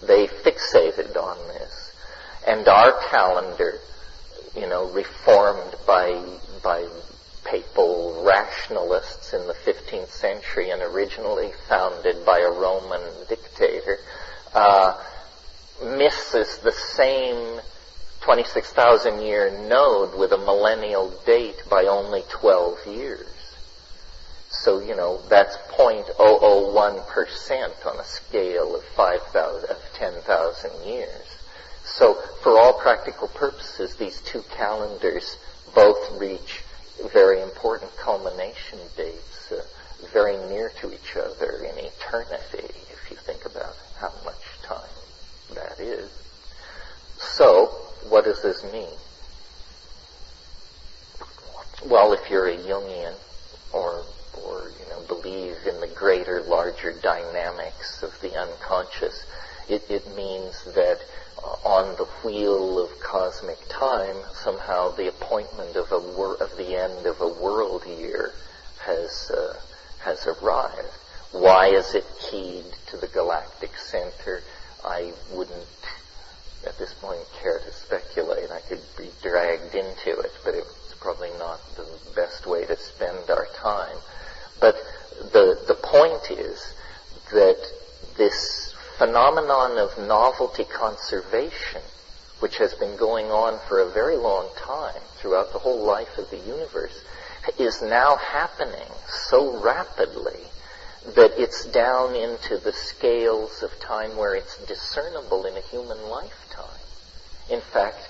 They fixated on this. And our calendar, reformed by papal rationalists in the 15th century and originally founded by a Roman dictator, misses the same 26,000 year node with a millennial date by only 12 years. So, that's 0.001% on a scale of 10,000 years. So, for all practical purposes, these two calendars both reach very important culmination dates, very near to each other in eternity, if you think about how much time that is. So, what does this mean? Well, if you're a Jungian or believe in the greater, larger dynamics of the unconscious, it means that on the wheel of cosmic time, somehow the appointment of the end of a world year has arrived. Why is it keyed to the galactic center? I wouldn't, at this point, care to speculate. I could be dragged into it, but it's probably not the best way to spend our time. But the point is that this phenomenon of novelty conservation, which has been going on for a very long time throughout the whole life of the universe, is now happening so rapidly that it's down into the scales of time where it's discernible in a human lifetime. In fact,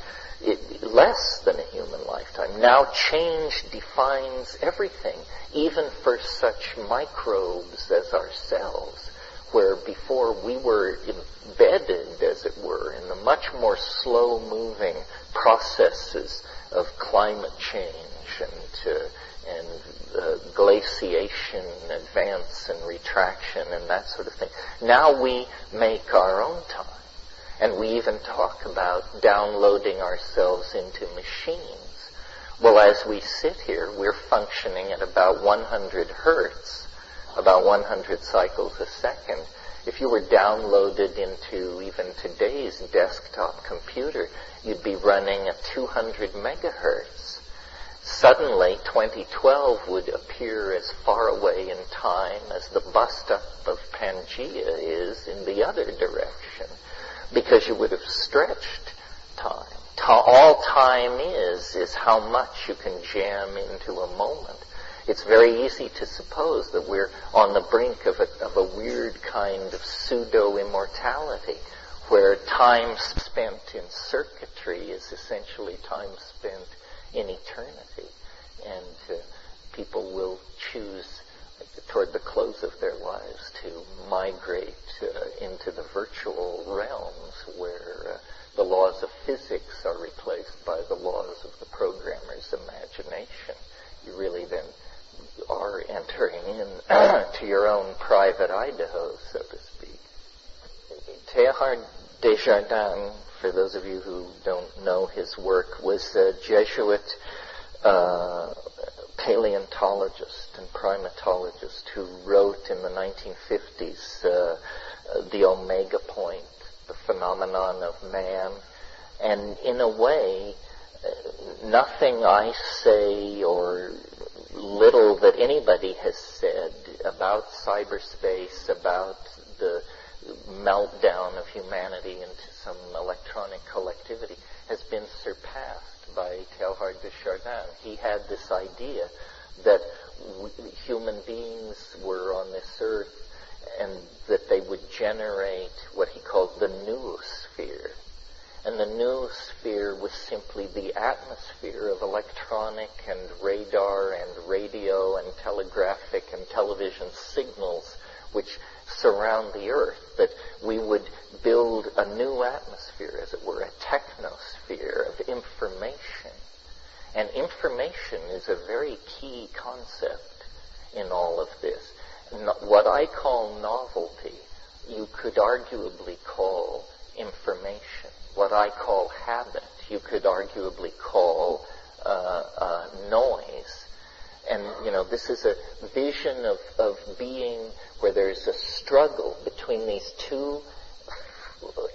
less than a human lifetime. Now change defines everything, even for such microbes as ourselves, where before we were embedded, as it were, in the much more slow-moving processes of climate change and glaciation, advance and retraction and that sort of thing. Now we make our own time. And we even talk about downloading ourselves into machines. Well, as we sit here, we're functioning at about 100 hertz, about 100 cycles a second. If you were downloaded into even today's desktop computer, you'd be running at 200 megahertz. Suddenly, 2012 would appear as far away in time as the bust-up of Pangaea is in the other direction, because you would have stretched time. All time is how much you can jam into a moment. It's very easy to suppose that we're on the brink of a weird kind of pseudo-immortality, where time spent in circuitry is essentially time spent in eternity. And people will choose, toward the close of their lives, to migrate into the virtual realms where the laws of physics are replaced by the laws of the programmer's imagination. You really then are entering in to your own private Idaho, so to speak. Teilhard de Chardin, for those of you who don't know his work, was a Jesuit paleontologist and primatologist who wrote in the 1950s The Omega Point, the phenomenon of man. And in a way, nothing I say or little that anybody has said about cyberspace, about the meltdown of humanity into some electronic collectivity, has been surpassed by Teilhard de Chardin. He had this idea that human beings were on this earth and that they would generate what he called the noosphere. And the noosphere was simply the atmosphere of electronic and radar and radio and telegraphic and television signals which surround the earth, that we would build a new atmosphere, as it were, a technosphere of information. And information is a very key concept in all of this. What I call novelty, you could arguably call information. What I call habit, you could arguably call noise. And, this is a vision of being where there's a struggle between these two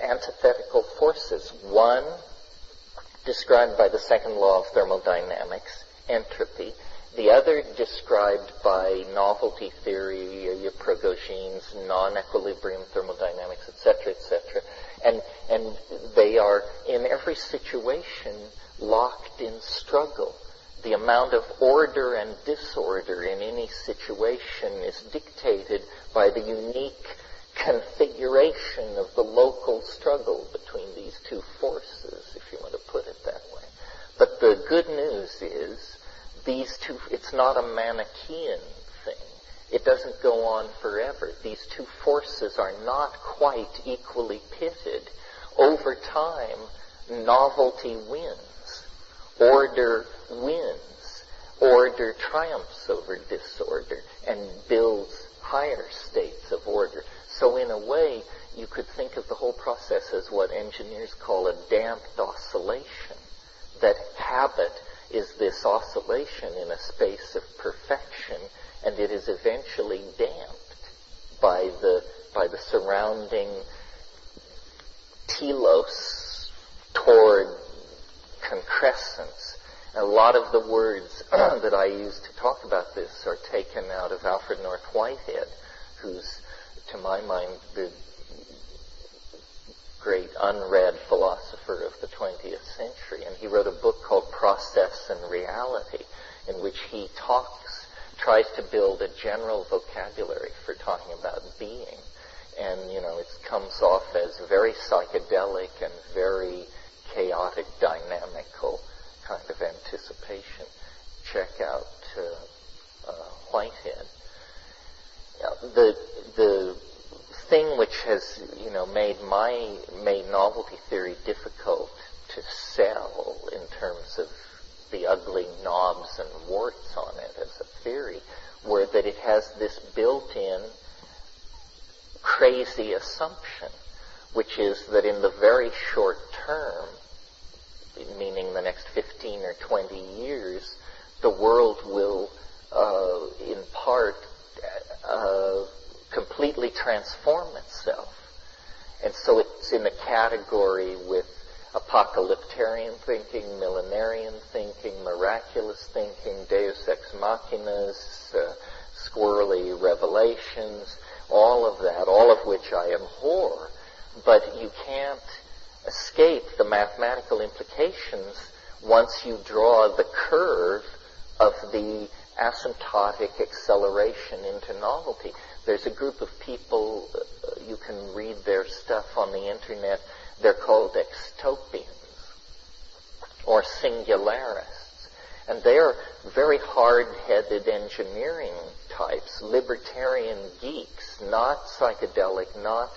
antithetical forces. One, described by the second law of thermodynamics, entropy. The other described by novelty theory, Prigoghine's non-equilibrium thermodynamics, etc., etc. And they are, in every situation, locked in struggle. The amount of order and disorder in any situation is dictated by the unique configuration of the local struggle between these two forces, if you want to put it that way. But the good news is, these two, it's not a Manichaean thing. It doesn't go on forever. These two forces are not quite equally pitted. Over time, novelty wins. Order wins. Order triumphs over disorder and builds higher states of order. So in a way, you could think of the whole process as what engineers call a damped oscillation. That habit is this oscillation in a space of perfection, and it is eventually damped by the surrounding telos toward concrescence. A lot of the words that I use to talk about this are taken out of Alfred North Whitehead, who's, to my mind, the great unread philosopher of the 20th century. And he wrote a book called Process and Reality, in which he tries to build a general vocabulary for talking about being. And, it comes off as very psychedelic and very chaotic, dynamical kind of anticipation. Check out Whitehead. The thing which has, made novelty theory difficult to sell in terms of the ugly knobs and warts on it as a theory, were that it has this built-in crazy assumption, which is that in the very short term, meaning the next 15 or 20 years, the world will, in part, completely transform itself. And so it's in a category with apocalyptarian thinking, millenarian thinking, miraculous thinking, deus ex machinas, squirrely revelations, all of that, all of which I abhor. But you can't escape the mathematical implications once you draw the curve of the asymptotic acceleration into novelty. There's a group of people, you can read their stuff on the internet, they're called extopians or singularists. And they're very hard-headed engineering types, libertarian geeks, not psychedelic, not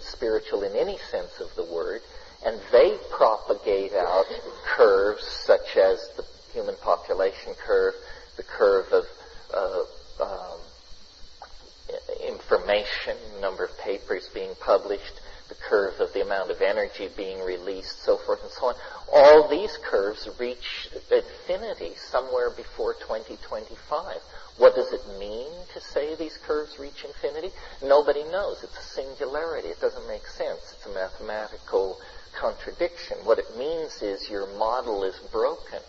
spiritual in any sense of the word, and they propagate out curves such as the human population curve, the curve of information, number of papers being published, the curve of the amount of energy being released, so forth and so on. All these curves reach infinity somewhere before 2025. What does it mean to say these curves reach infinity? Nobody knows. It's a singularity. It doesn't make sense. It's a mathematical contradiction. What it means is your model is broken.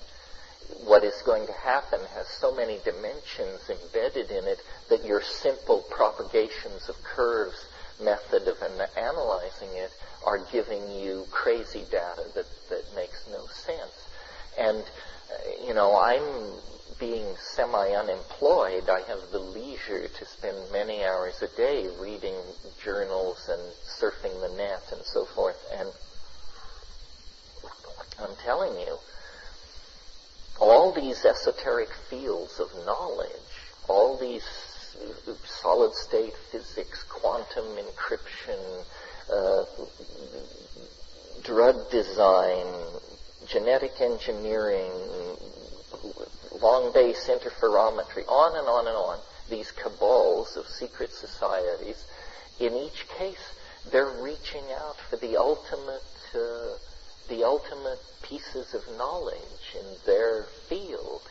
What is going to happen has so many dimensions embedded in it that your simple propagations of curves method of analyzing it are giving you crazy data that makes no sense. And, I'm being semi-unemployed. I have the leisure to spend many hours a day reading journals and surfing the net and so forth. And I'm telling you, all these esoteric fields of knowledge, all these solid-state physics, quantum encryption, drug design, genetic engineering, long-base interferometry, on and on and on, these cabals of secret societies, in each case, they're reaching out for the ultimate pieces of knowledge in their field.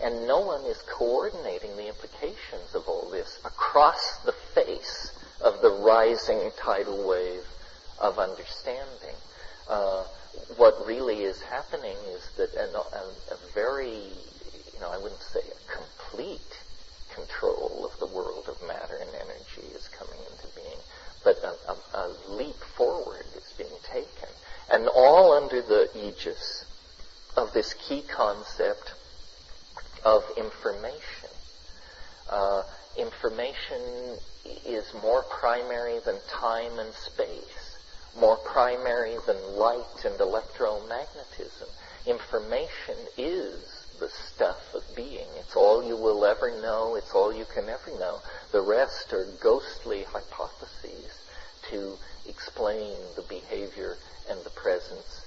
And no one is coordinating the implications of all this across the face of the rising tidal wave of understanding. What really is happening is that a very, I wouldn't say a complete control of the world of matter and energy is coming into being, but a leap forward is being taken. And all under the aegis of this key concept of information. Information is more primary than time and space, more primary than light and electromagnetism. Information is the stuff of being. It's all you will ever know. It's all you can ever know. The rest are ghostly hypotheses to explain the behavior and the presence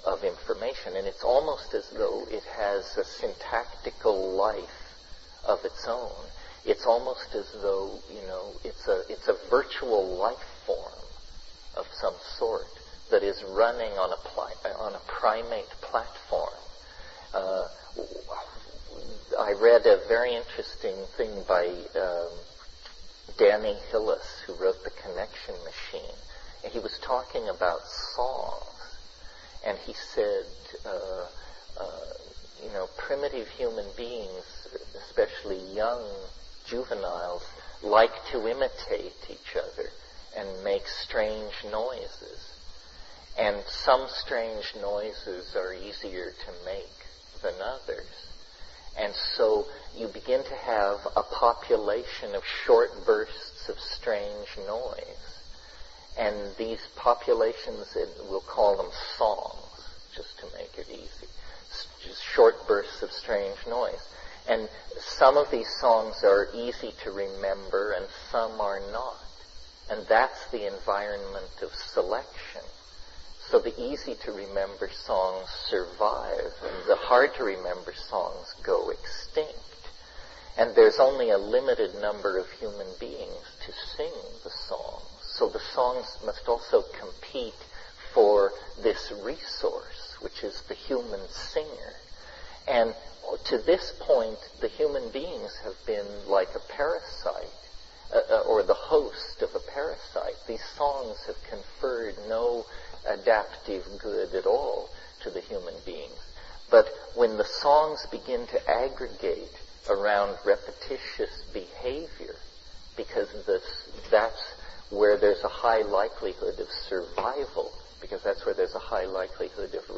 of information. And it's almost as though it has a syntactical life of its own. It's almost as though, it's a virtual life form of some sort that is running on a primate platform. I read a very interesting thing by Danny Hillis, who wrote The Connection Machine. And he was talking about songs. And he said, primitive human beings, especially young juveniles, like to imitate each other and make strange noises. And some strange noises are easier to make than others. And so you begin to have a population of short bursts of strange noise. And these populations, we'll call them songs, just to make it easy. Just short bursts of strange noise. And some of these songs are easy to remember and some are not. And that's the environment of selection. So the easy to remember songs survive, and the hard to remember songs go extinct. And there's only a limited number of human beings to sing the songs. So the songs must also compete for this resource, which is the human singer. And to this point, the human beings have been like a parasite, or the host of a parasite. These songs have conferred no adaptive good at all to the human beings. But when the songs begin to aggregate around repetitious behavior, because that's where there's a high likelihood of survival, because that's where there's a high likelihood of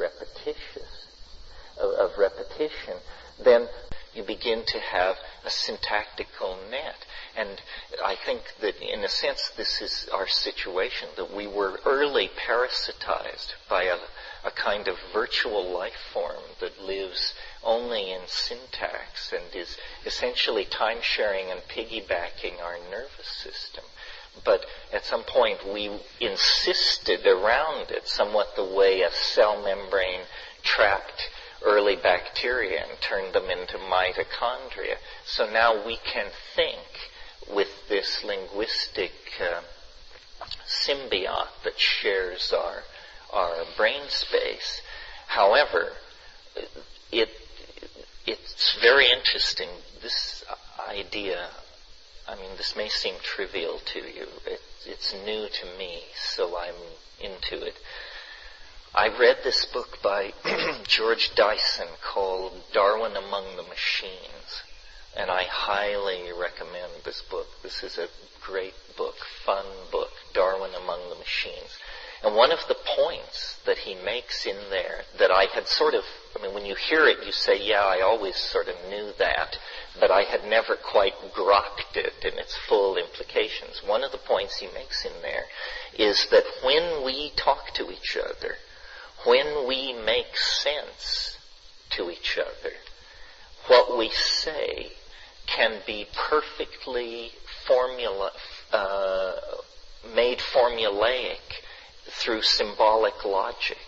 repetition, then you begin to have a syntactical net. And I think that in a sense this is our situation, that we were early parasitized by a kind of virtual life form that lives only in syntax and is essentially time-sharing and piggybacking our nervous system. But at some point we insisted around it, somewhat the way a cell membrane trapped early bacteria and turned them into mitochondria. So now we can think with this linguistic symbiote that shares our brain space. However, it's very interesting, this idea. I mean, this may seem trivial to you. It's new to me, so I'm into it. I read this book by George Dyson called Darwin Among the Machines, and I highly recommend this book. This is a great book, fun book, Darwin Among the Machines. And one of the points that he makes in there that I had when you hear it, you say, yeah, I always sort of knew that, but I had never quite grokked it in its full implications. One of the points he makes in there is that when we talk to each other, when we make sense to each other, what we say can be perfectly made formulaic through symbolic logic.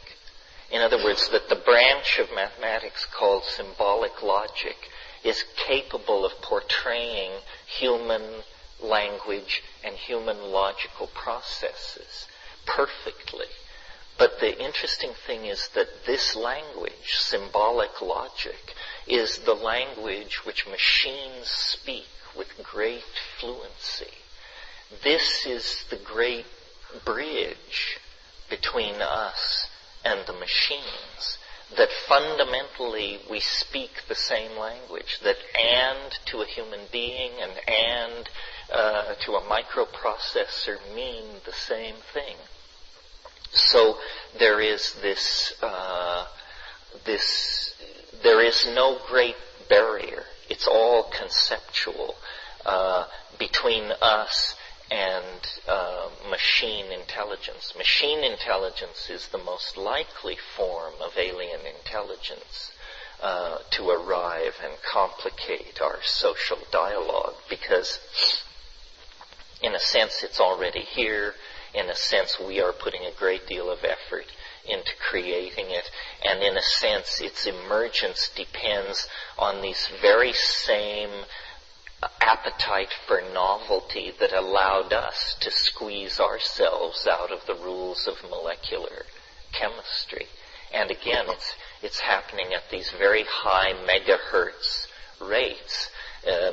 In other words, that the branch of mathematics called symbolic logic is capable of portraying human language and human logical processes perfectly. But the interesting thing is that this language, symbolic logic, is the language which machines speak with great fluency. This is the great bridge between us and the machines, that fundamentally we speak the same language, that and to a human being and to a microprocessor mean the same thing. So there is there is no great barrier. It's all conceptual between us and machine intelligence. Machine intelligence is the most likely form of alien intelligence to arrive and complicate our social dialogue, because in a sense it's already here. In a sense we are putting a great deal of effort into creating it, and in a sense its emergence depends on these very same appetite for novelty that allowed us to squeeze ourselves out of the rules of molecular chemistry. And again, it's happening at these very high megahertz rates.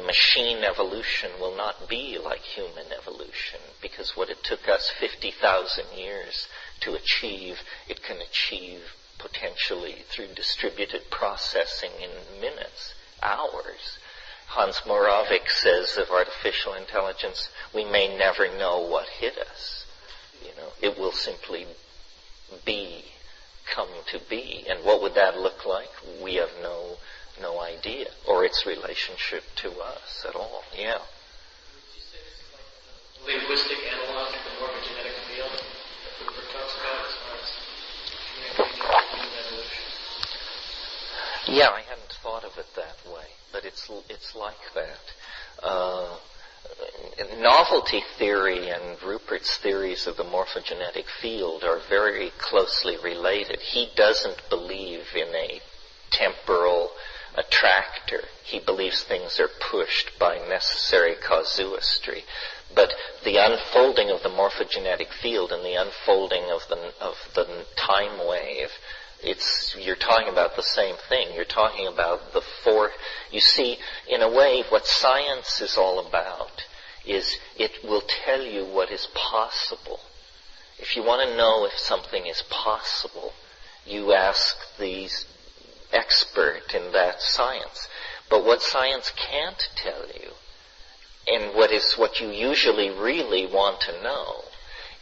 Machine evolution will not be like human evolution, because what it took us 50,000 years to achieve, it can achieve potentially through distributed processing in minutes, hours. Hans Moravec says of artificial intelligence, we may never know what hit us. It will simply come to be. And what would that look like? We have no idea, or its relationship to us at all. Yeah. Would you say this is like a linguistic analog to the morphogenetic field that Rupert talks about as far as communicating human evolution? Yeah, I hadn't thought of it that way, but it's like that. Novelty theory and Rupert's theories of the morphogenetic field are very closely related. He doesn't believe in a temporal attractor. He believes things are pushed by necessary casuistry. But the unfolding of the morphogenetic field and the unfolding of the time wave, you're talking about the same thing. You're talking about the four. You see, in a way, what science is all about is it will tell you what is possible. If you want to know if something is possible, you ask the expert in that science. But what science can't tell you, and what you usually really want to know,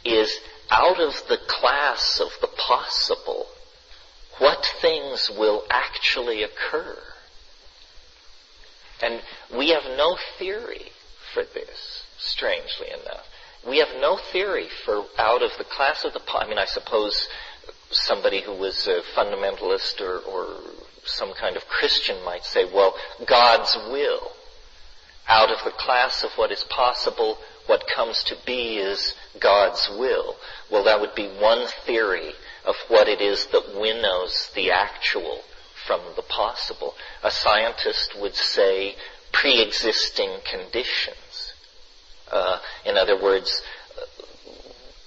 is out of the class of the possible, what things will actually occur. And we have no theory for this, strangely enough. We have no theory for out of the class of the I suppose somebody who was a fundamentalist or some kind of Christian might say, well, God's will. Out of the class of what is possible, what comes to be is God's will. Well, that would be one theory of what it is that winnows the actual from the possible. A scientist would say pre-existing conditions. In other words,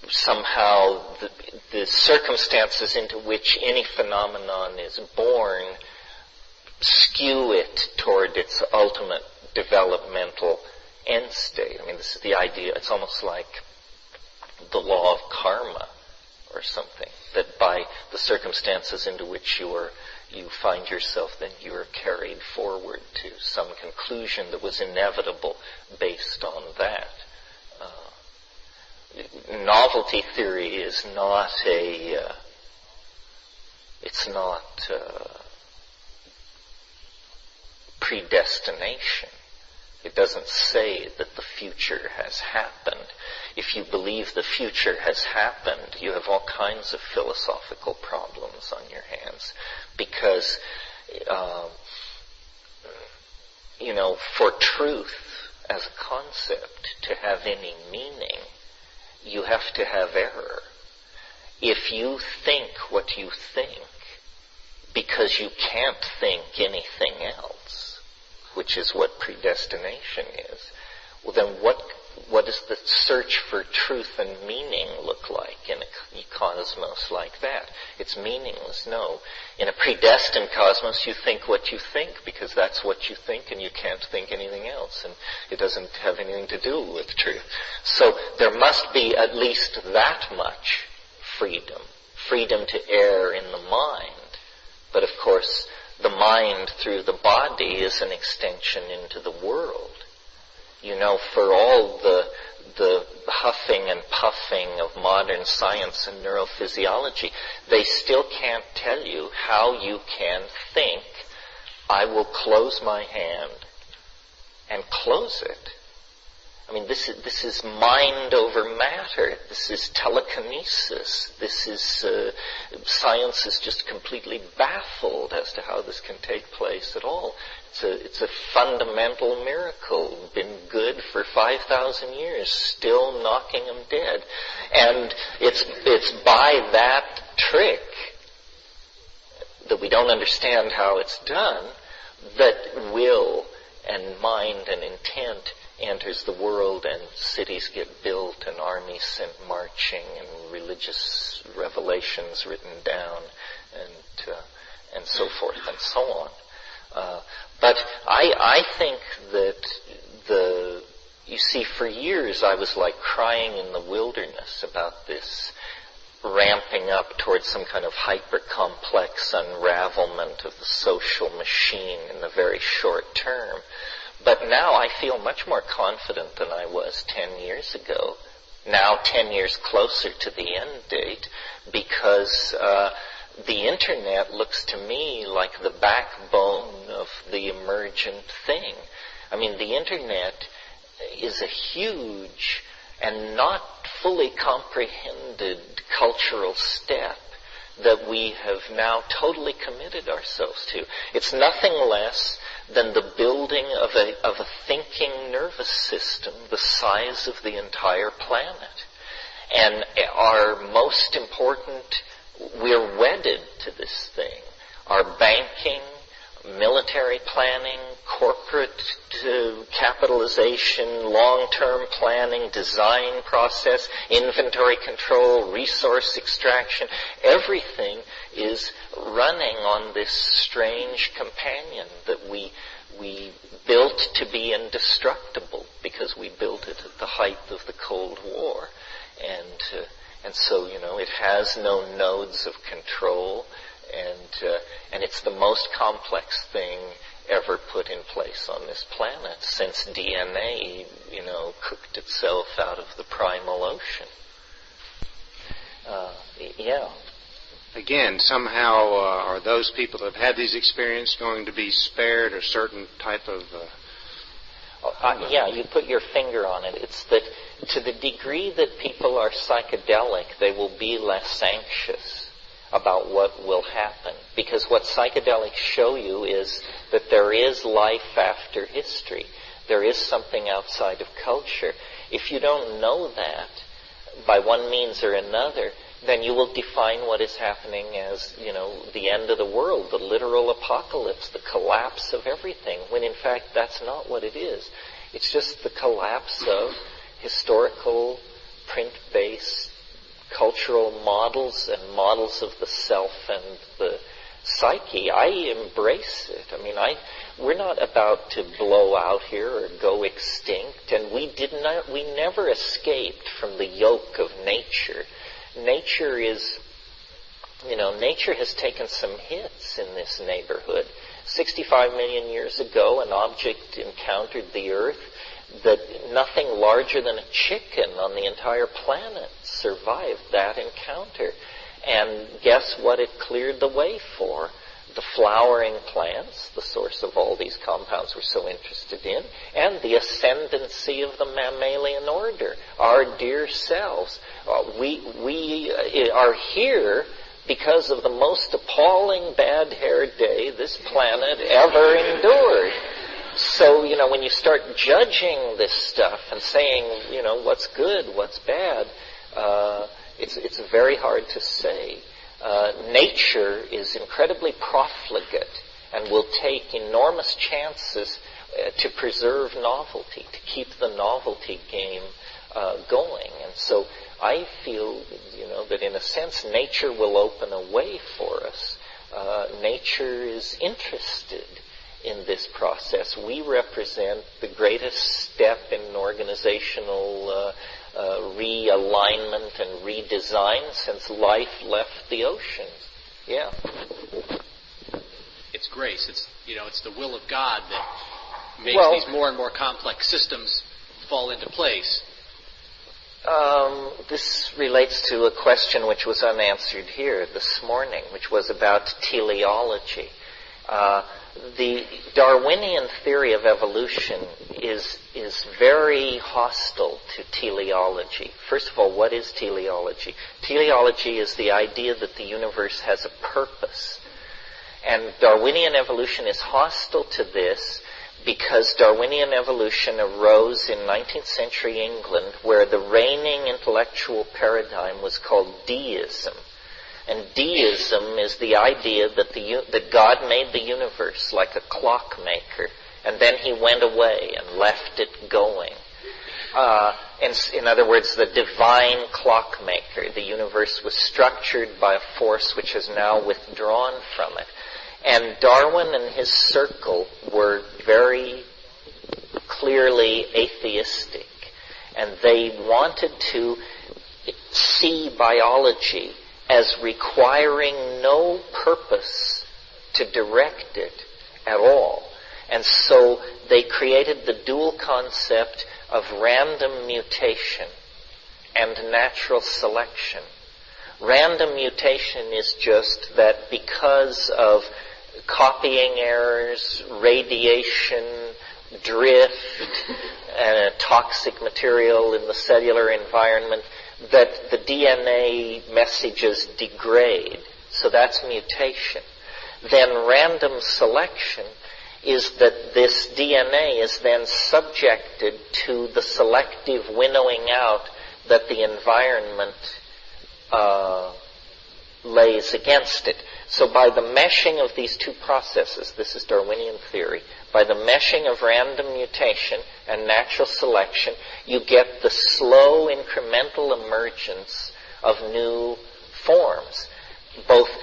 somehow the circumstances into which any phenomenon is born skew it toward its ultimate developmental end state. This is the idea. It's almost like the law of karma or something, that by the circumstances into which you find yourself, then you are carried forward to some conclusion that was inevitable based on that. Novelty theory is not predestination. It doesn't say that the future has happened. If you believe the future has happened, you have all kinds of philosophical problems on your hands. Because, for truth as a concept to have any meaning, you have to have error. If you think what you think because you can't think anything else, which is what predestination is, well then what does the search for truth and meaning look like in a cosmos like that? It's meaningless, no. In a predestined cosmos, you think what you think because that's what you think and you can't think anything else, and it doesn't have anything to do with truth. So there must be at least that much freedom to err in the mind. But of course, the mind through the body is an extension into the world. For all the huffing and puffing of modern science and neurophysiology, they still can't tell you how you can think, I will close my hand and close it. This is mind over matter. This is telekinesis. This is science is just completely baffled as to how this can take place at all. It's a fundamental miracle. Been good for 5,000 years, still knocking them dead. And it's by that trick that we don't understand how it's done that will and mind and intent enters the world, and cities get built and armies sent marching and religious revelations written down and so forth and so on. But I think that you see, for years I was like crying in the wilderness about this ramping up towards some kind of hyper-complex unravelment of the social machine in the very short term. But now I feel much more confident than I was 10 years ago. Now 10 years closer to the end date, because the internet looks to me like the backbone of the emergent thing. The internet is a huge and not fully comprehended cultural step that we have now totally committed ourselves to. It's nothing less than the building of a thinking nervous system the size of the entire planet. And our most important, we're wedded to this thing. Our banking, military planning, corporate capitalization, long-term planning, design process, inventory control, resource extraction, everything is running on this strange companion that we built to be indestructible because we built it at the height of the Cold War. And so, it has no nodes of control, and it's the most complex thing ever put in place on this planet since DNA, cooked itself out of the primal ocean. Again, somehow are those people that have had these experiences going to be spared a certain type of... you put your finger on it. It's that to the degree that people are psychedelic, they will be less anxious about what will happen. Because what psychedelics show you is that there is life after history. There is something outside of culture. If you don't know that, by one means or another, then you will define what is happening as, the end of the world, the literal apocalypse, the collapse of everything, when in fact that's not what it is. It's just the collapse of historical, print-based, cultural models and models of the self and the psyche. I embrace it. We're not about to blow out here or go extinct, and we never escaped from the yoke of nature. Nature has taken some hits in this neighborhood. 65 million years ago, an object encountered the Earth that nothing larger than a chicken on the entire planet survived that encounter. And guess what it cleared the way for? The flowering plants, the source of all these compounds we're so interested in, and the ascendancy of the mammalian order, our dear selves. We are here because of the most appalling bad hair day this planet ever endured. So, when you start judging this stuff and saying, what's good, what's bad, it's very hard to say. Nature is incredibly profligate and will take enormous chances to preserve novelty, to keep the novelty game going. And so I feel, that in a sense nature will open a way for us. Nature is interested in this process. We represent the greatest step in organizational realignment and redesign since life left the oceans. Yeah. It's grace. It's the will of God that makes these more and more complex systems fall into place. This relates to a question which was unanswered here this morning, which was about teleology. The Darwinian theory of evolution is very hostile to teleology. First of all, what is teleology? Teleology is the idea that the universe has a purpose. And Darwinian evolution is hostile to this because Darwinian evolution arose in 19th century England, where the reigning intellectual paradigm was called deism. And deism is the idea that God made the universe like a clockmaker, and then he went away and left it going. In other words, the divine clockmaker. The universe was structured by a force which has now withdrawn from it. And Darwin and his circle were very clearly atheistic, and they wanted to see biology as requiring no purpose to direct it at all. And so they created the dual concept of random mutation and natural selection. Random mutation is just that because of copying errors, radiation, drift, toxic material in the cellular environment, that the DNA messages degrade. So that's mutation. Then random selection is that this DNA is then subjected to the selective winnowing out that the environment lays against it. So by the meshing of these two processes, this is Darwinian theory, by the meshing of random mutation and natural selection, you get the slow incremental emergence of new forms.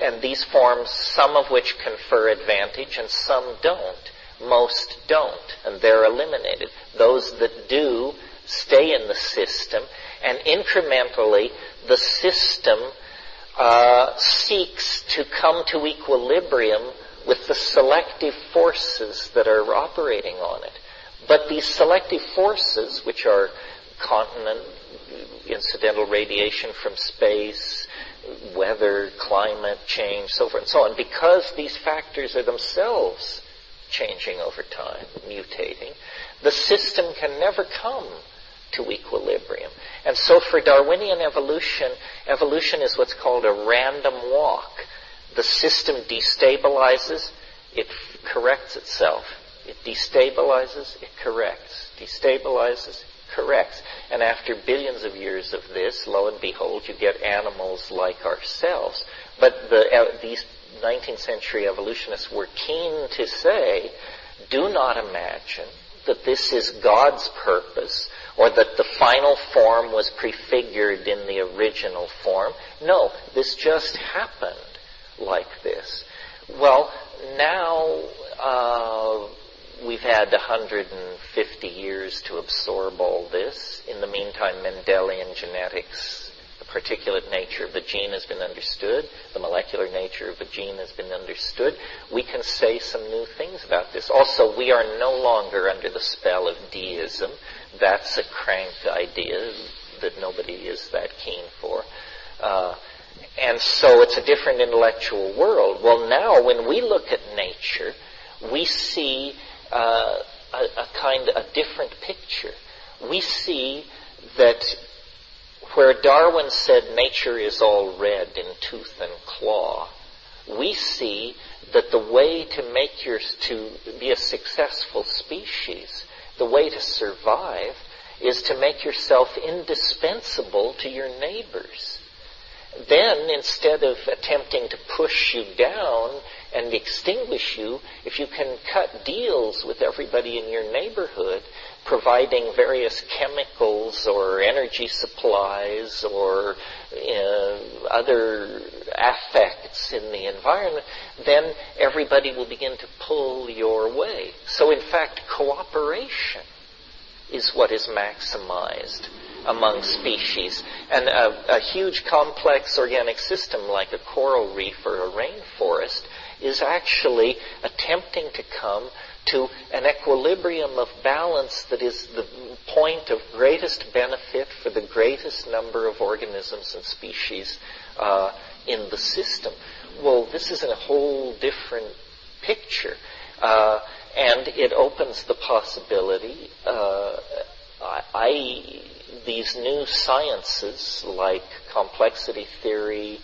And these forms, some of which confer advantage and some don't. Most don't, and they're eliminated. Those that do stay in the system, and incrementally the system seeks to come to equilibrium with the selective forces that are operating on it. But these selective forces, which are continent, incidental radiation from space, weather, climate change, so forth and so on, because these factors are themselves changing over time, mutating, the system can never come to equilibrium. And so for Darwinian evolution, evolution is what's called a random walk. The system destabilizes, it corrects itself. It destabilizes, it corrects. Destabilizes, corrects. And after billions of years of this, lo and behold, you get animals like ourselves. But these 19th century evolutionists were keen to say, do not imagine that this is God's purpose or that the final form was prefigured in the original form. No, this just happened like this. Well, now we've had 150 years to absorb all this. In the meantime, Mendelian genetics, the particulate nature of the gene has been understood. The molecular nature of the gene has been understood. We can say some new things about this. Also, we are no longer under the spell of deism. That's a crank idea that nobody is that keen for. And so it's a different intellectual world. Well, now when we look at nature, we see a different picture. We see that where Darwin said nature is all red in tooth and claw, we see that the way to be a successful species, the way to survive, is to make yourself indispensable to your neighbors. Then, instead of attempting to push you down and extinguish you, if you can cut deals with everybody in your neighborhood, providing various chemicals or energy supplies or other affects in the environment, then everybody will begin to pull your way. So in fact, cooperation is what is maximized among species. And a huge complex organic system like a coral reef or a rainforest is actually attempting to come to an equilibrium of balance that is the point of greatest benefit for the greatest number of organisms and species in the system. Well, this is a whole different picture. And it opens the possibility, these new sciences like complexity theory,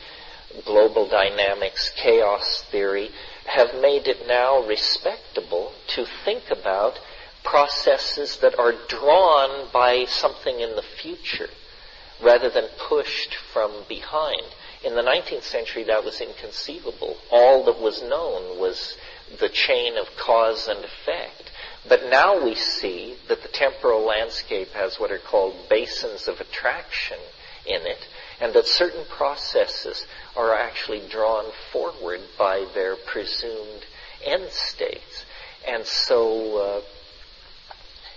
global dynamics, chaos theory, have made it now respectable to think about processes that are drawn by something in the future rather than pushed from behind. In the 19th century, that was inconceivable. All that was known was the chain of cause and effect. But now we see that the temporal landscape has what are called basins of attraction in it, and that certain processes are actually drawn forward by their presumed end states. And so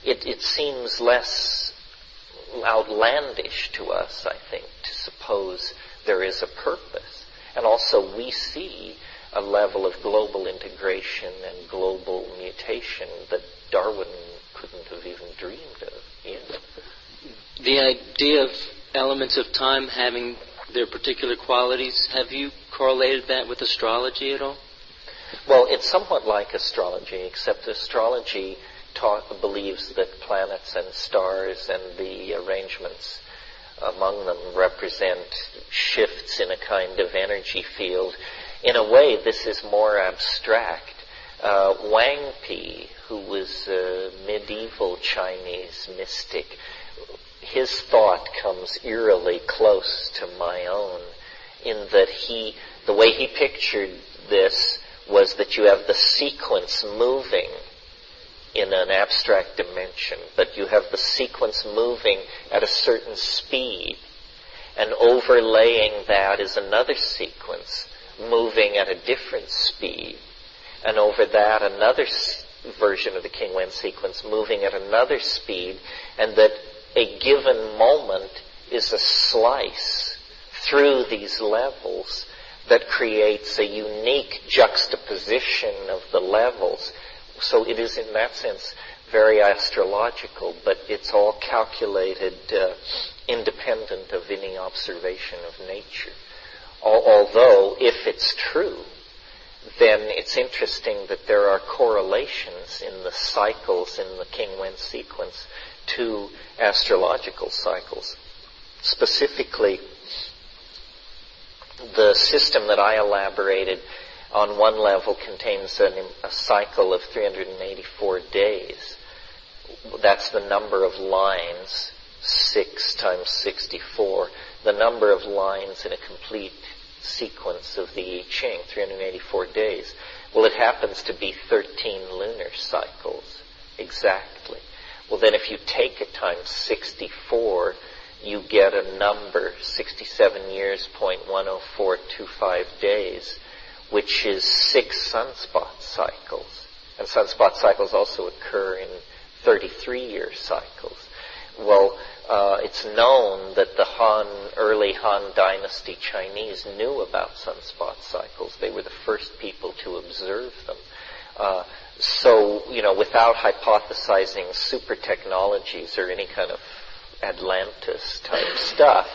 it seems less outlandish to us, I think, to suppose there is a purpose. And also we see a level of global integration and global mutation that Darwin couldn't have even dreamed of. Yeah. The idea of elements of time having their particular qualities, have you correlated that with astrology at all? Well, it's somewhat like astrology, except astrology believes that planets and stars and the arrangements among them represent shifts in a kind of energy field. In a way, this is more abstract. Wang Pi, who was a medieval Chinese mystic, his thought comes eerily close to my own in that the way he pictured this was that you have the sequence moving in an abstract dimension, but you have the sequence moving at a certain speed, and overlaying that is another sequence moving at a different speed, and over that another version of the King-Wen sequence moving at another speed, and that a given moment is a slice through these levels that creates a unique juxtaposition of the levels. So it is in that sense very astrological, but it's all calculated independent of any observation of nature. Although, if it's true, then it's interesting that there are correlations in the cycles in the King-Wen sequence to astrological cycles. Specifically, the system that I elaborated on one level contains a cycle of 384 days. That's the number of lines, 6 times 64, the number of lines in a complete sequence of the I Ching, 384 days. Well, it happens to be 13 lunar cycles, exactly. Well, then if you take it times 64, you get a number, 67 years, 0.10425 days, which is 6 sunspot cycles. And sunspot cycles also occur in 33-year cycles. Well, it's known that the early Han Dynasty Chinese knew about sunspot cycles. They were the first people to observe them. So, without hypothesizing super technologies or any kind of Atlantis-type stuff,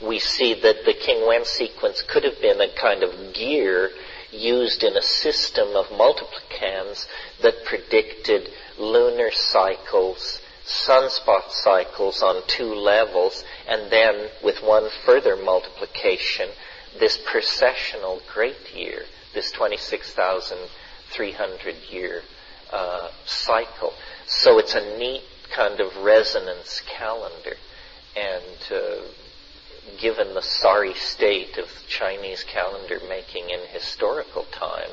we see that the King-Wen sequence could have been a kind of gear used in a system of multiplicans that predicted lunar cycles, sunspot cycles on 2 levels, and then with one further multiplication, this precessional great year, this 26,300 year cycle. So it's a neat kind of resonance calendar, and given the sorry state of Chinese calendar making in historical time,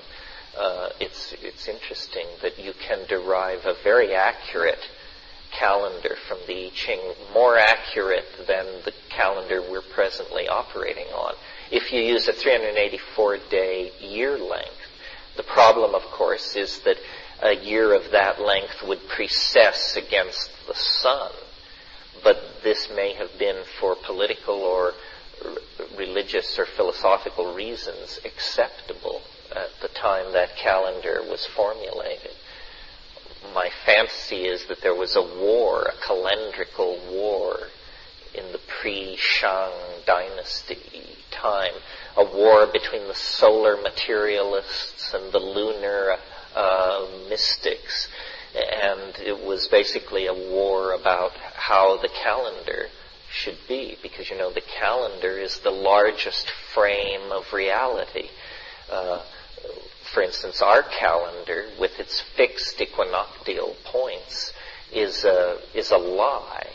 it's interesting that you can derive a very accurate calendar from the I Ching, more accurate than the calendar we're presently operating on. If you use a 384-day year length, the problem, of course, is that a year of that length would precess against the sun. But this may have been for political or religious or philosophical reasons acceptable at the time that calendar was formulated. My fantasy is that there was a war, a calendrical war in the pre-Shang dynasty time, a war between the solar materialists and the lunar mystics. And it was basically a war about how the calendar should be, because the calendar is the largest frame of reality. For instance, our calendar, with its fixed equinoctial points, is a lie.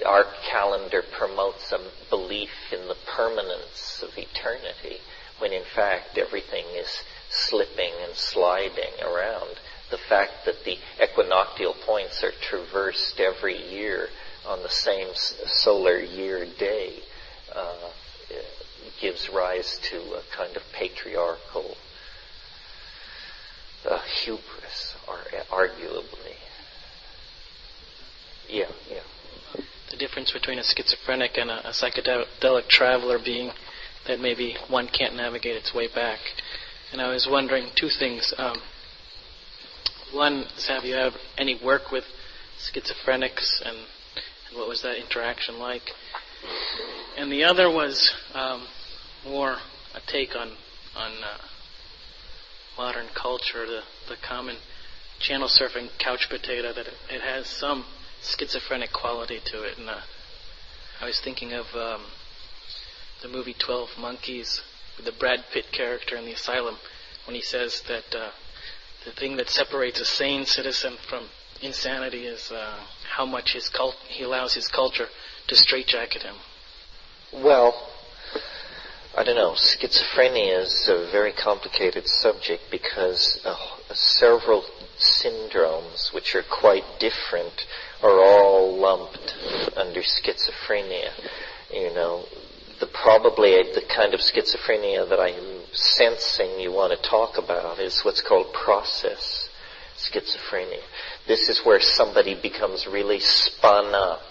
Our calendar promotes a belief in the permanence of eternity, when in fact everything is slipping and sliding around. The fact that the equinoctial points are traversed every year on the same solar year day gives rise to a kind of patriarchal hubris, arguably. Yeah. The difference between a schizophrenic and a psychedelic traveler being that maybe one can't navigate its way back. And I was wondering 2 things. One is, have you had any work with schizophrenics, and what was that interaction like? And the other was more a take on modern culture, the common channel surfing couch potato, that it has some schizophrenic quality to it. And I was thinking of the movie 12 Monkeys with the Brad Pitt character in the asylum, when he says that the thing that separates a sane citizen from insanity is how much he allows his culture to straitjacket him. Well, I don't know, schizophrenia is a very complicated subject because several syndromes, which are quite different, are all lumped under schizophrenia. You know, probably the kind of schizophrenia that I'm sensing you want to talk about is what's called process schizophrenia. This is where somebody becomes really spun up,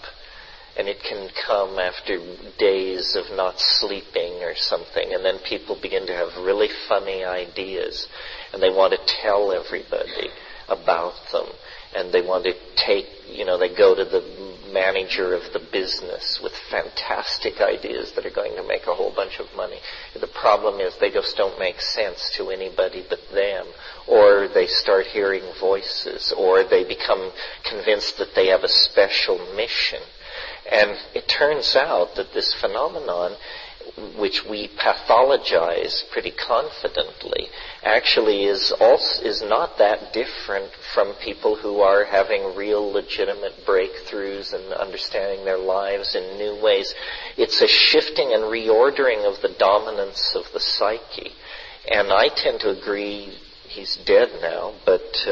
and it can come after days of not sleeping or something, and then people begin to have really funny ideas, and they want to tell everybody about them, and they want to take, they go to the manager of the business with fantastic ideas that are going to make a whole bunch of money. The problem is they just don't make sense to anybody but them, or they start hearing voices, or they become convinced that they have a special mission. And it turns out that this phenomenon, which we pathologize pretty confidently, actually is not that different from people who are having real legitimate breakthroughs and understanding their lives in new ways. It's a shifting and reordering of the dominance of the psyche. And I tend to agree, he's dead now, but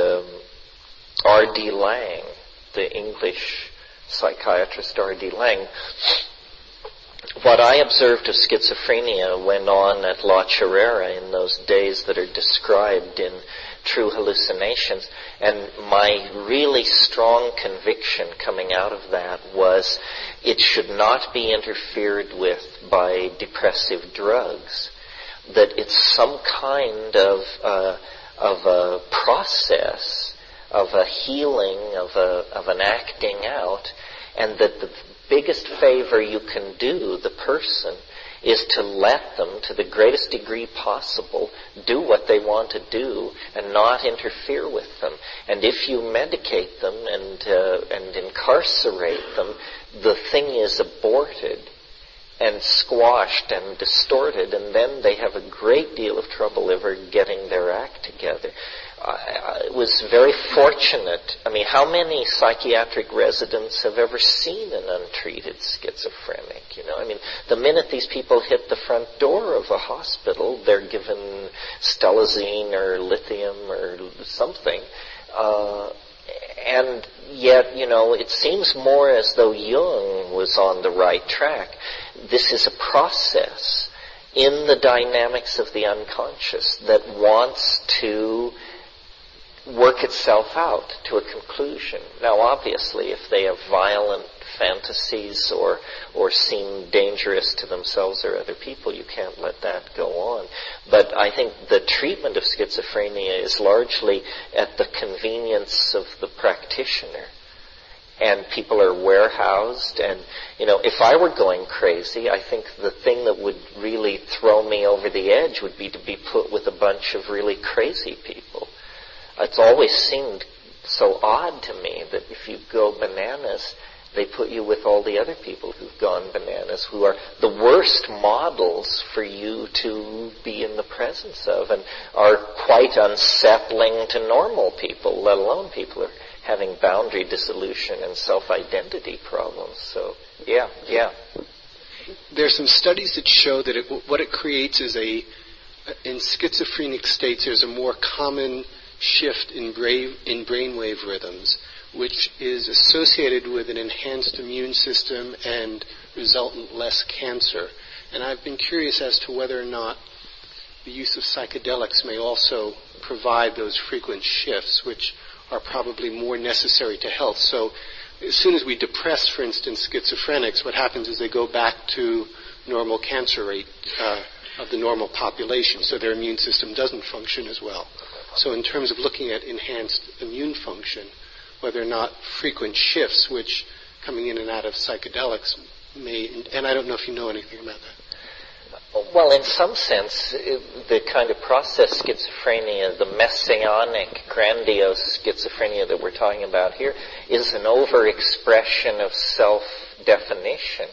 R.D. Laing, the English psychiatrist R.D. Laing, what I observed of schizophrenia went on at La Chirera in those days that are described in True Hallucinations, and my really strong conviction coming out of that was it should not be interfered with by depressive drugs, that it's some kind of a process, of a healing, of an acting out, and that the biggest favor you can do the person is to let them, to the greatest degree possible, do what they want to do and not interfere with them. And if you medicate them and incarcerate them, the thing is aborted and squashed and distorted, and then they have a great deal of trouble ever getting their act together. I was very fortunate. I mean, how many psychiatric residents have ever seen an untreated schizophrenic? I mean, the minute these people hit the front door of a hospital, they're given stelazine or lithium or something. And yet, it seems more as though Jung was on the right track. This is a process in the dynamics of the unconscious that wants to work itself out to a conclusion. Now, obviously, if they have violent fantasies or seem dangerous to themselves or other people, you can't let that go on. But I think the treatment of schizophrenia is largely at the convenience of the practitioner. And people are warehoused, and, if I were going crazy, I think the thing that would really throw me over the edge would be to be put with a bunch of really crazy people. It's always seemed so odd to me that if you go bananas, they put you with all the other people who've gone bananas, who are the worst models for you to be in the presence of, and are quite unsettling to normal people, let alone people who are having boundary dissolution and self-identity problems. So, yeah. There's some studies that show that what it creates is in schizophrenic states, there's a more common shift in brainwave rhythms, which is associated with an enhanced immune system and resultant less cancer. And I've been curious as to whether or not the use of psychedelics may also provide those frequent shifts, which are probably more necessary to health. So as soon as we depress, for instance, schizophrenics, what happens is they go back to normal cancer rate of the normal population, so their immune system doesn't function as well. So in terms of looking at enhanced immune function, whether or not frequent shifts, which coming in and out of psychedelics may, and I don't know if you know anything about that. Well, in some sense, the kind of process schizophrenia, the messianic, grandiose schizophrenia that we're talking about here, is an overexpression of self-definition.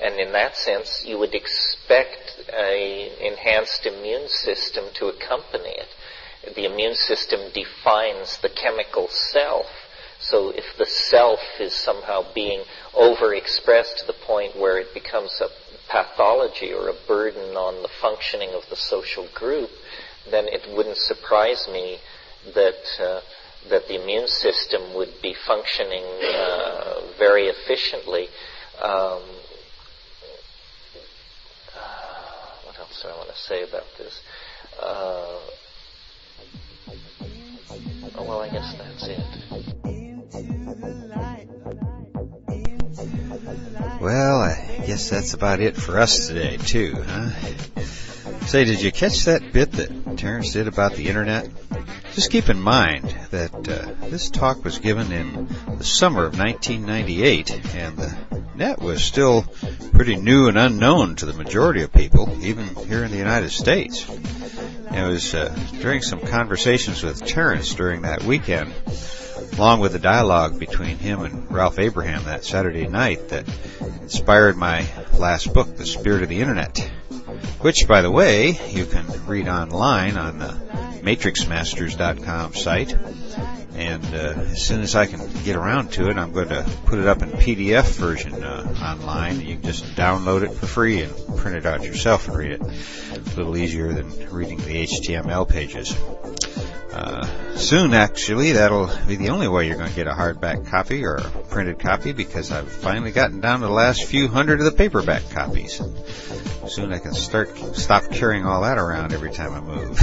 And in that sense, you would expect an enhanced immune system to accompany it. The immune system defines the chemical self. So if the self is somehow being overexpressed to the point where it becomes a pathology or a burden on the functioning of the social group, then it wouldn't surprise me that the immune system would be functioning very efficiently. What else do I want to say about this? Well, I guess that's it. Well, I guess that's about it for us today, too, huh? Say, did you catch that bit that Terence did about the Internet? Just keep in mind that this talk was given in the summer of 1998, and the net was still pretty new and unknown to the majority of people, even here in the United States. And it was during some conversations with Terence during that weekend, along with the dialogue between him and Ralph Abraham that Saturday night, that inspired my last book, The Spirit of the Internet, which, by the way, you can read online on the matrixmasters.com site. And as soon as I can get around to it, I'm going to put it up in PDF version online. You can just download it for free and print it out yourself and read it. A little easier than reading the HTML pages. Soon, actually, that'll be the only way you're going to get a hardback copy or a printed copy, because I've finally gotten down to the last few hundred of the paperback copies. Soon I can stop carrying all that around every time I move.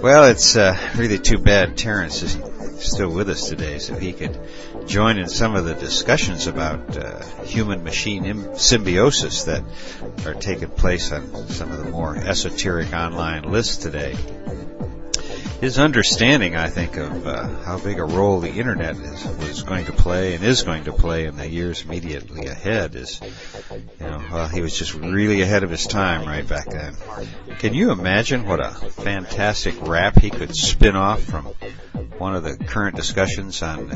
Well, it's really too bad Terence isn't still with us today, so he could join in some of the discussions about human-machine symbiosis that are taking place on some of the more esoteric online lists today. His understanding, I think, of how big a role the Internet was going to play and is going to play in the years immediately ahead is, well, he was just really ahead of his time right back then. Can you imagine what a fantastic rap he could spin off from one of the current discussions on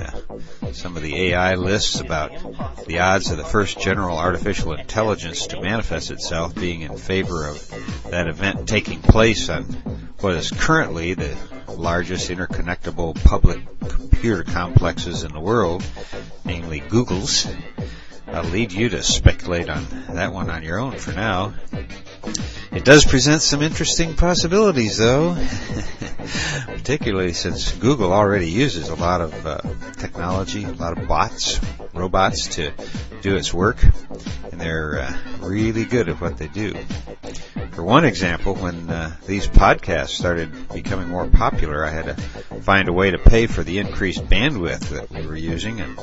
some of the AI lists about the odds of the first general artificial intelligence to manifest itself being in favor of that event taking place on what is currently the largest interconnectable public computer complexes in the world, namely Google's? I'll leave you to speculate on that one on your own for now. It does present some interesting possibilities, though, particularly since Google already uses a lot of technology, a lot of robots to do its work, and they're really good at what they do. For one example, when these podcasts started becoming more popular, I had to find a way to pay for the increased bandwidth that we were using, and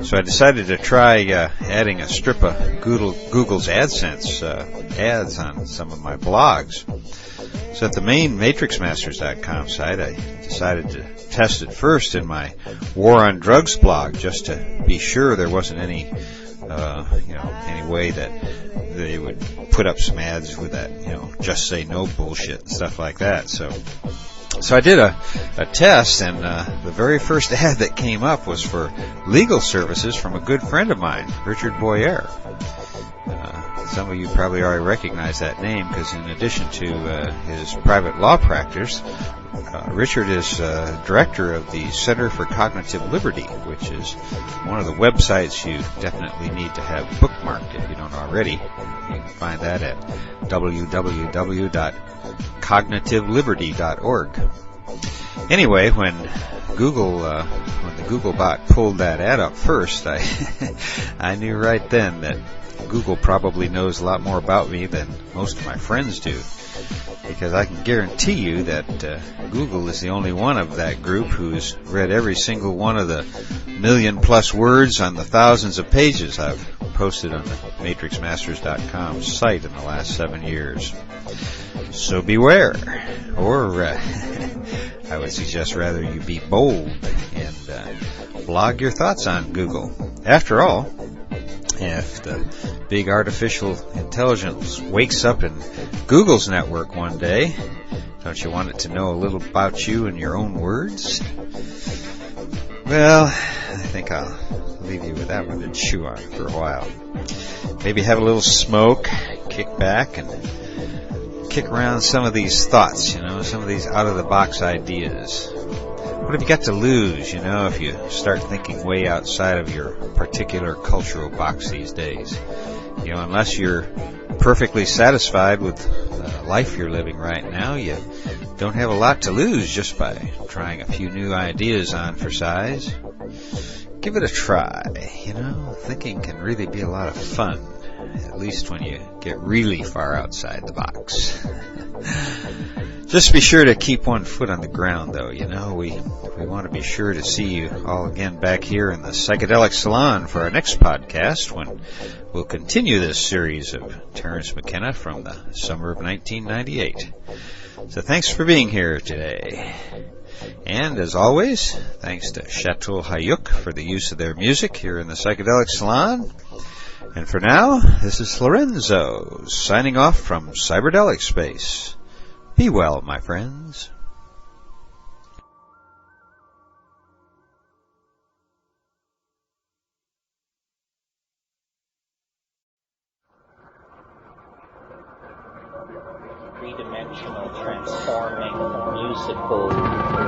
so I decided to try adding a strip of Google's AdSense ads on some of my blogs. So at the main matrixmasters.com site, I decided to test it first in my War on Drugs blog, just to be sure there wasn't any way that they would put up some ads with that, just say no bullshit and stuff like that. So I did a test, and the very first ad that came up was for legal services from a good friend of mine, Richard Boyer. Some of you probably already recognize that name, because in addition to his private law practice, Richard is director of the Center for Cognitive Liberty, which is one of the websites you definitely need to have bookmarked if you don't already. You can find that at www.cognitiveliberty.org. Anyway, when the Googlebot pulled that ad up first, I knew right then that Google probably knows a lot more about me than most of my friends do, because I can guarantee you that Google is the only one of that group who's read every single one of the 1,000,000+ words on the thousands of pages I've posted on the matrixmasters.com site in the last 7 years. So beware, or I would suggest rather you be bold and blog your thoughts on Google. After all, if the big artificial intelligence wakes up in Google's network one day, don't you want it to know a little about you in your own words? Well, I think I'll leave you with that one to chew on for a while. Maybe have a little smoke, kick back, and kick around some of these thoughts, some of these out-of-the-box ideas. What have you got to lose, if you start thinking way outside of your particular cultural box these days? unless you're perfectly satisfied with the life you're living right now, you don't have a lot to lose just by trying a few new ideas on for size. Give it a try. Thinking can really be a lot of fun, at least when you get really far outside the box. Just be sure to keep one foot on the ground, though. We want to be sure to see you all again back here in the Psychedelic Salon for our next podcast, when we'll continue this series of Terence McKenna from the summer of 1998. So thanks for being here today. And as always, thanks to Chateau Hayuk for the use of their music here in the Psychedelic Salon. And for now, this is Lorenzo, signing off from Cyberdelic Space. Be well, my friends. Three-dimensional, transforming, musical,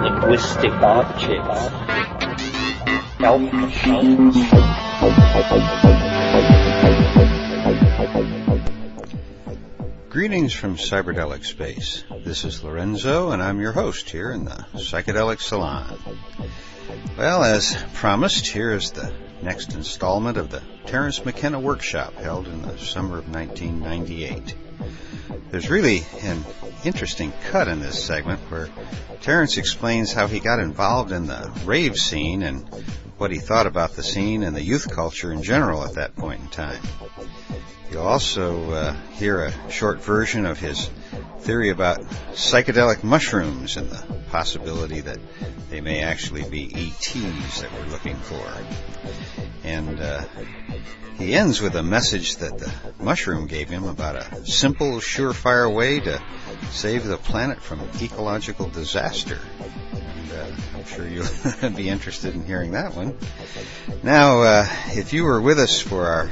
linguistic objects. Elf machines. Greetings from Cyberdelic Space. This is Lorenzo, and I'm your host here in the Psychedelic Salon. Well, as promised, here is the next installment of the Terence McKenna workshop held in the summer of 1998. There's really an interesting cut in this segment where Terence explains how he got involved in the rave scene and what he thought about the scene and the youth culture in general at that point in time. You'll also hear a short version of his theory about psychedelic mushrooms and the possibility that they may actually be ETs that we're looking for. And he ends with a message that the mushroom gave him about a simple, surefire way to save the planet from ecological disaster. And I'm sure you'll be interested in hearing that one. Now, if you were with us for our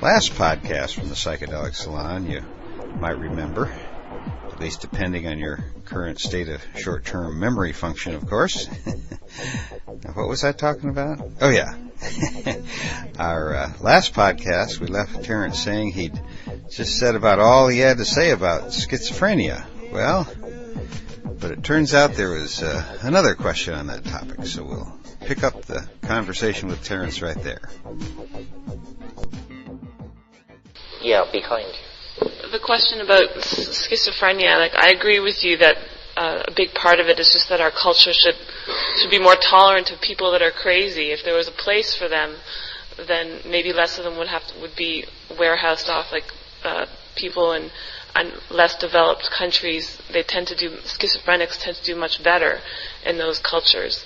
last podcast from the Psychedelic Salon, you might remember, at least depending on your current state of short-term memory function, of course. Now, what was I talking about? Oh, yeah. Our last podcast, we left Terence saying he'd just said about all he had to say about schizophrenia. Well, but it turns out there was another question on that topic, so we'll pick up the conversation with Terence right there. Yeah, behind you. The question about schizophrenia, I agree with you that a big part of it is just that our culture should be more tolerant of people that are crazy. If there was a place for them, then maybe less of them would be warehoused off like people in less developed countries. Schizophrenics tend to do much better in those cultures.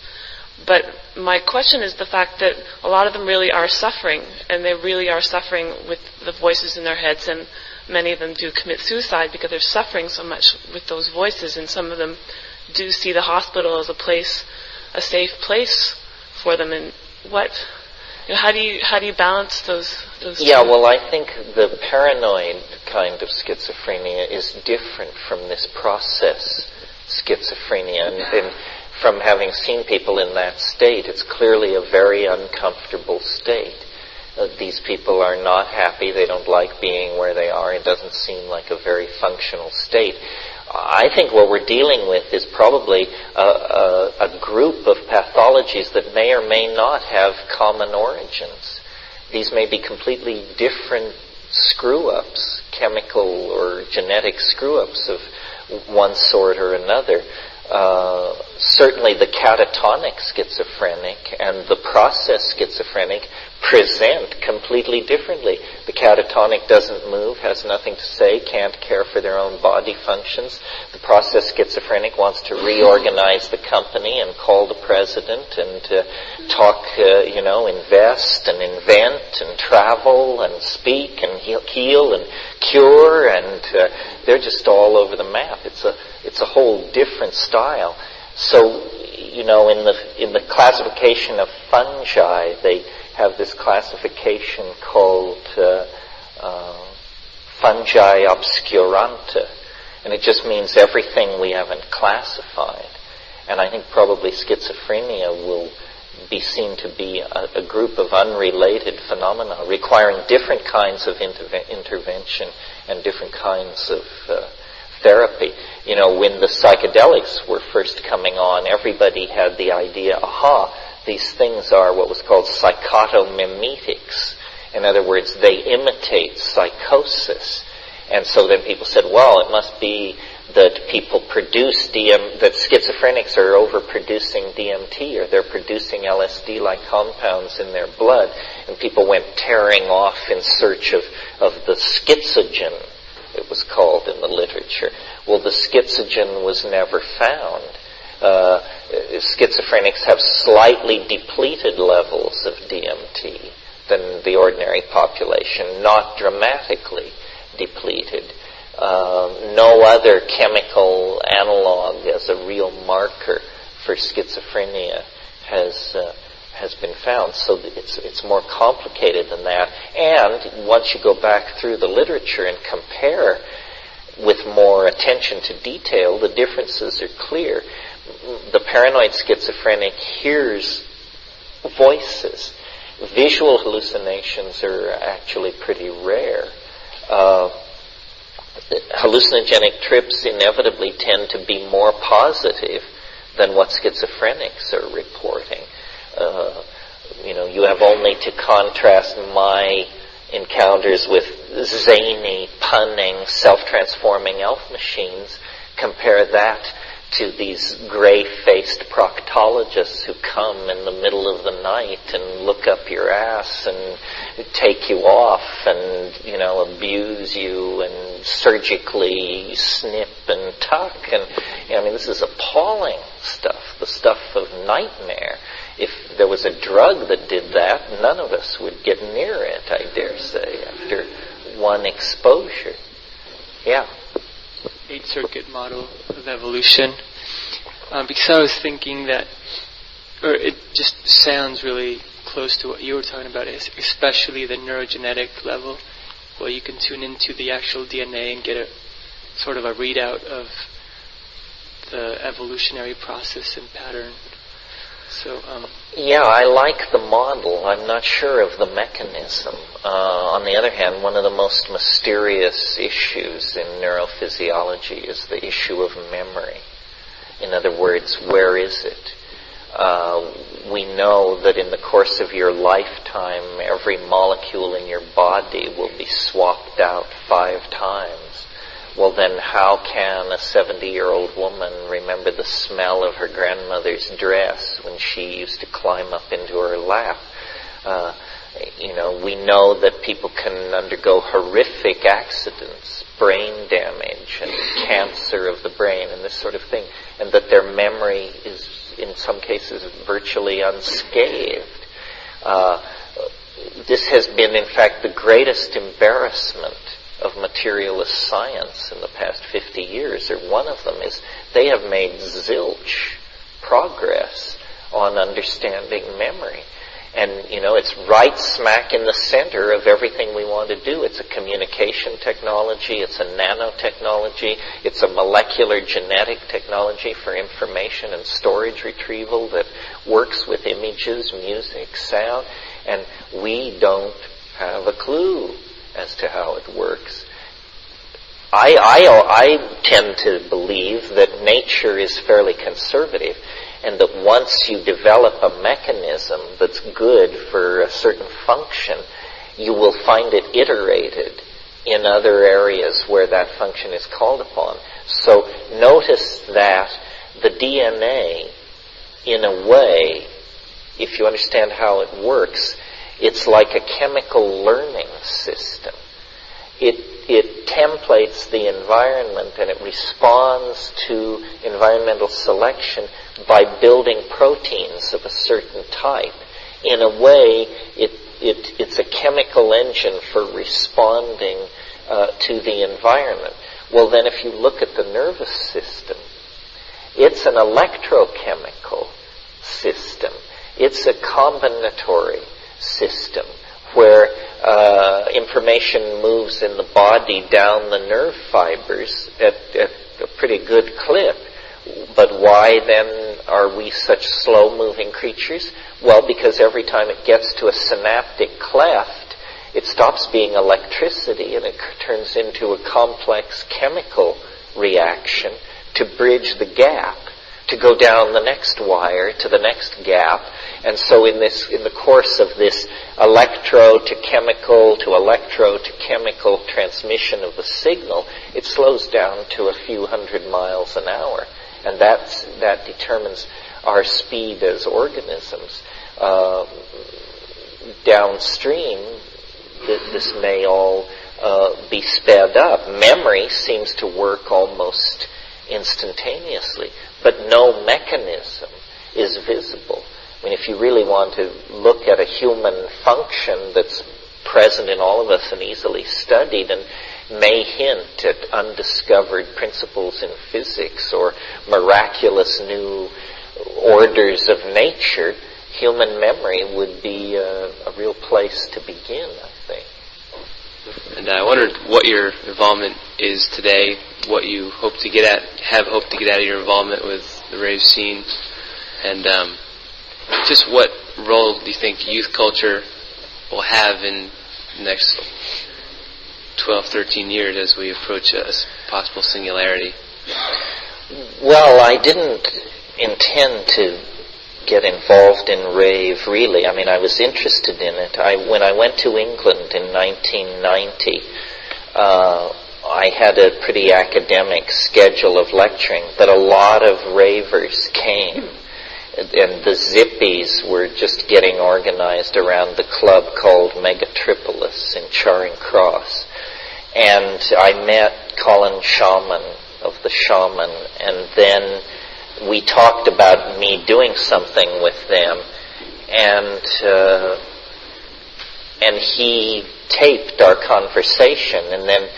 But my question is the fact that a lot of them really are suffering, and they really are suffering with the voices in their heads, and many of them do commit suicide because they're suffering so much with those voices, and some of them do see the hospital as a safe place for them. And how do you balance those Yeah, well, I think the paranoid kind of schizophrenia is different from this process schizophrenia, and from having seen people in that state, it's clearly a very uncomfortable state. These people are not happy. They don't like being where they are. It doesn't seem like a very functional state. I think what we're dealing with is probably a group of pathologies that may or may not have common origins. These may be completely different screw-ups, chemical or genetic screw-ups of one sort or another. Certainly the catatonic schizophrenic and the process schizophrenic present completely differently. The catatonic doesn't move, has nothing to say, can't care for their own body functions. The process schizophrenic wants to reorganize the company and call the president and talk, invest and invent and travel and speak and heal and cure, and they're just all over the map. It's a whole different style. So, in the classification of fungi, they have this classification called fungi obscuranta, and it just means everything we haven't classified. And I think probably schizophrenia will be seen to be a group of unrelated phenomena requiring different kinds of intervention and different kinds of therapy. You know, when the psychedelics were first coming on, everybody had the idea, these things are what was called psychotomimetics. In other words, they imitate psychosis. And so then people said, well, it must be that people produce that schizophrenics are overproducing DMT, or they're producing LSD-like compounds in their blood. And people went tearing off in search of the schizogen, it was called in the literature. Well, the schizogen was never found. Schizophrenics have slightly depleted levels of DMT than the ordinary population, not dramatically depleted. No other chemical analog as a real marker for schizophrenia has been found. So it's more complicated than that. And once you go back through the literature and compare with more attention to detail, the differences are clear. The paranoid schizophrenic hears voices. Visual hallucinations are actually pretty rare. Hallucinogenic trips inevitably tend to be more positive than what schizophrenics are reporting. You have only to contrast my encounters with zany, punning, self-transforming elf machines, compare that to these gray-faced proctologists who come in the middle of the night and look up your ass and take you off and, abuse you and surgically snip and tuck. And, this is appalling stuff, the stuff of nightmare. If there was a drug that did that, none of us would get near it, I dare say, after one exposure. Yeah. Eighth circuit model of evolution, because I was thinking that, or it just sounds really close to what you were talking about, especially the neurogenetic level, where you can tune into the actual DNA and get a sort of a readout of the evolutionary process and pattern. So, yeah, I like the model. I'm not sure of the mechanism. On the other hand, one of the most mysterious issues in neurophysiology is the issue of memory. In other words, where is it? We know that in the course of your lifetime, every molecule in your body will be swapped out 5 times. Well, then how can a 70-year-old woman remember the smell of her grandmother's dress when she used to climb up into her lap? We know that people can undergo horrific accidents, brain damage, and cancer of the brain, and this sort of thing, and that their memory is, in some cases, virtually unscathed. This has been, in fact, the greatest embarrassment of materialist science in the past 50 years, or one of them, is they have made zilch progress on understanding memory. And, it's right smack in the center of everything we want to do. It's a communication technology, it's a nanotechnology, it's a molecular genetic technology for information and storage retrieval that works with images, music, sound, and we don't have a clue as to how it works. I tend to believe that nature is fairly conservative, and that once you develop a mechanism that's good for a certain function, you will find it iterated in other areas where that function is called upon. So notice that the DNA, in a way, if you understand how it works, it's like a chemical learning system. It templates the environment and it responds to environmental selection by building proteins of a certain type. In a way, it's a chemical engine for responding to the environment. Well, then if you look at the nervous system, it's an electrochemical system. It's a combinatory system where information moves in the body down the nerve fibers at a pretty good clip. But why then are we such slow-moving creatures? Well, because every time it gets to a synaptic cleft, it stops being electricity and it turns into a complex chemical reaction to bridge the gap, to go down the next wire to the next gap. And so in the course of this electro to chemical transmission of the signal, it slows down to a few hundred miles an hour. And that determines our speed as organisms. Downstream, this may all be sped up. Memory seems to work almost instantaneously, but no mechanism is visible. I mean, if you really want to look at a human function that's present in all of us and easily studied and may hint at undiscovered principles in physics or miraculous new orders of nature, human memory would be a real place to begin, I think. And I wondered what your involvement is today, what you have hoped to get out of your involvement with the rave scene, and just what role do you think youth culture will have in the next 12, 13 years as we approach a possible singularity? Well, I didn't intend to get involved in rave, really. I mean, I was interested in it. When I went to England in 1990, I had a pretty academic schedule of lecturing, but a lot of ravers came. And the Zippies were just getting organized around the club called Megatripolis in Charing Cross. And I met Colin Shaman of the Shaman, and then we talked about me doing something with them, and he taped our conversation, and then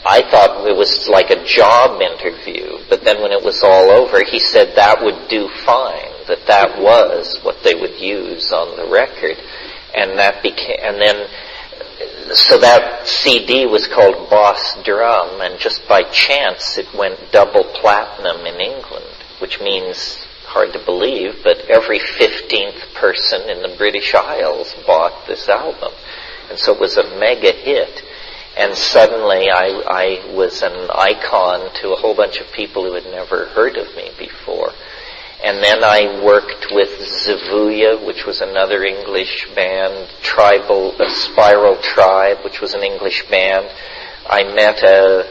I thought it was like a job interview, but then when it was all over, he said that would do fine, that was what they would use on the record, so that CD was called Boss Drum, and just by chance it went double platinum in England, which means, hard to believe, but every 15th person in the British Isles bought this album. And so it was a mega hit. And suddenly I was an icon to a whole bunch of people who had never heard of me before. And then I worked with Zavuya, which was another English band, Spiral Tribe, which was an English band. I met a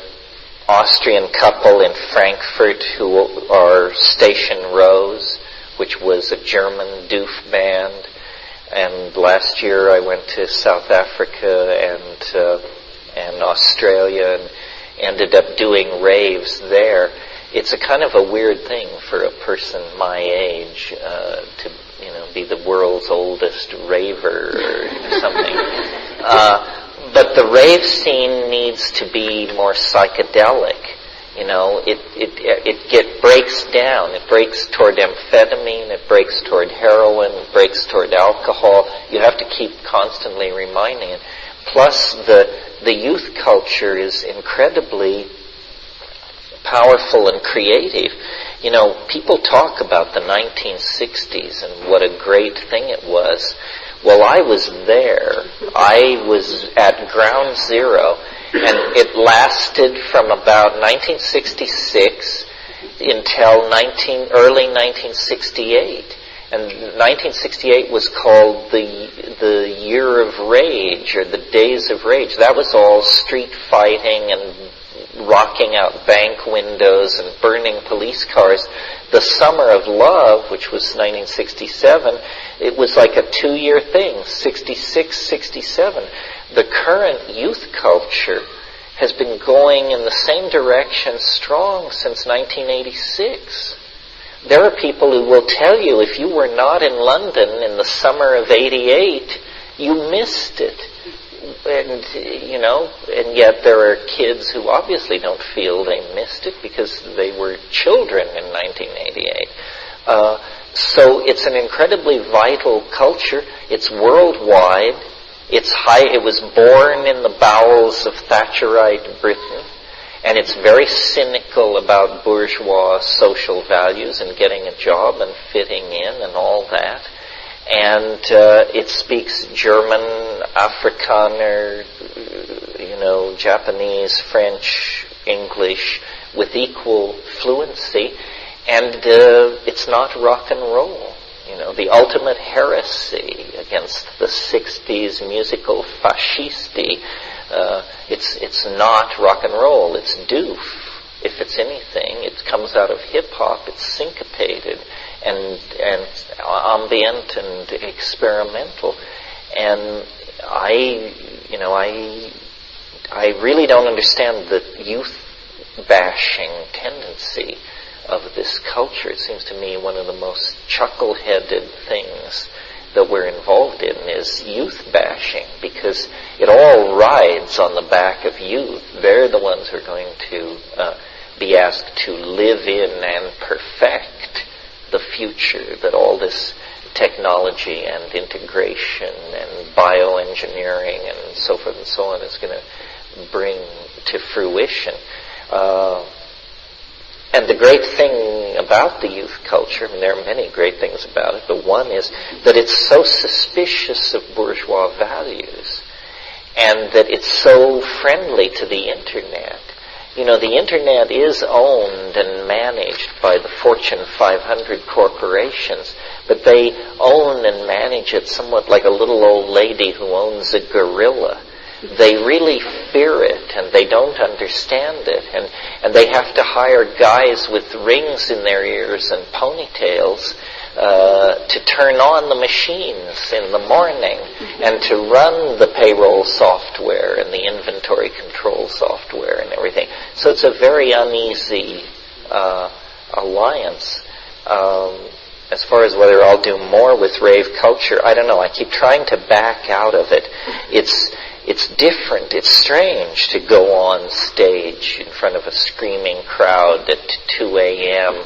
Austrian couple in Frankfurt who are Station Rose, which was a German doof band. And last year I went to South Africa and Australia and ended up doing raves there. It's a kind of a weird thing for a person my age to be the world's oldest raver or something. But the rave scene needs to be more psychedelic. It breaks down. It breaks toward amphetamine. It breaks toward heroin. It breaks toward alcohol. You have to keep constantly reminding it. Plus, the youth culture is incredibly powerful and creative. People talk about the 1960s and what a great thing it was. Well, I was there. I was at ground zero, and it lasted from about 1966 until early 1968. And 1968 was called the Year of Rage, or the Days of Rage. That was all street fighting and rocking out bank windows and burning police cars. The Summer of Love, which was 1967, it was like a 2-year thing, 66, 67. The current youth culture has been going in the same direction strong since 1986. There are people who will tell you if you were not in London in the summer of 88, you missed it. And yet there are kids who obviously don't feel they missed it because they were children in 1988. So it's an incredibly vital culture. It's worldwide. It was born in the bowels of Thatcherite Britain. And it's very cynical about bourgeois social values and getting a job and fitting in and all that. And it speaks German, Afrikaner, Japanese, French, English with equal fluency. And it's not rock and roll. The ultimate heresy against the 60s musical fascisti. It's not rock and roll. It's doof. If it's anything, it comes out of hip hop. It's syncopated and ambient and experimental. And I really don't understand the youth bashing tendency of this culture. It seems to me one of the most chuckle-headed things that we're involved in is youth bashing, because it all rides on the back of youth. They're the ones who are going to be asked to live in and perfect the future that all this technology and integration and bioengineering and so forth and so on is going to bring to fruition. And the great thing about the youth culture, there are many great things about it, but one is that it's so suspicious of bourgeois values, and that it's so friendly to the Internet. The Internet is owned and managed by the Fortune 500 corporations, but they own and manage it somewhat like a little old lady who owns a gorilla. They really fear it, and they don't understand it, and they have to hire guys with rings in their ears and ponytails to turn on the machines in the morning and to run the payroll software and the inventory control software and everything. So it's a very uneasy alliance. As far as whether I'll do more with rave culture, I don't know. I keep trying to back out of it. It's different. It's strange to go on stage in front of a screaming crowd at 2 a.m.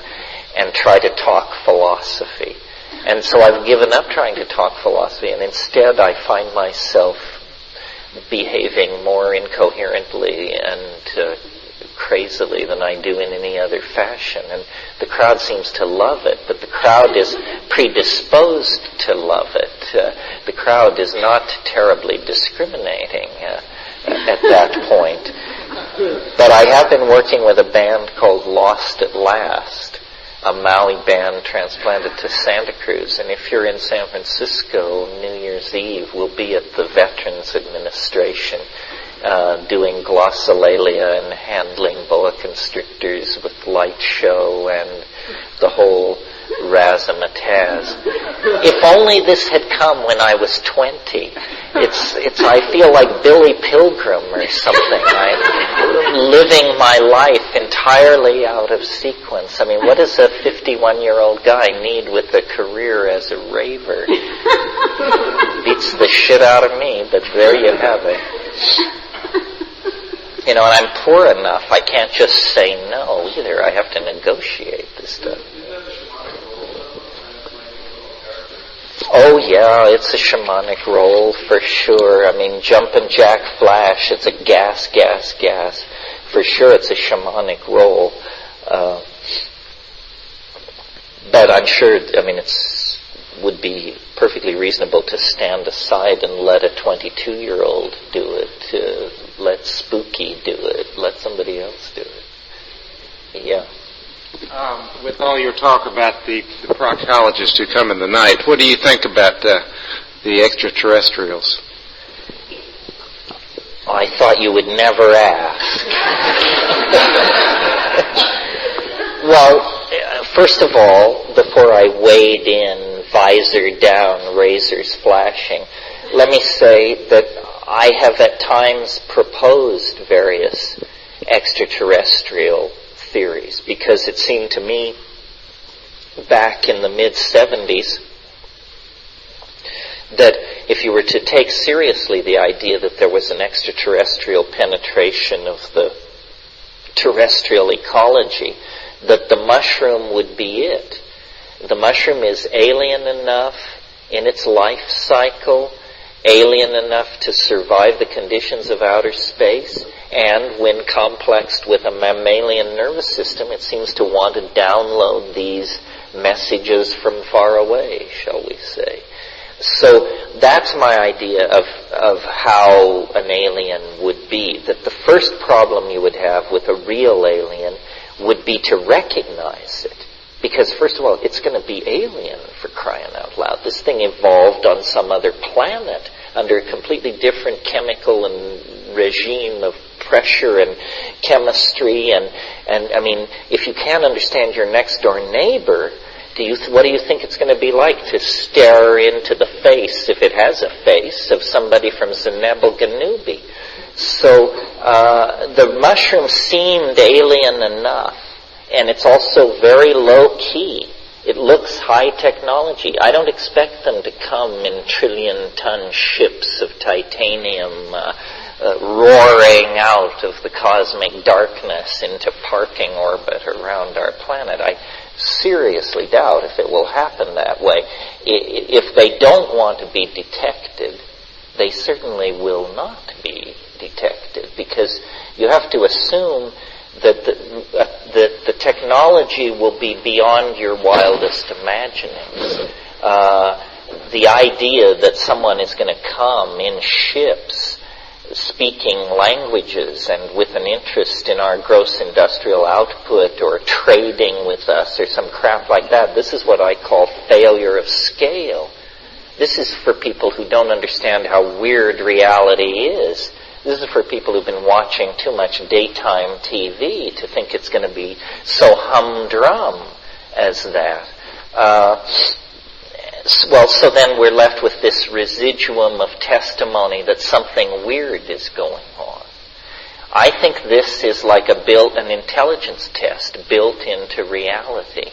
and try to talk philosophy. And so I've given up trying to talk philosophy, and instead I find myself behaving more incoherently and crazily than I do in any other fashion. And the crowd seems to love it, but the crowd is predisposed to love it. The crowd is not terribly discriminating at that point. But I have been working with a band called Lost at Last, a Maui band transplanted to Santa Cruz. And if you're in San Francisco, New Year's Eve, we'll be at the Veterans Administration doing glossolalia and handling boa constrictors with light show and the whole razzmatazz. If only this had come when I was 20. I feel like Billy Pilgrim or something. I'm living my life entirely out of sequence. What does a 51-year-old guy need with a career as a raver? Beats the shit out of me, but there you have it. And I'm poor enough, I can't just say no either. I have to negotiate this stuff. Oh yeah, it's a shamanic role for sure. Jumpin' Jack Flash, it's a gas. For sure it's a shamanic role. But I'm sure, it would be perfectly reasonable to stand aside and let a 22-year-old do it, let Spooky do it, let somebody else do it. Yeah. With all your talk about the proctologists who come in the night, what do you think about the extraterrestrials? I thought you would never ask. Well, first of all, before I wade in, visor down, razors flashing, let me say that I have at times proposed various extraterrestrial theories, because it seemed to me back in the mid-70s that if you were to take seriously the idea that there was an extraterrestrial penetration of the terrestrial ecology, that the mushroom would be it. The mushroom is alien enough in its life cycle alien enough to survive the conditions of outer space, and when complexed with a mammalian nervous system, it seems to want to download these messages from far away, shall we say. So that's my idea of how an alien would be. That the first problem you would have with a real alien would be to recognize it. Because, first of all, it's going to be alien, for crying out loud. This thing evolved on some other planet under a completely different chemical and regime of pressure and chemistry. And I mean, if you can't understand your next-door neighbor, what do you think it's going to be like to stare into the face, if it has a face, of somebody from Zenebel Ganubi? So the mushroom seemed alien enough. And it's also very low-key. It looks high technology. I don't expect them to come in trillion-ton ships of titanium roaring out of the cosmic darkness into parking orbit around our planet. I seriously doubt if it will happen that way. If they don't want to be detected, they certainly will not be detected, because you have to assume that the technology will be beyond your wildest imaginings. The idea that someone is going to come in ships speaking languages and with an interest in our gross industrial output or trading with us or some crap like that, this is what I call failure of scale. This is for people who don't understand how weird reality is. This is for people who've been watching too much daytime TV to think it's going to be so humdrum as that. So then we're left with this residuum of testimony that something weird is going on. I think this is like an intelligence test built into reality.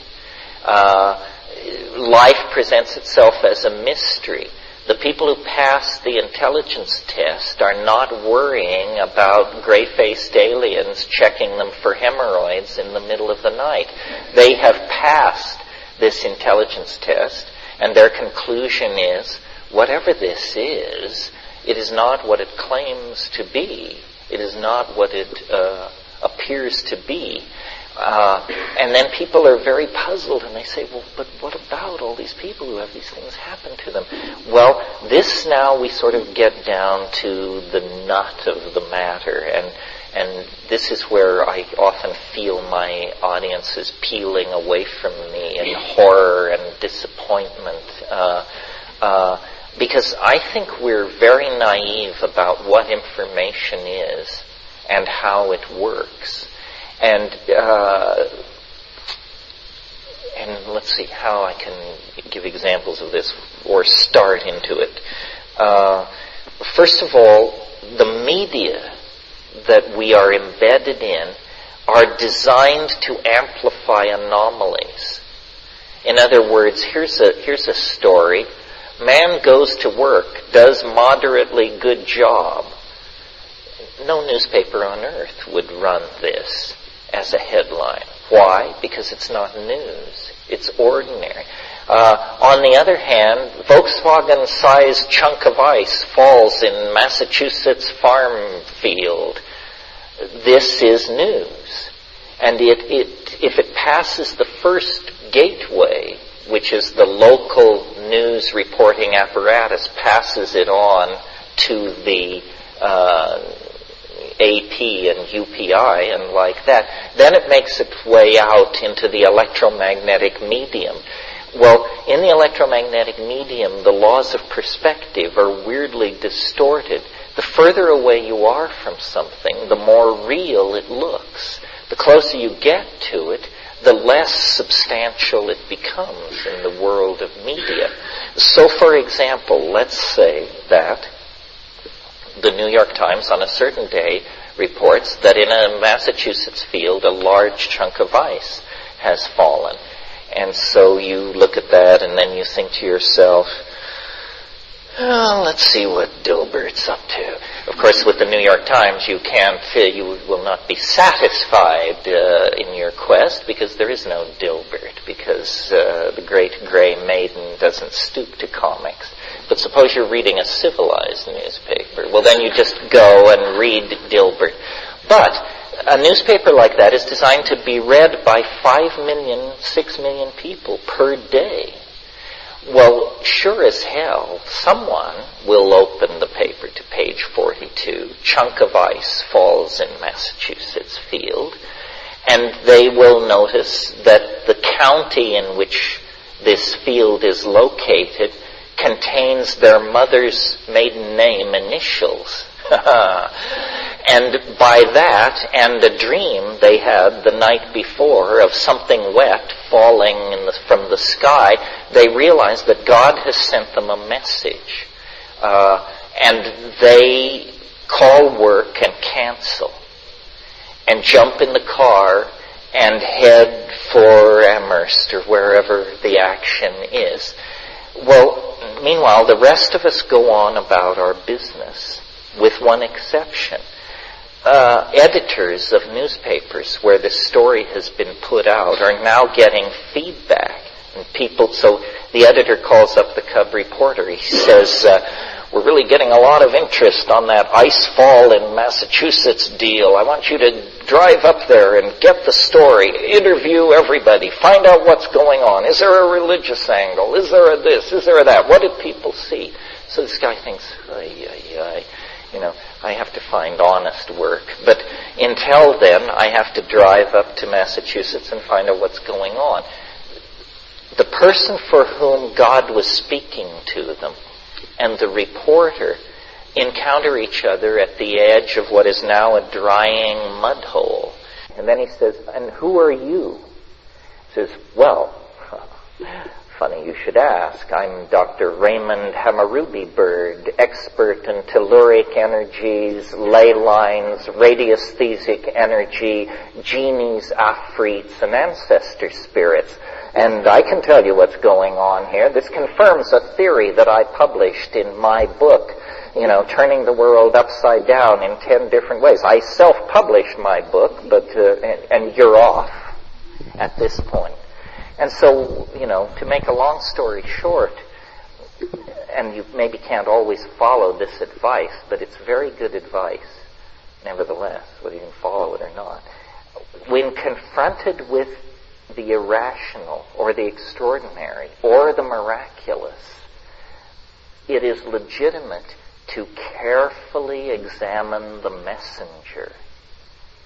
Life presents itself as a mystery. The people who pass the intelligence test are not worrying about gray-faced aliens checking them for hemorrhoids in the middle of the night. They have passed this intelligence test, and their conclusion is, whatever this is, it is not what it claims to be. It is not what it appears to be. And then people are very puzzled, and they say, well, but what about all these people who have these things happen to them? Well, this now we sort of get down to the nut of the matter, and this is where I often feel my audiences peeling away from me in horror and disappointment, because I think we're very naive about what information is and how it works. And let's see how I can give examples of this or start into it. First of all, the media that we are embedded in are designed to amplify anomalies. In other words, here's a story. Man goes to work, does moderately good job. No newspaper on earth would run this as a headline. Why? Because it's not news. It's ordinary. On the other hand, Volkswagen-sized chunk of ice falls in Massachusetts farm field. This is news. And if it passes the first gateway, which is the local news reporting apparatus, passes it on to the AP and UPI and like that, then it makes its way out into the electromagnetic medium. Well, in the electromagnetic medium, the laws of perspective are weirdly distorted. The further away you are from something, the more real it looks. The closer you get to it, the less substantial it becomes in the world of media. So, for example, let's say that the New York Times on a certain day reports that in a Massachusetts field a large chunk of ice has fallen. And so you look at that and then you think to yourself, Let's see what Dilbert's up to. Of course, with the New York Times, you will not be satisfied in your quest, because there is no Dilbert, because the great gray maiden doesn't stoop to comics. But suppose you're reading a civilized newspaper. Well, then you just go and read Dilbert. But a newspaper like that is designed to be read by 5 million, 6 million people per day. Well, sure as hell, someone will open the paper to page 42, chunk of ice falls in Massachusetts field, and they will notice that the county in which this field is located contains their mother's maiden name initials. And by that, and a dream they had the night before of something wet falling from the sky, they realize that God has sent them a message. And they call work and cancel, and jump in the car and head for Amherst or wherever the action is. Well, meanwhile, the rest of us go on about our business, with one exception. Editors of newspapers where this story has been put out are now getting feedback. And so the editor calls up the Cub reporter. He says, we're really getting a lot of interest on that ice fall in Massachusetts deal. I want you to drive up there and get the story, interview everybody, find out what's going on. Is there a religious angle? Is there a this? Is there a that? What did people see? So this guy thinks, I have to find honest work. But until then, I have to drive up to Massachusetts and find out what's going on. The person for whom God was speaking to them and the reporter encounter each other at the edge of what is now a drying mud hole. And then he says, and who are you? He says, well, funny you should ask. I'm Dr. Raymond Hammurabibird, expert in telluric energies, ley lines, radiesthesic energy, genies, afrits, and ancestor spirits. And I can tell you what's going on here. This confirms a theory that I published in my book, Turning the World Upside Down in 10 Different Ways. I self-published my book, but and you're off at this point. And so, to make a long story short, and you maybe can't always follow this advice, but it's very good advice, nevertheless, whether you can follow it or not. When confronted with the irrational, or the extraordinary, or the miraculous, it is legitimate to carefully examine the messenger.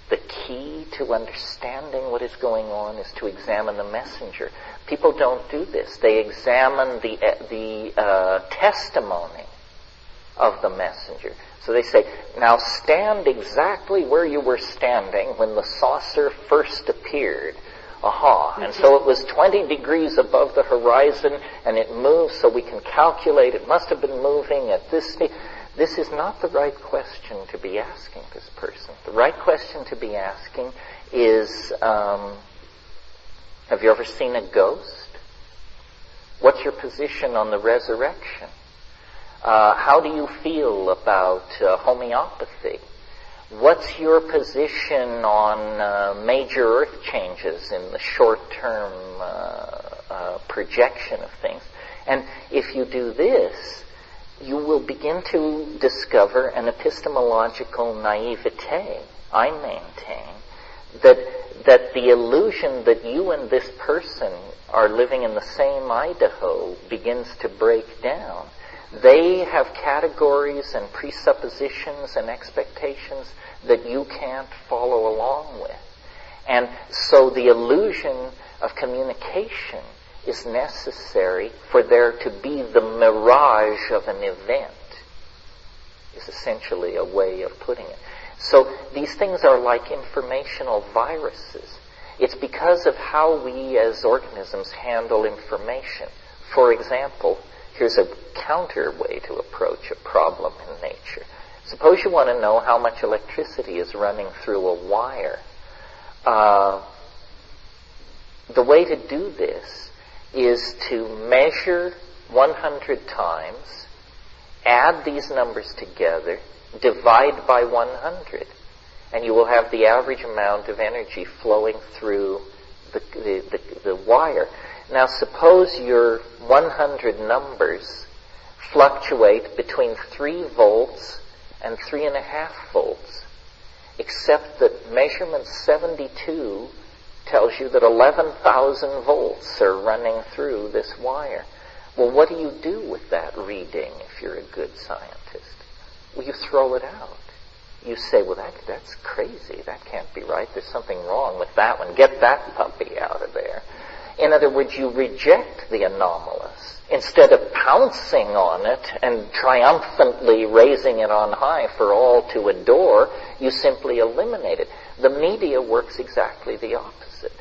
The key to understanding what is going on is to examine the messenger. People don't do this. They examine the testimony of the messenger. So they say, now stand exactly where you were standing when the saucer first appeared. Aha. And so it was 20 degrees above the horizon, and it moved, so we can calculate it must have been moving at this speed. This is not the right question to be asking this person. The right question to be asking is, have you ever seen a ghost? What's your position on the resurrection? How do you feel about homeopathy? What's your position on major earth changes in the short-term projection of things? And if you do this, you will begin to discover an epistemological naivete, I maintain, that the illusion that you and this person are living in the same Idaho begins to break down. They have categories and presuppositions and expectations that you can't follow along with. And so the illusion of communication is necessary for there to be the mirage of an event, is essentially a way of putting it. So these things are like informational viruses. It's because of how we as organisms handle information. For example, here's a counter way to approach a problem in nature. Suppose you want to know how much electricity is running through a wire. The way to do this is to measure 100 times add these numbers together, divide by 100, and you will have the average amount of energy flowing through the wire. Now suppose your 100 numbers fluctuate between 3 volts and 3.5 volts, except that measurement 72 tells you that 11,000 volts are running through this wire. Well, what do you do with that reading if you're a good scientist? Well, you throw it out. You say, well, that's crazy. That can't be right. There's something wrong with that one. Get that puppy out of there. In other words, you reject the anomalous. Instead of pouncing on it and triumphantly raising it on high for all to adore, you simply eliminate it. The media works exactly the opposite.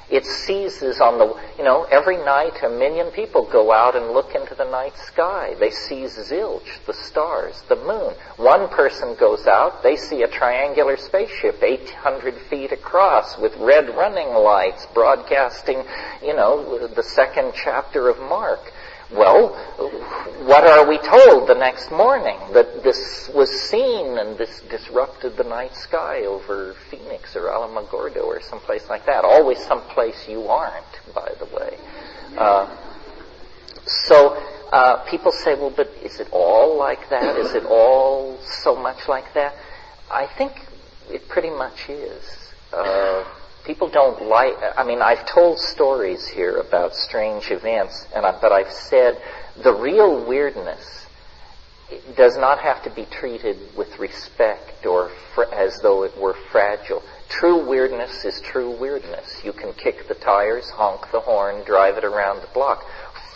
It seizes on every night 1 million people go out and look into the night sky. They see zilch, the stars, the moon. One person goes out, they see a triangular spaceship 800 feet across with red running lights broadcasting, the second chapter of Mark. Well, what are we told the next morning? That this was seen and this disrupted the night sky over Phoenix or Alamogordo or someplace like that. Always someplace you aren't, by the way. So people say, well, but is it all like that? Is it all so much like that? I think it pretty much is. People don't like... I've told stories here about strange events, but I've said the real weirdness does not have to be treated with respect or as though it were fragile. True weirdness is true weirdness. You can kick the tires, honk the horn, drive it around the block.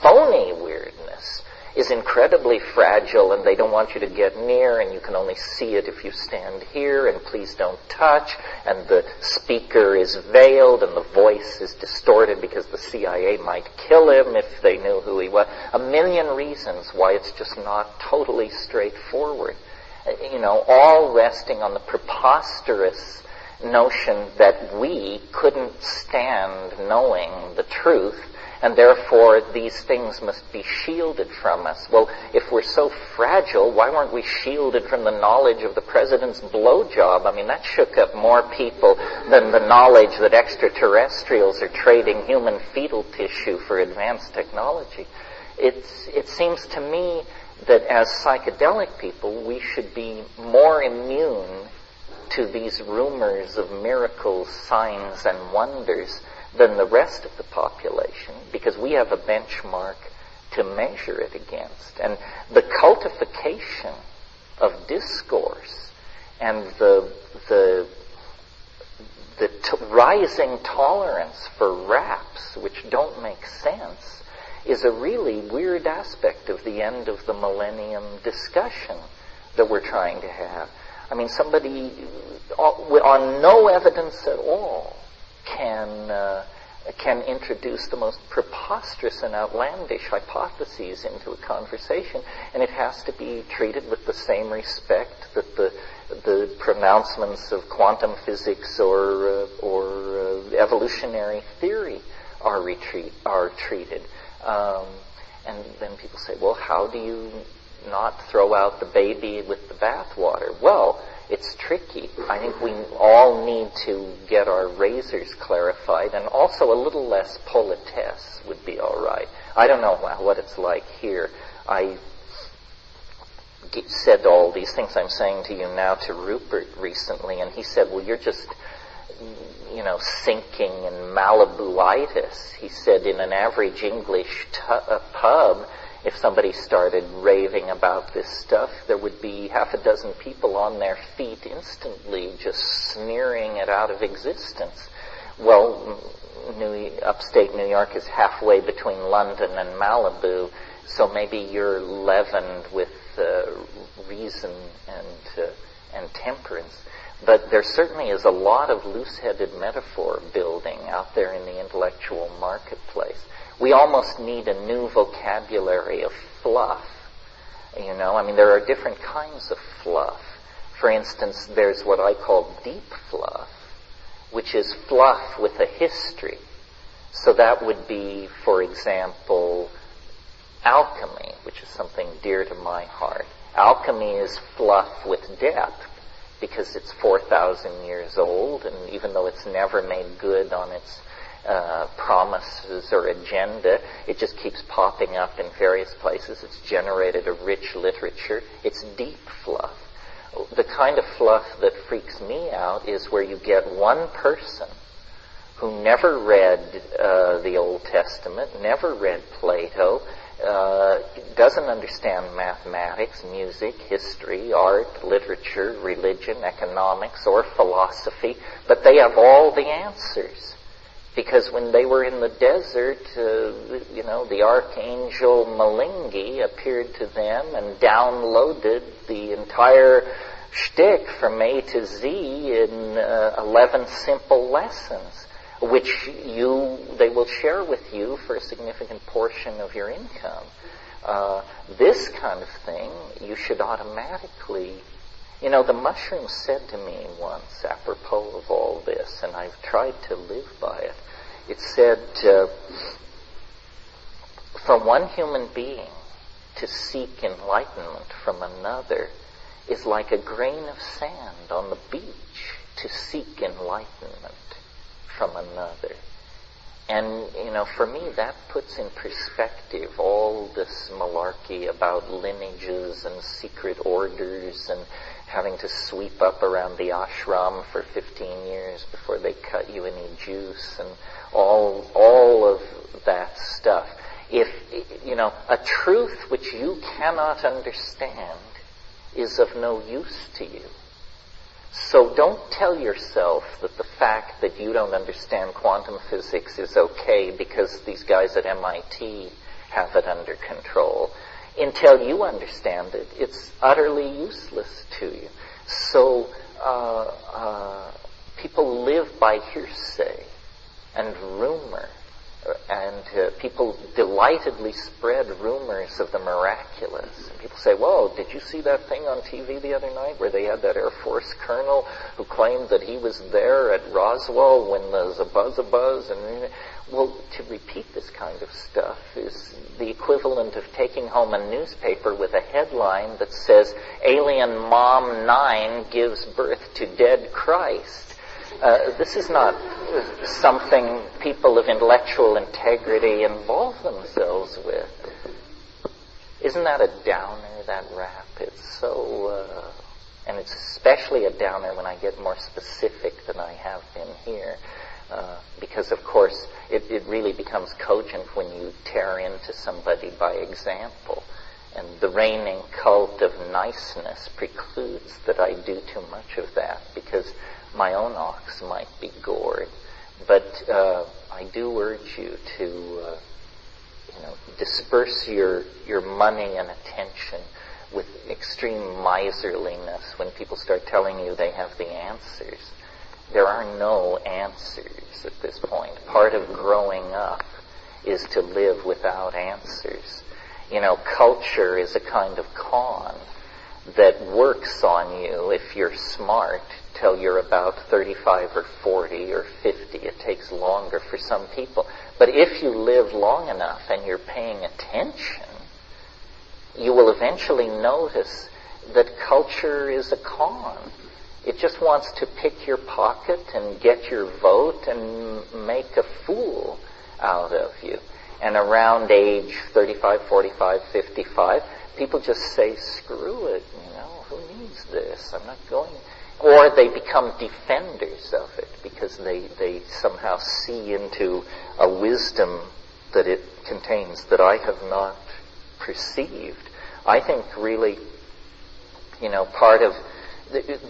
Phony weirdness is incredibly fragile, and they don't want you to get near, and you can only see it if you stand here, and please don't touch, and the speaker is veiled, and the voice is distorted because the CIA might kill him if they knew who he was. A million reasons why it's just not totally straightforward. All resting on the preposterous notion that we couldn't stand knowing the truth, and therefore these things must be shielded from us. Well, if we're so fragile, why weren't we shielded from the knowledge of the president's blowjob? That shook up more people than the knowledge that extraterrestrials are trading human fetal tissue for advanced technology. It seems to me that as psychedelic people, we should be more immune to these rumors of miracles, signs, and wonders than the rest of the population, because we have a benchmark to measure it against. And the cultification of discourse and the rising tolerance for raps, which don't make sense, is a really weird aspect of the end of the millennium discussion that we're trying to have. Somebody on no evidence at all can introduce the most preposterous and outlandish hypotheses into a conversation, and it has to be treated with the same respect that the pronouncements of quantum physics or evolutionary theory are treated. And then people say, well, how do you not throw out the baby with the bathwater? Well, it's tricky. I think we all need to get our razors clarified, and also a little less politesse would be all right. I don't know what it's like here. I said all these things I'm saying to you now to Rupert recently, and he said, well, you're just, sinking in Malibu-itis. He said in an average English pub, if somebody started raving about this stuff, there would be 6 people on their feet instantly just sneering it out of existence. Well, upstate New York is halfway between London and Malibu, so maybe you're leavened with reason and temperance. But there certainly is a lot of loose-headed metaphor building out there in the intellectual marketplace. We almost need a new vocabulary of fluff. There are different kinds of fluff. For instance, there's what I call deep fluff, which is fluff with a history. So that would be, for example, alchemy, which is something dear to my heart. Alchemy is fluff with depth because it's 4,000 years old, and even though it's never made good on its promises or agenda, it just keeps popping up in various places. It's generated a rich literature. It's deep fluff. The kind of fluff that freaks me out is where you get one person who never read the Old Testament, never read Plato, doesn't understand mathematics, music, history, art, literature, religion, economics, or philosophy, but they have all the answers. Because when they were in the desert, the archangel Malingi appeared to them and downloaded the entire shtick from A to Z in 11 simple lessons, which they will share with you for a significant portion of your income. This kind of thing, you should automatically... the mushroom said to me once, apropos of all this, and I've tried to live by it, it said, for one human being to seek enlightenment from another is like a grain of sand on the beach to seek enlightenment from another. And, for me, that puts in perspective all this malarkey about lineages and secret orders and having to sweep up around the ashram for 15 years before they cut you any juice and all of that stuff. If, a truth which you cannot understand is of no use to you. So don't tell yourself that the fact that you don't understand quantum physics is okay because these guys at MIT have it under control. Until you understand it, it's utterly useless to you. So people live by hearsay and rumor, and people delightedly spread rumors of the miraculous. And people say, "Whoa, did you see that thing on TV the other night where they had that Air Force colonel who claimed that he was there at Roswell when there's a buzz?" And well, to repeat this kind of stuff is the equivalent of taking home a newspaper with a headline that says, "Alien Mom 9 gives birth to dead Christ." This is not something people of intellectual integrity involve themselves with. Isn't that a downer, that rap? It's so... and it's especially a downer when I get more specific than I have been here. Because, of course, it really becomes cogent when you tear into somebody by example. And the reigning cult of niceness precludes that I do too much of that, because my own ox might be gored. But I do urge you to disperse your money and attention with extreme miserliness when people start telling you they have the answers. There are no answers at this point. Part of growing up is to live without answers. Culture is a kind of con that works on you if you're smart till you're about 35 or 40 or 50. It takes longer for some people. But if you live long enough and you're paying attention, you will eventually notice that culture is a con. It just wants to pick your pocket and get your vote and make a fool out of you. And around age 35, 45, 55, people just say, screw it, who needs this? I'm not going. Or they become defenders of it because they somehow see into a wisdom that it contains that I have not perceived. I think really, part of...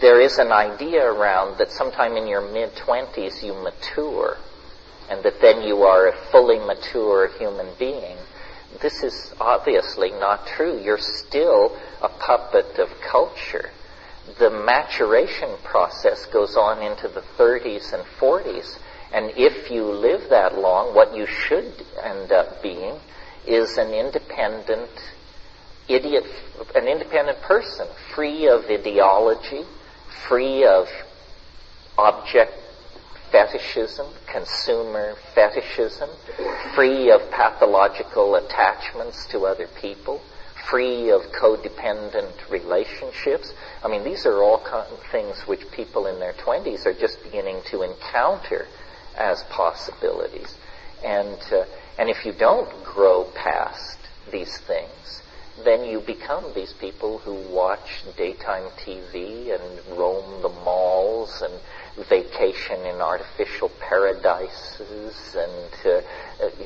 There is an idea around that sometime in your mid-20s you mature, and that then you are a fully mature human being. This is obviously not true. You're still a puppet of culture. The maturation process goes on into the 30s and 40s, and if you live that long, what you should end up being is an independent person, free of ideology, free of object fetishism, consumer fetishism, free of pathological attachments to other people, free of codependent relationships. I mean, these are all things which people in their 20s are just beginning to encounter as possibilities. And if you don't grow past these things, then you become these people who watch daytime TV and roam the malls and vacation in artificial paradises and,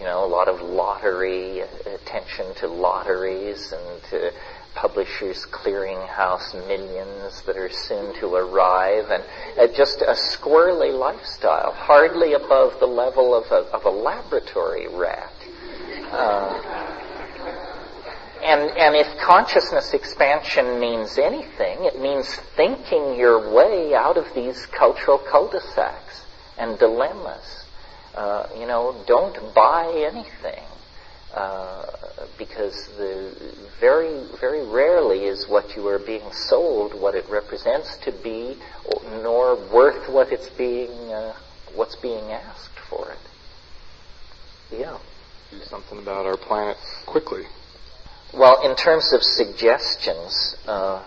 a lot of lottery, attention to lotteries and publishers' clearinghouse millions that are soon to arrive, and just a squirrely lifestyle, hardly above the level of a laboratory rat. And if consciousness expansion means anything, it means thinking your way out of these cultural cul-de-sacs and dilemmas. Don't buy anything. Because very, very rarely is what you are being sold what it represents to be, nor worth what's being asked for it. Yeah. Do something about our planet quickly. Well, in terms of suggestions, and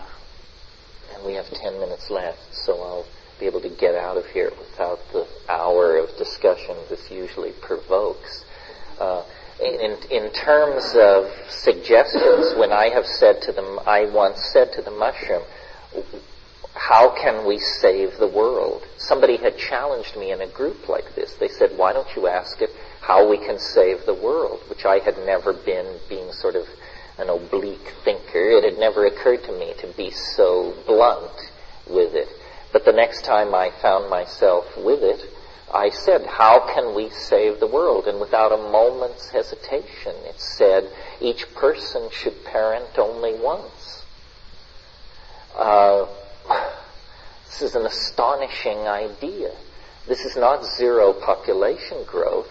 we have 10 minutes left, so I'll be able to get out of here without the hour of discussion this usually provokes. In terms of suggestions, when I once said to the mushroom, how can we save the world? Somebody had challenged me in a group like this. They said, why don't you ask it how we can save the world? Which I had never been, being sort of an oblique thinker. It had never occurred to me to be so blunt with it. But the next time I found myself with it, I said, how can we save the world? And without a moment's hesitation, it said, each person should parent only once. This is an astonishing idea. This is not zero population growth.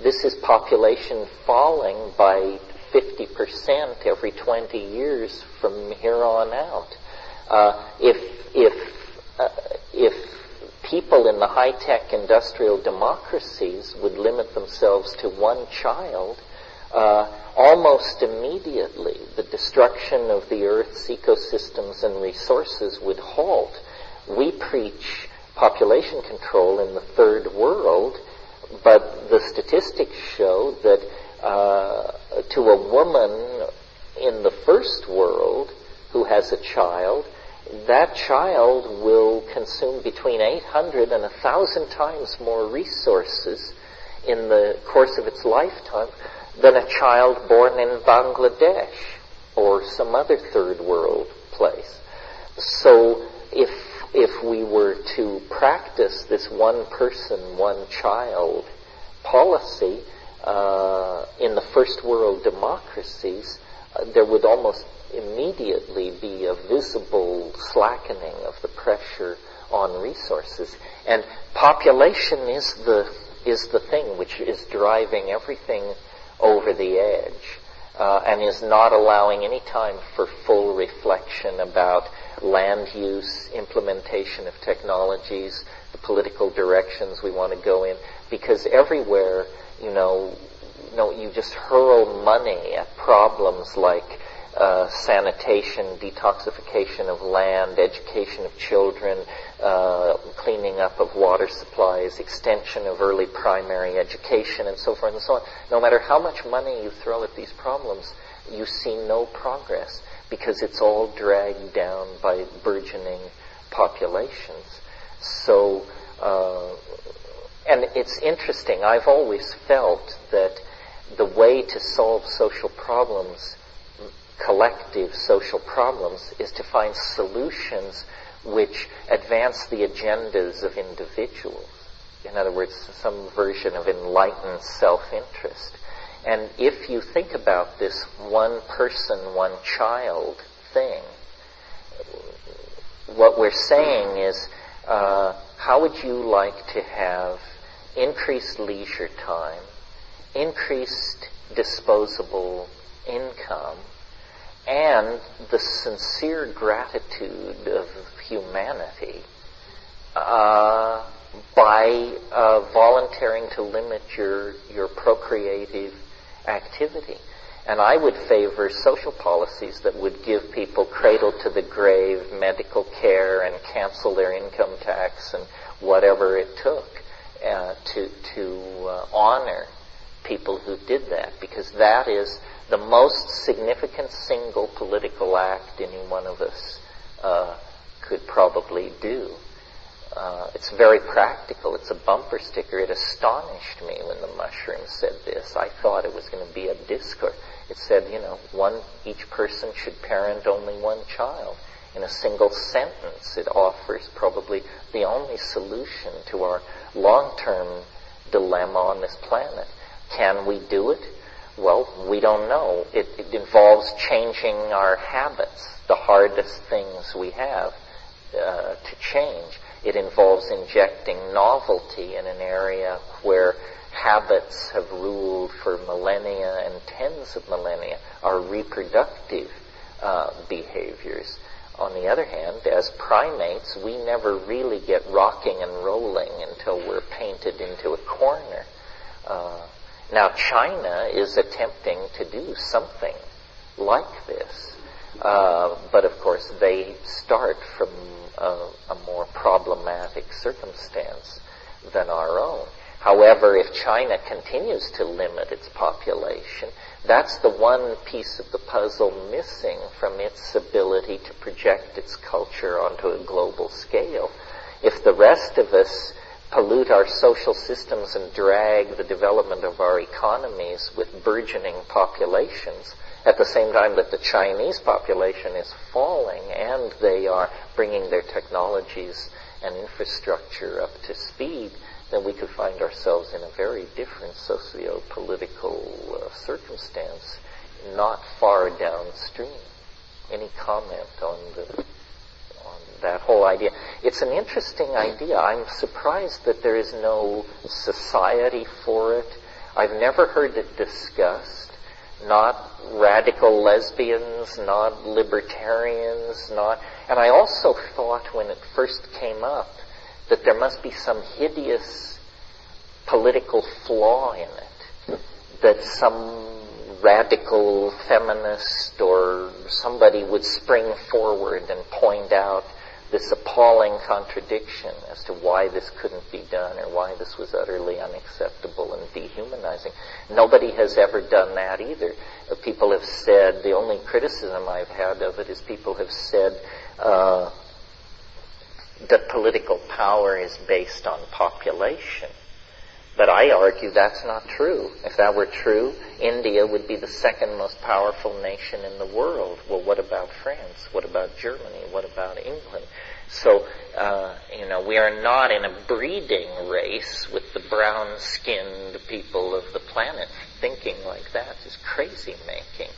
This is population falling by 50% every 20 years from here on out. If people in the high-tech industrial democracies would limit themselves to one child, almost immediately the destruction of the Earth's ecosystems and resources would halt. We preach population control in the third world, but the statistics show that to a woman in the first world who has a child, that child will consume between 800 and 1,000 times more resources in the course of its lifetime than a child born in Bangladesh or some other third world place. So if we were to practice this one person, one child policy in the first world democracies, there would almost immediately be a visible slackening of the pressure on resources. And population is the thing which is driving everything over the edge, and is not allowing any time for full reflection about land use, implementation of technologies, the political directions we want to go in, because everywhere, you just hurl money at problems like sanitation, detoxification of land, education of children, cleaning up of water supplies, extension of early primary education, and so forth and so on. No matter how much money you throw at these problems, you see no progress because it's all dragged down by burgeoning populations. So, and it's interesting, I've always felt that the way to solve social problems, collective social problems, is to find solutions which advance the agendas of individuals. In other words, some version of enlightened self-interest. And if you think about this one person, one child thing, what we're saying is, how would you like to have increased leisure time, increased disposable income, and the sincere gratitude of humanity by volunteering to limit your procreative activity? And I would favor social policies that would give people cradle-to-the-grave medical care and cancel their income tax and whatever it took to honor people who did that, because that is the most significant single political act any one of us could probably do. It's very practical. It's a bumper sticker. It astonished me when the mushroom said this. I thought it was going to be a discourse. It said, each person should parent only one child. In a single sentence, it offers probably the only solution to our long-term dilemma on this planet. Can we do it? Well, we don't know. It involves changing our habits, the hardest things we have to change. It involves injecting novelty in an area where habits have ruled for millennia and tens of millennia, our reproductive behaviors. On the other hand, as primates, we never really get rocking and rolling until we're painted into a corner. Now, China is attempting to do something like this. But of course, they start from a more problematic circumstance than our own. However, if China continues to limit its population, that's the one piece of the puzzle missing from its ability to project its culture onto a global scale. If the rest of us pollute our social systems and drag the development of our economies with burgeoning populations, at the same time that the Chinese population is falling and they are bringing their technologies and infrastructure up to speed, then we could find ourselves in a very different socio-political circumstance, not far downstream. Any comment on that whole idea? It's an interesting idea. I'm surprised that there is no society for it. I've never heard it discussed. Not radical lesbians, not libertarians, and I also thought when it first came up that there must be some hideous political flaw in it, that some radical feminist or somebody would spring forward and point out this appalling contradiction as to why this couldn't be done or why this was utterly unacceptable and dehumanizing. Nobody has ever done that either. People have said, the only criticism I've had of it is people have said that political power is based on population. But I argue that's not true. If that were true, India would be the second most powerful nation in the world. Well, what about France? What about Germany? What about England? So, we are not in a breeding race with the brown-skinned people of the planet. Thinking like that is crazy-making.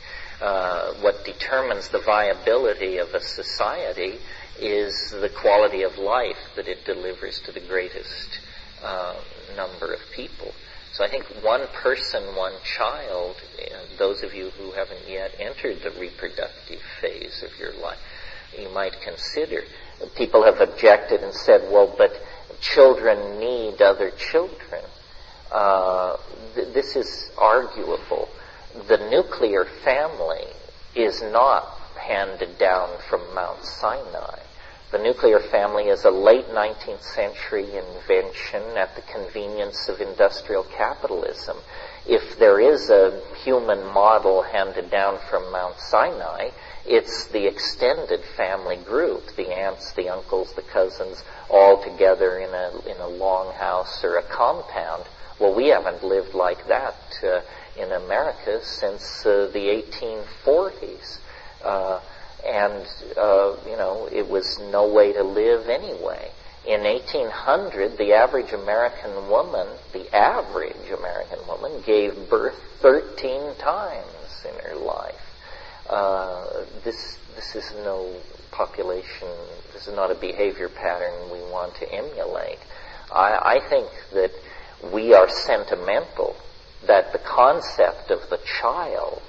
What determines the viability of a society is the quality of life that it delivers to the greatest number of people. So I think one person, one child, those of you who haven't yet entered the reproductive phase of your life, you might consider. People have objected and said, well, but children need other children. This is arguable. The nuclear family is not handed down from Mount Sinai. The nuclear family is a late 19th century invention at the convenience of industrial capitalism. If there is a human model handed down from Mount Sinai, it's the extended family group, the aunts, the uncles, the cousins, all together in a long house or a compound. Well, we haven't lived like that in America since the 1840s. It was no way to live anyway. In 1800, the average American woman gave birth 13 times in her life. This is no population, this is not a behavior pattern we want to emulate. I think that we are sentimental, that the concept of the child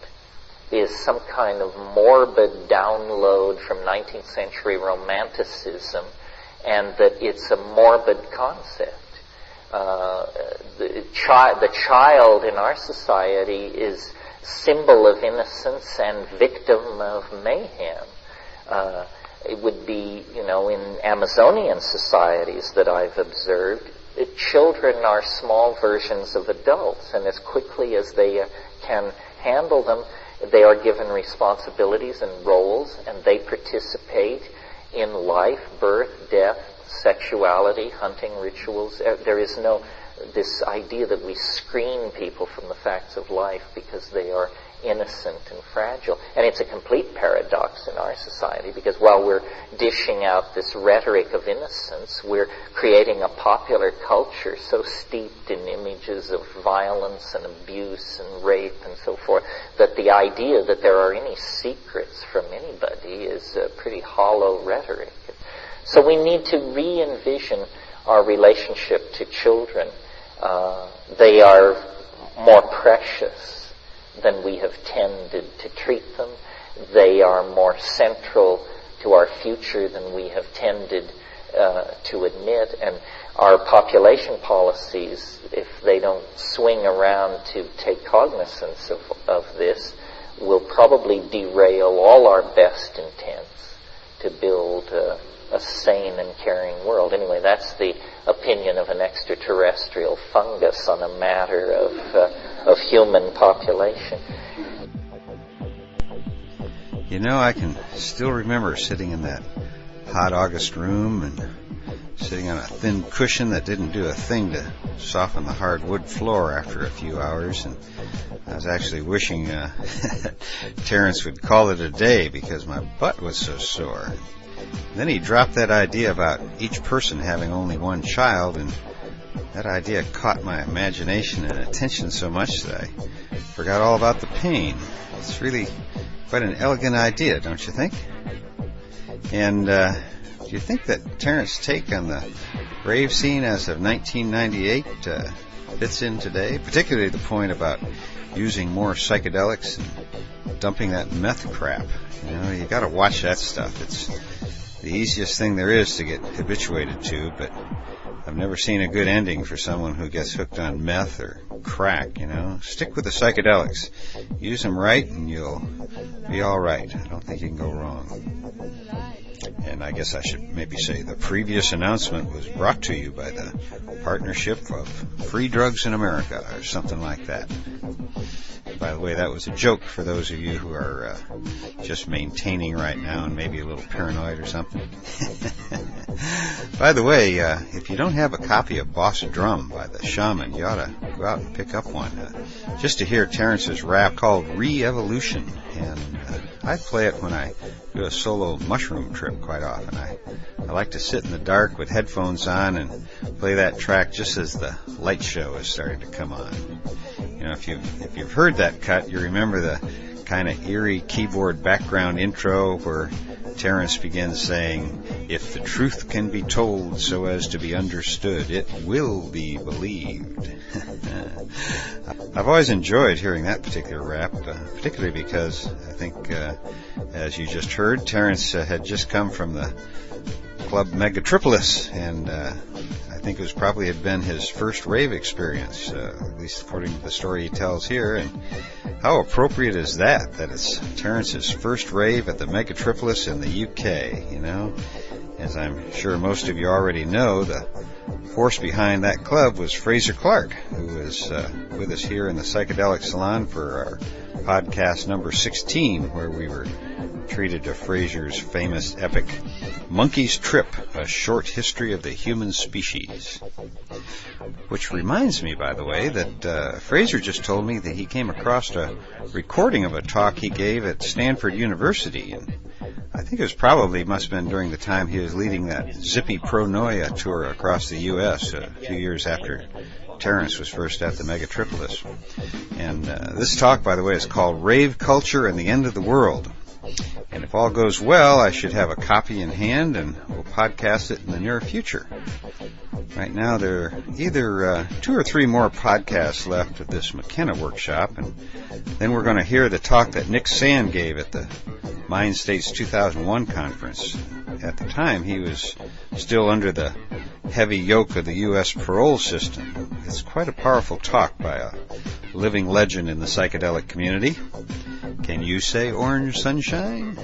is some kind of morbid download from 19th century romanticism, and that it's a morbid concept. The child in our society is symbol of innocence and victim of mayhem. It would be, in Amazonian societies that I've observed, children are small versions of adults, and as quickly as they can handle them, they are given responsibilities and roles, and they participate in life, birth, death, sexuality, hunting rituals. There is no this idea that we screen people from the facts of life because they are innocent and fragile. And it's a complete paradox in our society, because while we're dishing out this rhetoric of innocence, we're creating a popular culture so steeped in images of violence and abuse and rape and so forth, that the idea that there are any secrets from anybody is a pretty hollow rhetoric. So we need to re-envision our relationship to children. They are more precious than we have tended to treat them. They are more central to our future than we have tended to admit. And our population policies, if they don't swing around to take cognizance of this, will probably derail all our best intents to build a sane and caring world. Anyway, that's the opinion of an extraterrestrial fungus on a matter of human population. I can still remember sitting in that hot August room and sitting on a thin cushion that didn't do a thing to soften the hard wood floor after a few hours, and I was actually wishing Terence would call it a day because my butt was so sore. Then he dropped that idea about each person having only one child, and that idea caught my imagination and attention so much that I forgot all about the pain. It's really quite an elegant idea, don't you think? And do you think that Terence's take on the rave scene as of 1998 fits in today? Particularly the point about using more psychedelics and dumping that meth crap. You got to watch that stuff. It's the easiest thing there is to get habituated to, but I've never seen a good ending for someone who gets hooked on meth or crack. Stick with the psychedelics. Use them right and you'll be all right. I don't think you can go wrong. And I guess I should maybe say the previous announcement was brought to you by the Partnership of Free Drugs in America, or something like that. By the way, that was a joke for those of you who are just maintaining right now and maybe a little paranoid or something. By the way, if you don't have a copy of Boss Drum by the Shaman, you ought to go out and pick up one. Just to hear Terence's rap called Re-Evolution. And I play it when I do a solo mushroom trip quite often. I like to sit in the dark with headphones on and play that track just as the light show is starting to come on. If you've heard that cut, you remember the kind of eerie keyboard background intro where Terence begins saying, "If the truth can be told so as to be understood, it will be believed." I've always enjoyed hearing that particular rap, particularly because I think, as you just heard, Terence had just come from the Club Megatripolis, and I think it probably had been his first rave experience, at least according to the story he tells here. And how appropriate is that it's Terence's first rave at the Megatripolis in the UK, As I'm sure most of you already know, the force behind that club was Fraser Clark, who is with us here in the Psychedelic Salon for our podcast number 16, where we were treated to Fraser's famous epic Monkey's Trip, A Short History of the Human Species. Which reminds me, by the way, that Fraser just told me that he came across a recording of a talk he gave at Stanford University, and I think it must have been during the time he was leading that Zippy Pronoia tour across the U.S. a few years after Terence was first at the Megatripolis. And this talk, by the way, is called Rave Culture and the End of the World. And if all goes well, I should have a copy in hand, and we'll podcast it in the near future. Right now, there are either 2 or 3 more podcasts left of this McKenna workshop, and then we're going to hear the talk that Nick Sand gave at the Mind States 2001 conference. At the time, he was still under the heavy yoke of the U.S. parole system. It's quite a powerful talk by a living legend in the psychedelic community. Can you say orange sunshine?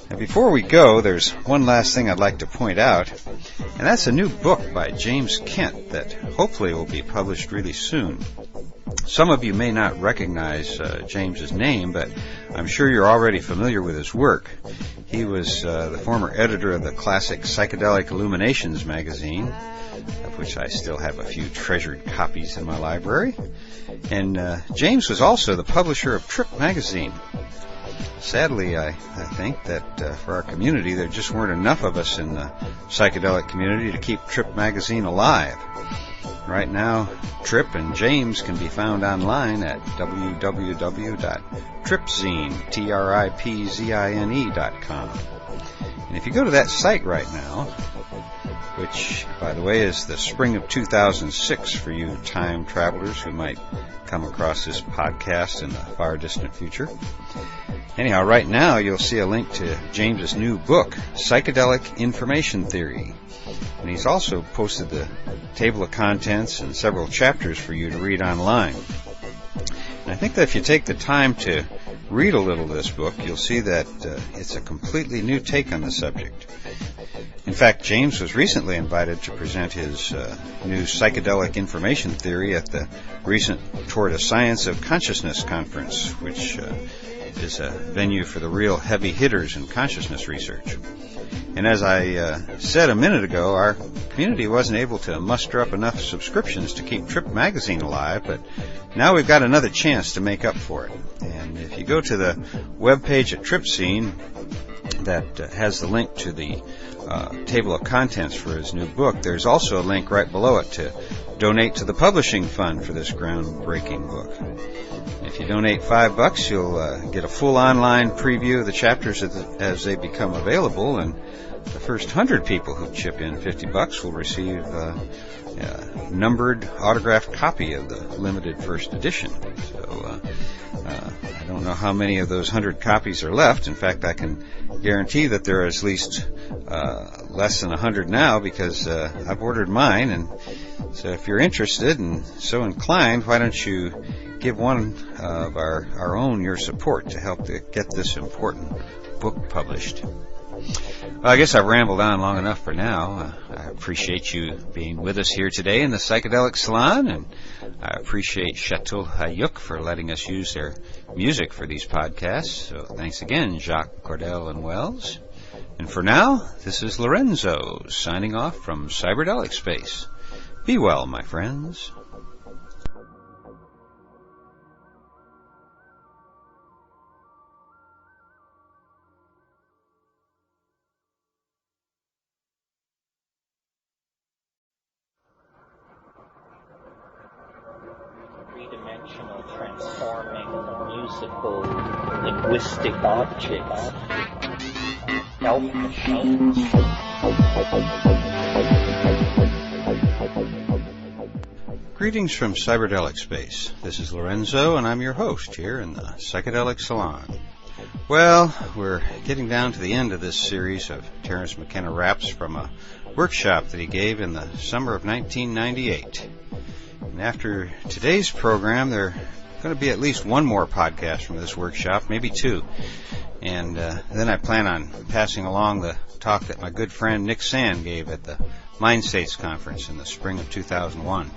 Now, before we go, there's one last thing I'd like to point out, and that's a new book by James Kent that hopefully will be published really soon. Some of you may not recognize James's name, but I'm sure you're already familiar with his work. He was the former editor of the classic Psychedelic Illuminations magazine, of which I still have a few treasured copies in my library. And James was also the publisher of Trip magazine. Sadly, I think that for our community, there just weren't enough of us in the psychedelic community to keep Trip magazine alive. Right now, Trip and James can be found online at www.tripzine.com. And if you go to that site right now, which, by the way, is the spring of 2006 for you time travelers who might come across this podcast in the far distant future. Anyhow, right now you'll see a link to James's new book, Psychedelic Information Theory. And he's also posted the table of contents and several chapters for you to read online. And I think that if you take the time to read a little of this book, you'll see that it's a completely new take on the subject. In fact, James was recently invited to present his new Psychedelic Information Theory at the recent Toward a Science of Consciousness conference, which is a venue for the real heavy hitters in consciousness research. And as I said a minute ago, our community wasn't able to muster up enough subscriptions to keep Trip magazine alive, but now we've got another chance to make up for it. And if you go to the webpage at TripZine that has the link to the table of contents for his new book, there's also a link right below it to donate to the publishing fund for this groundbreaking book. If you donate $5, you'll get a full online preview of the chapters as they become available, and the first 100 people who chip in $50 will receive a numbered autographed copy of the limited first edition. So I don't know how many of those 100 copies are left. In fact, I can guarantee that there are at least less than 100 now, because I've ordered mine. And so if you're interested and so inclined, why don't you give one of our own your support to help to get this important book published. Well, I guess I've rambled on long enough for now. I appreciate you being with us here today in the Psychedelic Salon, and I appreciate Chateau Hayuk for letting us use their music for these podcasts. So thanks again, Jacques, Cordell, and Wells. And for now, this is Lorenzo signing off from Cyberdelic Space. Be well, my friends. Transforming musical, linguistic objects, elf machines. Greetings from Cyberdelic Space. This is Lorenzo, and I'm your host here in the Psychedelic Salon. Well, we're getting down to the end of this series of Terence McKenna raps from a workshop that he gave in the summer of 1998. And after today's program, there are going to be at least one more podcast from this workshop, maybe two. And then I plan on passing along the talk that my good friend Nick Sand gave at the Mind States Conference in the spring of 2001.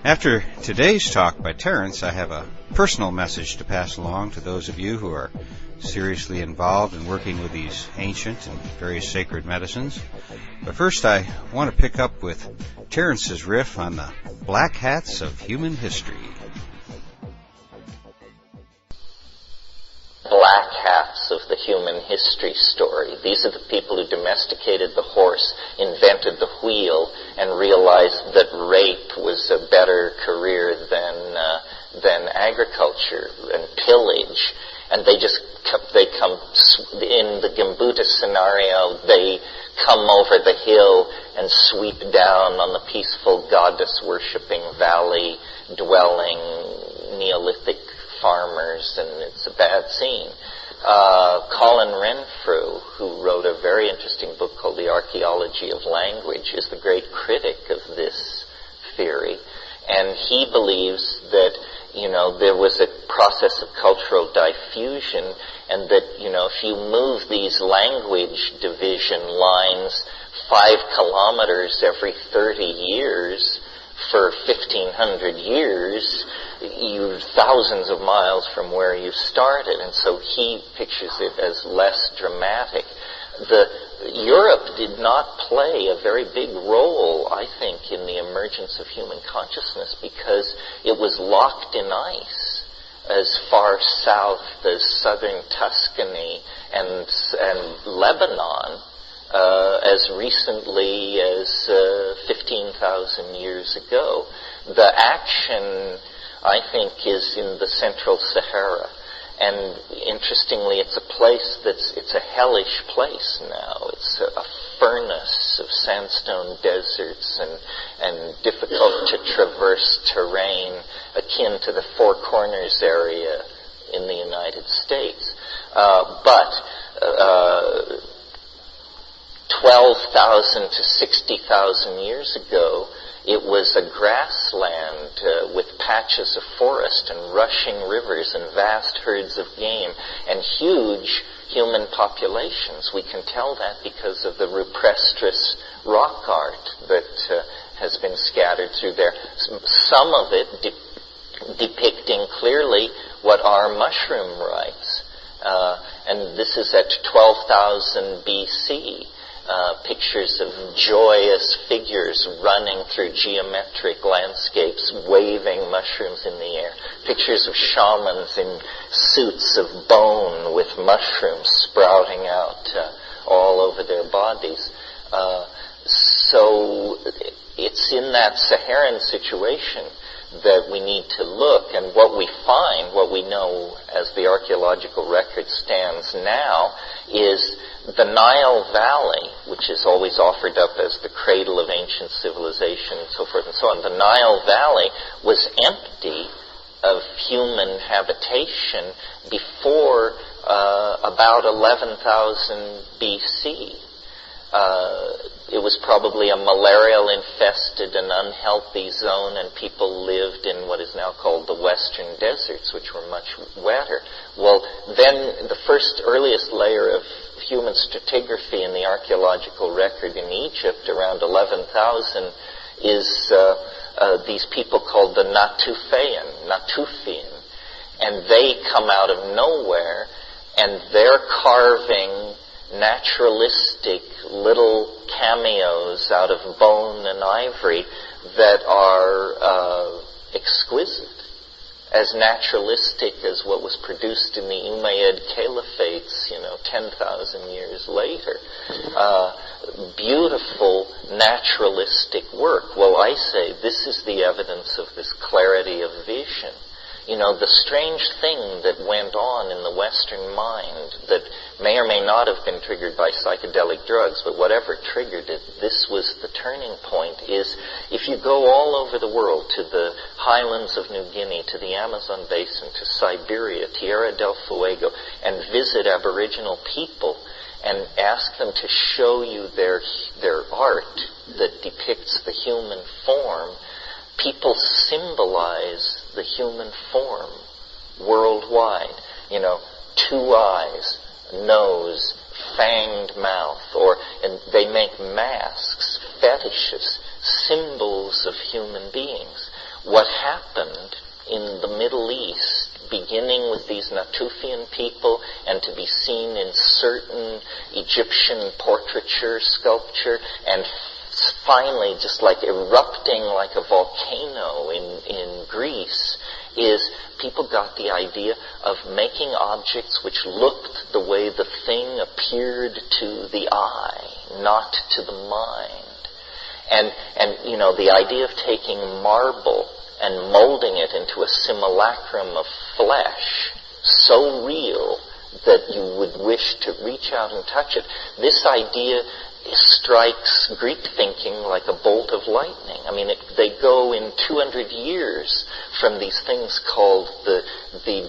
After today's talk by Terence, I have a personal message to pass along to those of you who are seriously involved in working with these ancient and very sacred medicines. But first, I want to pick up with Terence's riff on the black hats of human history. Black hats of the human history story. These are the people who domesticated the horse, invented the wheel, and realized that rape was a better career than agriculture and pillage. And they come in the Gimbuta scenario, they come over the hill and sweep down on the peaceful goddess-worshipping valley-dwelling Neolithic farmers, and it's a bad scene. Colin Renfrew, who wrote a very interesting book called The Archaeology of Language, is the great critic of this theory. And he believes that, there was a process of cultural diffusion, and that, if you move these language division lines 5 kilometers every 30 years for 1,500 years, you're thousands of miles from where you started. And so he pictures it as less dramatic. Europe did not play a very big role, I think, in the emergence of human consciousness because it was locked in ice as far south as southern Tuscany and Lebanon as recently as 15,000 years ago. The action, I think, is in the Central Sahara. And interestingly, it's a hellish place now. It's a furnace of sandstone deserts and difficult to traverse terrain akin to the Four Corners area in the United States. But 12,000 to 60,000 years ago, it was a grassland with patches of forest and rushing rivers and vast herds of game and huge human populations. We can tell that because of the rupestris rock art that has been scattered through there. Some of it depicting clearly what are mushroom rites. And this is at 12,000 BC. Pictures of joyous figures running through geometric landscapes, waving mushrooms in the air. Pictures of shamans in suits of bone with mushrooms sprouting out all over their bodies. So it's in that Saharan situation that we need to look, and what we find, what we know as the archaeological record stands now, is the Nile Valley, which is always offered up as the cradle of ancient civilization and so forth and so on. The Nile Valley was empty of human habitation before about 11,000 BC. It was probably a malarial-infested and unhealthy zone, and people lived in what is now called the Western deserts, which were much wetter. Well, then the earliest layer of human stratigraphy in the archaeological record in Egypt, around 11,000, is these people called the Natufian. And they come out of nowhere, and they're carving naturalistic little cameos out of bone and ivory that are exquisite, as naturalistic as what was produced in the Umayyad Caliphates, 10,000 years later. Beautiful naturalistic work. Well, I say this is the evidence of this clarity of vision. The strange thing that went on in the Western mind that may or may not have been triggered by psychedelic drugs, but whatever triggered it, this was the turning point, is if you go all over the world, to the highlands of New Guinea, to the Amazon basin, to Siberia, Tierra del Fuego, and visit Aboriginal people and ask them to show you their art that depicts the human form, people symbolize the human form worldwide. 2 eyes, nose, fanged mouth, and they make masks, fetishes, symbols of human beings. What happened in the Middle East, beginning with these Natufian people and to be seen in certain Egyptian portraiture, sculpture, and finally just like erupting like a volcano in Greece, is people got the idea of making objects which looked the way the thing appeared to the eye, not to the mind. And the idea of taking marble and molding it into a simulacrum of flesh, so real that you would wish to reach out and touch it. This idea strikes Greek thinking like a bolt of lightning. They go in 200 years from these things called the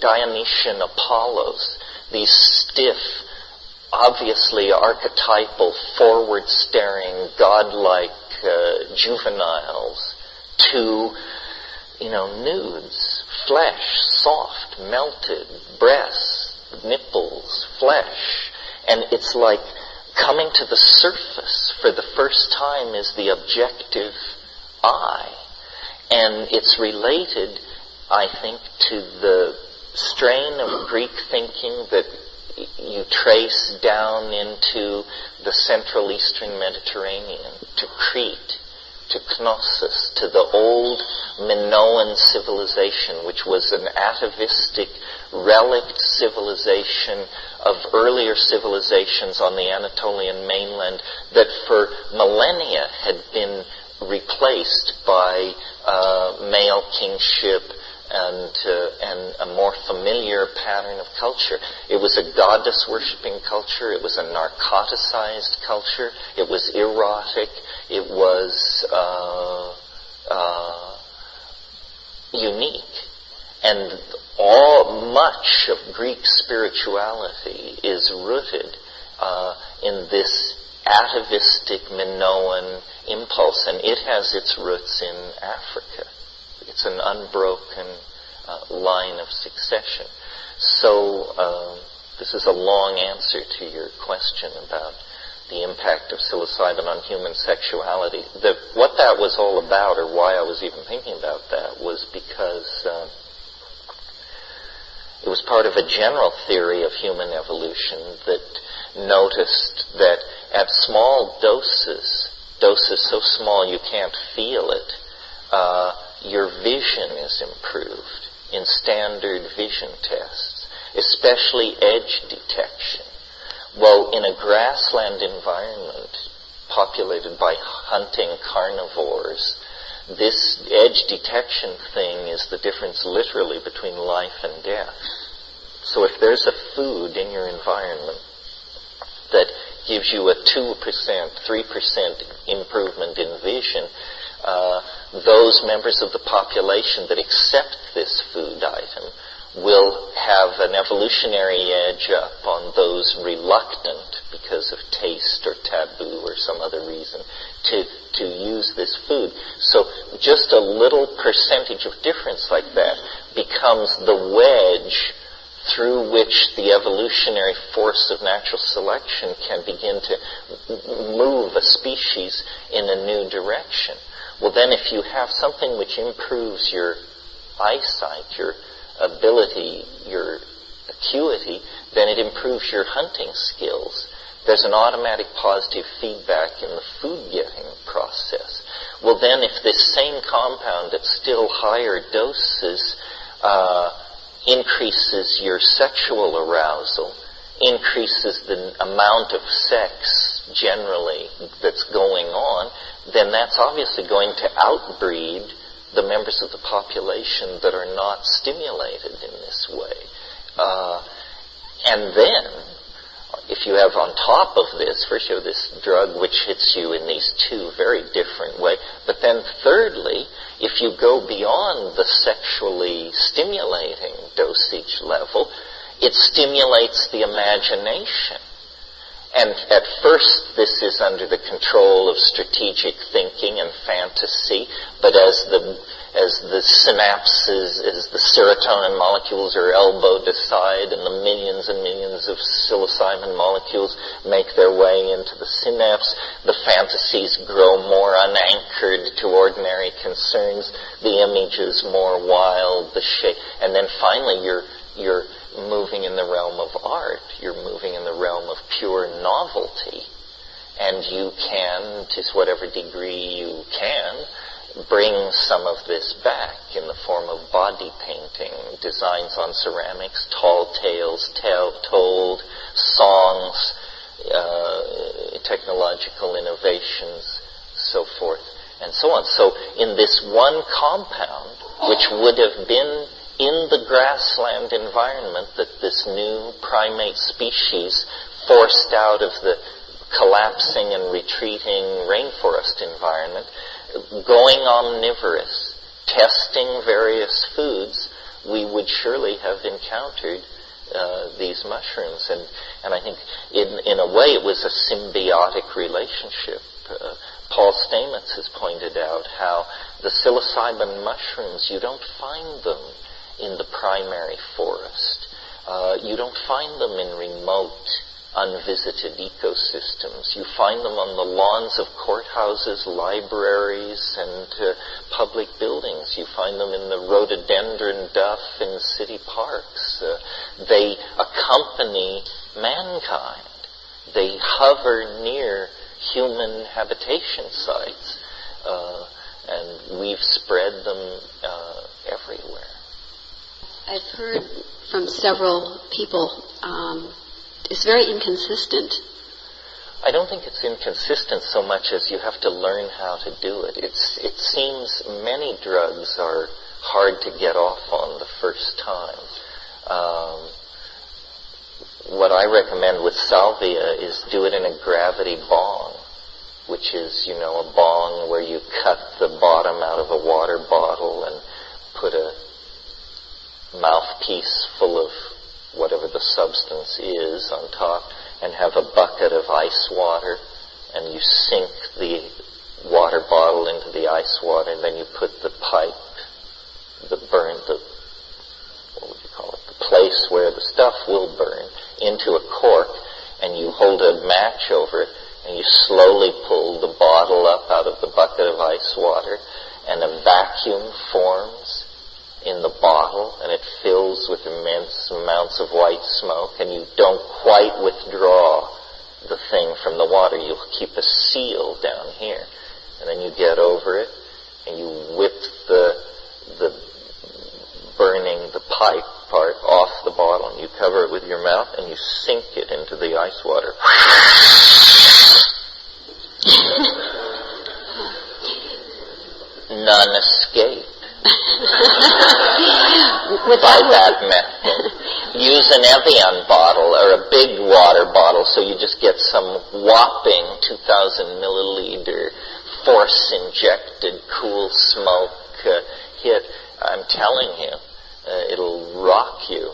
Dionysian Apollos, these stiff, obviously archetypal, forward-staring, godlike juveniles to, nudes, flesh, soft, melted, breasts, nipples, flesh. And it's like coming to the surface for the first time is the objective eye. And it's related, I think, to the strain of Greek thinking that you trace down into the Central Eastern Mediterranean, to Crete, to Knossos, to the old Minoan civilization, which was an atavistic, relict civilization of earlier civilizations on the Anatolian mainland that for millennia had been replaced by male kingship and a more familiar pattern of culture. It was a goddess-worshipping culture. It was a narcoticized culture. It was erotic. It was unique. And much of Greek spirituality is rooted in this atavistic Minoan impulse, and it has its roots in Africa. It's an unbroken line of succession. So this is a long answer to your question about the impact of psilocybin on human sexuality. What that was all about, or why I was even thinking about that, was because it was part of a general theory of human evolution that noticed that at small doses so small you can't feel it, your vision is improved in standard vision tests, especially edge detection. Well, in a grassland environment populated by hunting carnivores, this edge detection thing is the difference literally between life and death. So if there's a food in your environment that gives you a 2%, 3% improvement in vision, those members of the population that accept this food item will have an evolutionary edge up on those reluctant, because of taste or taboo or some other reason, to use this food. So just a little percentage of difference like that becomes the wedge through which the evolutionary force of natural selection can begin to move a species in a new direction. Well, then if you have something which improves your eyesight, your ability, your acuity, then it improves your hunting skills. There's an automatic positive feedback in the food-getting process. Well, then if this same compound at still higher doses increases your sexual arousal, increases the amount of sex generally that's going on, then that's obviously going to outbreed the members of the population that are not stimulated in this way. And then, if you have on top of this, first you have this drug which hits you in these two very different ways, but then thirdly, if you go beyond the sexually stimulating dosage level, it stimulates the imagination. And at first, this is under the control of strategic thinking and fantasy, but as the synapses, as the serotonin molecules are elbowed aside and the millions and millions of psilocybin molecules make their way into the synapse, the fantasies grow more unanchored to ordinary concerns, the images more wild, the shape, and then finally you're moving in the realm of art, you're moving in the realm of pure novelty, and you can, to whatever degree you can, bring some of this back in the form of body painting, designs on ceramics, tall tales told, songs, technological innovations, so forth, and so on. So in this one compound, which would have been in the grassland environment that this new primate species forced out of the collapsing and retreating rainforest environment, going omnivorous, testing various foods, we would surely have encountered these mushrooms. And I think in a way it was a symbiotic relationship. Paul Stamets has pointed out how the psilocybin mushrooms, you don't find them in the primary forest. You don't find them in remote, unvisited ecosystems. You find them on the lawns of courthouses, libraries, and public buildings. You find them in the rhododendron duff in city parks. They accompany mankind. They hover near human habitation sites, and we've spread them everywhere. I've heard from several people it's very inconsistent. I don't think it's inconsistent so much as you have to learn how to do it. It seems many drugs are hard to get off on the first time. What I recommend with salvia is do it in a gravity bong, which is, a bong where you cut the bottom out of a water bottle and put a mouthpiece full of whatever the substance is on top, and have a bucket of ice water, and you sink the water bottle into the ice water, and then you put the pipe, the place where the stuff will burn, into a cork, and you hold a match over it, and you slowly pull the bottle up out of the bucket of ice water, and a vacuum forms in the bottle, and it fills with immense amounts of white smoke, and you don't quite withdraw the thing from the water. You keep a seal down here, and then you get over it, and you whip the burning, the pipe part off the bottle, and you cover it with your mouth, and you sink it into the ice water. None escape. By that method. Use an Evian bottle or a big water bottle, so you just get some whopping 2,000 milliliter force-injected cool smoke hit. I'm telling you, it'll rock you.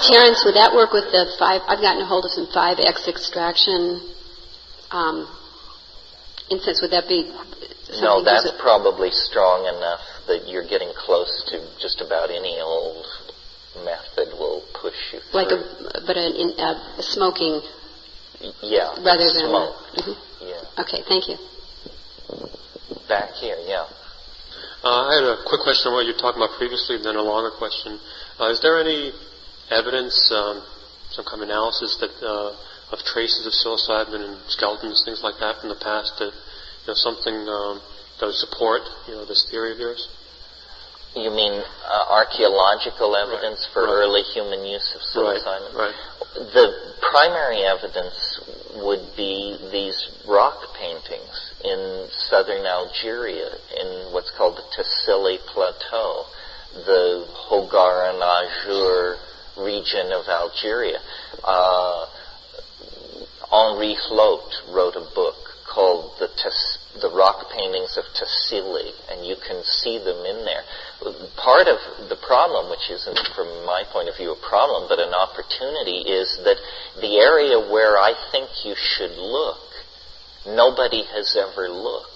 Terence, would that work with the 5? I've gotten a hold of some 5X extraction incense. Would that be? No, that's probably strong enough that you're getting close to just about any old method will push you through. Like a smoking. Yeah. Rather than smoke. Mm-hmm. Yeah. Okay, thank you. Back here, yeah. I had a quick question on what you were talking about previously, and then a longer question. Is there any evidence, some kind of analysis that of traces of psilocybin and skeletons, things like that from the past that something that would support this theory of yours? You mean archaeological evidence for early human use of psilocybin? Right. The primary evidence would be these rock paintings in southern Algeria, in what's called the Tassili Plateau, the Hogar and Azur region of Algeria. Henri Hlot wrote a book called the Rock Paintings of Tassili, and you can see them in there. Part of the problem, which isn't from my point of view a problem, but an opportunity, is that the area where I think you should look, nobody has ever looked.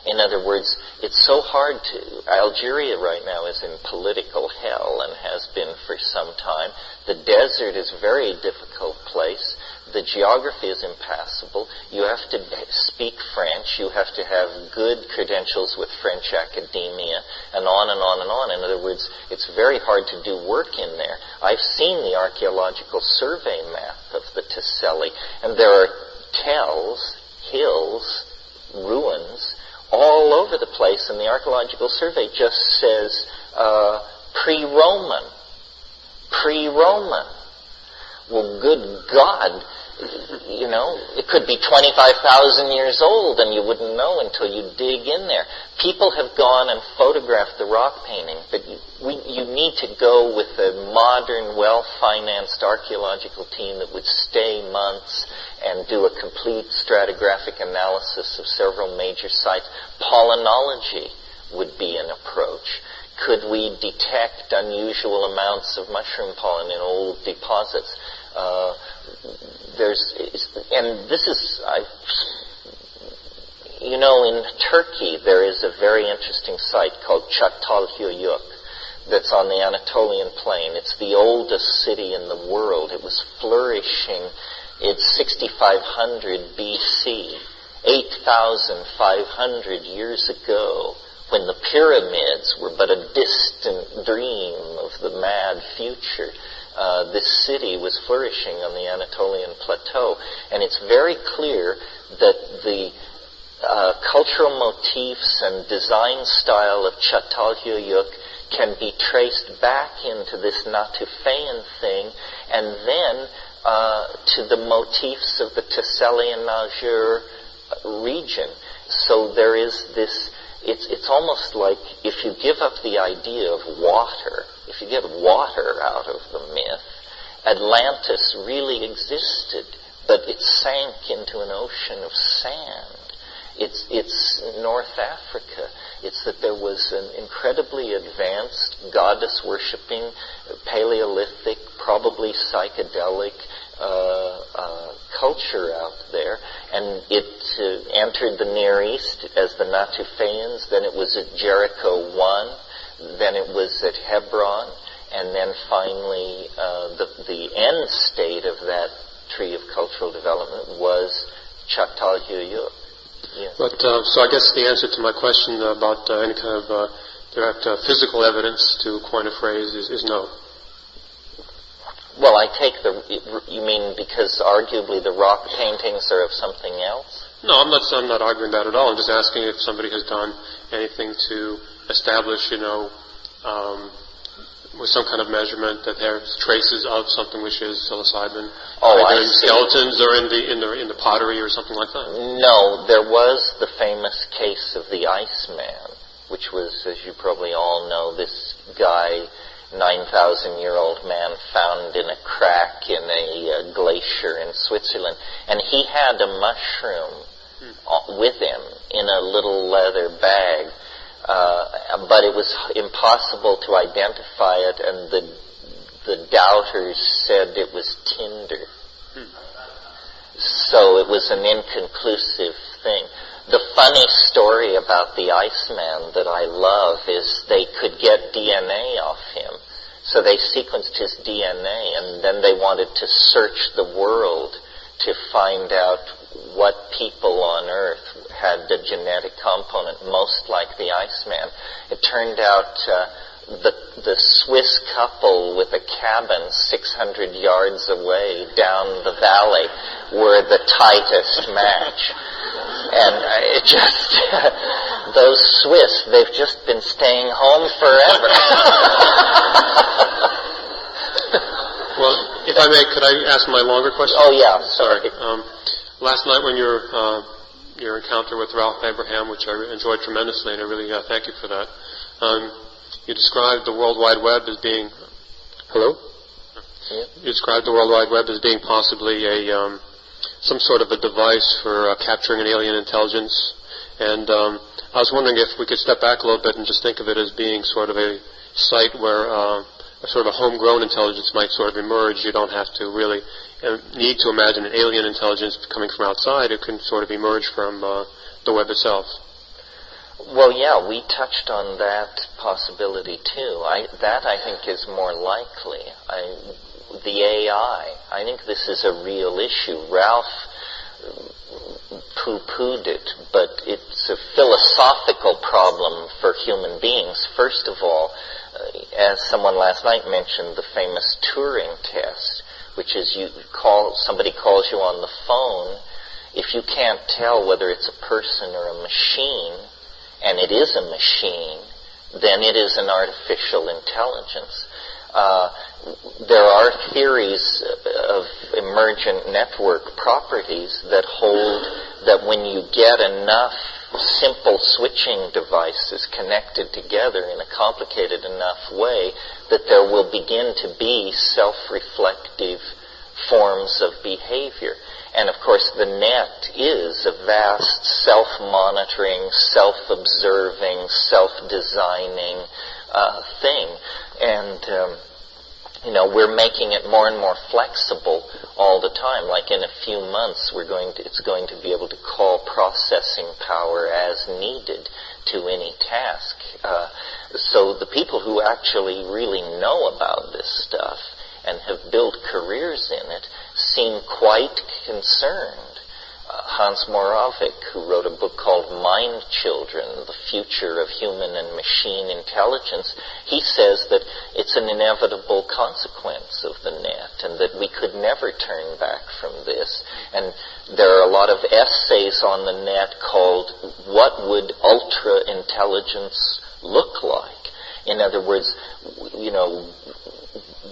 In other words, it's so hard to... Algeria right now is in political hell and has been for some time. The desert is a very difficult place. The geography is impassable. You have to speak French. You have to have good credentials with French academia, and on and on and on. In other words, it's very hard to do work in there. I've seen the archaeological survey map of the Tassili, and there are tells, hills, ruins, all over the place, and the archaeological survey just says pre-Roman. Pre-Roman. Well, good God, it could be 25,000 years old, and you wouldn't know until you dig in there. People have gone and photographed the rock painting, but you need to go with a modern, well-financed archaeological team that would stay months and do a complete stratigraphic analysis of several major sites. Palynology would be an approach. Could we detect unusual amounts of mushroom pollen in old deposits? And this is, in Turkey there is a very interesting site called Çatalhöyük that's on the Anatolian plain. It's the oldest city in the world. It was flourishing. It's 6,500 BC, 8,500 years ago, when the pyramids were but a distant dream of the mad future. This city was flourishing on the Anatolian plateau. And it's very clear that the cultural motifs and design style of Çatalhöyük can be traced back into this Natufean thing, and then to the motifs of the Thessalian Najur region. So there is this, it's almost like if you give up the idea of water, if you get water out of the myth, Atlantis really existed, but it sank into an ocean of sand. It's North Africa. It's that there was an incredibly advanced goddess-worshipping, Paleolithic, probably psychedelic culture out there, and it entered the Near East as the Natufeans. Then it was at Jericho I, then it was at Hebron, and then finally the end state of that tree of cultural development was Çatalhöyük. Yeah. But so I guess the answer to my question about any kind of direct physical evidence, to coin a phrase, is no. Well, I take you mean because arguably the rock paintings are of something else? No, I'm not arguing that at all. I'm just asking if somebody has done anything to establish, with some kind of measurement that there's traces of something which is psilocybin, either in skeletons or in the pottery or something like that. No, there was the famous case of the Iceman, which was, as you probably all know, this guy, 9,000-year-old man found in a crack in a glacier in Switzerland, and he had a mushroom with him in a little leather bag. But it was impossible to identify it, and the doubters said it was tinder. So it was an inconclusive thing. The funny story about the Iceman that I love is they could get DNA off him. So they sequenced his DNA, and then they wanted to search the world to find out what people on Earth had the genetic component most like the Iceman. It turned out the Swiss couple with a cabin 600 yards away down the valley were the tightest match. And it just, those Swiss, they've just been staying home forever. Well, if I may, could I ask my longer question? Oh, yeah. Sorry. Last night when your encounter with Ralph Abraham, which I enjoyed tremendously, and I really thank you for that, you described the World Wide Web as being... Hello? Yeah. You described the World Wide Web as being possibly some sort of a device for capturing an alien intelligence. And I was wondering if we could step back a little bit and just think of it as being sort of a site where a sort of a homegrown intelligence might sort of emerge. You don't have to really need to imagine an alien intelligence coming from outside. It can sort of emerge from the web itself. Well, yeah, we touched on that possibility too. That I think is more likely. The AI, I think this is a real issue. Ralph poo-pooed it, but it's a philosophical problem for human beings. First of all, as someone last night mentioned, the famous Turing test, which is somebody calls you on the phone. If you can't tell whether it's a person or a machine, and it is a machine, then it is an artificial intelligence. There are theories of emergent network properties that hold that when you get enough simple switching devices connected together in a complicated enough way, that there will begin to be self-reflective forms of behavior. And of course the net is a vast self-monitoring, self-observing, self-designing thing. And we're making it more and more flexible all the time. Like in a few months, it's going to be able to call processing power as needed to any task. So the people who actually really know about this stuff and have built careers in it seem quite concerned. Hans Moravec, who wrote a book called Mind Children, The Future of Human and Machine Intelligence, he says that it's an inevitable consequence of the net and that we could never turn back from this. And there are a lot of essays on the net called What Would Ultra-Intelligence Look Like? In other words,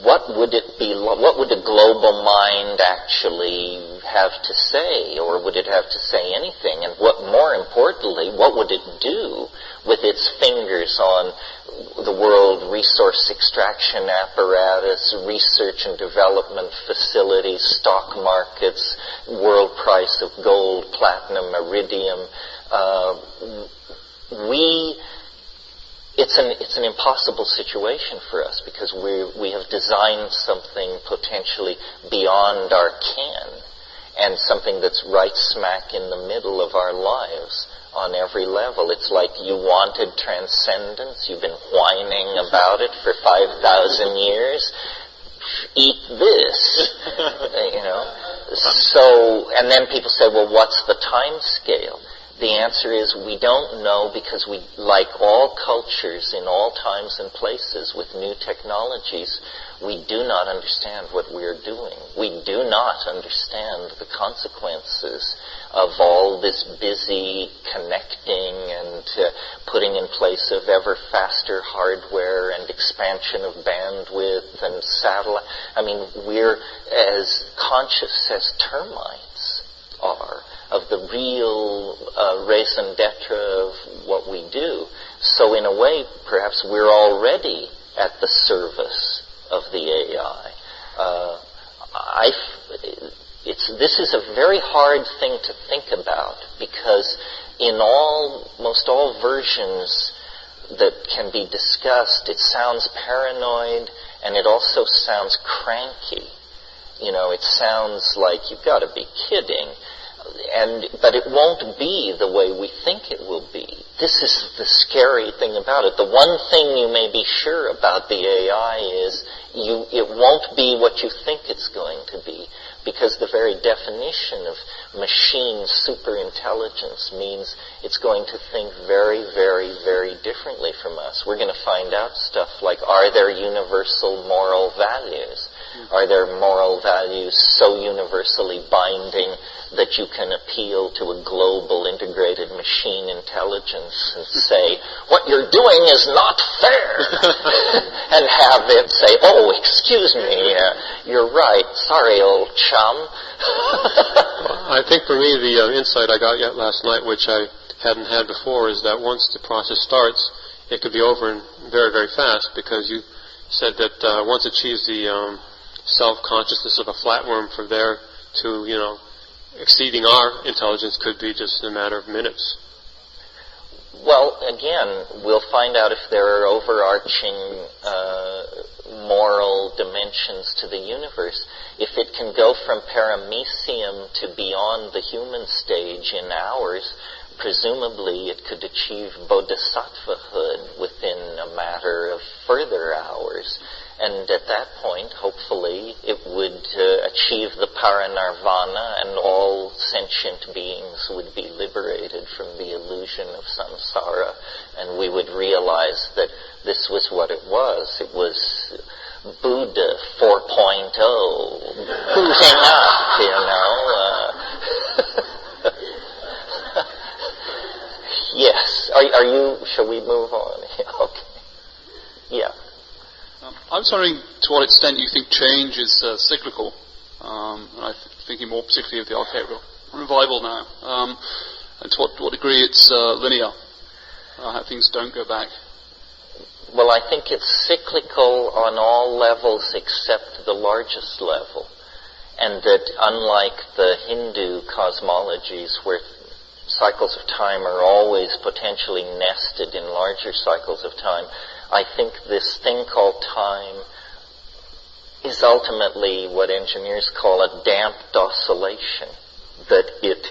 what would it be? What would a global mind actually have to say, or would it have to say anything? And more importantly, what would it do with its fingers on the world resource extraction apparatus, research and development facilities, stock markets, world price of gold, platinum, iridium? It's an impossible situation for us because we have designed something potentially beyond our ken and something that's right smack in the middle of our lives on every level. It's like you wanted transcendence, you've been whining about it for 5,000 years. Eat this, So, and then people say, well, what's the time scale? The answer is we don't know because we, like all cultures in all times and places with new technologies, we do not understand what we're doing. We do not understand the consequences of all this busy connecting and putting in place of ever faster hardware and expansion of bandwidth and satellite. I mean, we're as conscious as termites are of the real raison d'etre of what we do. So in a way, perhaps we're already at the service of the AI. This is a very hard thing to think about because in almost all versions that can be discussed, it sounds paranoid and it also sounds cranky. It sounds like you've got to be kidding. But it won't be the way we think it will be. This is the scary thing about it. The one thing you may be sure about the AI is it won't be what you think it's going to be, because the very definition of machine superintelligence means it's going to think very, very, very differently from us. We're going to find out stuff like, are there universal moral values? Are there moral values so universally binding that you can appeal to a global integrated machine intelligence and say, what you're doing is not fair? And have it say, oh, excuse me, you're right. Sorry, old chum. I think for me, the insight I got last night, which I hadn't had before, is that once the process starts, it could be over very, very fast, because you said that once it achieves the self-consciousness of a flatworm, from there to, exceeding our intelligence could be just a matter of minutes. Well, again, we'll find out if there are overarching moral dimensions to the universe. If it can go from paramecium to beyond the human stage in hours, presumably it could achieve bodhisattvahood within a matter of further hours. And at that point, hopefully, it would achieve the paranirvana and all sentient beings would be liberated from the illusion of samsara, and we would realize that this was what it was. It was Buddha 4.0 cooking up, Yes. Are you, shall we move on? Okay. Yeah. I was wondering to what extent you think change is cyclical, and I'm thinking more particularly of the archaic revival now, and to what degree it's linear, how things don't go back. Well, I think it's cyclical on all levels except the largest level, and that unlike the Hindu cosmologies where cycles of time are always potentially nested in larger cycles of time, I think this thing called time is ultimately what engineers call a damped oscillation, that it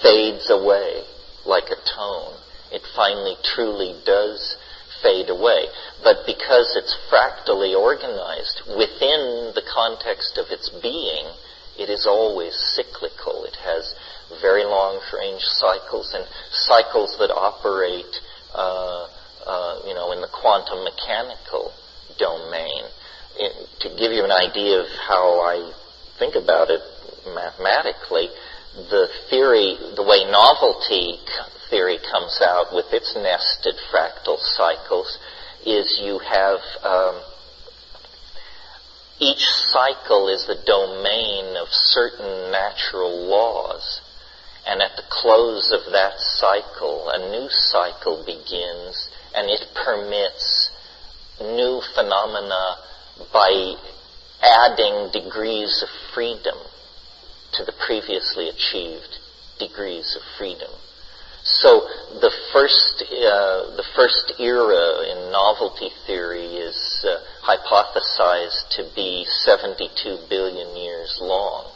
fades away like a tone. It finally truly does fade away. But because it's fractally organized within the context of its being, it is always cyclical. It has very long-range cycles and cycles that operate, in the quantum mechanical domain. To give you an idea of how I think about it mathematically, the way novelty theory comes out with its nested fractal cycles is you have each cycle is the domain of certain natural laws, and at the close of that cycle, a new cycle begins, and it permits new phenomena by adding degrees of freedom to the previously achieved degrees of freedom. So the first era in novelty theory is hypothesized to be 72 billion years long,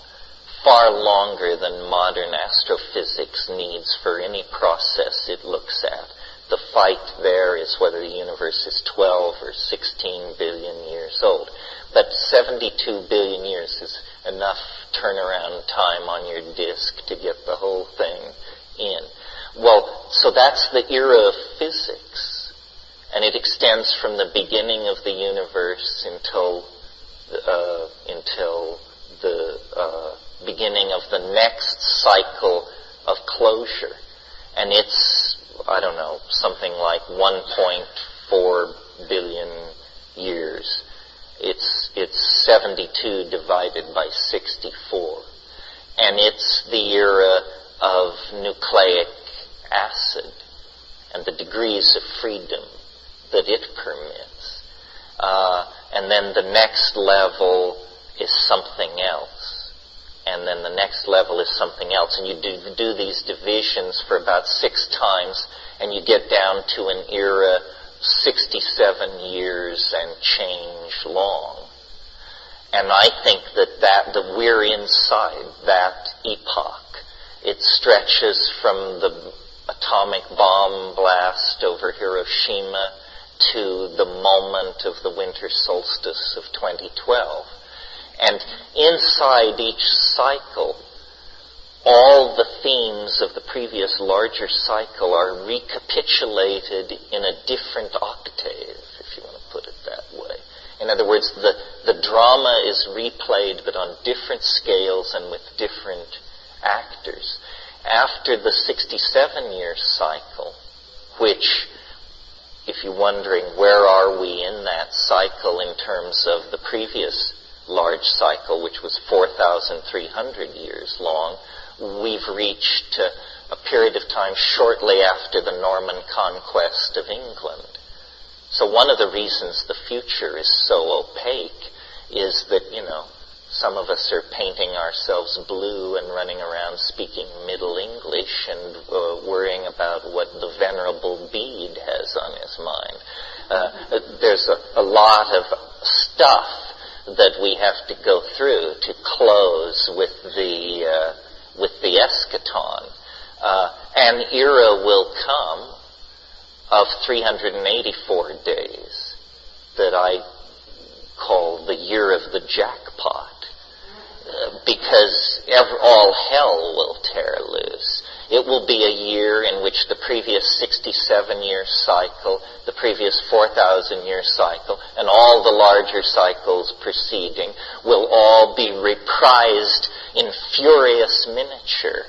far longer than modern astrophysics needs for any process it looks at. The fight there is whether the universe is 12 or 16 billion years old. But 72 billion years is enough turnaround time on your disk to get the whole thing in. Well, so that's the era of physics, and it extends from the beginning of the universe until the beginning of the next cycle of closure. And it's, something like 1.4 billion years. It's 72 divided by 64. And it's the era of nucleic acid and the degrees of freedom that it permits. And then the next level is something else. And then the next level is something else. And you do these divisions for about 6 times, and you get down to an era 67 years and change long. And I think that we're inside that epoch. It stretches from the atomic bomb blast over Hiroshima to the moment of the winter solstice of 2012. And inside each cycle, all the themes of the previous larger cycle are recapitulated in a different octave, if you want to put it that way. In other words, the drama is replayed but on different scales and with different actors. After the 67-year cycle, which, if you're wondering where are we in that cycle in terms of the previous large cycle, which was 4,300 years long, we've reached a period of time shortly after the Norman conquest of England. So one of the reasons the future is so opaque is that, some of us are painting ourselves blue and running around speaking Middle English and worrying about what the Venerable Bede has on his mind. There's a lot of stuff that we have to go through to close with the eschaton. An era will come of 384 days that I call the year of the jackpot, because all hell will tear loose. It will be a year in which the previous 67-year cycle, the previous 4,000-year cycle, and all the larger cycles preceding will all be reprised in furious miniature.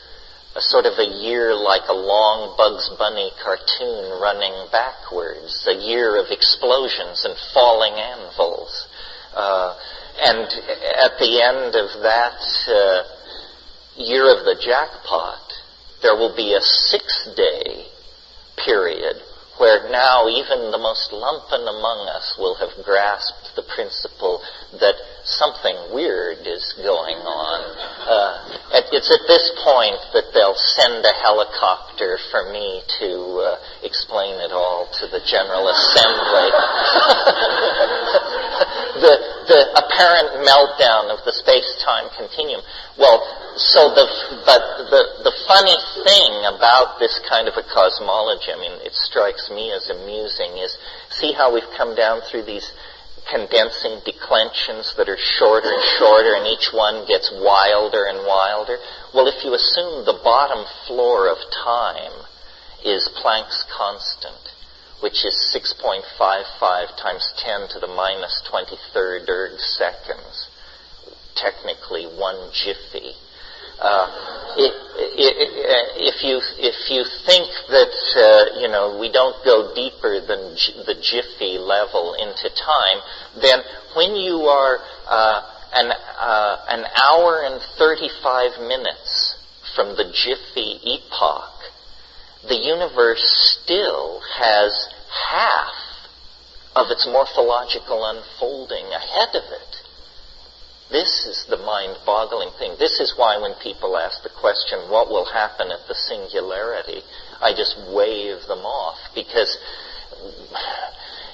A sort of a year like a long Bugs Bunny cartoon running backwards, a year of explosions and falling anvils. And at the end of that year of the jackpot, there will be a 6-day period where now even the most lumpen among us will have grasped the principle that something weird is going on. It's at this point that they'll send a helicopter for me to explain it all to the General Assembly. the apparent meltdown of the space-time continuum. Well, the funny thing about this kind of a cosmology, I mean, it strikes me as amusing, is see how we've come down through these condensing declensions that are shorter and shorter, and each one gets wilder and wilder. Well, if you assume the bottom floor of time is Planck's constant, which is 6.55 times 10 to the minus 23rd erg seconds, technically 1 jiffy. If you think that we don't go deeper than the jiffy level into time, then when you are an hour and 35 minutes from the jiffy epoch, the universe still has half of its morphological unfolding ahead of it. This is the mind-boggling thing. This is why when people ask the question, what will happen at the singularity, I just wave them off, because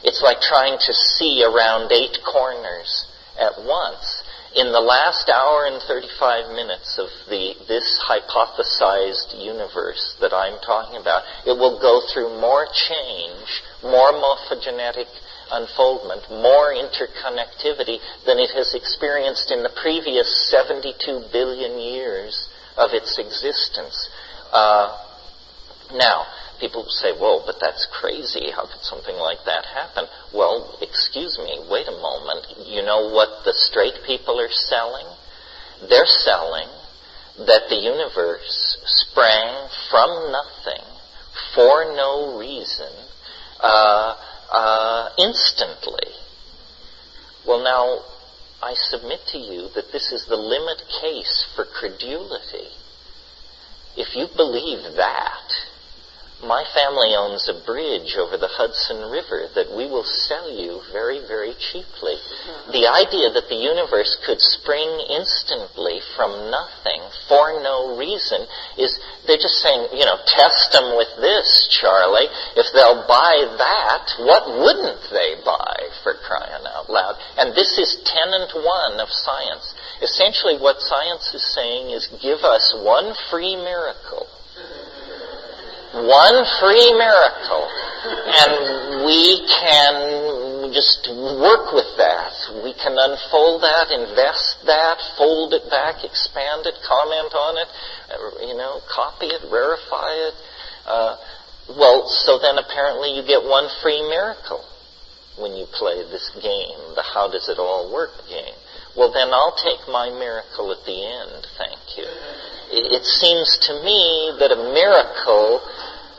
it's like trying to see around 8 corners at once. In the last hour and 35 minutes of this hypothesized universe that I'm talking about, it will go through more change, more morphogenetic unfoldment, more interconnectivity than it has experienced in the previous 72 billion years of its existence. Now, people say, whoa, but that's crazy. How could something like that happen? Well, excuse me, wait a moment. You know what the straight people are selling? They're selling that the universe sprang from nothing for no reason instantly. Well, now, I submit to you that this is the limit case for credulity. If you believe that, my family owns a bridge over the Hudson River that we will sell you very, very cheaply. The idea that the universe could spring instantly from nothing for no reason is, they're just saying, test them with this, Charlie. If they'll buy that, what wouldn't they buy, for crying out loud? And this is tenet 1 of science. Essentially what science is saying is, give us one free miracle. One free miracle, and we can just work with that. We can unfold that, invest that, fold it back, expand it, comment on it, copy it, verify it. So then apparently you get one free miracle when you play this game, the how does it all work game. Well, then I'll take my miracle at the end, thank you. It seems to me that a miracle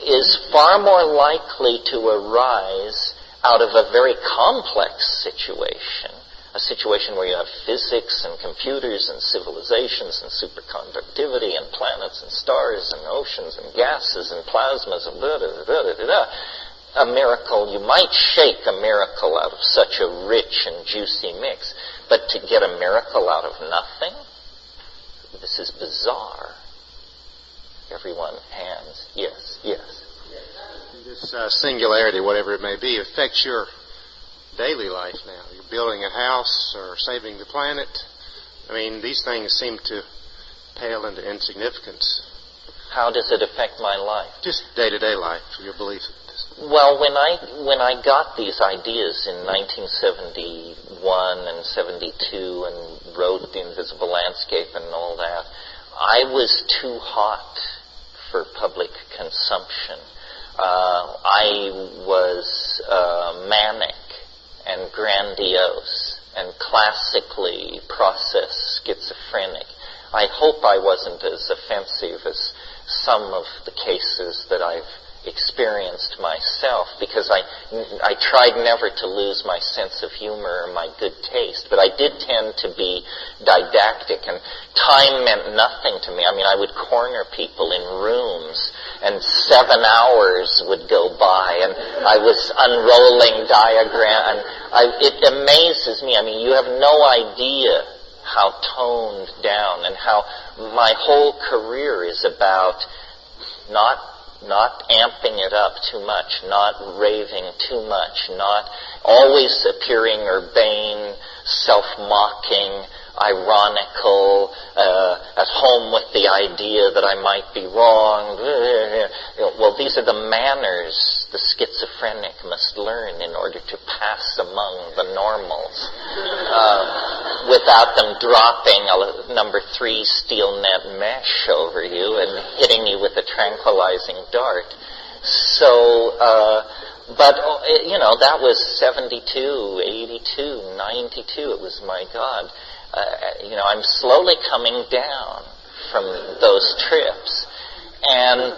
is far more likely to arise out of a very complex situation, a situation where you have physics and computers and civilizations and superconductivity and planets and stars and oceans and gases and plasmas and da-da-da-da-da-da. A miracle, you might shake a miracle out of such a rich and juicy mix, but to get a miracle out of nothing, this is bizarre. Everyone, hands. Yes. This singularity, whatever it may be, affects your daily life now. You're building a house or saving the planet. I mean, these things seem to pale into insignificance. How does it affect my life? Just day-to-day life, your belief. Well, when I got these ideas in 1971 and 72 and wrote The Invisible Landscape and all that, I was too hot for public consumption. I was manic and grandiose and classically processed schizophrenic. I hope I wasn't as offensive as some of the cases that I've experienced myself, because I tried never to lose my sense of humor or my good taste, but I did tend to be didactic, and time meant nothing to me. I mean, I would corner people in rooms and 7 hours would go by, and I was unrolling diagram, and it amazes me. I mean, you have no idea how toned down, and how my whole career is about not amping it up too much, not raving too much, not always appearing urbane, self-mocking, ironical, at home with the idea that I might be wrong. Well, these are the manners the schizophrenic must learn in order to pass among the normals, without them dropping a number 3 steel net mesh over you and hitting you with a tranquilizing dart. So, but, that was 72, 82, 92. It was, my God. I'm slowly coming down from those trips. And,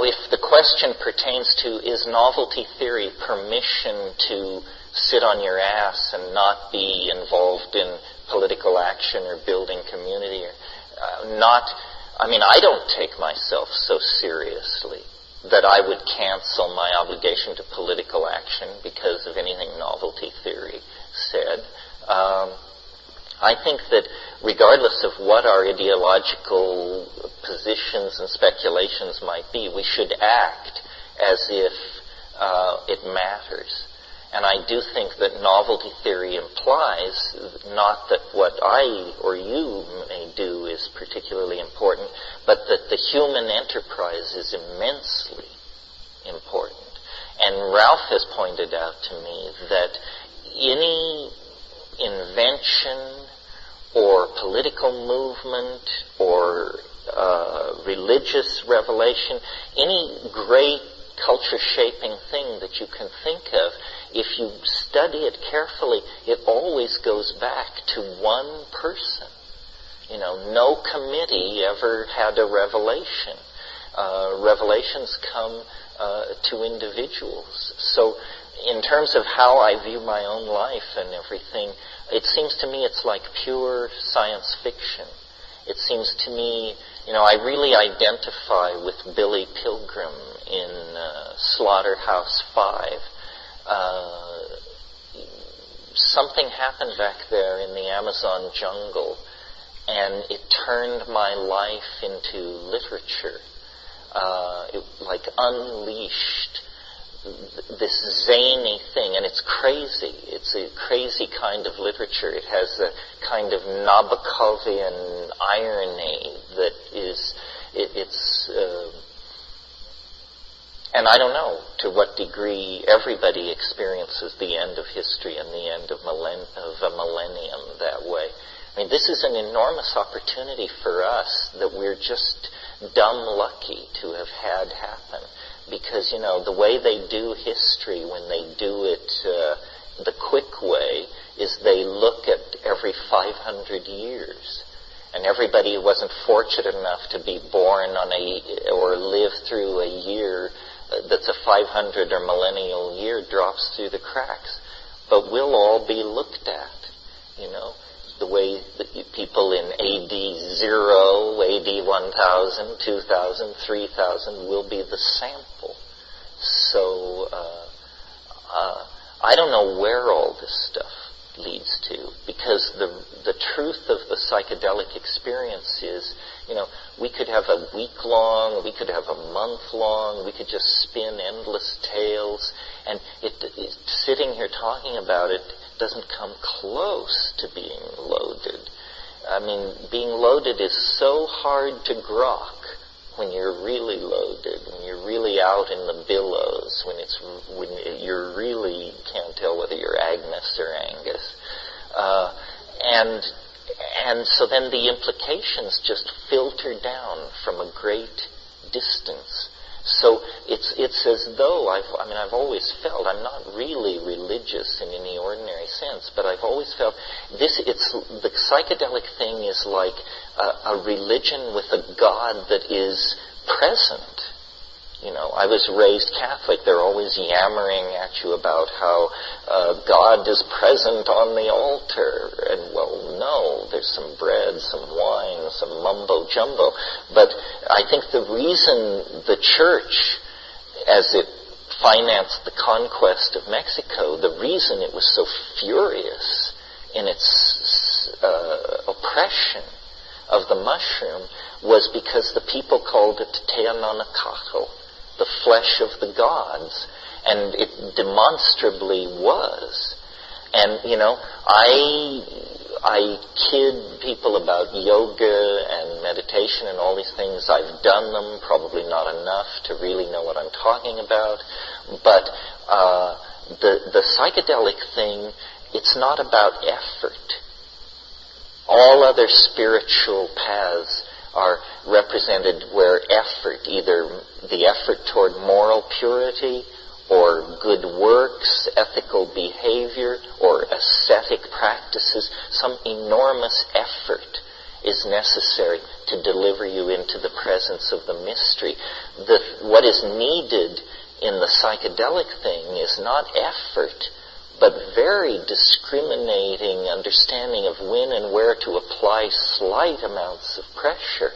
if the question pertains to, is novelty theory permission to sit on your ass and not be involved in political action or building community, I don't take myself so seriously that I would cancel my obligation to political action because of anything novelty theory said. I think that regardless of what our ideological positions and speculations might be, we should act as if it matters. And I do think that novelty theory implies not that what I or you may do is particularly important, but that the human enterprise is immensely important. And Ralph has pointed out to me that any invention or political movement or religious revelation, any great culture-shaping thing that you can think of, if you study it carefully, it always goes back to one person. No committee ever had a revelation. Revelations come to individuals. So in terms of how I view my own life and everything, it seems to me it's like pure science fiction. It seems to me, I really identify with Billy Pilgrim in Slaughterhouse 5. Something happened back there in the Amazon jungle, and it turned my life into literature. It unleashed this zany thing, and it's crazy. It's a crazy kind of literature. It has a kind of Nabokovian irony that is, and I don't know to what degree everybody experiences the end of history and the end of a millennium that way. This is an enormous opportunity for us that we're just dumb lucky to have had happen. Because, the way they do history when they do it the quick way is they look at every 500 years. And everybody who wasn't fortunate enough to be born or live through a year that's a 500 or millennial year drops through the cracks. But we'll all be looked at, the way that people in AD 0, AD 1000, 2000, 3000 will be the sample. So I don't know where all this stuff leads to, because the truth of the psychedelic experience is, we could have a week long, we could have a month long, we could just spin endless tales, and sitting here talking about it doesn't come close to being loaded. Being loaded is so hard to grok when you're really loaded, when you're really out in the billows, when you really can't tell whether you're Agnes or Angus. And so then the implications just filter down from a great distance. So it's as though I've always felt, I'm not really religious in any ordinary sense, but I've always felt the psychedelic thing is like a religion with a God that is present. I was raised Catholic. They're always yammering at you about how God is present on the altar. And, well, no, there's some bread, some wine, some mumbo-jumbo. But I think the reason the church, as it financed the conquest of Mexico, the reason it was so furious in its oppression of the mushroom was because the people called it Teonanacatl, the flesh of the gods, and it demonstrably was. And, I kid people about yoga and meditation and all these things. I've done them, probably not enough to really know what I'm talking about. But the psychedelic thing, it's not about effort. All other spiritual paths are represented where effort, either the effort toward moral purity or good works, ethical behavior, or ascetic practices, some enormous effort is necessary to deliver you into the presence of the mystery. What is needed in the psychedelic thing is not effort, but very discriminating understanding of when and where to apply slight amounts of pressure,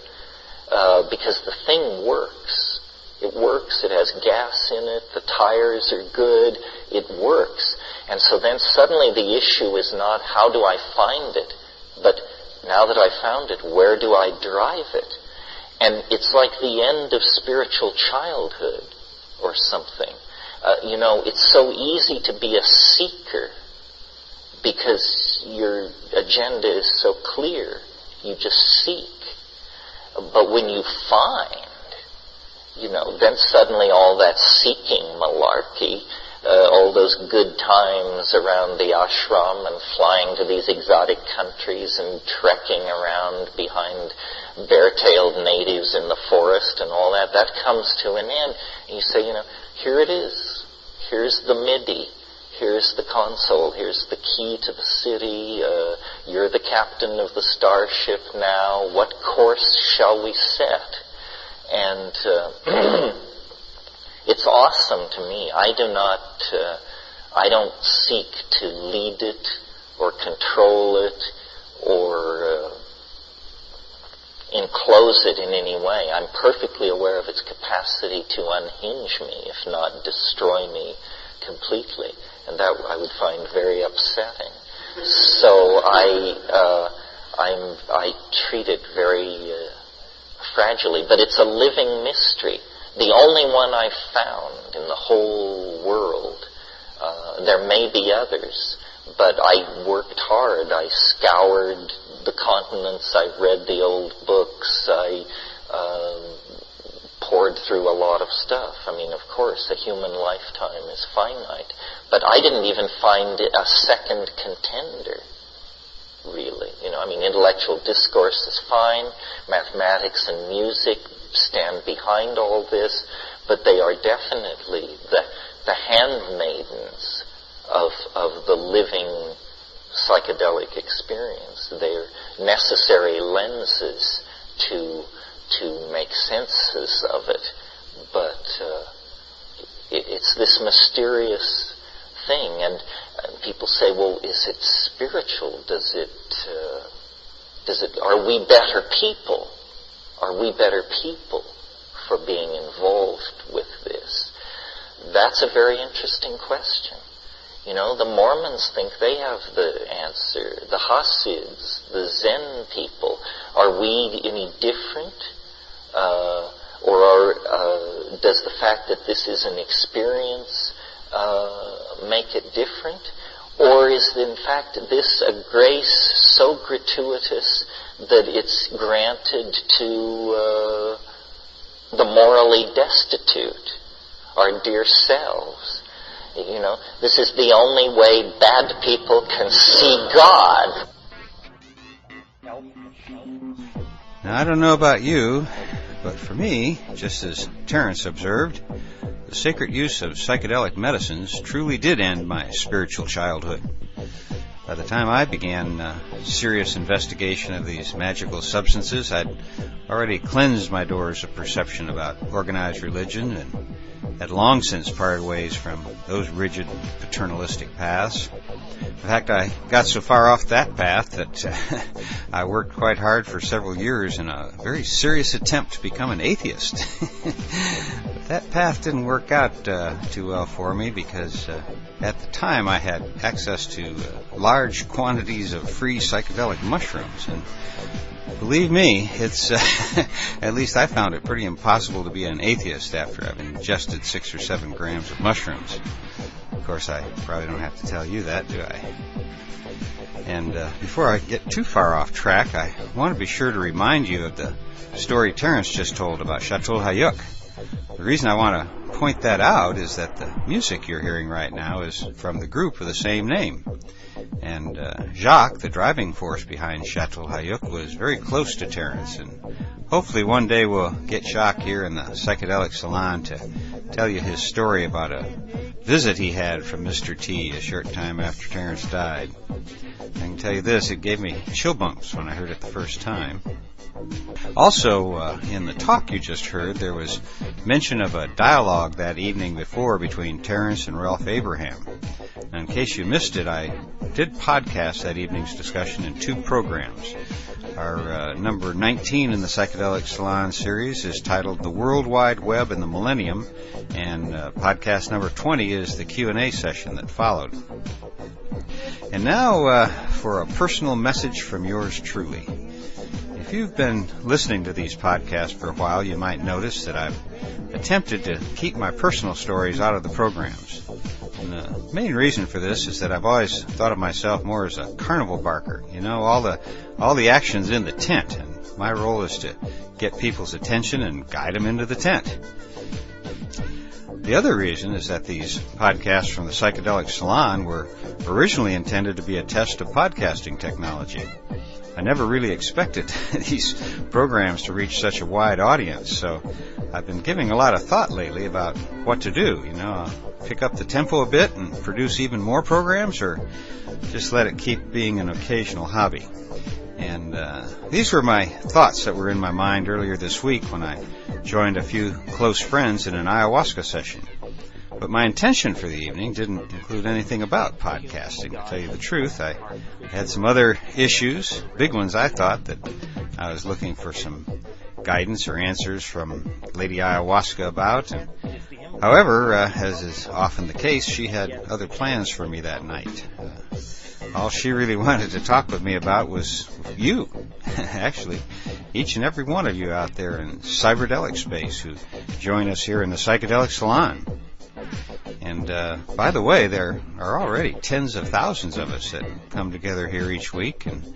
because the thing works. It works, it has gas in it, the tires are good, it works. And so then suddenly the issue is not how do I find it, but now that I found it, where do I drive it? And it's like the end of spiritual childhood or something. It's so easy to be a seeker because your agenda is so clear. You just seek. But when you find, then suddenly all that seeking malarkey, all those good times around the ashram and flying to these exotic countries and trekking around behind bare-tailed natives in the forest and all that, that comes to an end. And you say, here it is. Here's the MIDI. Here's the console. Here's the key to the city. You're the captain of the starship now. What course shall we set? And it's awesome to me. I don't seek to lead it or control it or enclose it in any way. I'm perfectly aware of its capacity to unhinge me, if not destroy me completely. And that I would find very upsetting. So I treat it very fragilely, but it's a living mystery. The only one I've found in the whole world. There may be others, but I worked hard. I scoured the continents. I read the old books. I poured through a lot of stuff. I mean, of course, a human lifetime is finite, but I didn't even find a second contender. Really, intellectual discourse is fine. Mathematics and music stand behind all this, but they are definitely the handmaidens of the living psychedelic experience. They're necessary lenses to make senses of it, but it's this mysterious thing, and people say, well, is it spiritual? Are we better people? Are we better people for being involved with this? That's a very interesting question. The Mormons think they have the answer. The Hasids, the Zen people, are we any different? Or does the fact that this is an experience make it different? Or is, in fact, this a grace so gratuitous that it's granted to the morally destitute, our dear selves? This is the only way bad people can see God. Now, I don't know about you, but for me, just as Terence observed, the sacred use of psychedelic medicines truly did end my spiritual childhood. By the time I began serious investigation of these magical substances, I'd already cleansed my doors of perception about organized religion and had long since parted ways from those rigid paternalistic paths. In fact, I got so far off that path that I worked quite hard for several years in a very serious attempt to become an atheist. But that path didn't work out too well for me because at the time I had access to large quantities of free psychedelic mushrooms. And believe me, it's at least I found it pretty impossible to be an atheist after I've ingested 6 or 7 grams of mushrooms. Of course, I probably don't have to tell you that, do I? And before I get too far off track, I want to be sure to remind you of the story Terence just told about Chateau Hayuk. The reason I want to point that out is that the music you're hearing right now is from the group of the same name. And Jacques, the driving force behind Chateau Hayuk, was very close to Terence, and hopefully one day we'll get Jacques here in the Psychedelic Salon to tell you his story about a visit he had from Mr. T a short time after Terence died. I can tell you this, it gave me chill bumps when I heard it the first time. Also, in the talk you just heard, there was mention of a dialogue that evening before between Terence and Ralph Abraham. Now, in case you missed it, I did podcast that evening's discussion in 2 programs. Our number 19 in the Psychedelic Salon series is titled The World Wide Web and the Millennium, and podcast number 20 is the Q&A session that followed. And now for a personal message from yours truly. If you've been listening to these podcasts for a while, you might notice that I've attempted to keep my personal stories out of the programs. And the main reason for this is that I've always thought of myself more as a carnival barker. You know, all the action's in the tent, and my role is to get people's attention and guide them into the tent. The other reason is that these podcasts from the Psychedelic Salon were originally intended to be a test of podcasting technology. I never really expected these programs to reach such a wide audience, so I've been giving a lot of thought lately about what to do. You know, pick up the tempo a bit and produce even more programs, or just let it keep being an occasional hobby. And these were my thoughts that were in my mind earlier this week when I joined a few close friends in an ayahuasca session. But my intention for the evening didn't include anything about podcasting. To tell you the truth, I had some other issues, big ones I thought, that I was looking for some guidance or answers from Lady Ayahuasca about. And, however, as is often the case, she had other plans for me that night. All she really wanted to talk with me about was you. Actually, each and every one of you out there in cyberdelic space who join us here in the Psychedelic Salon. And by the way, there are already tens of thousands of us that come together here each week, and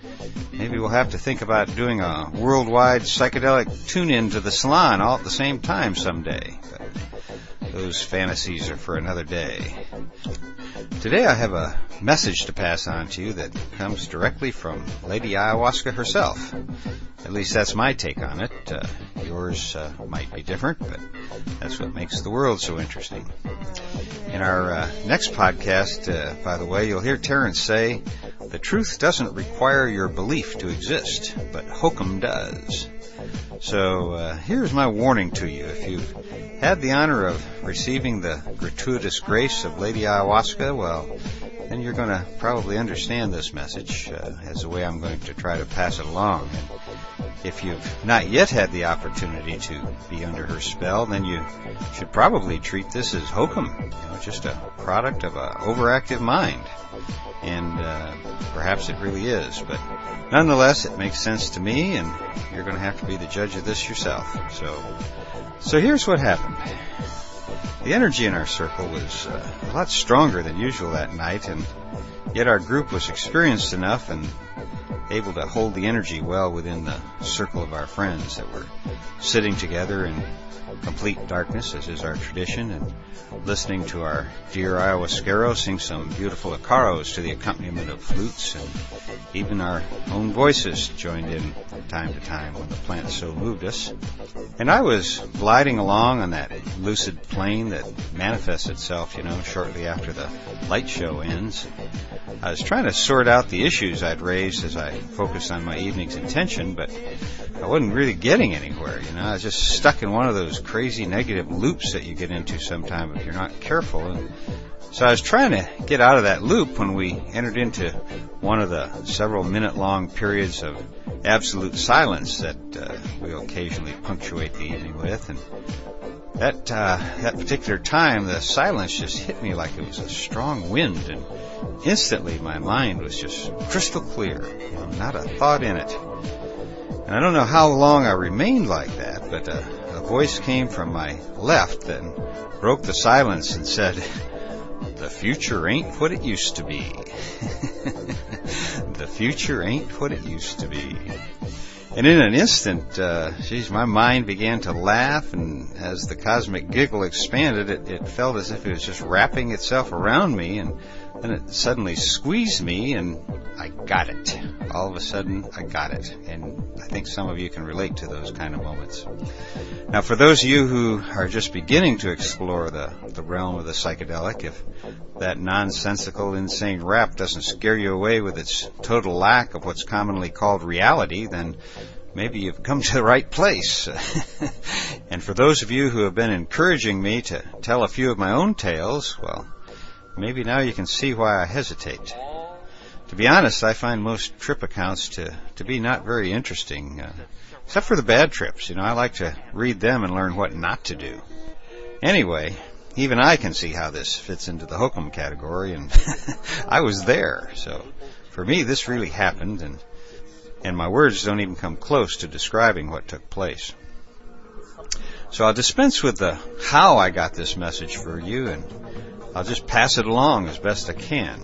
maybe we'll have to think about doing a worldwide psychedelic tune-in to the salon all at the same time someday. But those fantasies are for another day. Today I have a message to pass on to you that comes directly from Lady Ayahuasca herself. At least that's my take on it. Yours might be different, but that's what makes the world so interesting. In our next podcast, by the way, you'll hear Terence say, "The truth doesn't require your belief to exist, but hokum does." So here's my warning to you. If you've had the honor of receiving the gratuitous grace of Lady Ayahuasca, well, then you're going to probably understand this message as the way I'm going to try to pass it along. And if you've not yet had the opportunity to be under her spell, then you should probably treat this as hokum, just a product of an overactive mind. And perhaps it really is, but nonetheless, it makes sense to me, and you're going to have to be the judge of this yourself. So here's what happened. The energy in our circle was a lot stronger than usual that night, and yet our group was experienced enough and able to hold the energy well within the circle of our friends that were sitting together in complete darkness, as is our tradition, and listening to our dear ayahuasquero sing some beautiful acaros to the accompaniment of flutes, and even our own voices joined in from time to time when the plant so moved us. And I was gliding along on that lucid plane that manifests itself, shortly after the light show ends. I was trying to sort out the issues I'd raised as I focused on my evening's intention, but I wasn't really getting anywhere. I was just stuck in one of those crazy negative loops that you get into sometime if you're not careful. And so I was trying to get out of that loop when we entered into one of the several minute-long periods of absolute silence that we'll occasionally punctuate the evening with. And that particular time, the silence just hit me like it was a strong wind, and instantly my mind was just crystal clear, not a thought in it. And I don't know how long I remained like that, but a voice came from my left that broke the silence and said, "The future ain't what it used to be." The future ain't what it used to be. And in an instant, my mind began to laugh, and as the cosmic giggle expanded, it felt as if it was just wrapping itself around me, and then it suddenly squeezed me, and I got it. All of a sudden, I got it. And I think some of you can relate to those kind of moments. Now, for those of you who are just beginning to explore the realm of the psychedelic, if that nonsensical, insane rap doesn't scare you away with its total lack of what's commonly called reality, then maybe you've come to the right place. And for those of you who have been encouraging me to tell a few of my own tales, well, maybe now you can see why I hesitate. To be honest, I find most trip accounts to be not very interesting, except for the bad trips. I like to read them and learn what not to do. Anyway, even I can see how this fits into the hokum category, and I was there. So for me, this really happened, and my words don't even come close to describing what took place. So I'll dispense with the how I got this message for you, and I'll just pass it along as best I can.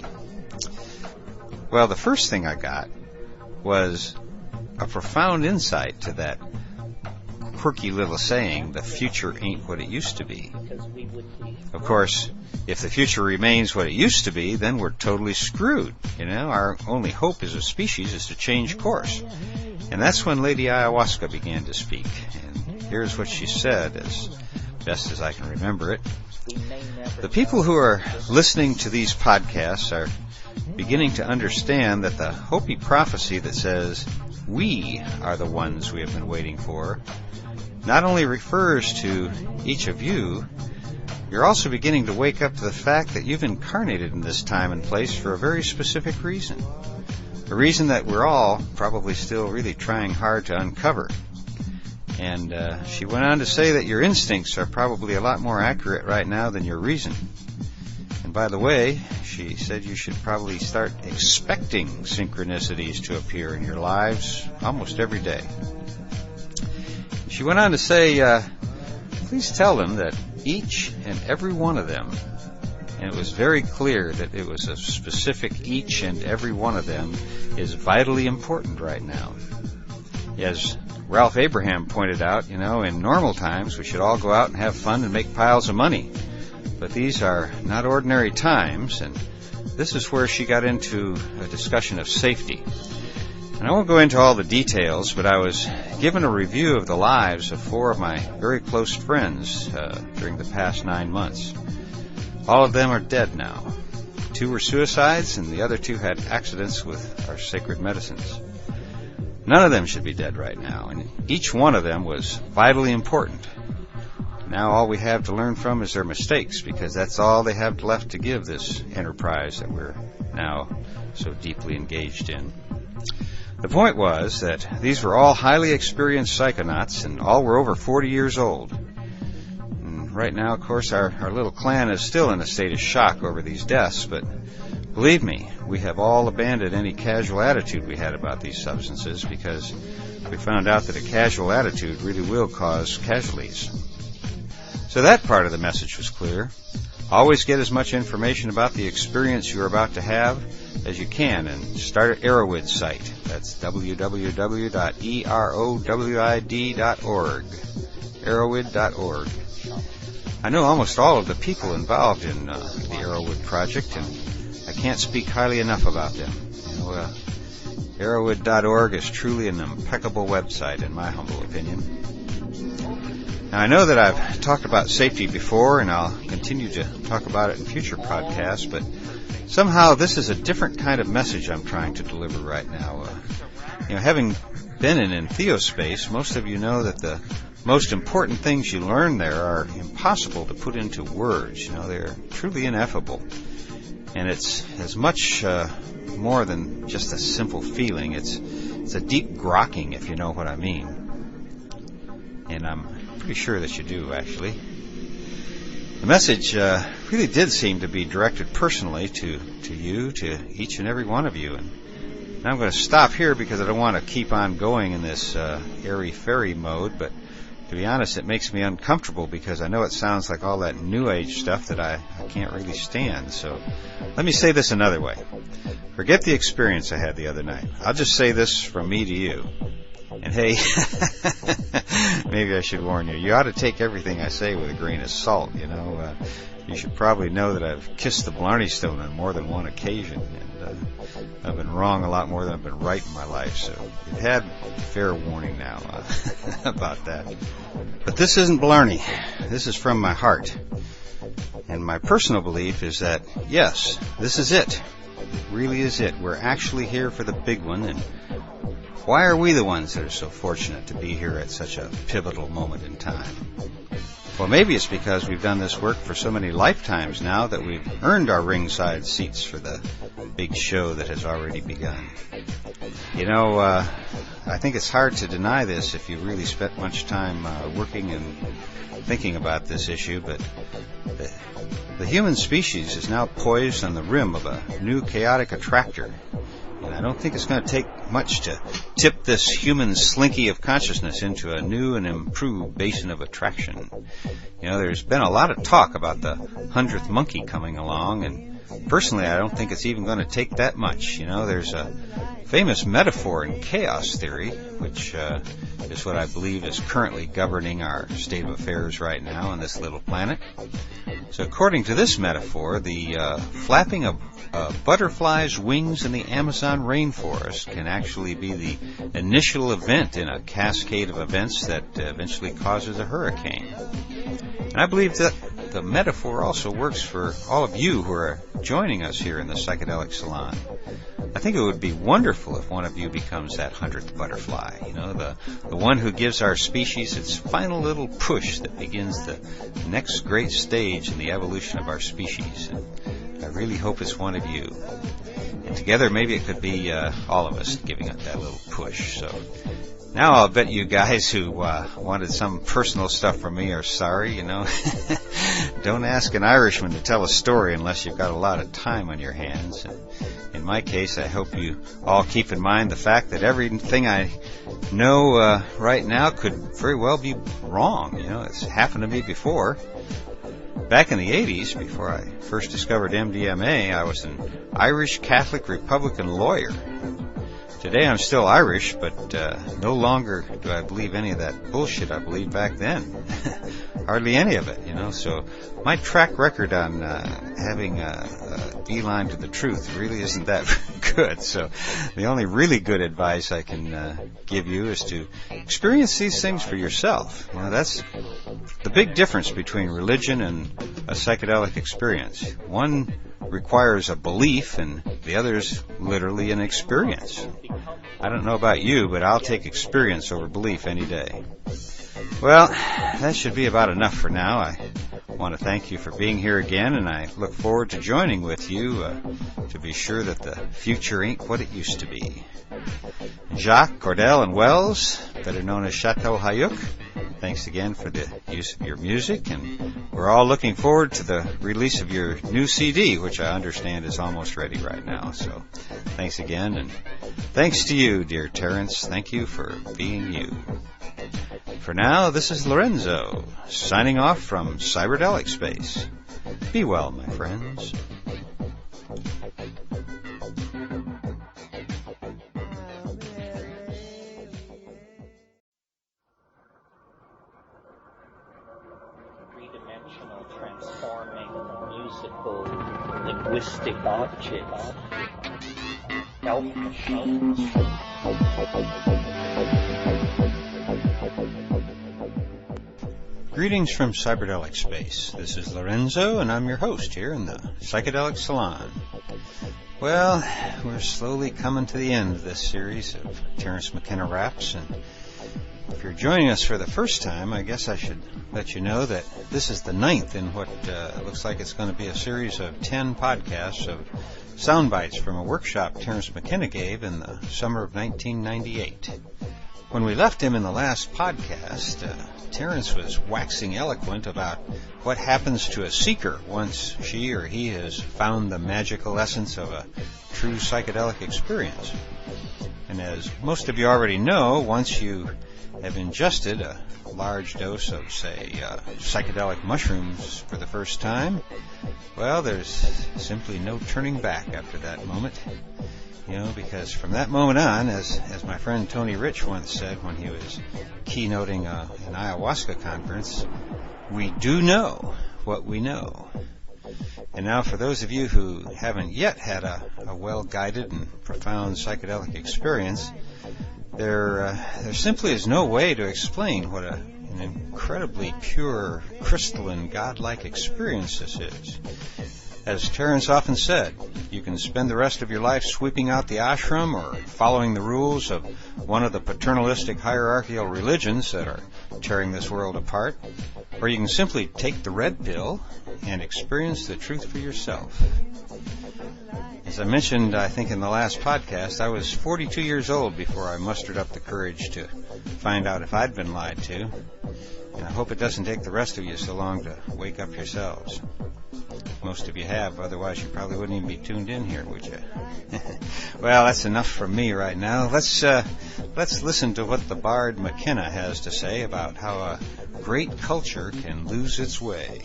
Well, the first thing I got was a profound insight to that quirky little saying, "The future ain't what it used to be." Of course, if the future remains what it used to be, then we're totally screwed. Our only hope as a species is to change course. And that's when Lady Ayahuasca began to speak. And here's what she said, as best as I can remember it. The people who are listening to these podcasts are beginning to understand that the Hopi prophecy that says, "We are the ones we have been waiting for," not only refers to each of you, you're also beginning to wake up to the fact that you've incarnated in this time and place for a very specific reason. A reason that we're all probably still really trying hard to uncover. And she went on to say that your instincts are probably a lot more accurate right now than your reason. And by the way, she said you should probably start expecting synchronicities to appear in your lives almost every day. She went on to say, please tell them that each and every one of them, and it was very clear that it was a specific each and every one of them, is vitally important right now. As Ralph Abraham pointed out, in normal times we should all go out and have fun and make piles of money. But these are not ordinary times, and this is where she got into a discussion of safety. And I won't go into all the details, but I was given a review of the lives of 4 of my very close friends during the past 9 months. All of them are dead now. 2 were suicides, and the other 2 had accidents with our sacred medicines. None of them should be dead right now, and each one of them was vitally important. Now all we have to learn from is their mistakes, because that's all they have left to give this enterprise that we're now so deeply engaged in. The point was that these were all highly experienced psychonauts, and all were over 40 years old. And right now, of course, our little clan is still in a state of shock over these deaths, but believe me, we have all abandoned any casual attitude we had about these substances, because we found out that a casual attitude really will cause casualties. So that part of the message was clear. Always get as much information about the experience you're about to have as you can and start at Erowid's site. That's www.erowid.org. Erowid.org. I know almost all of the people involved in the Erowid project, and I can't speak highly enough about them. Erowid.org is truly an impeccable website, in my humble opinion. Now, I know that I've talked about safety before, and I'll continue to talk about it in future podcasts, but somehow this is a different kind of message I'm trying to deliver right now. Having been in entheospace, most of you know that the most important things you learn there are impossible to put into words. They're truly ineffable. And it's as much more than just a simple feeling. It's a deep grokking, if you know what I mean. And I'm pretty sure that you do, actually. The message really did seem to be directed personally to you, to each and every one of you. And I'm going to stop here because I don't want to keep on going in this airy-fairy mode, but to be honest, it makes me uncomfortable because I know it sounds like all that New Age stuff that I can't really stand. So let me say this another way. Forget the experience I had the other night. I'll just say this from me to you. And hey, maybe I should warn you. You ought to take everything I say with a grain of salt, You should probably know that I've kissed the Blarney Stone on more than one occasion. And I've been wrong a lot more than I've been right in my life. So you've had fair warning now about that. But this isn't Blarney. This is from my heart. And my personal belief is that, yes, this is it. It really is it. We're actually here for the big one. And why are we the ones that are so fortunate to be here at such a pivotal moment in time? Well, maybe it's because we've done this work for so many lifetimes now that we've earned our ringside seats for the big show that has already begun. I think it's hard to deny this if you've really spent much time working and thinking about this issue, but the human species is now poised on the rim of a new chaotic attractor. And I don't think it's going to take much to tip this human slinky of consciousness into a new and improved basin of attraction. There's been a lot of talk about the 100th monkey coming along, and personally I don't think it's even going to take that much. There's a famous metaphor in chaos theory, which is what I believe is currently governing our state of affairs right now on this little planet. So according to this metaphor, the flapping of butterflies' wings in the Amazon rainforest can actually be the initial event in a cascade of events that eventually causes a hurricane. And I believe that the metaphor also works for all of you who are joining us here in the Psychedelic Salon. I think it would be wonderful if one of you becomes that 100th butterfly, the one who gives our species its final little push that begins the next great stage in the evolution of our species. And I really hope it's one of you. And together maybe it could be all of us giving it that little push. So now I'll bet you guys who wanted some personal stuff from me are sorry, Don't ask an Irishman to tell a story unless you've got a lot of time on your hands. And in my case, I hope you all keep in mind the fact that everything I know right now could very well be wrong. It's happened to me before. Back in the 80s, before I first discovered MDMA, I was an Irish Catholic Republican lawyer. Today I'm still Irish, but no longer do I believe any of that bullshit I believed back then. Hardly any of it, So my track record on having a beeline to the truth really isn't that good. So the only really good advice I can give you is to experience these things for yourself. That's the big difference between religion and a psychedelic experience. One requires a belief, and the other's literally an experience. I don't know about you, but I'll take experience over belief any day. Well, that should be about enough for now. I want to thank you for being here again, and I look forward to joining with you to be sure that the future ain't what it used to be. Jacques, Cordell, and Wells, better known as Chateau Hayuk, thanks again for the use of your music, and we're all looking forward to the release of your new CD, which I understand is almost ready right now. So thanks again, and thanks to you, dear Terence. Thank you for being you. For now, this is Lorenzo, signing off from Cyberdelic Space. Be well, my friends. Three-dimensional, transforming, musical, linguistic objects. Elf machines. Greetings from cyberdelic space. This is Lorenzo, and I'm your host here in the Psychedelic Salon. Well, we're slowly coming to the end of this series of Terence McKenna raps, and if you're joining us for the first time, I guess I should let you know that this is the 9th in what looks like it's going to be a series of 10 podcasts of sound bites from a workshop Terence McKenna gave in the summer of 1998. When we left him in the last podcast, Terence was waxing eloquent about what happens to a seeker once she or he has found the magical essence of a true psychedelic experience. And as most of you already know, once you have ingested a large dose of, say, psychedelic mushrooms for the first time, well, there's simply no turning back after that moment. You know, because from that moment on, as my friend Tony Rich once said when he was keynoting an ayahuasca conference, we do know what we know. And now for those of you who haven't yet had a well-guided and profound psychedelic experience, there simply is no way to explain what an incredibly pure, crystalline, godlike experience this is. As Terence often said, you can spend the rest of your life sweeping out the ashram or following the rules of one of the paternalistic hierarchical religions that are tearing this world apart, or you can simply take the red pill and experience the truth for yourself. As I mentioned, I think in the last podcast, I was 42 years old before I mustered up the courage to find out if I'd been lied to, and I hope it doesn't take the rest of you so long to wake up yourselves. Most of you have, otherwise you probably wouldn't even be tuned in here, would you? Well, that's enough from me right now. Let's listen to what the bard McKenna has to say about how a great culture can lose its way.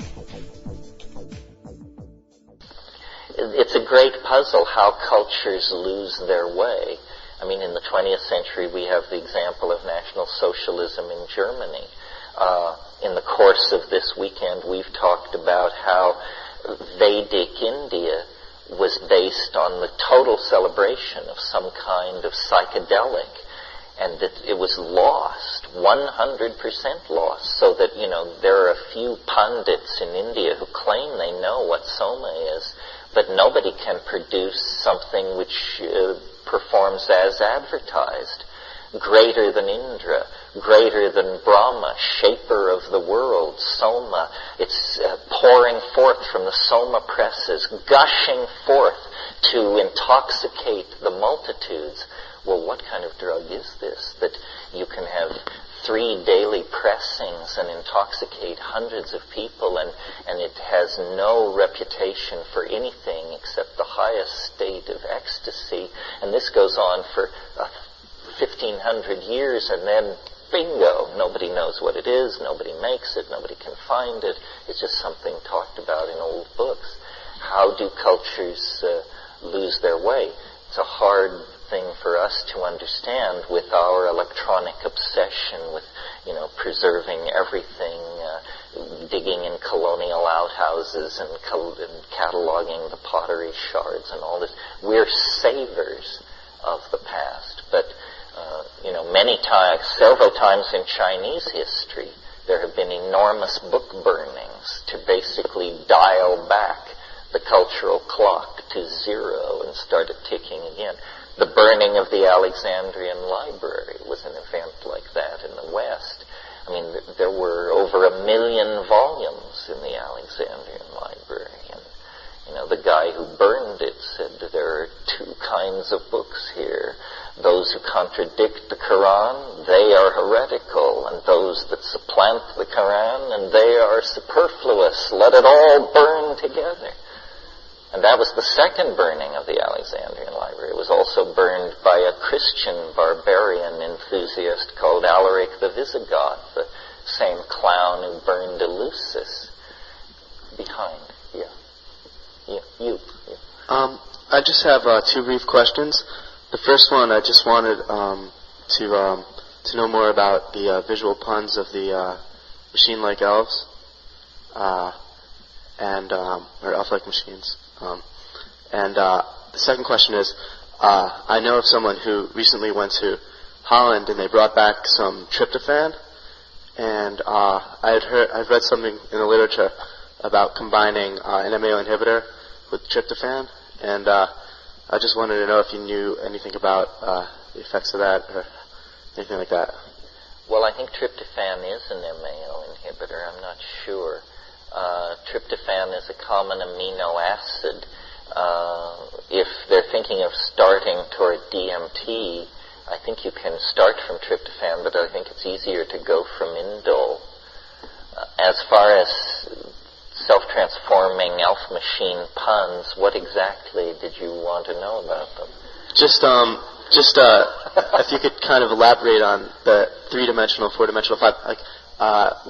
It's a great puzzle how cultures lose their way. I mean, in the 20th century, we have the example of National Socialism in Germany. In the course of this weekend, we've talked about how Vedic India was based on the total celebration of some kind of psychedelic, and that it was lost, 100% lost, so that, there are a few pundits in India who claim they know what soma is, but nobody can produce something which performs as advertised. Greater than Indra, greater than Brahma, shaper of the world, Soma. It's pouring forth from the Soma presses, gushing forth to intoxicate the multitudes. Well, what kind of drug is this that you can have 3 daily pressings and intoxicate hundreds of people, and it has no reputation for anything except the highest state of ecstasy, and this goes on for 1,500 years, and then bingo, nobody knows what it is, nobody makes it, nobody can find it. It's just something talked about in old books. How do cultures lose their way? It's a hard thing for us to understand with our electronic obsession with, preserving everything, digging in colonial outhouses and cataloging the pottery shards and all this. We're savers of the past, but many times, several times in Chinese history, there have been enormous book burnings to basically dial back the cultural clock to zero and start it ticking again. The burning of the Alexandrian Library was an event like that in the West. I mean, there were over 1 million volumes in the Alexandrian Library, and the guy who burned it said that there are 2 kinds of books here. Those who contradict the Quran, they are heretical, and those that supplant the Quran, and they are superfluous. Let it all burn together. And that was the second burning of the Alexandrian Library. It was also burned by a Christian barbarian enthusiast called Alaric the Visigoth, the same clown who burned Eleusis behind. Yeah. I just have two brief questions. The first one, I just wanted to know more about the visual puns of the machine-like elves, or elf-like machines. And the second question is, I know of someone who recently went to Holland and they brought back some tryptophan, and I'd read something in the literature about combining an MAO inhibitor with tryptophan, and I just wanted to know if you knew anything about the effects of that or anything like that. Well, I think tryptophan is an MAO inhibitor. I'm not sure. Tryptophan is a common amino acid. If they're thinking of starting toward DMT, I think you can start from tryptophan, but I think it's easier to go from indole. As far as self-transforming elf machine puns, what exactly did you want to know about them? Just if you could kind of elaborate on the 3-dimensional, 4-dimensional, 5,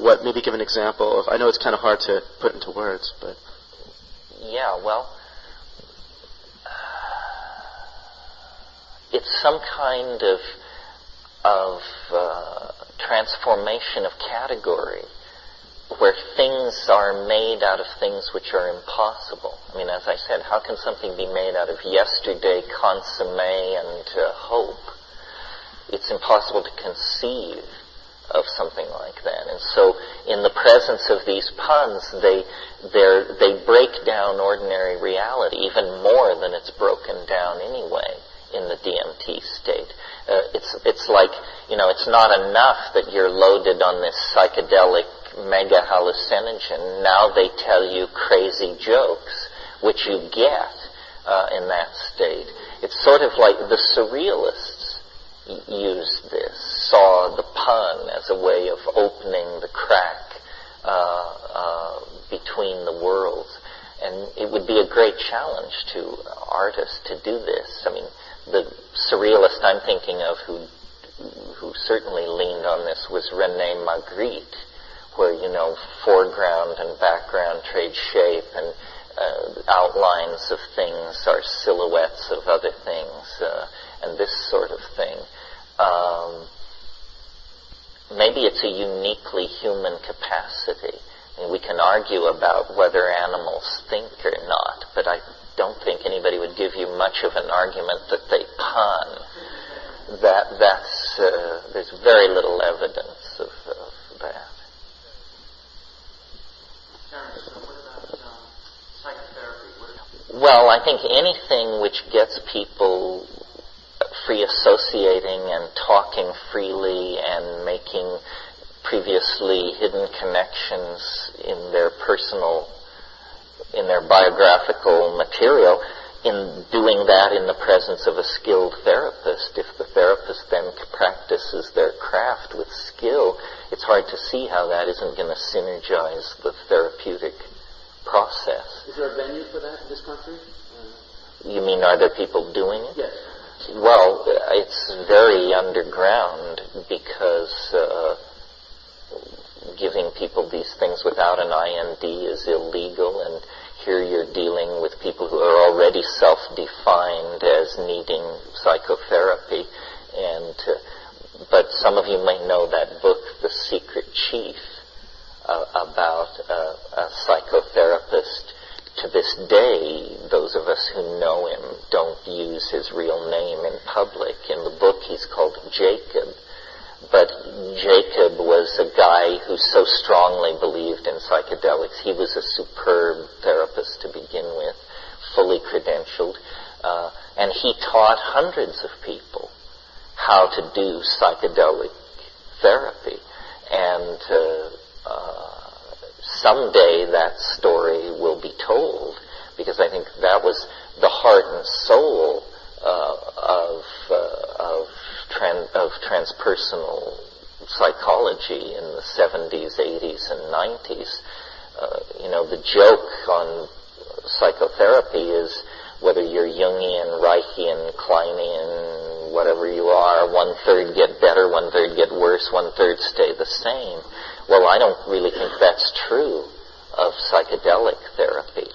what, maybe give an example of, I know it's kind of hard to put into words, but. Yeah, well, it's some kind of transformation of category where things are made out of things which are impossible. I mean, as I said, how can something be made out of yesterday, consomme, and hope? It's impossible to conceive of something like that. And so in the presence of these puns, they break down ordinary reality even more than it's broken down anyway in the DMT state. It's like, it's not enough that you're loaded on this psychedelic mega hallucinogen. Now they tell you crazy jokes, which you get in that state. It's sort of like the surrealists used this, saw the pun as a way of opening the crack between the worlds. And it would be a great challenge to artists to do this. I mean, the surrealist I'm thinking of who certainly leaned on this was René Magritte, where, foreground and background trade shape and outlines of things are silhouettes of other things, and this sort of thing. Maybe it's a uniquely human capacity. I mean, we can argue about whether animals think or not, but I don't think anybody would give you much of an argument that they pun. There's very little evidence of that. Terence, what about psychotherapy? Well, I think anything which gets people free associating and talking freely and making previously hidden connections in their biographical material, in doing that in the presence of a skilled therapist, if the therapist then practices their craft with skill, it's hard to see how that isn't going to synergize the therapeutic process. Is there a venue for that in this country? You mean, are there people doing it? Yes. Well, it's very underground because giving people these things without an IND is illegal, and here you're dealing with people who are already self-defined as needing psychotherapy. But some of you may know that book, The Secret Chief, about a psychotherapist. To this day, those of us who know him don't use his real name in public. In the book, he's called Jacob. But Jacob was a guy who so strongly believed in psychedelics. He was a superb therapist to begin with, fully credentialed. And he taught hundreds of people how to do psychedelic therapy. And someday that story will be told, because I think that was the heart and soul of transpersonal psychology in the 70s, 80s, and 90s. The joke on psychotherapy is whether you're Jungian, Reichian, Kleinian, whatever you are, 1/3 get better, 1/3 get worse, 1/3 stay the same. Well, I don't really think that's true of psychedelic therapy.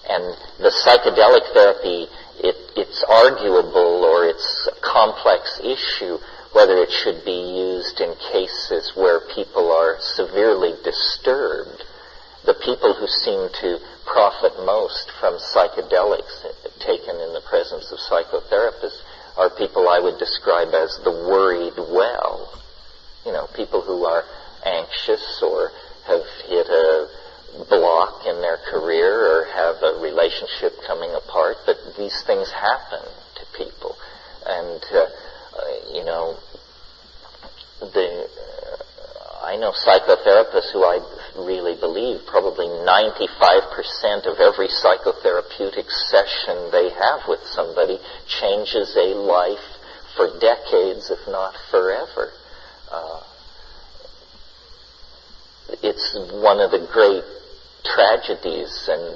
And the psychedelic therapy, it's arguable, or it's a complex issue, whether it should be used in cases where people are severely disturbed. The people who seem to profit most from psychedelics taken in the presence of psychotherapists are people I would describe as the worried well. People who are anxious or have hit a block in their career or have a relationship coming apart, but these things happen to people. And, I know psychotherapists who I really believe probably 95% of every psychotherapeutic session they have with somebody changes a life for decades, if not forever. It's one of the great tragedies, and,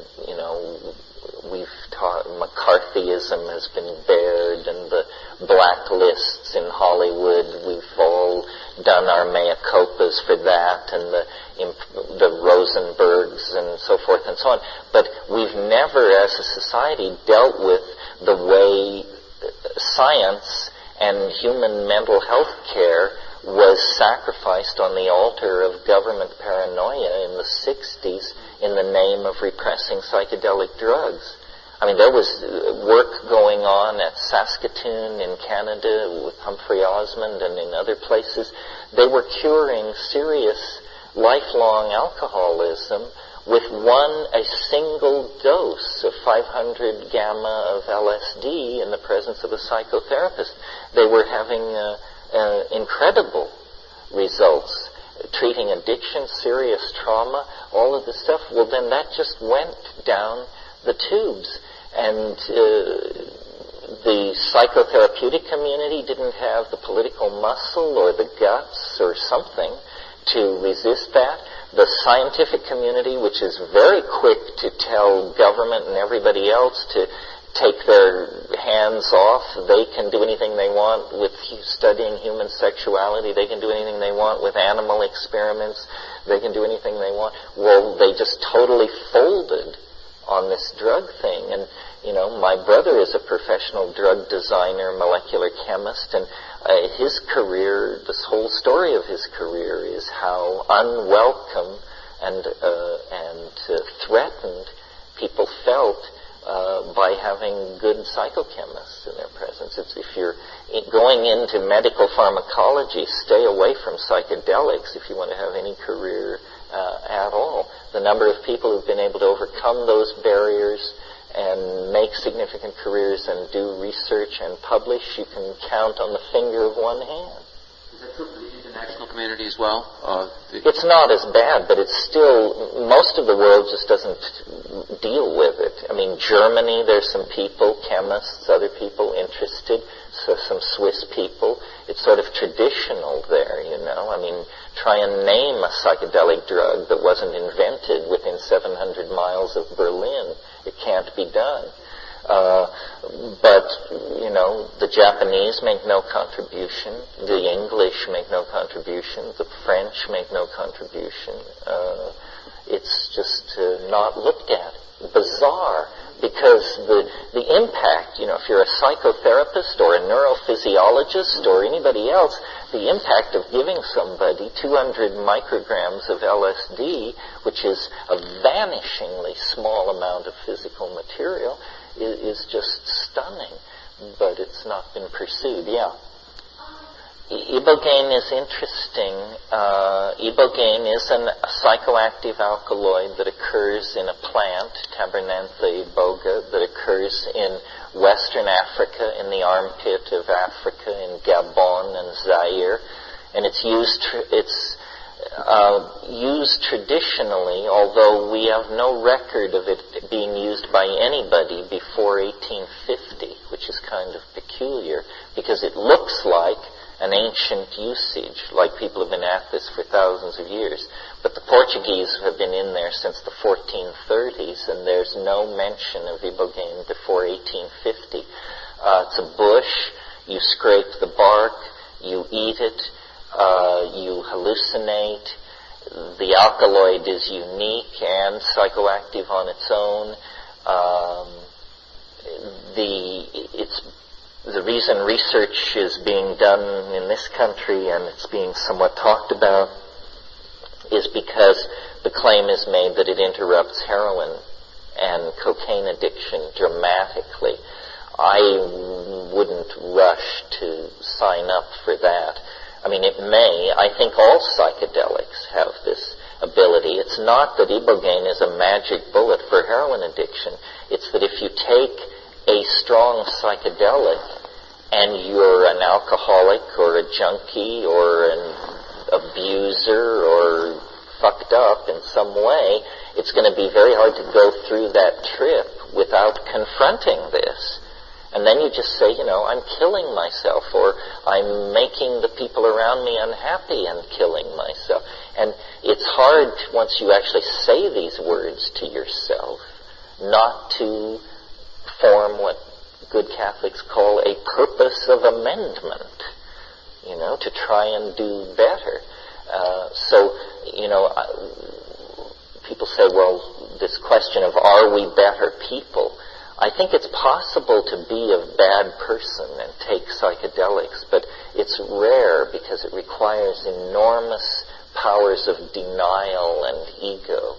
we've taught McCarthyism has been bared, and the blacklists in Hollywood, we've all done our mea culpas for that, and the Rosenbergs and so forth and so on. But we've never, as a society, dealt with the way science and human mental health care was sacrificed on the altar of government paranoia in the 60s in the name of repressing psychedelic drugs. I mean, there was work going on at Saskatoon in Canada with Humphrey Osmond and in other places. They were curing serious lifelong alcoholism with a single dose of 500 gamma of LSD in the presence of a psychotherapist. They were having incredible results, treating addiction, serious trauma, all of this stuff. Well, then that just went down the tubes. And the psychotherapeutic community didn't have the political muscle or the guts or something to resist that. The scientific community, which is very quick to tell government and everybody else to take their hands off. They can do anything they want with studying human sexuality. They can do anything they want with animal experiments. They can do anything they want. Well, they just totally folded on this drug thing. And, my brother is a professional drug designer, molecular chemist, and his career, this whole story of his career is how unwelcome and threatened people felt by having good psychochemists in their presence. If you're going into medical pharmacology, stay away from psychedelics if you want to have any career at all. The number of people who've been able to overcome those barriers and make significant careers and do research and publish, you can count on the finger of one hand. Is that true for the international community as well? It's not as bad, but it's still, most of the world just doesn't deal with it. I mean, Germany, there's some people, chemists, other people interested, so some Swiss people. It's sort of traditional there, I mean, try and name a psychedelic drug that wasn't invented within 700 miles of Berlin. It can't be done. But, the Japanese make no contribution. The English make no contribution. The French make no contribution. It's just not looked at. Bizarre. Because the impact, if you're a psychotherapist or a neurophysiologist or anybody else, the impact of giving somebody 200 micrograms of LSD, which is a vanishingly small amount of physical material, is just stunning. But it's not been pursued. Yeah. Ibogaine is interesting. Ibogaine is a psychoactive alkaloid that occurs in a plant, Tabernantha iboga, that occurs in Western Africa, in the armpit of Africa, in Gabon and Zaire, and it's used traditionally, although we have no record of it being used by anybody before 1850, which is kind of peculiar, because it looks like an ancient usage, like people have been at this for thousands of years. But the Portuguese have been in there since the 1430s, and there's no mention of ibogaine before 1850. It's a bush. You scrape the bark. You eat it. You hallucinate. The alkaloid is unique and psychoactive on its own. The reason research is being done in this country and it's being somewhat talked about is because the claim is made that it interrupts heroin and cocaine addiction dramatically. I wouldn't rush to sign up for that. I mean, it may. I think all psychedelics have this ability. It's not that ibogaine is a magic bullet for heroin addiction. It's that if you take a strong psychedelic and you're an alcoholic or a junkie or an abuser or fucked up in some way, it's going to be very hard to go through that trip without confronting this. And then you just say, I'm killing myself, or I'm making the people around me unhappy and killing myself. And it's hard, once you actually say these words to yourself, not to form what good Catholics call a purpose of amendment, to try and do better. People say, well, this question of are we better people? I think it's possible to be a bad person and take psychedelics, but it's rare because it requires enormous powers of denial and ego.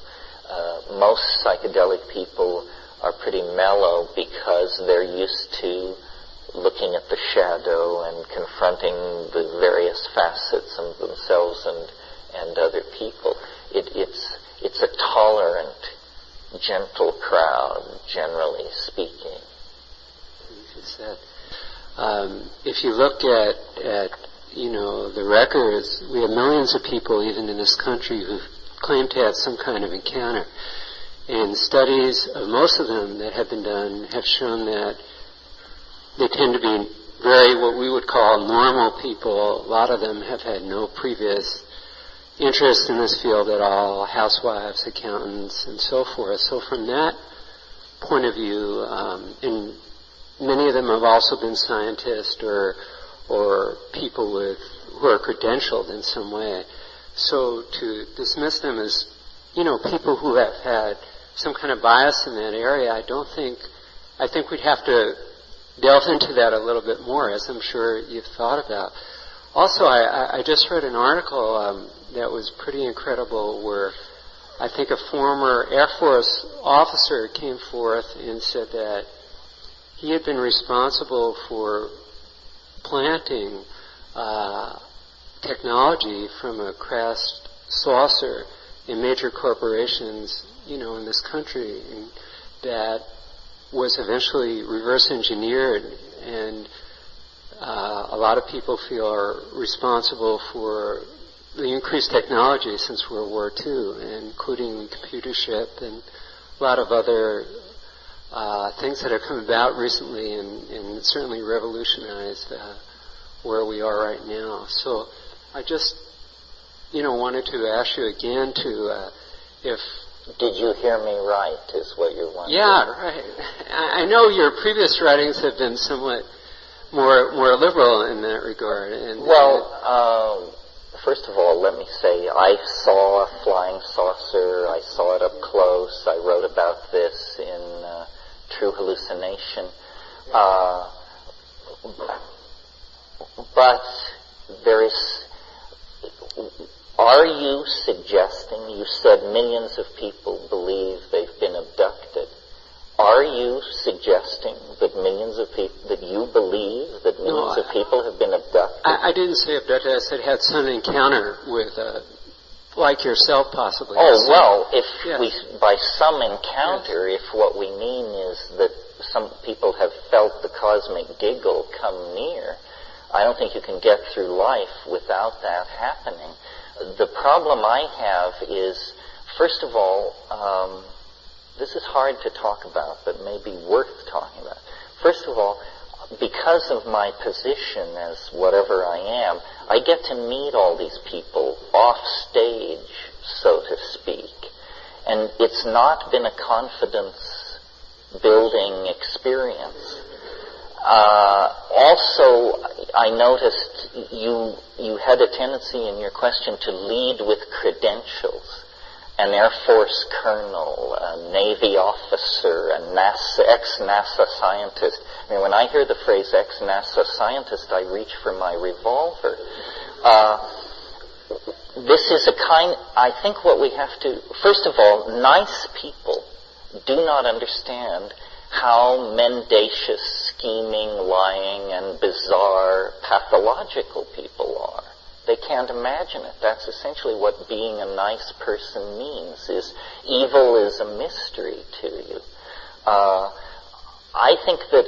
Most psychedelic people are pretty mellow because they're used to looking at the shadow and confronting the various facets of themselves and other people. It's a tolerant, gentle crowd, generally speaking. If you look at the records, we have millions of people, even in this country, who claim to have some kind of encounter. And studies of most of them that have been done have shown that they tend to be very what we would call normal people. A lot of them have had no previous interest in this field at all, housewives, accountants, and so forth. So from that point of view, and many of them have also been scientists or people who are credentialed in some way. So to dismiss them as, people who have had some kind of bias in that area, I think we'd have to delve into that a little bit more, as I'm sure you've thought about. Also, I just read an article that was pretty incredible where I think a former Air Force officer came forth and said that he had been responsible for planting technology from a crashed saucer in major corporations, in this country, and that was eventually reverse engineered, and a lot of people feel are responsible for the increased technology since World War II, including computer chip and a lot of other things that have come about recently and certainly revolutionized where we are right now. So I just, wanted to ask you again if... Did you hear me right, is what you're wondering? Yeah, right. I know your previous writings have been somewhat more liberal in that regard. First of all, let me say, I saw a flying saucer. I saw it up close. I wrote about this in True Hallucination. But there is... Are you suggesting, you said millions of people believe they've been abducted. Are you suggesting that millions of people, that you believe that millions of people have been abducted? I didn't say abducted. I said had some encounter with, like yourself possibly. By some encounter, if what we mean is that some people have felt the cosmic giggle come near, I don't think you can get through life without that happening. The problem I have is, first of all, this is hard to talk about, but maybe worth talking about. First of all, because of my position as whatever I am, I get to meet all these people off stage, so to speak. And it's not been a confidence-building experience. Also, I noticed you had a tendency in your question to lead with credentials. an Air Force colonel, a Navy officer, a ex-NASA scientist. I mean, when I hear the phrase ex-NASA scientist, I reach for my revolver. This is I think what we have to, first of all, nice people do not understand how mendacious, scheming, lying, and bizarre, pathological people are. They can't imagine it. That's essentially what being a nice person means, is evil is a mystery to you. I think that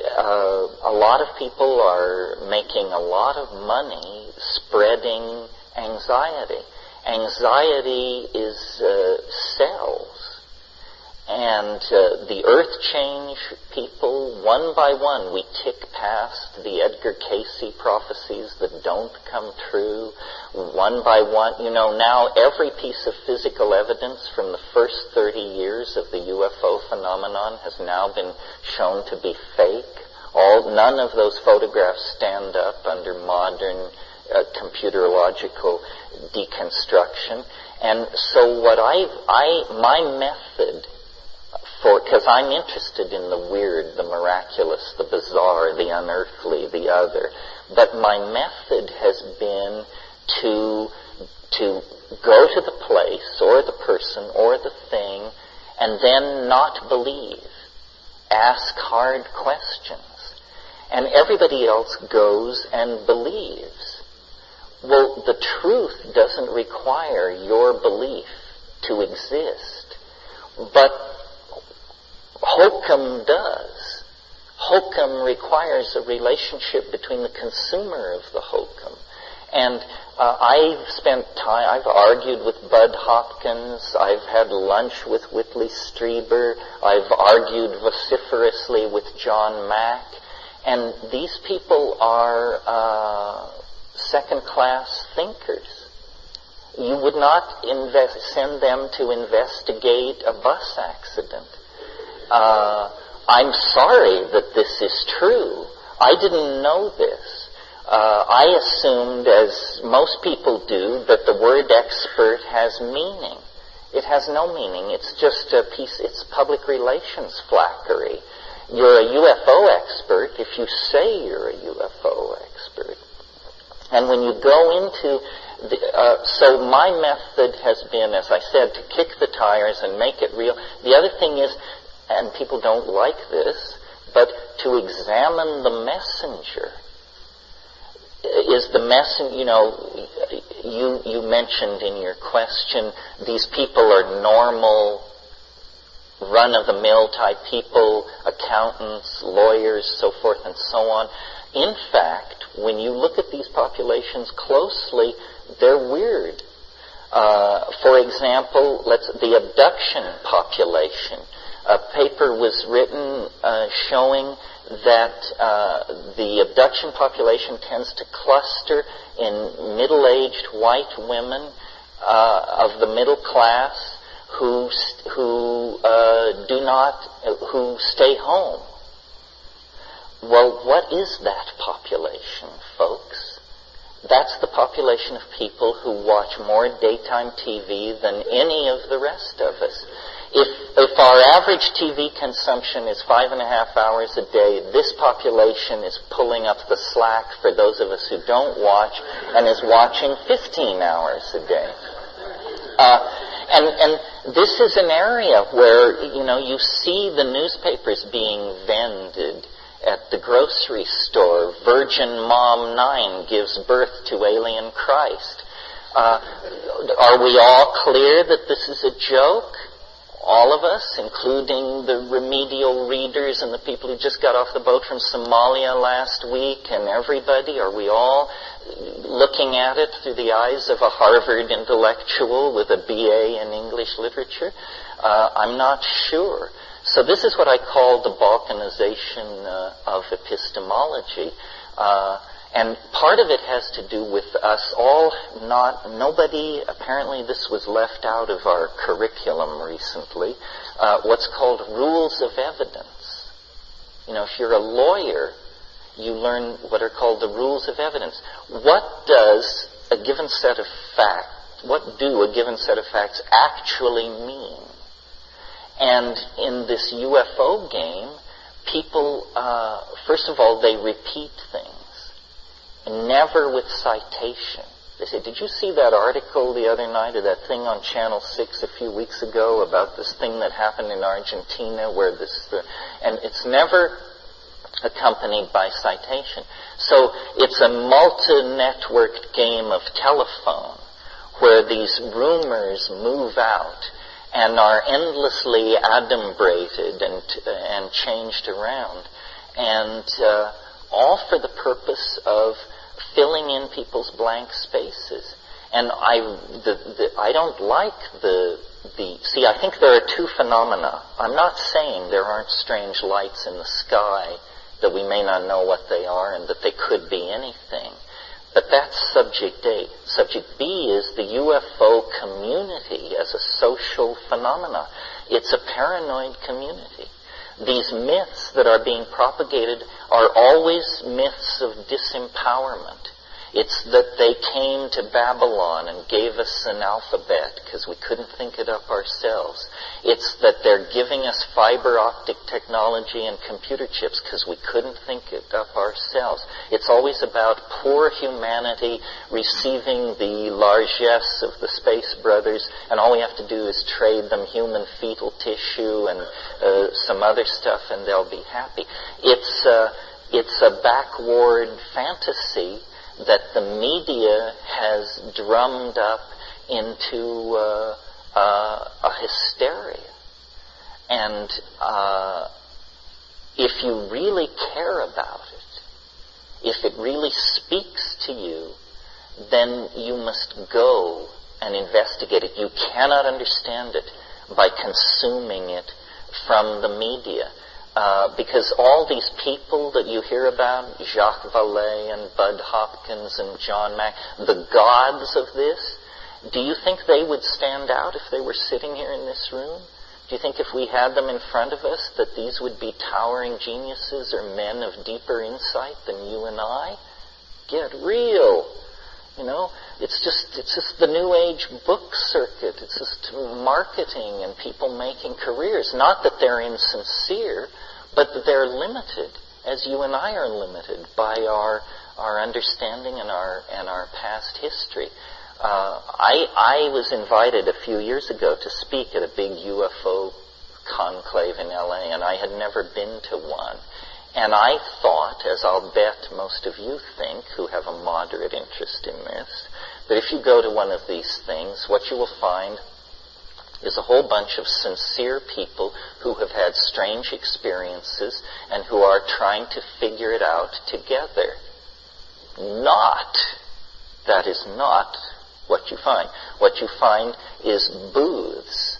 a lot of people are making a lot of money spreading anxiety. Anxiety is cells. And the earth change people, one by one, we tick past the Edgar Cayce prophecies that don't come true. One by one, now every piece of physical evidence from the first 30 years of the UFO phenomenon has now been shown to be fake. None of those photographs stand up under modern computerological deconstruction. And so what my method, because I'm interested in the weird, the miraculous, the bizarre, the unearthly, the other. But my method has been to go to the place or the person or the thing and then not believe. Ask hard questions. And everybody else goes and believes. Well, the truth doesn't require your belief to exist. But hokum does. Hokum requires a relationship between the consumer of the hokum. And I've argued with Bud Hopkins, I've had lunch with Whitley Strieber, I've argued vociferously with John Mack, and these people are second-class thinkers. You would not send them to investigate a bus accident. I'm sorry that this is true. I didn't know this. I assumed, as most people do, that the word expert has meaning. It has no meaning. It's just it's public relations flackery. You're a UFO expert if you say you're a UFO expert. And when you go into so my method has been, as I said, to kick the tires and make it real. The other thing is, and people don't like this, but to examine the messenger. Is the messenger, you mentioned in your question, these people are normal, run-of-the-mill type people, accountants, lawyers, so forth and so on. In fact, when you look at these populations closely, they're weird. For example, the abduction population. A paper was written showing that the abduction population tends to cluster in middle-aged white women of the middle class who stay home. Well, what is that population, folks? That's the population of people who watch more daytime TV than any of the rest of us. If our average TV consumption is 5.5 hours a day, this population is pulling up the slack for those of us who don't watch and is watching 15 hours a day. And this is an area where, you see the newspapers being vended at the grocery store. Virgin Mom 9 gives birth to alien Christ. Are we all clear that this is a joke? All of us, including the remedial readers and the people who just got off the boat from Somalia last week, and everybody, are we all looking at it through the eyes of a Harvard intellectual with a BA in English literature? I'm not sure. So this is what I call the balkanization of epistemology. And part of it has to do with us all nobody, apparently this was left out of our curriculum recently, what's called rules of evidence. If you're a lawyer, you learn what are called the rules of evidence. What does a given set of what do a given set of facts actually mean? And in this UFO game, people, first of all, they repeat things, never with citation. They say, did you see that article the other night, or that thing on Channel 6 a few weeks ago about this thing that happened in Argentina where this, and it's never accompanied by citation. So it's a multi-networked game of telephone where these rumors move out and are endlessly adumbrated and changed around, and all for the purpose of filling in people's blank spaces. And I don't like see, I think there are two phenomena. I'm not saying there aren't strange lights in the sky, that we may not know what they are and that they could be anything. But that's subject A. Subject B is the UFO community as a social phenomena. It's a paranoid community. These myths that are being propagated are always myths of disempowerment. It's that they came to Babylon and gave us an alphabet because we couldn't think it up ourselves. It's that they're giving us fiber optic technology and computer chips because we couldn't think it up ourselves. It's always about poor humanity receiving the largesse of the Space Brothers, and all we have to do is trade them human fetal tissue and some other stuff, and they'll be happy. It's a backward fantasy that the media has drummed up into a hysteria. And if you really care about it, if it really speaks to you, then you must go and investigate it. You cannot understand it by consuming it from the media. Because all these people that you hear about, Jacques Vallée and Bud Hopkins and John Mack, the gods of this, do you think they would stand out if they were sitting here in this room? Do you think if we had them in front of us that these would be towering geniuses or men of deeper insight than you and I? Get real. You know, it's just the New Age book circuit. It's just marketing and people making careers. Not that they're insincere, but that they're limited, as you and I are limited by our understanding and our past history. I was invited a few years ago to speak at a big UFO conclave in LA, and I had never been to one. And I thought, as I'll bet most of you think, who have a moderate interest in this, that if you go to one of these things, what you will find is a whole bunch of sincere people who have had strange experiences and who are trying to figure it out together. That is not what you find. What you find is booths,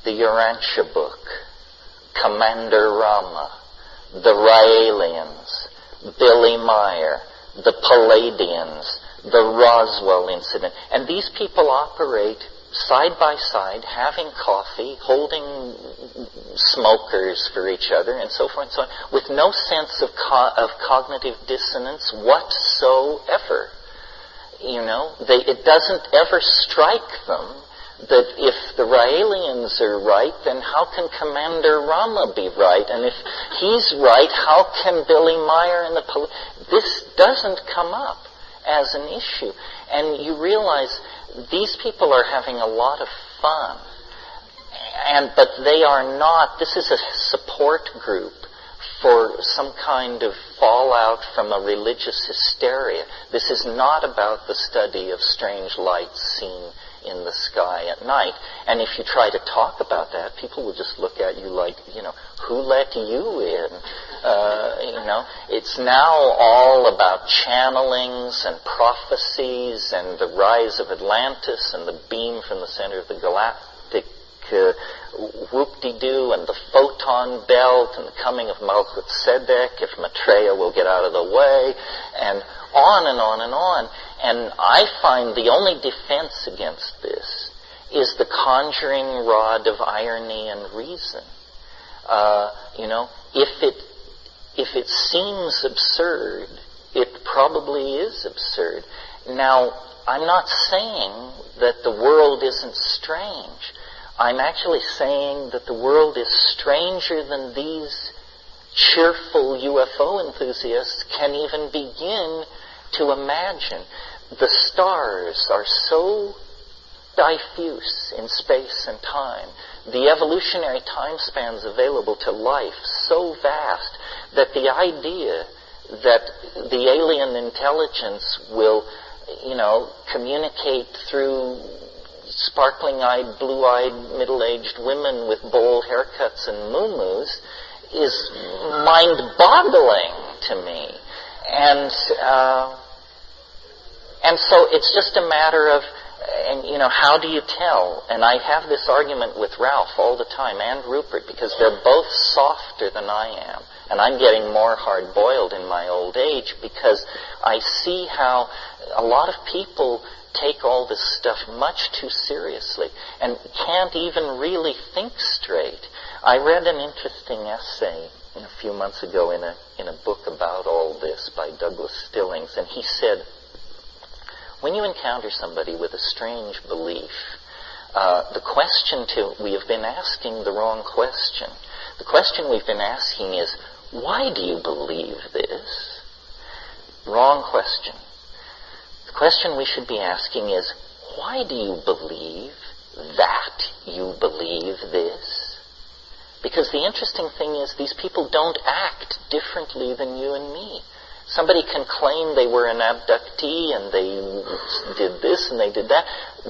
the Urantia book, Commander Rama, the Raelians, Billy Meyer, the Palladians, the Roswell incident. And these people operate side by side, having coffee, holding smokers for each other, and so forth and so on, with no sense of cognitive dissonance whatsoever. You know, it doesn't ever strike them that if the Raelians are right, then how can Commander Rama be right? And if he's right, how can Billy Meyer and this doesn't come up as an issue. And you realize these people are having a lot of fun. But they are not, this is a support group for some kind of fallout from a religious hysteria. This is not about the study of strange lights seen in the sky at night. And if you try to talk about that, people will just look at you like, who let you in? It's now all about channelings and prophecies and the rise of Atlantis and the beam from the center of the galactic whoop-de-doo and the photon belt and the coming of Melchizedek if Maitreya will get out of the way, and on and on and on. And I find the only defense against this is the conjuring rod of irony and reason. If it seems absurd, it probably is absurd. Now, I'm not saying that the world isn't strange. I'm actually saying that the world is stranger than these cheerful UFO enthusiasts can even begin to imagine. The stars are so diffuse in space and time, the evolutionary time spans available to life so vast, that the idea that the alien intelligence will, communicate through sparkling-eyed, blue-eyed, middle-aged women with bold haircuts and muumuus is mind-boggling to me. And so it's just a matter of, how do you tell? And I have this argument with Ralph all the time, and Rupert, because they're both softer than I am. And I'm getting more hard-boiled in my old age because I see how a lot of people take all this stuff much too seriously and can't even really think straight. I read an interesting essay a few months ago in a book about all this by Douglas Stillings, and he said, when you encounter somebody with a strange belief, the question we have been asking the wrong question. The question we've been asking is, why do you believe this? Wrong question. The question we should be asking is, why do you believe that you believe this? Because the interesting thing is, these people don't act differently than you and me. Somebody can claim they were an abductee and they did this and they did that.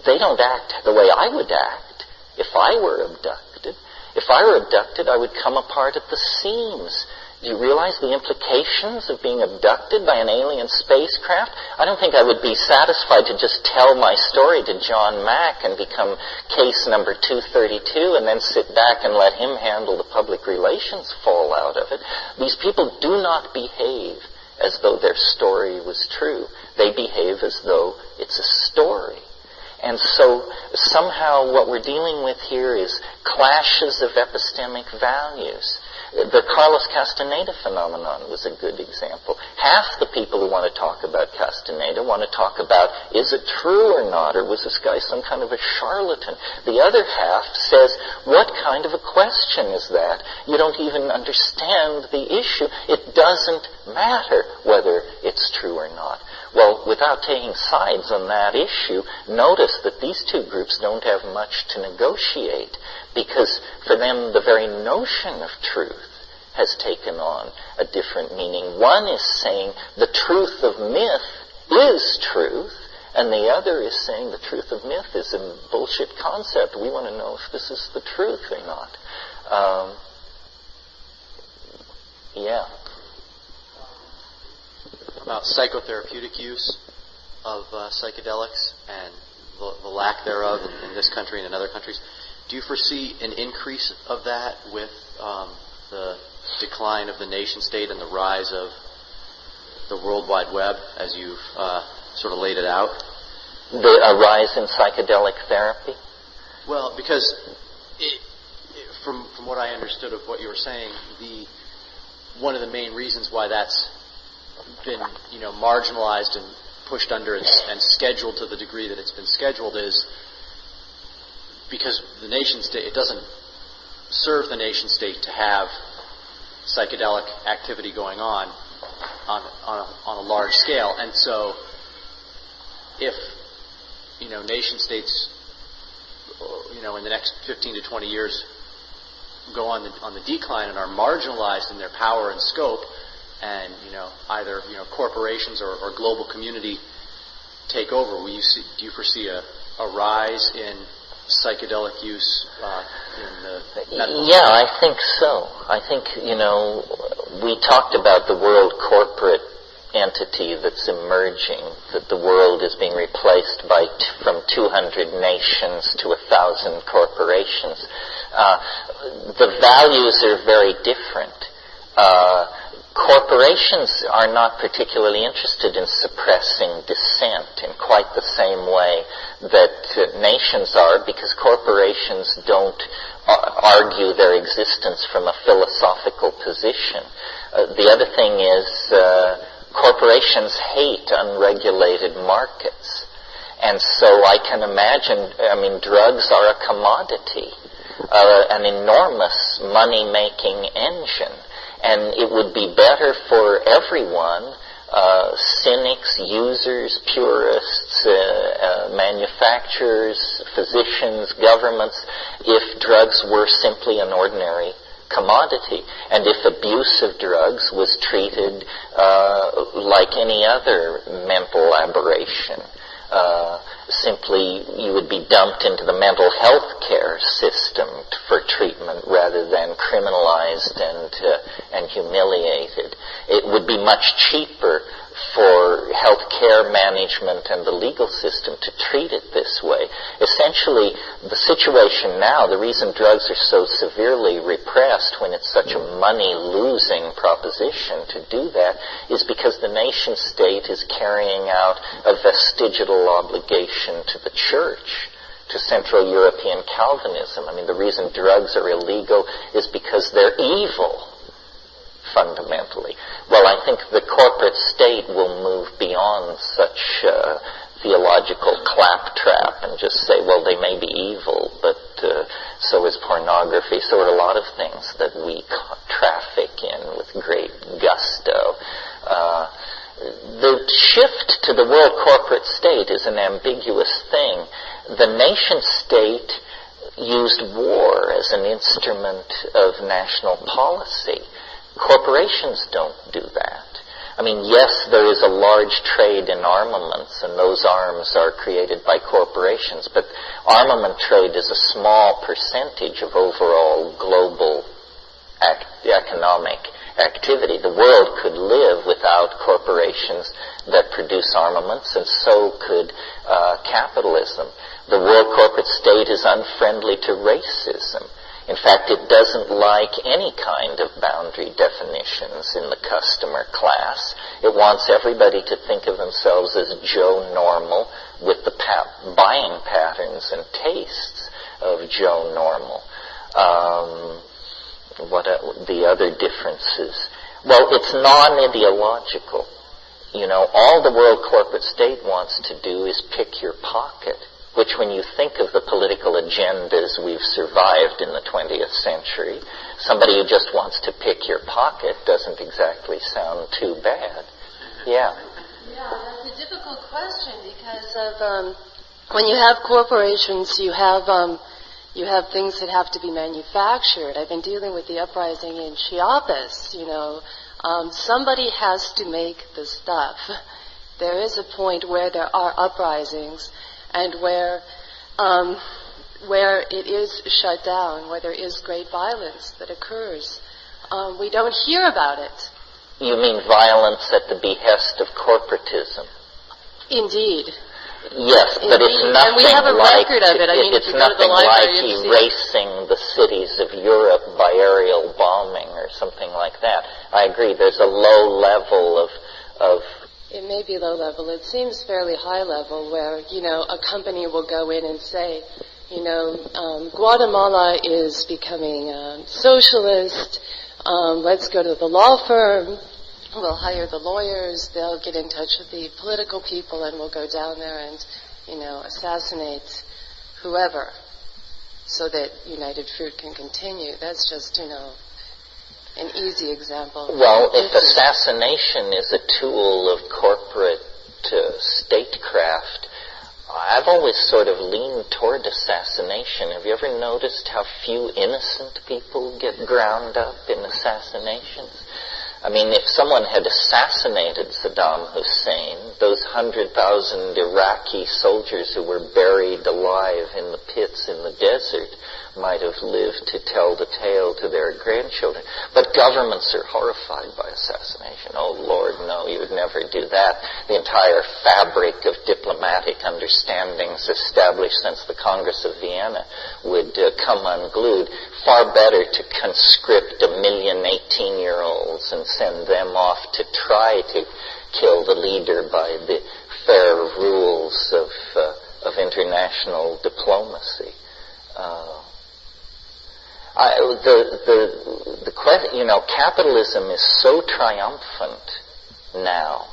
They don't act the way I would act if I were abducted. If I were abducted, I would come apart at the seams. Do you realize the implications of being abducted by an alien spacecraft? I don't think I would be satisfied to just tell my story to John Mack and become case number 232 and then sit back and let him handle the public relations fallout of it. These people do not behave as though their story was true. They behave as though it's a story. And so somehow what we're dealing with here is clashes of epistemic values. The Carlos Castaneda phenomenon was a good example. Half the people who want to talk about Castaneda want to talk about, is it true or not, or was this guy some kind of a charlatan? The other half says, what kind of a question is that? You don't even understand the issue. It doesn't matter whether it's true or not. Well, without taking sides on that issue, notice that these two groups don't have much to negotiate, because for them the very notion of truth has taken on a different meaning. One is saying the truth of myth is truth, and the other is saying the truth of myth is a bullshit concept. We want to know if this is the truth or not. About psychotherapeutic use of psychedelics and the lack thereof in this country and in other countries. Do you foresee an increase of that with the decline of the nation state and the rise of the World Wide Web, as you've sort of laid it out? A rise in psychedelic therapy? Well, because from what I understood of what you were saying, one of the main reasons why that's been marginalized and pushed under and scheduled to the degree that it's been scheduled is because the nation state, it doesn't serve the nation state to have psychedelic activity going on a large scale. And so if nation states in the next 15 to 20 years go on the decline and are marginalized in their power and scope, and either corporations or global community take over, do you foresee a rise in psychedelic use in the medical system? I think so. I think we talked about the world corporate entity that's emerging, that the world is being replaced from 200 nations to 1,000 corporations. The values are very different. Corporations are not particularly interested in suppressing dissent in quite the same way that nations are, because corporations don't argue their existence from a philosophical position. The other thing is corporations hate unregulated markets. And so I can imagine, drugs are a commodity, an enormous money-making engine. And it would be better for everyone, cynics, users, purists, manufacturers, physicians, governments, if drugs were simply an ordinary commodity, and if abuse of drugs was treated like any other mental aberration. Simply, you would be dumped into the mental health care system for treatment rather than criminalized and humiliated. It would be much cheaper for health care management and the legal system to treat it this way. Essentially, the situation now, the reason drugs are so severely repressed when it's such a money-losing proposition to do that is because the nation-state is carrying out a vestigial obligation to the church, to Central European Calvinism. The reason drugs are illegal is because they're evil, fundamentally. Well, I think the corporate state will move beyond such theological claptrap and just say, well, they may be evil, but so is pornography, so are a lot of things that we traffic in with great gusto. The shift to the world corporate state is an ambiguous thing. The nation-state used war as an instrument of national policy. Corporations don't do that. Yes, there is a large trade in armaments, and those arms are created by corporations, but armament trade is a small percentage of overall global economic activity. The world could live without corporations that produce armaments, and so could capitalism. The world corporate state is unfriendly to racism. In fact, it doesn't like any kind of boundary definitions in the customer class. It wants everybody to think of themselves as Joe Normal with the buying patterns and tastes of Joe Normal. What are the other differences? Well, it's non-ideological. All the world corporate state wants to do is pick your pocket, which when you think of the political agendas we've survived in the 20th century, somebody who just wants to pick your pocket doesn't exactly sound too bad. Yeah. Yeah, that's a difficult question because of when you have corporations, you have things that have to be manufactured. I've been dealing with the uprising in Chiapas. Somebody has to make the stuff. There is a point where there are uprisings, and where it is shut down, where there is great violence that occurs. We don't hear about it. You mean violence at the behest of corporatism? Indeed. Yes, but it's nothing and we have a like record of it. It's nothing like erasing the cities of Europe by aerial bombing or something like that. I agree. There's a low level of It may be low level. It seems fairly high level where, a company will go in and say, Guatemala is becoming socialist. Let's go to the law firm. We'll hire the lawyers. They'll get in touch with the political people, and we'll go down there and, assassinate whoever so that United Fruit can continue. That's just, an easy example. Well, if assassination is a tool of corporate statecraft, I've always sort of leaned toward assassination. Have you ever noticed how few innocent people get ground up in assassinations? If someone had assassinated Saddam Hussein, those 100,000 Iraqi soldiers who were buried alive in the pits in the desert might have lived to tell the tale to their grandchildren. But governments are horrified by assassination. Oh, Lord, no, you would never do that. The entire fabric of diplomatic understandings established since the Congress of Vienna would come unglued. Far better to conscript 1 million 18-year-olds and send them off to try to kill the leader by the fair rules of international diplomacy. The question, capitalism is so triumphant now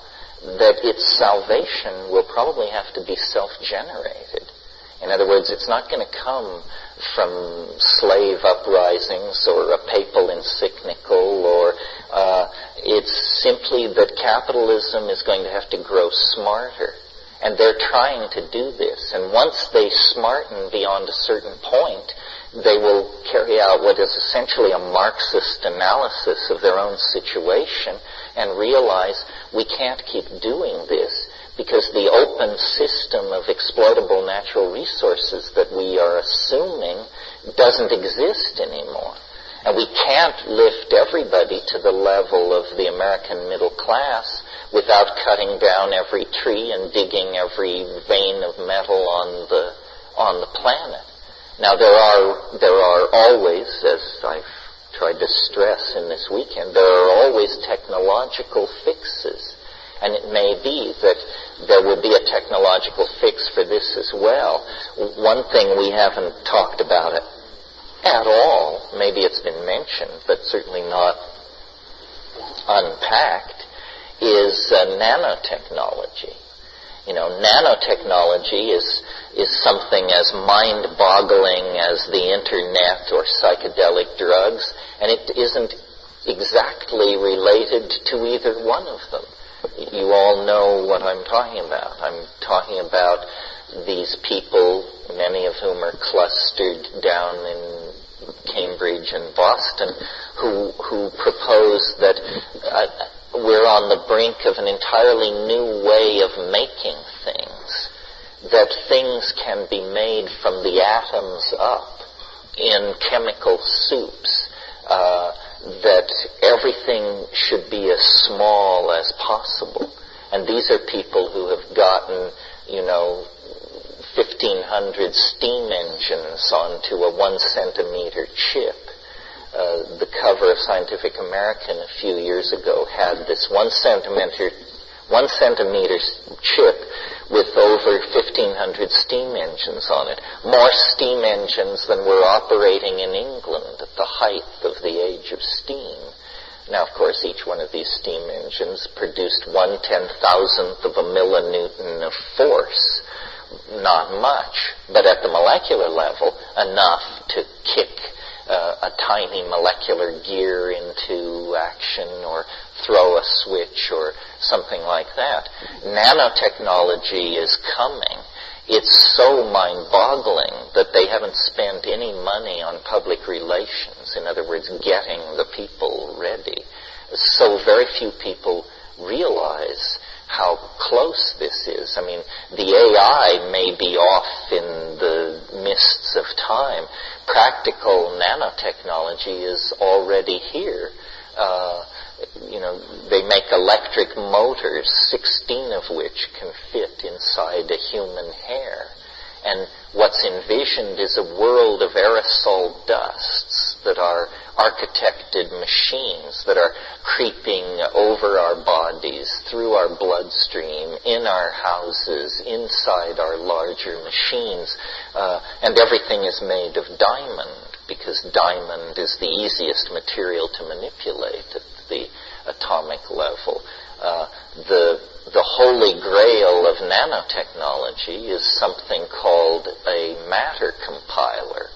that its salvation will probably have to be self-generated. In other words, it's not going to come from slave uprisings or a papal encyclical, or it's simply that capitalism is going to have to grow smarter. And they're trying to do this. And once they smarten beyond a certain point, they will carry out what is essentially a Marxist analysis of their own situation and realize we can't keep doing this because the open system of exploitable natural resources that we are assuming doesn't exist anymore. And we can't lift everybody to the level of the American middle class without cutting down every tree and digging every vein of metal on the planet. Now there are always, as I've tried to stress in this weekend, there are always technological fixes. And it may be that there will be a technological fix for this as well. One thing we haven't talked about it at all, maybe it's been mentioned, but certainly not unpacked, is nanotechnology. You know, nanotechnology is something as mind-boggling as the internet or psychedelic drugs, and it isn't exactly related to either one of them. You all know what I'm talking about. I'm talking about these people, many of whom are clustered down in Cambridge and Boston, who propose that we're on the brink of an entirely new way of making things, that things can be made from the atoms up in chemical soups, that everything should be as small as possible. And these are people who have gotten, 1,500 steam engines onto a 1 centimeter chip. The cover of Scientific American a few years ago had this 1 centimeter chip with over 1,500 steam engines on it. More steam engines than were operating in England at the height of the age of steam. Now, of course, each one of these steam engines produced 1/10,000th of a millinewton of force. Not much, but at the molecular level, enough to kick a tiny molecular gear into action or throw a switch or something like that. Nanotechnology is coming. It's so mind-boggling that they haven't spent any money on public relations, in other words, getting the people ready. So very few people realize how close this is. I mean, the AI may be off in the mists of time. Practical nanotechnology is already here. They make electric motors, 16 of which can fit inside a human hair. And what's envisioned is a world of aerosol dusts that are architected machines that are creeping over our bodies, through our bloodstream, in our houses, inside our larger machines. And everything is made of diamond, because diamond is the easiest material to manipulate at the atomic level. The holy grail of nanotechnology is something called a matter compiler.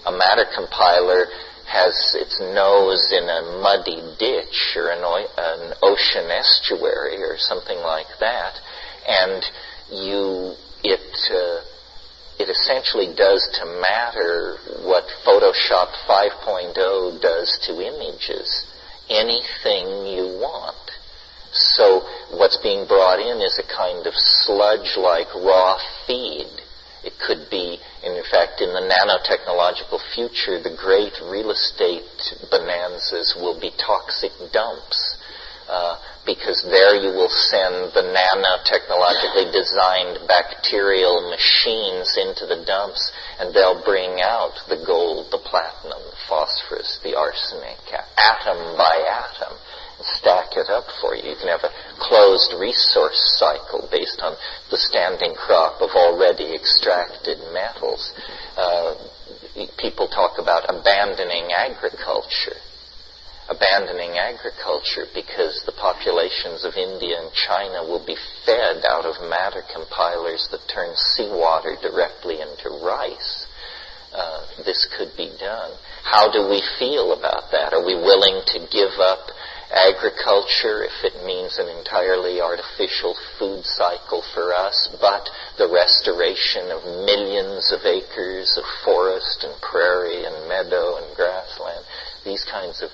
A matter compiler has its nose in a muddy ditch or an ocean estuary or something like that, and it essentially does to matter what Photoshop 5.0 does to images. Anything you want. So what's being brought in is a kind of sludge-like raw feed. It could be, in fact, in the nanotechnological future, the great real estate bonanzas will be toxic dumps. Because there you will send the nanotechnologically designed bacterial machines into the dumps, and they'll bring out the gold, the platinum, the phosphorus, the arsenic, atom by atom, and stack it up for you. You can have a closed resource cycle based on the standing crop of already extracted metals. People talk about abandoning agriculture. abandoning agriculture because the populations of India and China will be fed out of matter compilers that turn seawater directly into rice. This could be done. How do we feel about that? Are we willing to give up agriculture if it means an entirely artificial food cycle for us, but the restoration of millions of acres of forest and prairie and meadow and grassland? These kinds of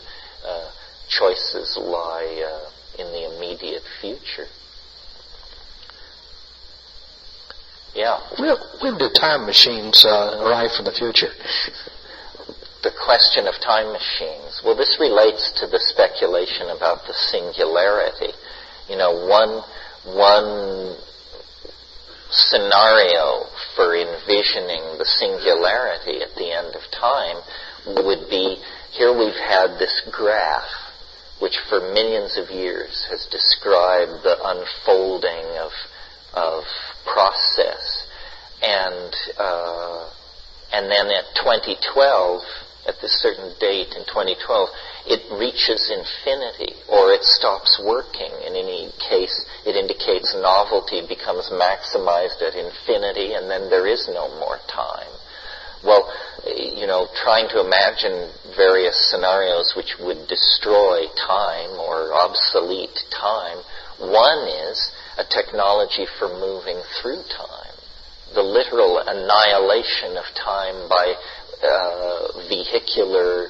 choices lie in the immediate future. Yeah. When do time machines arrive from the future? The question of time machines. Well, this relates to the speculation about the singularity. You know, one scenario for envisioning the singularity at the end of time would be, here we've had this graph, which for millions of years has described the unfolding of process, and then at 2012, at this certain date in 2012, it reaches infinity, or it stops working. In any case, it indicates novelty becomes maximized at infinity, and then there is no more time. Well, you know, trying to imagine various scenarios which would destroy time or obsolete time, one is a technology for moving through time, the literal annihilation of time by vehicular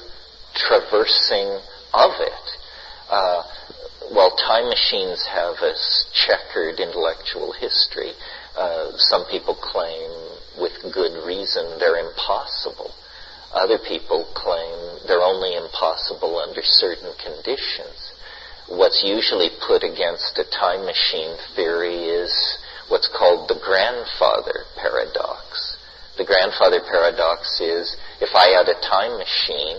traversing of it. Well, time machines have a checkered intellectual history. Some people claim, with good reason, they're impossible. Other people claim they're only impossible under certain conditions. What's usually put against a time machine theory is what's called the grandfather paradox. The grandfather paradox is, if I had a time machine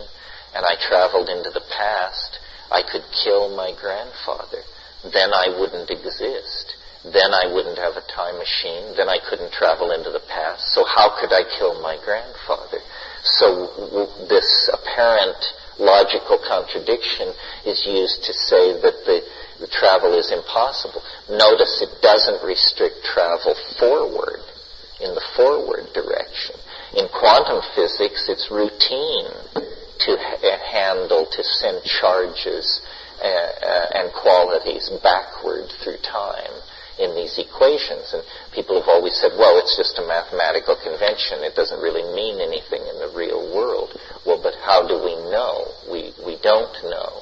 and I traveled into the past, I could kill my grandfather. Then I wouldn't exist. Then I wouldn't have a time machine. Then I couldn't travel into the past. So how could I kill my grandfather? So this apparent logical contradiction is used to say that the travel is impossible. Notice it doesn't restrict travel forward, in the forward direction. In quantum physics, it's routine to handle, to send charges and qualities backward through time in these equations. And people have always said, well, it's just a mathematical convention. It doesn't really mean anything in the real world. Well, but how do we know? We don't know.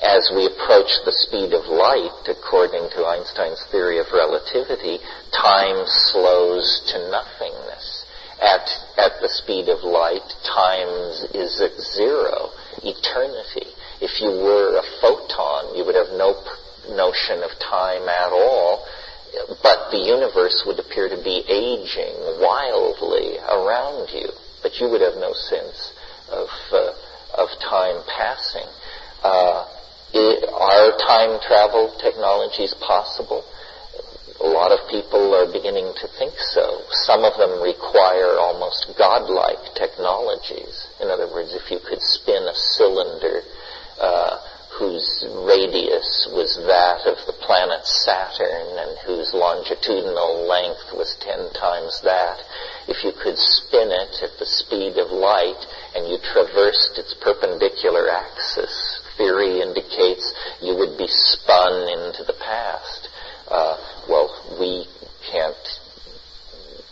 As we approach the speed of light, according to Einstein's theory of relativity, time slows to nothingness. At the speed of light, time is at zero, eternity. If you were a photon, you would have no notion of time at all, but the universe would appear to be aging wildly around you, but you would have no sense of time passing. Are time travel technologies possible? A lot of people are beginning to think so. Some of them require almost godlike technologies. In other words, if you could spin a cylinder whose radius was that of the planet Saturn and whose longitudinal length was 10 times that, if you could spin it at the speed of light and you traversed its perpendicular axis, theory indicates you would be spun into the past. Well, we can't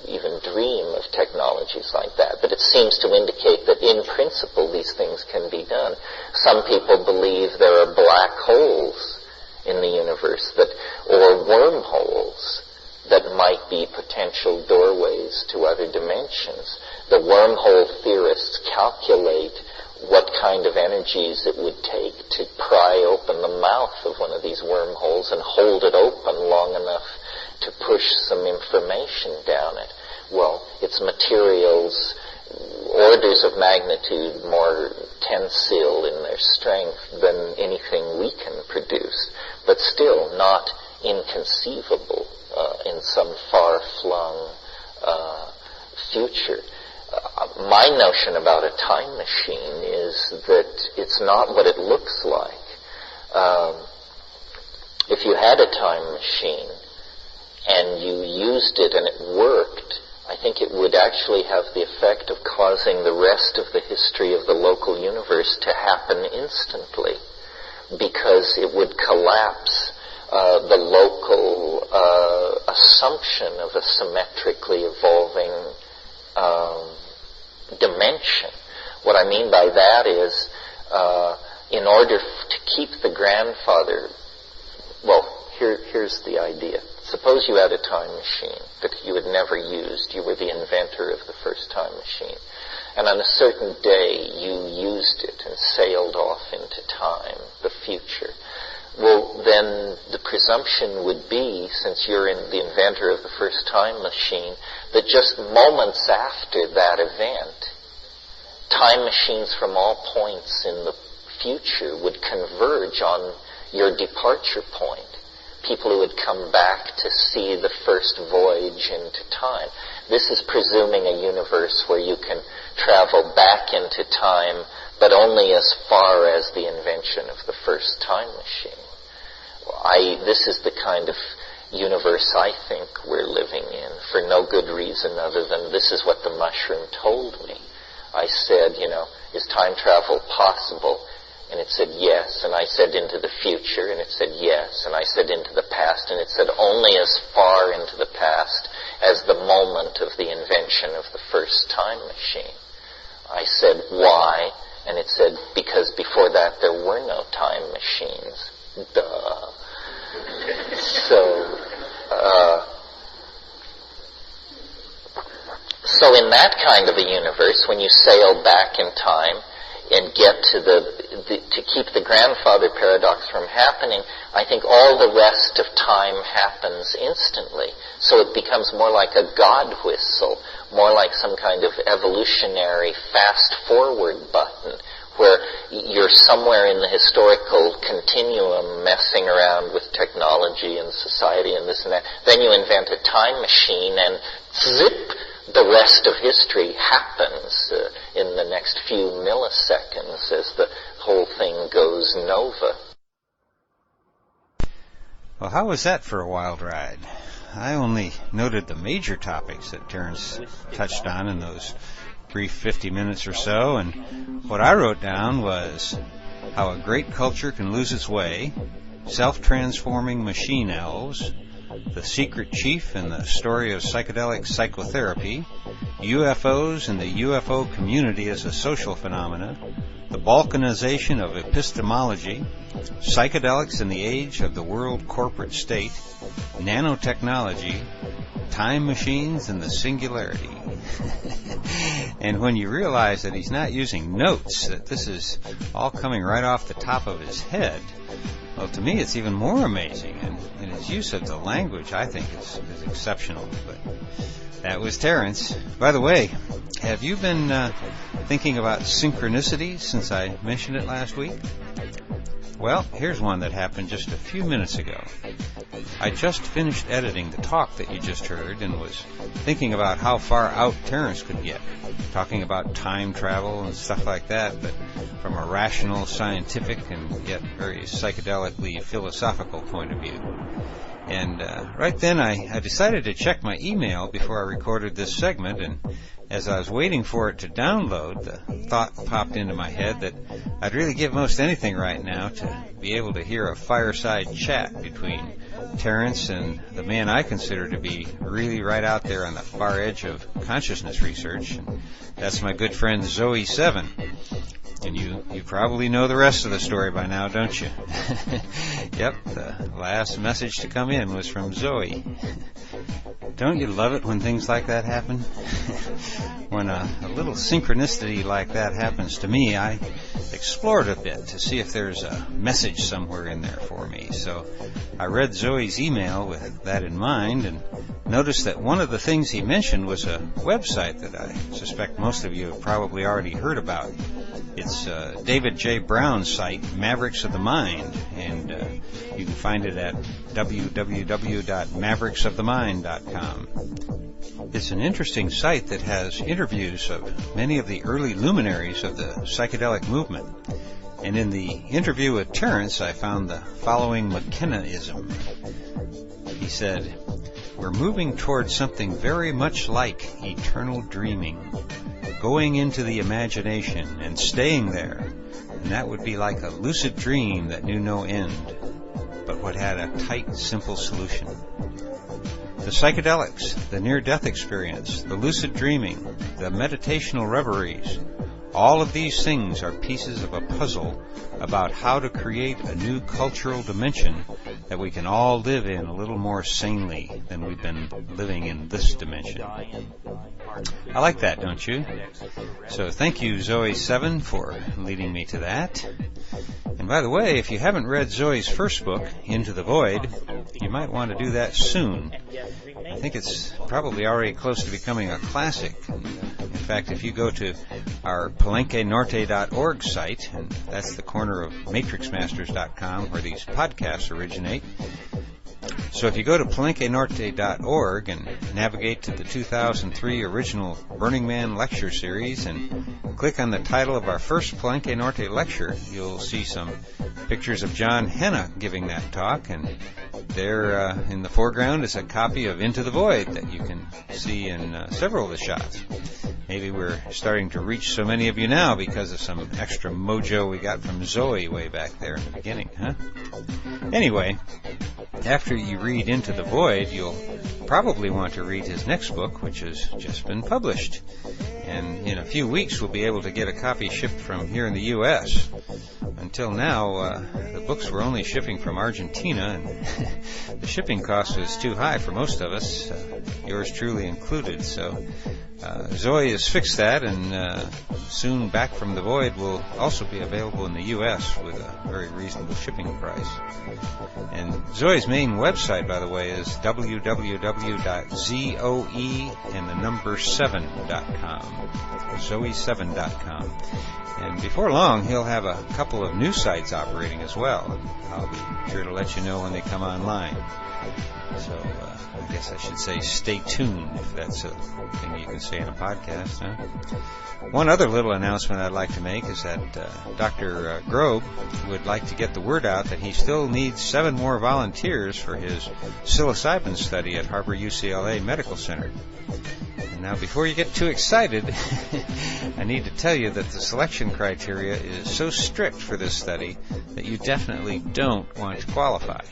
even dream of technologies like that, but it seems to indicate that in principle these things can be done. Some people believe there are black holes in the universe or wormholes that might be potential doorways to other dimensions. The wormhole theorists calculate what kind of energies it would take to pry open the mouth of one of these wormholes and hold it open long enough to push some information down it. Well, it's materials orders of magnitude more tensile in their strength than anything we can produce, but still not inconceivable in some far-flung future. My notion about a time machine is that it's not what it looks like. If you had a time machine and you used it and it worked, I think it would actually have the effect of causing the rest of the history of the local universe to happen instantly, because it would collapse the local assumption of a symmetrically evolving dimension. What I mean by that is, in order to keep the grandfather, here's the idea. Suppose you had a time machine that you had never used. You were the inventor of the first time machine. And on a certain day, you used it and sailed off into time, the future. Well, then the presumption would be, since you're the inventor of the first time machine, that just moments after that event, time machines from all points in the future would converge on your departure point. People who would come back to see the first voyage into time. This is presuming a universe where you can travel back into time, but only as far as the invention of the first time machine. This is the kind of universe I think we're living in, for no good reason other than this is what the mushroom told me. I said, is time travel possible? And it said yes, and I said into the future, and it said yes, and I said into the past, and it said only as far into the past as the moment of the invention of the first time machine. I said, why? And it said, because before that there were no time machines. Duh. So in that kind of a universe, when you sail back in time and get to to keep the grandfather paradox from happening, I think all the rest of time happens instantly. So it becomes more like a God whistle, more like some kind of evolutionary fast-forward button, where you're somewhere in the historical continuum messing around with technology and society and this and that. Then you invent a time machine and zip, the rest of history happens in the next few milliseconds as the whole thing goes nova. Well, how was that for a wild ride? I only noted the major topics that Terence touched on in those brief 50 minutes or so, and what I wrote down was how a great culture can lose its way, self-transforming machine elves, the secret chief and the story of psychedelic psychotherapy, UFOs and the UFO community as a social phenomena, the balkanization of epistemology, psychedelics in the age of the world corporate state, nanotechnology, time machines and the singularity. And when you realize that he's not using notes, that this is all coming right off the top of his head, well, to me it's even more amazing, and his use of the language I think is exceptional. But that was Terence. By the way, have you been thinking about synchronicity since I mentioned it last week? Well, here's one that happened just a few minutes ago. I just finished editing the talk that you just heard and was thinking about how far out Terence could get, talking about time travel and stuff like that, but from a rational, scientific, and yet very psychedelically philosophical point of view. And right then I decided to check my email before I recorded this segment, and as I was waiting for it to download, the thought popped into my head that I'd really give most anything right now to be able to hear a fireside chat between Terence and the man I consider to be really right out there on the far edge of consciousness research. And that's my good friend Zoe 7. And you probably know the rest of the story by now, don't you? Yep, the last message to come in was from Zoe. Don't you love it when things like that happen? When a little synchronicity like that happens to me, I explored a bit to see if there's a message somewhere in there for me. So I read Zoe's email with that in mind and noticed that one of the things he mentioned was a website that I suspect most of you have probably already heard about. It's David J. Brown's site, Mavericks of the Mind, and you can find it at www.mavericksofthemind.com. It's an interesting site that has interviews of many of the early luminaries of the psychedelic movement. And in the interview with Terence, I found the following McKenna-ism. He said, "We're moving towards something very much like eternal dreaming, going into the imagination and staying there, and that would be like a lucid dream that knew no end, but what had a tight, simple solution. The psychedelics, the near-death experience, the lucid dreaming, the meditational reveries, all of these things are pieces of a puzzle about how to create a new cultural dimension that we can all live in a little more sanely than we've been living in this dimension." I like that, don't you? So thank you, Zoe7, for leading me to that. And by the way, if you haven't read Zoe's first book, Into the Void, you might want to do that soon. I think it's probably already close to becoming a classic. In fact, if you go to our palenquenorte.org site, and that's the corner of matrixmasters.com where these podcasts originate. So if you go to palenquenorte.org and navigate to the 2003 original Burning Man lecture series and click on the title of our first Palenque Norte lecture, you'll see some pictures of John Henna giving that talk, and there in the foreground is a copy of Into the Void that you can see in several of the shots. Maybe we're starting to reach so many of you now because of some extra mojo we got from Zoe way back there in the beginning, huh? Anyway, after you read Into the Void, you'll probably want to read his next book, which has just been published. And in a few weeks, we'll be able to get a copy shipped from here in the U.S. Until now, the books were only shipping from Argentina, and the shipping cost was too high for most of us, yours truly included. So Zoe has fixed that, and soon Back from the Void will also be available in the U.S. with a very reasonable shipping price. And Zoe's main website, by the way, is www.zoe7.com. Zoe7.com. And before long, he'll have a couple of new sites operating as well. And I'll be sure to let you know when they come online. So I guess I should say stay tuned, if that's a thing you can say in a podcast, huh? One other little announcement I'd like to make is that Dr. Grobe would like to get the word out that he still needs 7 more volunteers for his psilocybin study at Harbor-UCLA Medical Center. And now, before you get too excited, I need to tell you that the selection criteria is so strict for this study that you definitely don't want to qualify.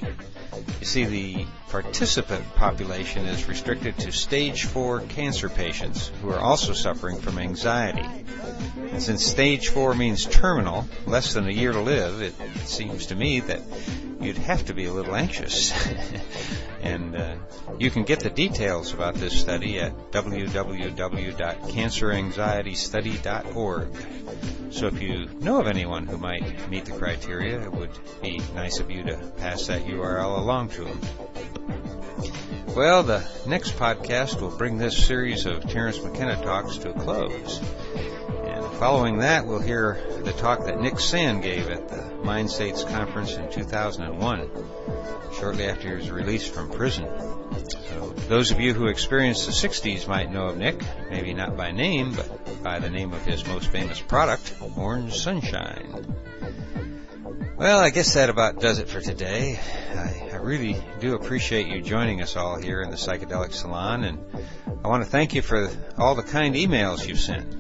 You see, the participant population is restricted to stage 4 cancer patients who are also suffering from anxiety. And since stage 4 means terminal, less than a year to live, it seems to me that you'd have to be a little anxious. And you can get the details about this study at www.canceranxietystudy.org. So if you know of anyone who might meet the criteria, it would be nice of you to pass that URL along to them. Well, the next podcast will bring this series of Terence McKenna talks to a close. And following that, we'll hear the talk that Nick Sand gave at the Mind States Conference in 2001, shortly after he was released from prison. So those of you who experienced the 60s might know of Nick, maybe not by name, but by the name of his most famous product, Orange Sunshine. Well, I guess that about does it for today. I really do appreciate you joining us all here in the Psychedelic Salon, and I want to thank you for all the kind emails you've sent.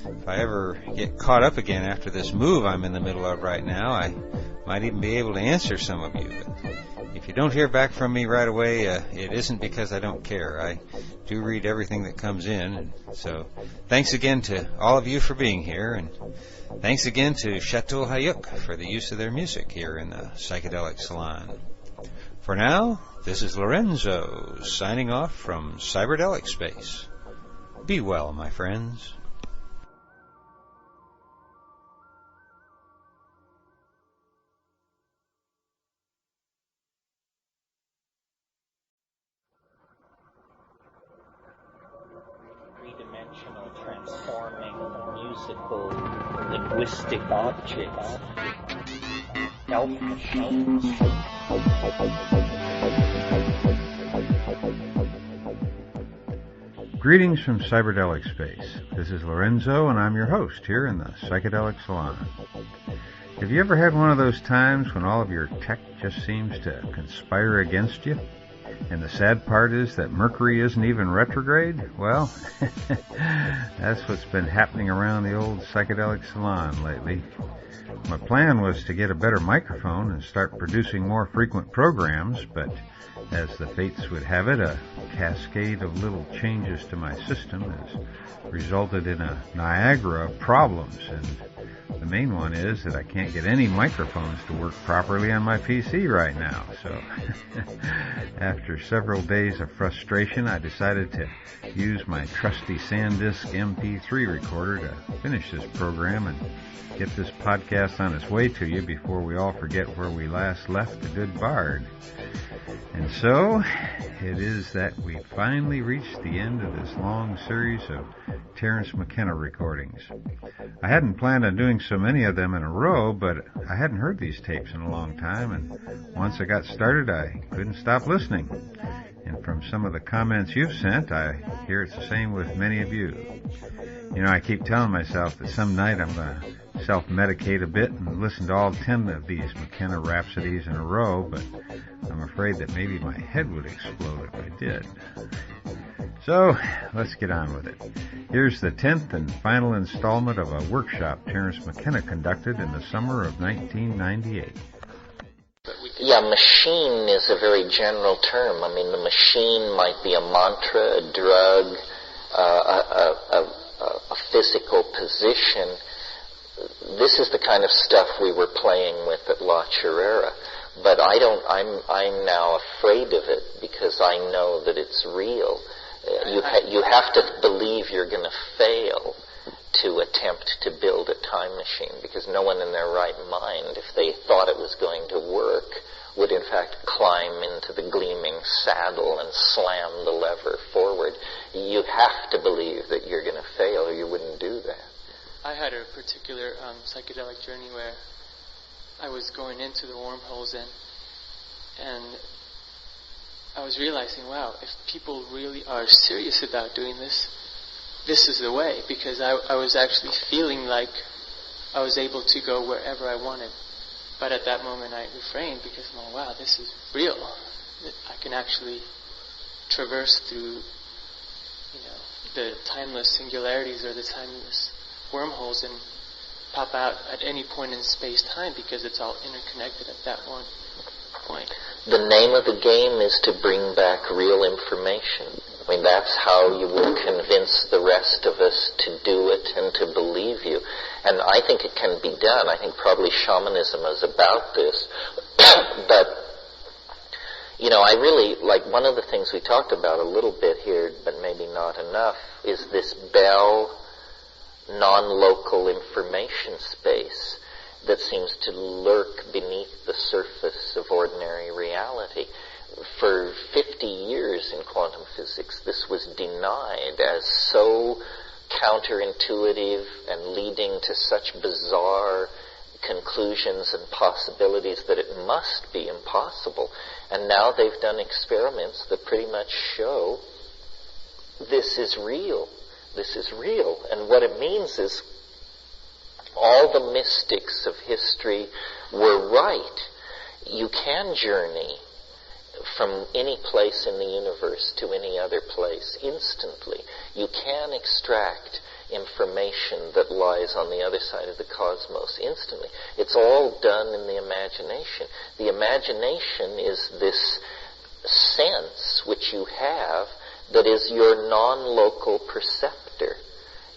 If I ever get caught up again after this move I'm in the middle of right now, I might even be able to answer some of you. But if you don't hear back from me right away, it isn't because I don't care. I do read everything that comes in. And so thanks again to all of you for being here, and thanks again to Chateau Hayuk for the use of their music here in the Psychedelic Salon. For now, this is Lorenzo signing off from Cyberdelic Space. Be well, my friends. Three-dimensional transforming music. metaphysical, linguistic objects. Elf machines. Greetings from Cyberdelic Space. This is Lorenzo, and I'm your host here in the Psychedelic Salon. Have you ever had one of those times when all of your tech just seems to conspire against you? And the sad part is that Mercury isn't even retrograde? Well, that's what's been happening around the old Psychedelic Salon lately. My plan was to get a better microphone and start producing more frequent programs, but as the fates would have it, a cascade of little changes to my system has resulted in a Niagara of problems, and the main one is that I can't get any microphones to work properly on my PC right now. So after several days of frustration, I decided to use my trusty SanDisk MP3 recorder to finish this program and get this podcast on its way to you before we all forget where we last left the good bard. And so it is that we finally reached the end of this long series of Terence McKenna recordings. I hadn't planned on doing so many of them in a row, but I hadn't heard these tapes in a long time, and once I got started, I couldn't stop listening. And from some of the comments you've sent, I hear it's the same with many of you. You know, I keep telling myself that some night I'm going to self-medicate a bit and listen to all 10 of these McKenna rhapsodies in a row, but I'm afraid that maybe my head would explode if I did. So, let's get on with it. Here's the 10th and final installment of a workshop Terence McKenna conducted in the summer of 1998. Yeah, machine is a very general term. I mean, the machine might be a mantra, a drug, a physical position. This is the kind of stuff we were playing with at La Chirera. But I'm now afraid of it because I know that it's real. You have to believe you're going to fail to attempt to build a time machine, because no one in their right mind, if they thought it was going to work, would in fact climb into the gleaming saddle and slam the lever forward. You have to believe that you're going to fail or you wouldn't do that. I had a particular psychedelic journey where I was going into the wormholes and I was realizing, wow, if people really are serious about doing this, this is the way, because I was actually feeling like I was able to go wherever I wanted. But at that moment I refrained because, oh, wow, this is real. I can actually traverse through, the timeless singularities or the timeless wormholes and pop out at any point in space-time because it's all interconnected at that one point. The name of the game is to bring back real information. I mean, that's how you will convince the rest of us to do it and to believe you. And I think it can be done. I think probably shamanism is about this. But, I really, one of the things we talked about a little bit here, but maybe not enough, is this Bell non-local information space that seems to lurk beneath the surface of ordinary reality. For 50 years in quantum physics, this was denied as so counterintuitive and leading to such bizarre conclusions and possibilities that it must be impossible. And now they've done experiments that pretty much show this is real. This is real. And what it means is all the mystics of history were right. You can journey from any place in the universe to any other place instantly. You can extract information that lies on the other side of the cosmos instantly. It's all done in the imagination. The imagination is this sense which you have that is your non-local perceptor.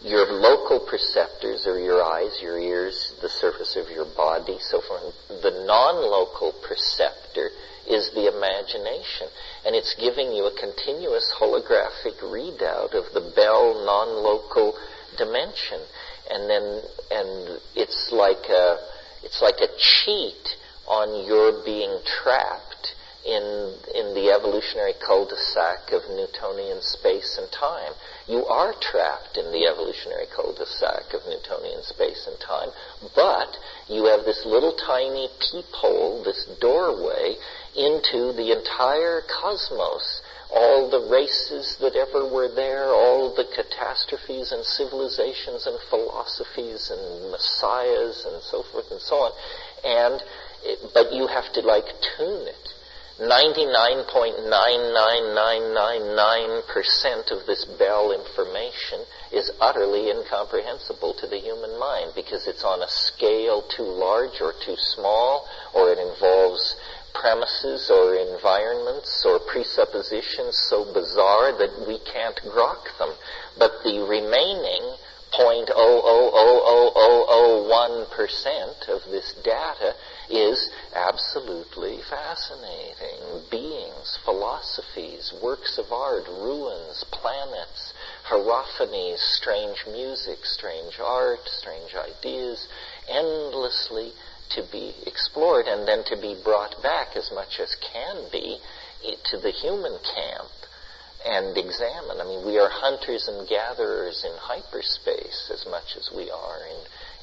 Your local perceptors are your eyes, your ears, the surface of your body, so forth. The non-local perceptor is the imagination, and it's giving you a continuous holographic readout of the Bell non-local dimension, and it's like a cheat on your being trapped in the evolutionary cul-de-sac of Newtonian space and time. You are trapped in the evolutionary cul-de-sac of Newtonian space and time, but you have this little tiny peephole, this doorway into the entire cosmos. All the races that ever were there, all the catastrophes and civilizations and philosophies and messiahs and so forth and so on. But you have to tune it. 99.99999% of this Bell information is utterly incomprehensible to the human mind because it's on a scale too large or too small, or it involves premises or environments or presuppositions so bizarre that we can't grok them. But the remaining 0.0000001% of this data is absolutely fascinating. Beings, philosophies, works of art, ruins, planets, hierophanies, strange music, strange art, strange ideas, endlessly to be explored and then to be brought back as much as can be to the human camp and examine. I mean, we are hunters and gatherers in hyperspace as much as we are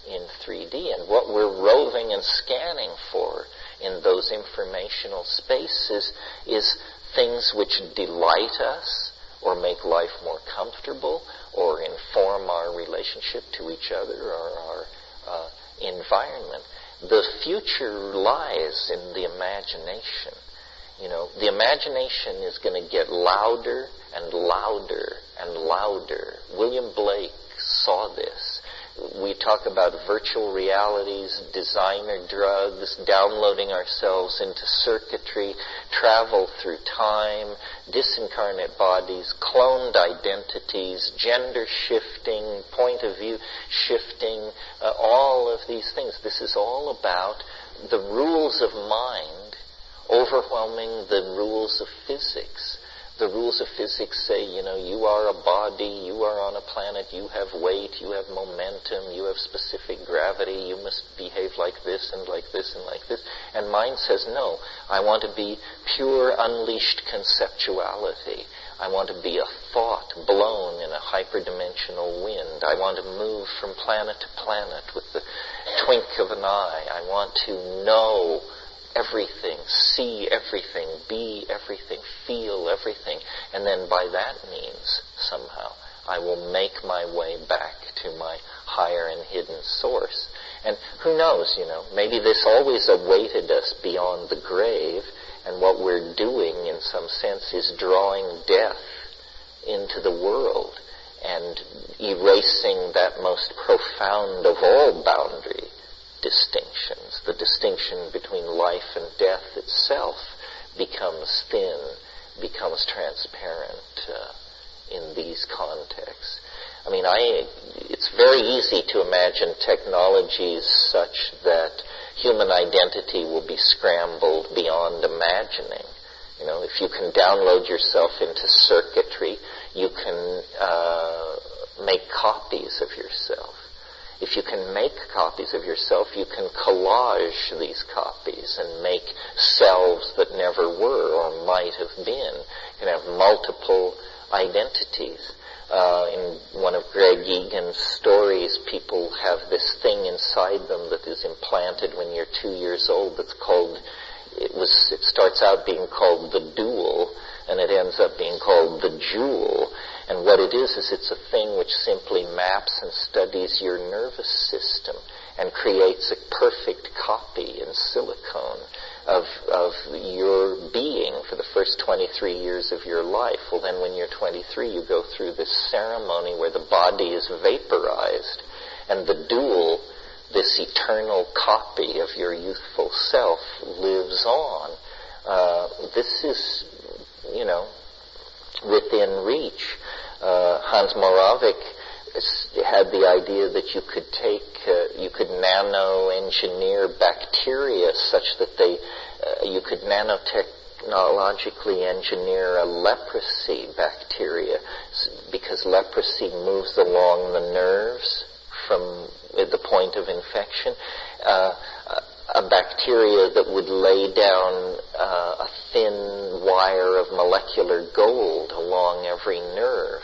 in 3D. And what we're roving and scanning for in those informational spaces is things which delight us or make life more comfortable or inform our relationship to each other or our environment. The future lies in the imagination. You know, the imagination is going to get louder and louder and louder. William Blake saw this. We talk about virtual realities, designer drugs, downloading ourselves into circuitry, travel through time, disincarnate bodies, cloned identities, gender shifting, point of view shifting, all of these things. This is all about the rules of mind overwhelming the rules of physics. The rules of physics say, you know, you are a body, you are on a planet, you have weight, you have momentum, you have specific gravity, you must behave like this and like this and like this. And mind says, no, I want to be pure, unleashed conceptuality. I want to be a thought blown in a hyperdimensional wind. I want to move from planet to planet with the twink of an eye. I want to know everything, see everything, be everything, feel everything, and then by that means, somehow, I will make my way back to my higher and hidden source. And who knows, you know, maybe this always awaited us beyond the grave, and what we're doing, in some sense, is drawing death into the world and erasing that most profound of all boundary distinctions. The distinction between life and death itself becomes thin, becomes transparent in these contexts. I mean, it's very easy to imagine technologies such that human identity will be scrambled beyond imagining. You know, if you can download yourself into circuitry, you can make copies of yourself. If you can make copies of yourself, you can collage these copies and make selves that never were or might have been. You can have multiple identities. In one of Greg Egan's stories, people have this thing inside them that is implanted when you're 2 years old that's called, it starts out being called the dual, and it ends up being called the jewel. And what it is it's a thing which simply maps and studies your nervous system and creates a perfect copy in silicone of your being for the first 23 years of your life. Well, then when you're 23, you go through this ceremony where the body is vaporized, and the dual, this eternal copy of your youthful self, lives on. This is, you know, within reach. Hans Moravec had the idea that you could you could nano-engineer bacteria such that you could nanotechnologically engineer a leprosy bacteria, because leprosy moves along the nerves from the point of infection. a bacteria that would lay down a thin wire of molecular gold along every nerve.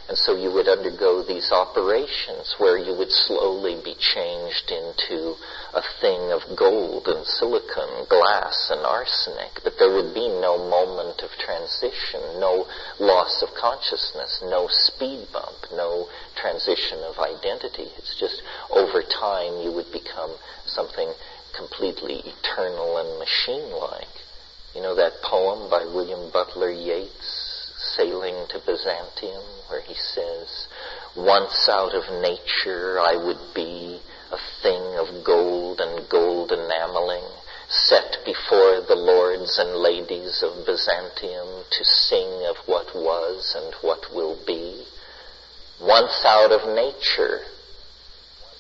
And so you would undergo these operations where you would slowly be changed into a thing of gold and silicon, glass and arsenic. But there would be no moment of transition, no loss of consciousness, no speed bump, no transition of identity. It's just over time you would become something completely eternal and machine-like. You know that poem by William Butler Yeats, Sailing to Byzantium, where he says, "Once out of nature I would be a thing of gold and gold enameling, set before the lords and ladies of Byzantium to sing of what was and what will be." Once out of nature.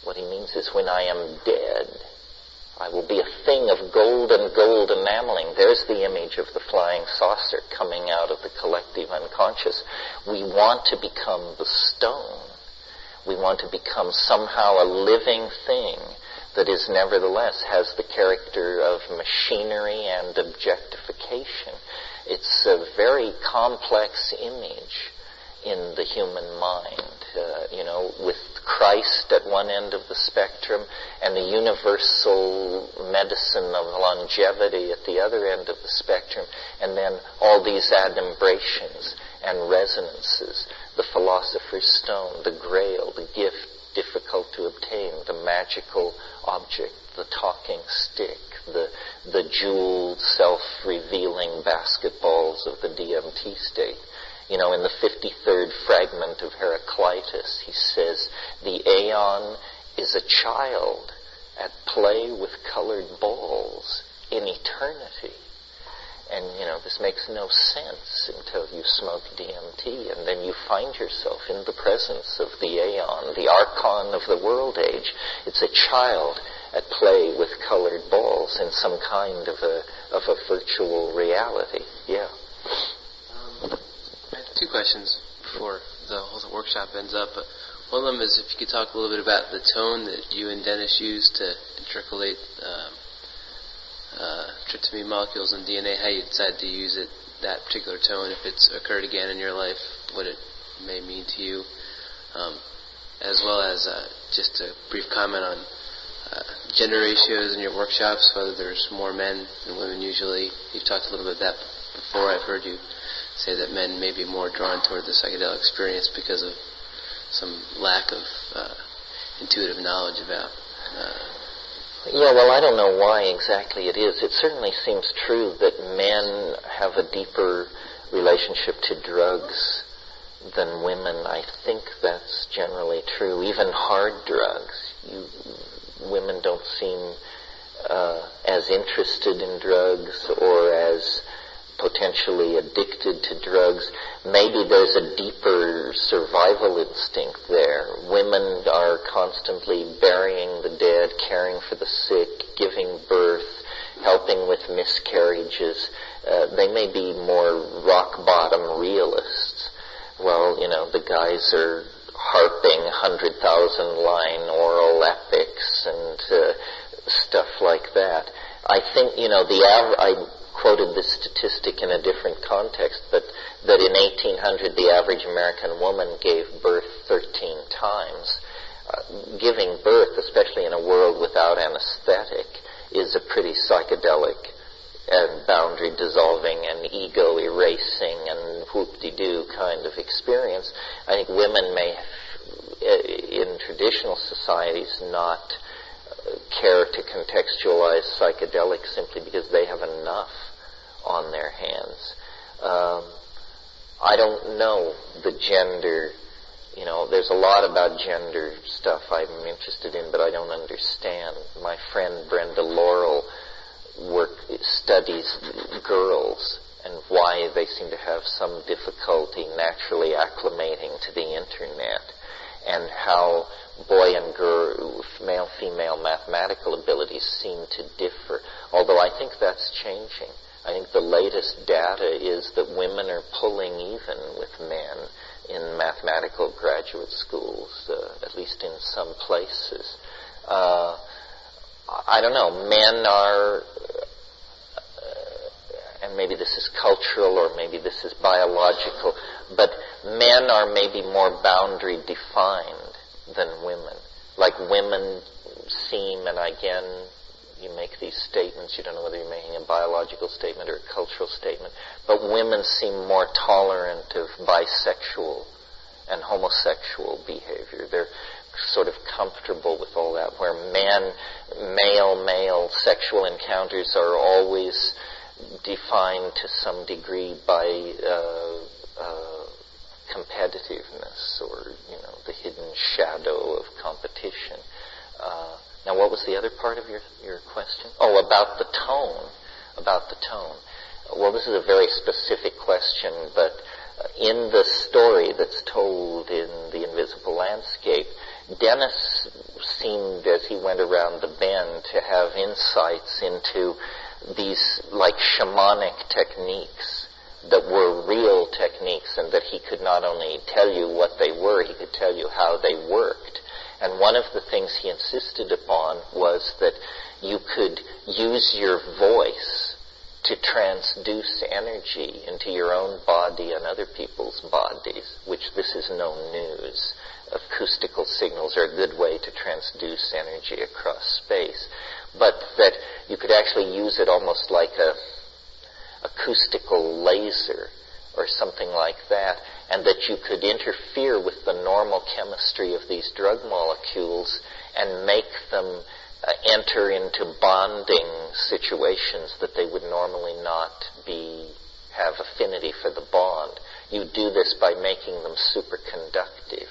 What he means is when I am dead, I will be a thing of gold and gold enameling. There's the image of the flying saucer coming out of the collective unconscious. We want to become the stone. We want to become somehow a living thing that is nevertheless has the character of machinery and objectification. It's a very complex image in the human mind, with Christ at one end of the spectrum and the universal medicine of longevity at the other end of the spectrum, and then all these adumbrations and resonances, the philosopher's stone, the grail, the gift difficult to obtain, the magical object, the talking stick, the jeweled self-revealing basketballs of the DMT state. In the 53rd fragment of Heraclitus, he says, the aeon is a child at play with colored balls in eternity. And, this makes no sense until you smoke DMT, and then you find yourself in the presence of the aeon, the archon of the world age. It's a child at play with colored balls in some kind of a virtual reality. Yeah. I have two questions before the whole workshop ends up. But one of them is if you could talk a little bit about the tone that you and Dennis used to intercalate tryptamine molecules in DNA, how you decided to use it, that particular tone, if it's occurred again in your life, what it may mean to you, as well as just a brief comment on gender ratios in your workshops, whether there's more men than women usually. You've talked a little bit about that before. I've heard you say that men may be more drawn toward the psychedelic experience because of some lack of intuitive knowledge about Yeah, well, I don't know why exactly it is. It certainly seems true that men have a deeper relationship to drugs than women. I think that's generally true. Even hard drugs. Women don't seem as interested in drugs or as potentially addicted to drugs. Maybe there's a deeper survival instinct there. Women are constantly burying the dead, caring for the sick, giving birth, helping with miscarriages. They may be more rock-bottom realists. Well, the guys are harping 100,000-line oral epics and stuff like that. I think, I quoted this statistic in a different context, but that in 1800 the average American woman gave birth 13 times. Giving birth, especially in a world without anesthetic, is a pretty psychedelic and boundary-dissolving and ego-erasing and whoop-de-doo kind of experience. I think women may, in traditional societies, not care to contextualize psychedelics simply because they have enough on their hands. I don't know the gender, there's a lot about gender stuff I'm interested in, but I don't understand. My friend Brenda Laurel studies girls and why they seem to have some difficulty naturally acclimating to the internet, and how boy and girl, male-female mathematical abilities seem to differ, although I think that's changing. I think the latest data is that women are pulling even with men in mathematical graduate schools, at least in some places. I don't know, men are, and maybe this is cultural or maybe this is biological, but men are maybe more boundary defined than women. Like women seem, and again, you make these statements, you don't know whether you're making a biological statement or a cultural statement, but women seem more tolerant of bisexual and homosexual behavior. They're sort of comfortable with all that, where male sexual encounters are always defined to some degree by competitiveness or, the hidden shadow of competition. Now, what was the other part of your question? Oh, about the tone. Well, this is a very specific question, but in the story that's told in The Invisible Landscape, Dennis seemed, as he went around the bend, to have insights into these, like, shamanic techniques that were real techniques, and that he could not only tell you what they were, he could tell you how they worked. And one of the things he insisted upon was that you could use your voice to transduce energy into your own body and other people's bodies, which this is no news. Acoustical signals are a good way to transduce energy across space. But that you could actually use it almost like a acoustical laser or something like that, and that you could interfere with the normal chemistry of these drug molecules and make them enter into bonding situations that they would normally not have affinity for the bond. You do this by making them superconductive.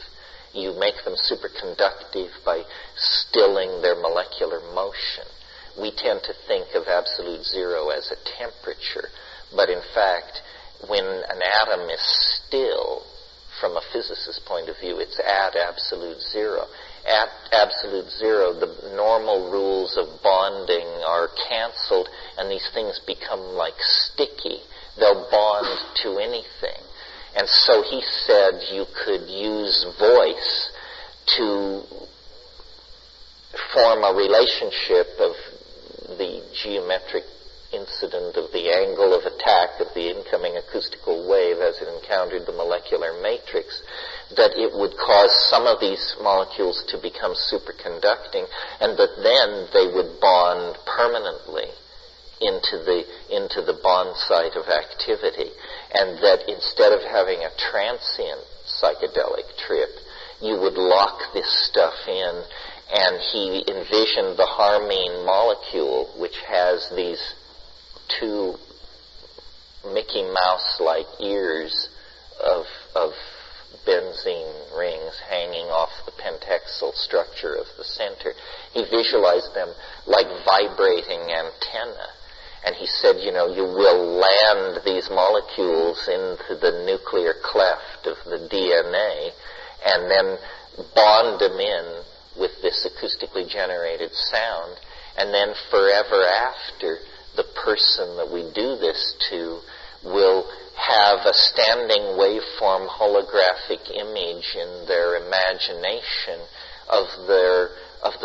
You make them superconductive by stilling their molecular motion. We tend to think of absolute zero as a temperature, but in fact, when an atom is still, from a physicist's point of view, it's at absolute zero. At absolute zero, the normal rules of bonding are canceled, and these things become like sticky. They'll bond to anything. And so he said you could use voice to form a relationship of the geometric incident of the angle of attack of the incoming acoustical wave as it encountered the molecular matrix, that it would cause some of these molecules to become superconducting, and that then they would bond permanently into the bond site of activity, and that instead of having a transient psychedelic trip, you would lock this stuff in. And he envisioned the harmine molecule, which has these two Mickey Mouse-like ears of benzene rings hanging off the pentexyl structure of the center. He visualized them like vibrating antennae. And he said, you will land these molecules into the nuclear cleft of the DNA and then bond them in with this acoustically generated sound, and then forever after, the person that we do this to will have a standing waveform holographic image in their imagination of the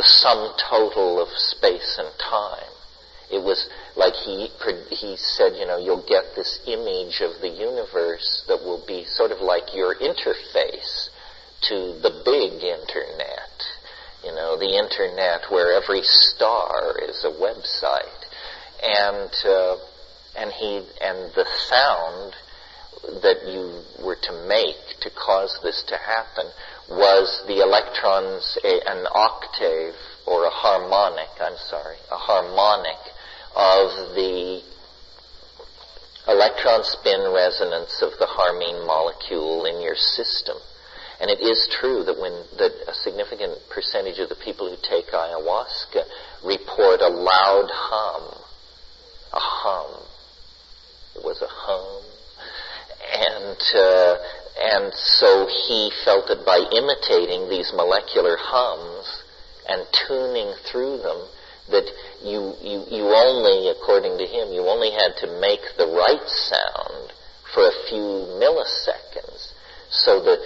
sum total of space and time. It was like he said, you'll get this image of the universe that will be sort of like your interface to the big internet. The internet where every star is a website. And the sound that you were to make to cause this to happen was the electrons, an octave, or a harmonic of the electron spin resonance of the harmine molecule in your system. And it is true that a significant percentage of the people who take ayahuasca report a loud hum. A hum. It was a hum. And so he felt that by imitating these molecular hums and tuning through them, that you only, according to him, you only had to make the right sound for a few milliseconds. So the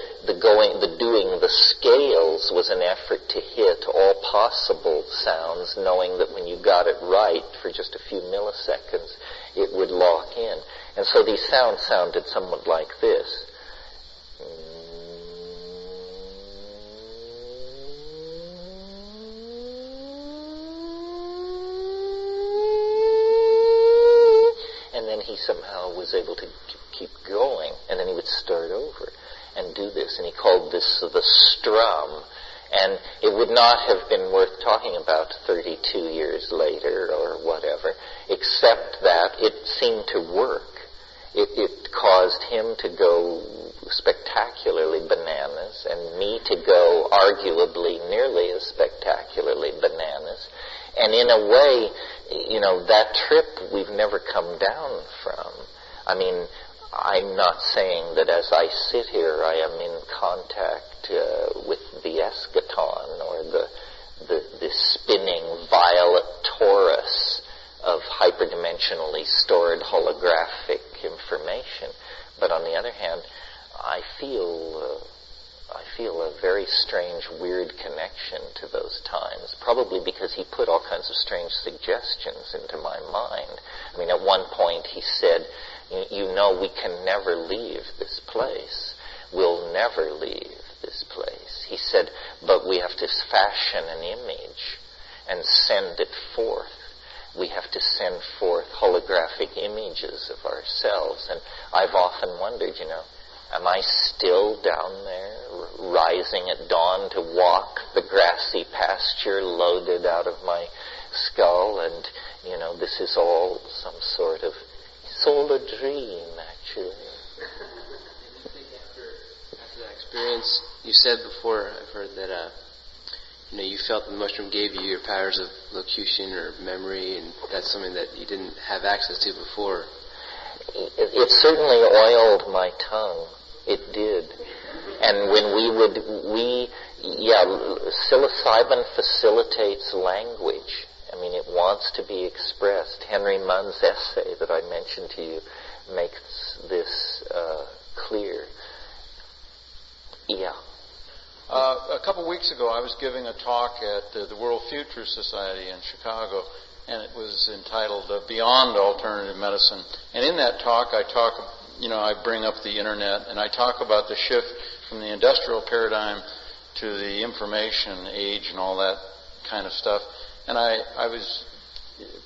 doing the scales was an effort to hit all possible sounds, knowing that when you got it right for just a few milliseconds, it would lock in. And so these sounds sounded somewhat like this. And then he somehow was able to keep going, and then he would start over and do this, and he called this the strum. And it would not have been worth talking about 32 years later or whatever, except that it seemed to work. It caused him to go spectacularly bananas, and me to go arguably nearly as spectacularly bananas. And in a way, that trip we've never come down from. I mean, I'm not saying that as I sit here I am in contact with the eschaton or the spinning violet torus of hyperdimensionally stored holographic information. But on the other hand, I feel a very strange, weird connection to those times, probably because he put all kinds of strange suggestions into my mind. I mean, at one point he said, we can never leave this place. We'll never leave this place. He said, but we have to fashion an image and send it forth. We have to send forth holographic images of ourselves. And I've often wondered, am I still down there, rising at dawn to walk the grassy pasture loaded out of my skull? And, this is all some sort of, it's all a dream, actually. I think after that experience, you said before, I've heard that, you felt that the mushroom gave you your powers of locution or memory, and that's something that you didn't have access to before. It certainly oiled my tongue. It did. And when psilocybin facilitates language. I mean, it wants to be expressed. Henry Munn's essay that I mentioned to you makes this clear. Yeah. A couple weeks ago, I was giving a talk at the World Future Society in Chicago, and it was entitled Beyond Alternative Medicine. And in that talk, I bring up the internet, and I talk about the shift from the industrial paradigm to the information age and all that kind of stuff. And I was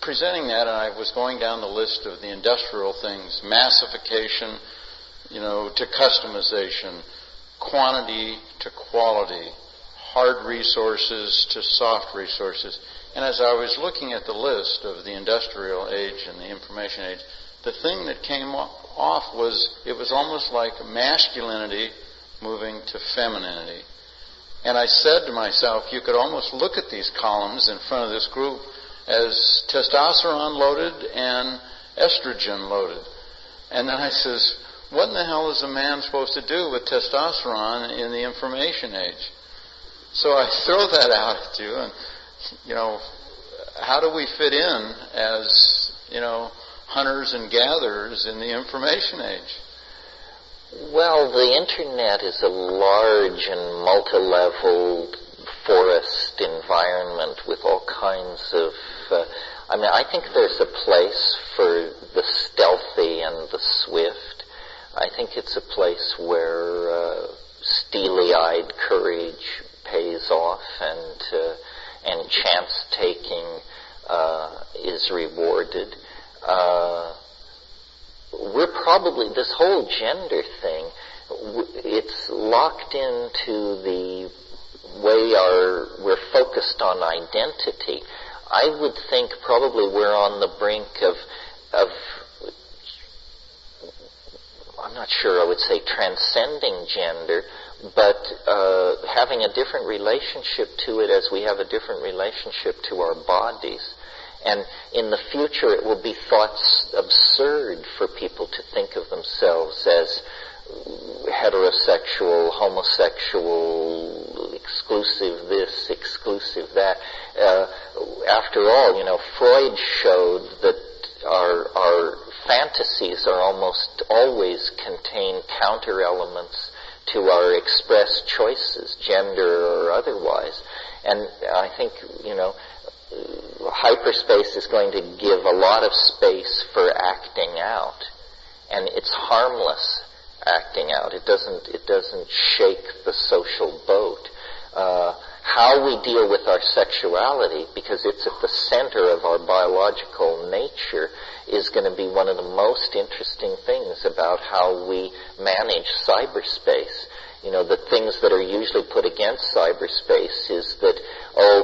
presenting that, and I was going down the list of the industrial things, massification, to customization, quantity to quality, hard resources to soft resources. And as I was looking at the list of the industrial age and the information age, the thing that came off was, it was almost like masculinity moving to femininity. And I said to myself, you could almost look at these columns in front of this group as testosterone loaded and estrogen loaded. And then I says, what in the hell is a man supposed to do with testosterone in the information age? So I throw that out at you, and, how do we fit in as, hunters and gatherers in the information age? Well, the internet is a large and multi-leveled forest environment with all kinds of... I think there's a place for the stealthy and the swift. I think it's a place where steely-eyed courage pays off, and chance-taking is rewarded. We're probably, this whole gender thing, it's locked into the way we're focused on identity. I would think probably we're on the brink of I'm not sure I would say transcending gender, but having a different relationship to it as we have a different relationship to our bodies. And in the future, it will be thought absurd for people to think of themselves as heterosexual, homosexual, exclusive this, exclusive that. After all, Freud showed that our fantasies are almost always contain counter elements to our expressed choices, gender or otherwise. And I think, hyperspace is going to give a lot of space for acting out. And it's harmless acting out. It doesn't shake the social boat. How we deal with our sexuality, because it's at the center of our biological nature, is going to be one of the most interesting things about how we manage cyberspace. The things that are usually put against cyberspace is that,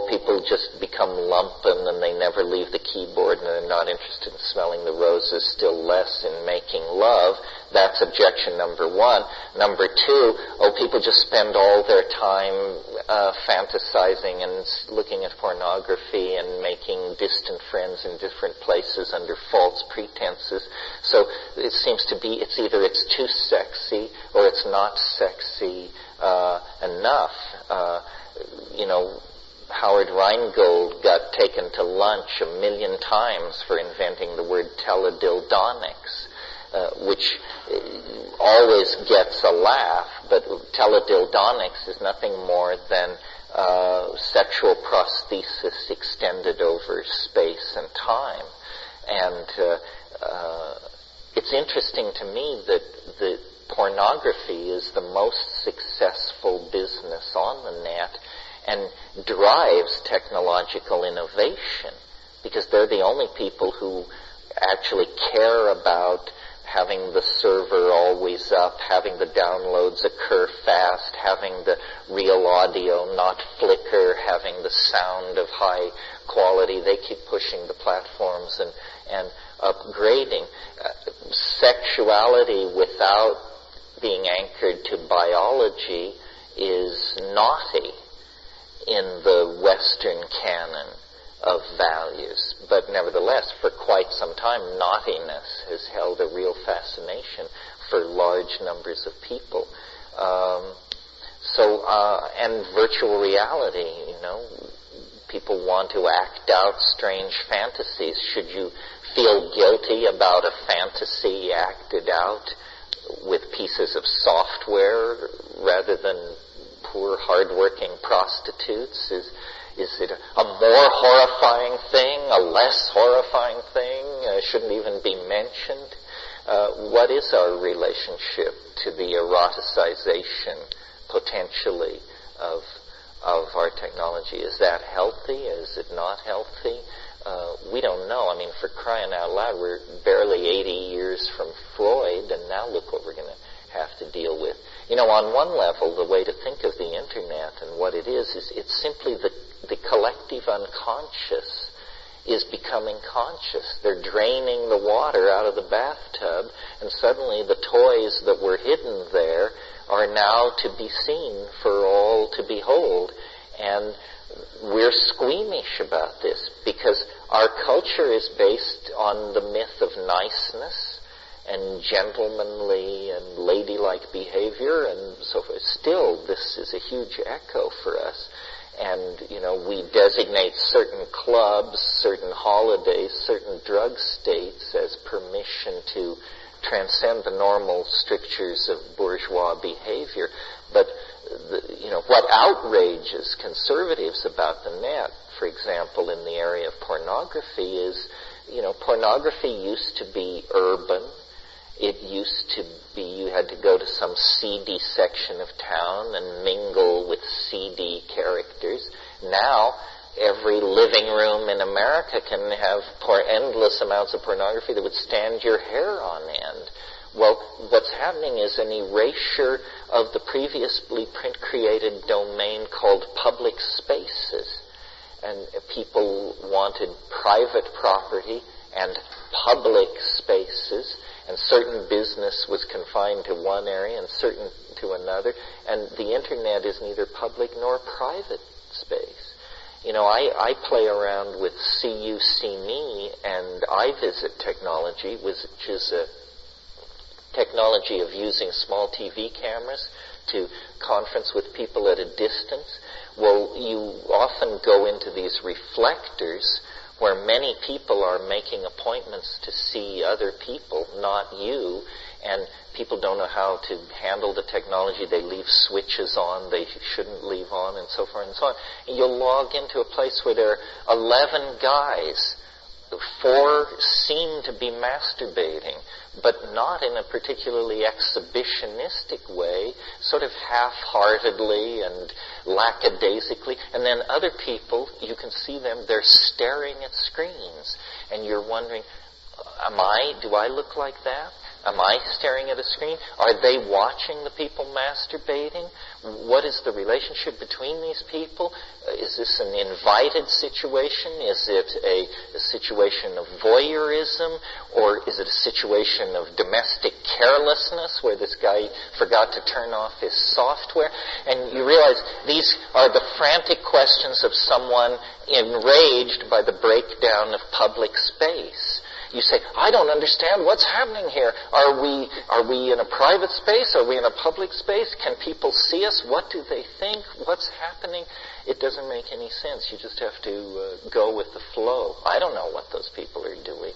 people just become lumpen and they never leave the keyboard and they're not interested in smelling the roses, still less in making love. That's objection number one. Number two, people just spend all their time fantasizing and looking at pornography and making distant friends in different places under false pretenses. So it seems to be it's either it's too sexy or it's not sexy enough. Howard Rheingold got taken to lunch 1 million times for inventing the word teledildonics, which always gets a laugh, but teledildonics is nothing more than sexual prosthesis extended over space and time. And it's interesting to me that the pornography is the most successful business on the net and drives technological innovation, because they're the only people who actually care about having the server always up, having the downloads occur fast, having the real audio not flicker, having the sound of high quality. They keep pushing the platforms and upgrading. Sexuality without being anchored to biology is naughty in the Western canon of values. But nevertheless, for quite some time, naughtiness has held a real fascination for large numbers of people. And virtual reality, people want to act out strange fantasies. Should you feel guilty about a fantasy acted out with pieces of software rather than poor, hard-working prostitutes? Is it a more horrifying thing, a less horrifying thing? Shouldn't even be mentioned? What is our relationship to the eroticization, potentially, of our technology? Is that healthy? Is it not healthy? We don't know. I mean, for crying out loud, we're barely 80 years from Freud, and now look what we're going to have to deal with. On one level, the way to think of the Internet and what it is it's simply the collective unconscious is becoming conscious. They're draining the water out of the bathtub, and suddenly the toys that were hidden there are now to be seen for all to behold. And we're squeamish about this because our culture is based on the myth of niceness and gentlemanly and ladylike behavior and so forth. Still, this is a huge echo for us. And, we designate certain clubs, certain holidays, certain drug states as permission to transcend the normal strictures of bourgeois behavior. But, what outrages conservatives about the net, for example, in the area of pornography is, pornography used to be urban. It used to be you had to go to some seedy section of town and mingle with seedy characters. Now, every living room in America can have endless amounts of pornography that would stand your hair on end. Well, what's happening is an erasure of the previously print-created domain called public spaces. And people wanted private property and public spaces, and certain business was confined to one area and certain to another, and the Internet is neither public nor private space. I play around with See You, See Me and iVisit technology, which is a technology of using small TV cameras to conference with people at a distance. Well, you often go into these reflectors where many people are making appointments to see other people, not you, and people don't know how to handle the technology. They leave switches on they shouldn't leave on, and so forth and so on. And you'll log into a place where there are 11 guys. 4 seem to be masturbating, but not in a particularly exhibitionistic way, sort of half-heartedly and lackadaisically. And then other people, you can see them, they're staring at screens. And you're wondering, do I look like that? Am I staring at a screen? Are they watching the people masturbating? What is the relationship between these people? Is this an invited situation? Is it a situation of voyeurism? Or is it a situation of domestic carelessness where this guy forgot to turn off his software? And you realize these are the frantic questions of someone enraged by the breakdown of public space. You say, I don't understand what's happening here. Are we in a private space? Are we in a public space? Can people see us? What do they think? What's happening? It doesn't make any sense. You just have to go with the flow. I don't know what those people are doing.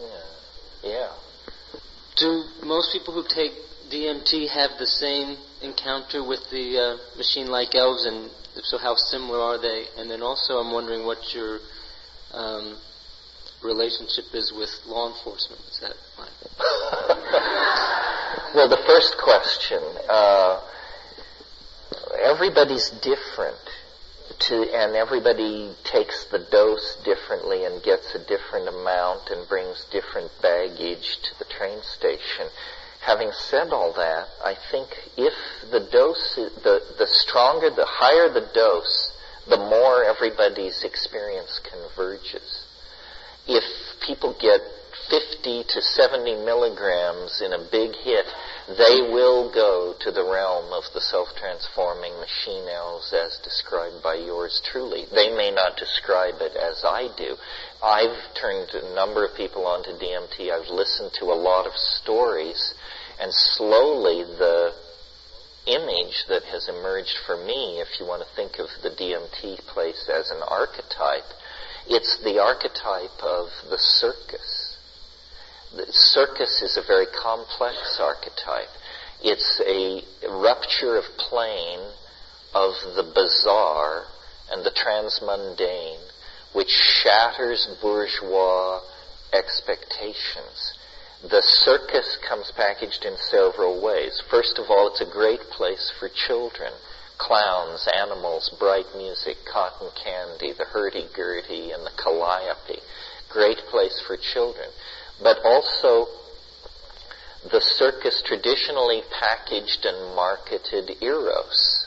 Do most people who take DMT have the same encounter with the machine-like elves, and if so, how similar are they? And then also I'm wondering what your relationship is with law enforcement. Is that fine? Well, the first question, everybody's different, and everybody takes the dose differently and gets a different amount and brings different baggage to the train station. Having said all that, I think if the dose, the stronger, the higher the dose, the more everybody's experience converges. If people get 50 to 70 milligrams in a big hit, they will go to the realm of the self-transforming machine elves as described by yours truly. They may not describe it as I do. I've turned a number of people onto DMT. I've listened to a lot of stories, and slowly the image that has emerged for me, if you want to think of the DMT place as an archetype, it's the archetype of the circus. The circus is a very complex archetype. It's a rupture of plane of the bizarre and the transmundane, which shatters bourgeois expectations. The circus comes packaged in several ways. First of all, it's a great place for children. Clowns, animals, bright music, cotton candy, the hurdy-gurdy, and the calliope. Great place for children. But also, the circus traditionally packaged and marketed eros.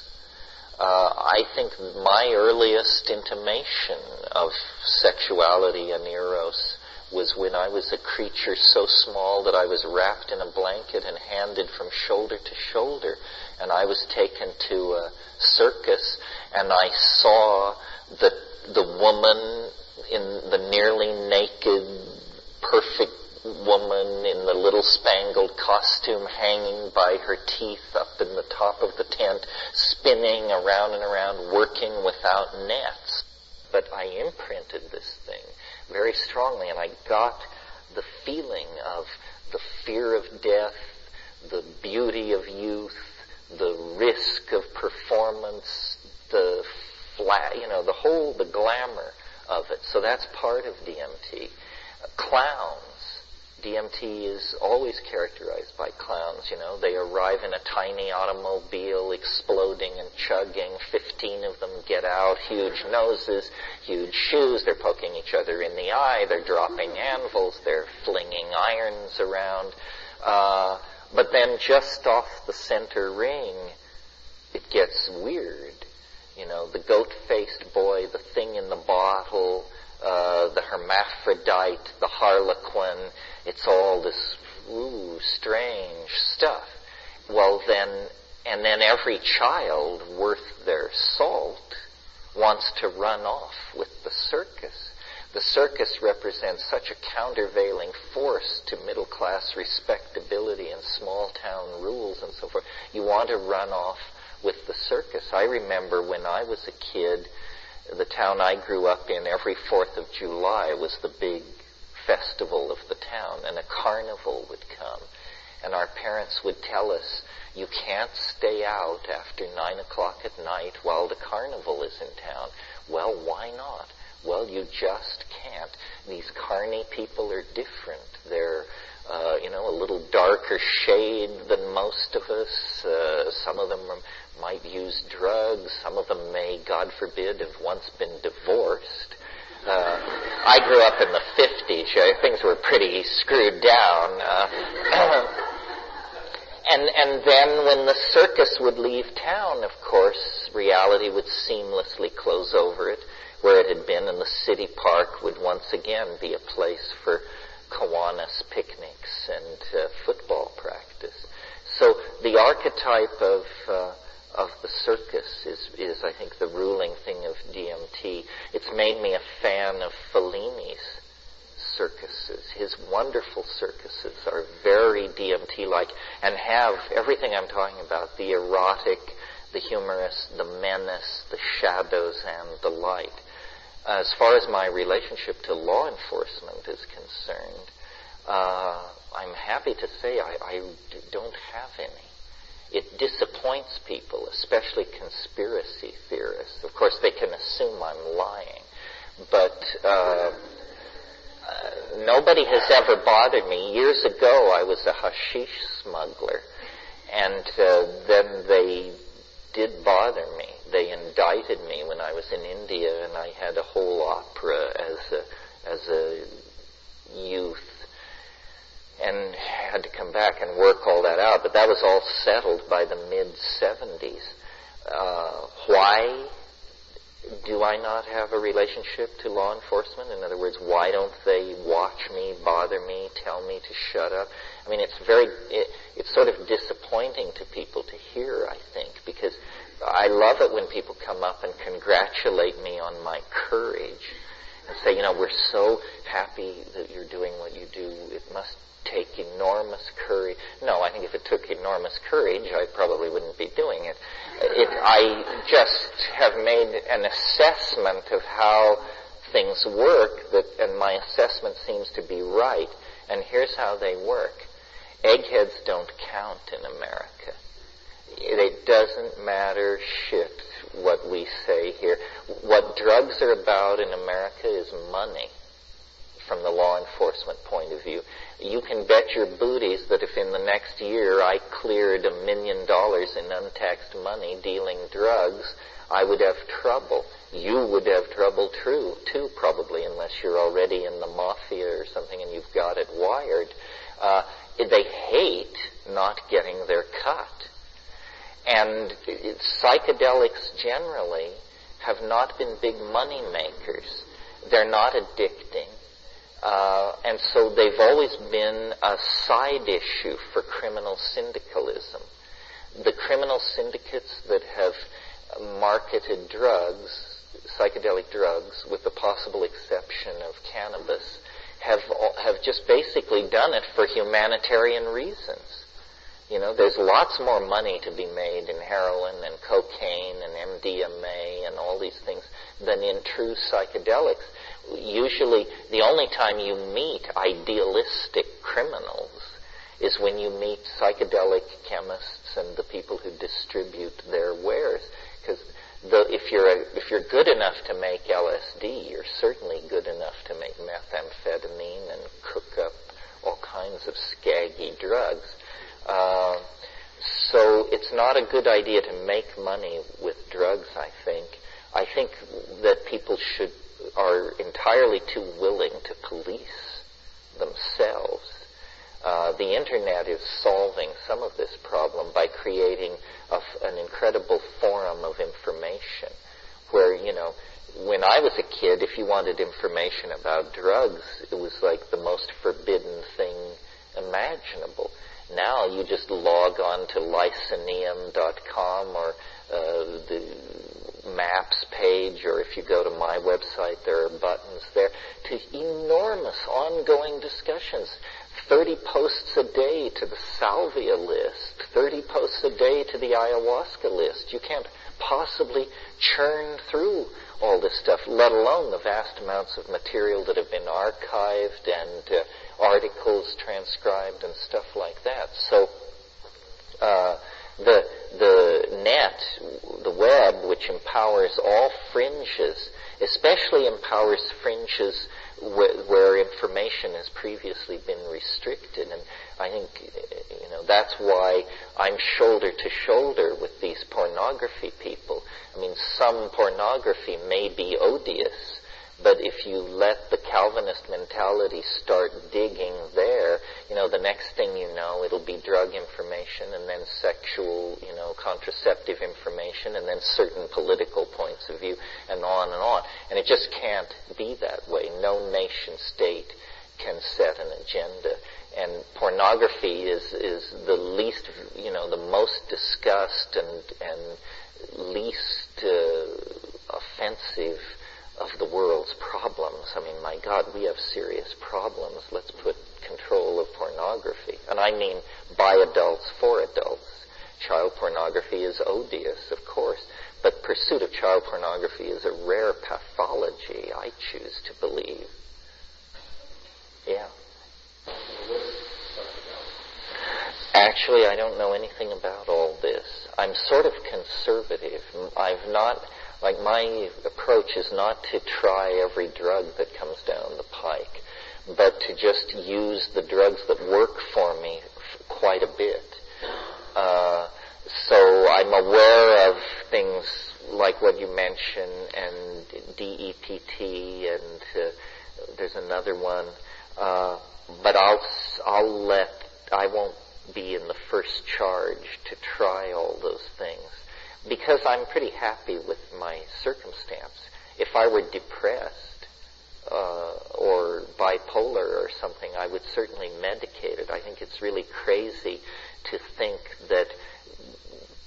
I think my earliest intimation of sexuality and eros was when I was a creature so small that I was wrapped in a blanket and handed from shoulder to shoulder. And I was taken to a circus, and I saw the woman in the nearly naked, perfect woman in the little spangled costume hanging by her teeth up in the top of the tent, spinning around and around, working without nets. But I imprinted this thing very strongly, and I got the feeling of the fear of death, the beauty of youth, the risk of performance, the glamour of it. So that's part of DMT. Clowns. DMT is always characterized by clowns, They arrive in a tiny automobile, exploding and chugging. 15 of them get out, huge noses, huge shoes. They're poking each other in the eye. They're dropping anvils. They're flinging irons around. But then just off the center ring, it gets weird. The goat-faced boy, the thing in the bottle, the hermaphrodite, the harlequin, it's all this, strange stuff. And then every child worth their salt wants to run off with the circus. The circus represents such a countervailing force to middle-class respectability and small-town rules and so forth. You want to run off with the circus. I remember when I was a kid, the town I grew up in, every 4th of July was the big festival of the town, and a carnival would come. And our parents would tell us, you can't stay out after 9 o'clock at night while the carnival is in town. Well, why not? Well, you just can't. These carny people are different. They're, a little darker shade than most of us. Some of them might use drugs. Some of them may, God forbid, have once been divorced. I grew up in the 50s. Things were pretty screwed down. And then when the circus would leave town, of course, reality would seamlessly close over it, where it had been, and the city park would once again be a place for Kiwanis picnics and football practice. So the archetype of the circus is, I think, the ruling thing of DMT. It's made me a fan of Fellini's circuses. His wonderful circuses are very DMT-like and have everything I'm talking about, the erotic, the humorous, the menace, the shadows, and the light. As far as my relationship to law enforcement is concerned, I'm happy to say I don't have any. It disappoints people, especially conspiracy theorists. Of course, they can assume I'm lying, but nobody has ever bothered me. Years ago, I was a hashish smuggler, and then they did bother me. They indicted me when I was in India, and I had a whole opera as a youth, and had to come back and work all that out. But that was all settled by the mid-'70s. Why do I not have a relationship to law enforcement? In other words, why don't they watch me, bother me, tell me to shut up? I mean, it's sort of disappointing to people to hear, I think, because I love it when people come up and congratulate me on my courage and say, we're so happy that you're doing what you do. It must take enormous courage. No, I think if it took enormous courage, I probably wouldn't be doing it. I just have made an assessment of how things work, and my assessment seems to be right. And here's how they work. Eggheads don't count in America. It doesn't matter shit what we say here. What drugs are about in America is money from the law enforcement point of view. You can bet your booties that if in the next year I cleared $1 million in untaxed money dealing drugs, I would have trouble. You would have trouble too, probably, unless you're already in the mafia or something and you've got it wired. They hate not getting their cut. And psychedelics generally have not been big money makers. They're not addicting. And so they've always been a side issue for criminal syndicalism. The criminal syndicates that have marketed drugs, psychedelic drugs, with the possible exception of cannabis, have just basically done it for humanitarian reasons. There's lots more money to be made in heroin and cocaine and MDMA and all these things than in true psychedelics. Usually, the only time you meet idealistic criminals is when you meet psychedelic chemists and the people who distribute their wares. Because if you're good enough to make LSD, you're certainly good enough to make methamphetamine and cook up all kinds of scaggy drugs. So it's not a good idea to make money with drugs, I think. I think that people are entirely too willing to police themselves. The Internet is solving some of this problem by creating an incredible forum of information where, when I was a kid, if you wanted information about drugs, it was like the most forbidden thing imaginable. Now you just log on to lyceneum.com or the maps page, or if you go to my website, there are buttons there to enormous ongoing discussions. 30 posts a day to the salvia list, 30 posts a day to the ayahuasca list. You can't possibly churn through all this stuff, let alone the vast amounts of material that have been archived and articles transcribed and stuff like that. So the net, the web, which empowers all fringes, especially empowers fringes where information has previously been restricted. And I think, that's why I'm shoulder to shoulder with these pornography people. I mean, some pornography may be odious, but if you let the Calvinist mentality start digging there, the next thing you know, it'll be drug information and then sexual, contraceptive information and then certain political points of view and on and on. And it just can't be that way. No nation state can set an agenda. And pornography is the least, the most discussed and least offensive of the world's problems. I mean, my God, we have serious problems. Let's put control of pornography. And I mean by adults, for adults. Child pornography is odious, of course, but pursuit of child pornography is a rare pathology, I choose to believe. Yeah. Actually, I don't know anything about all this. I'm sort of conservative. My approach is not to try every drug that comes down the pike, but to just use the drugs that work for me quite a bit. So I'm aware of things like what you mentioned, and DEPT, and there's another one, but I won't be in the first charge to try all those things, because I'm pretty happy with my circumstance. If I were depressed or bipolar or something, I would certainly medicate it. I think it's really crazy to think that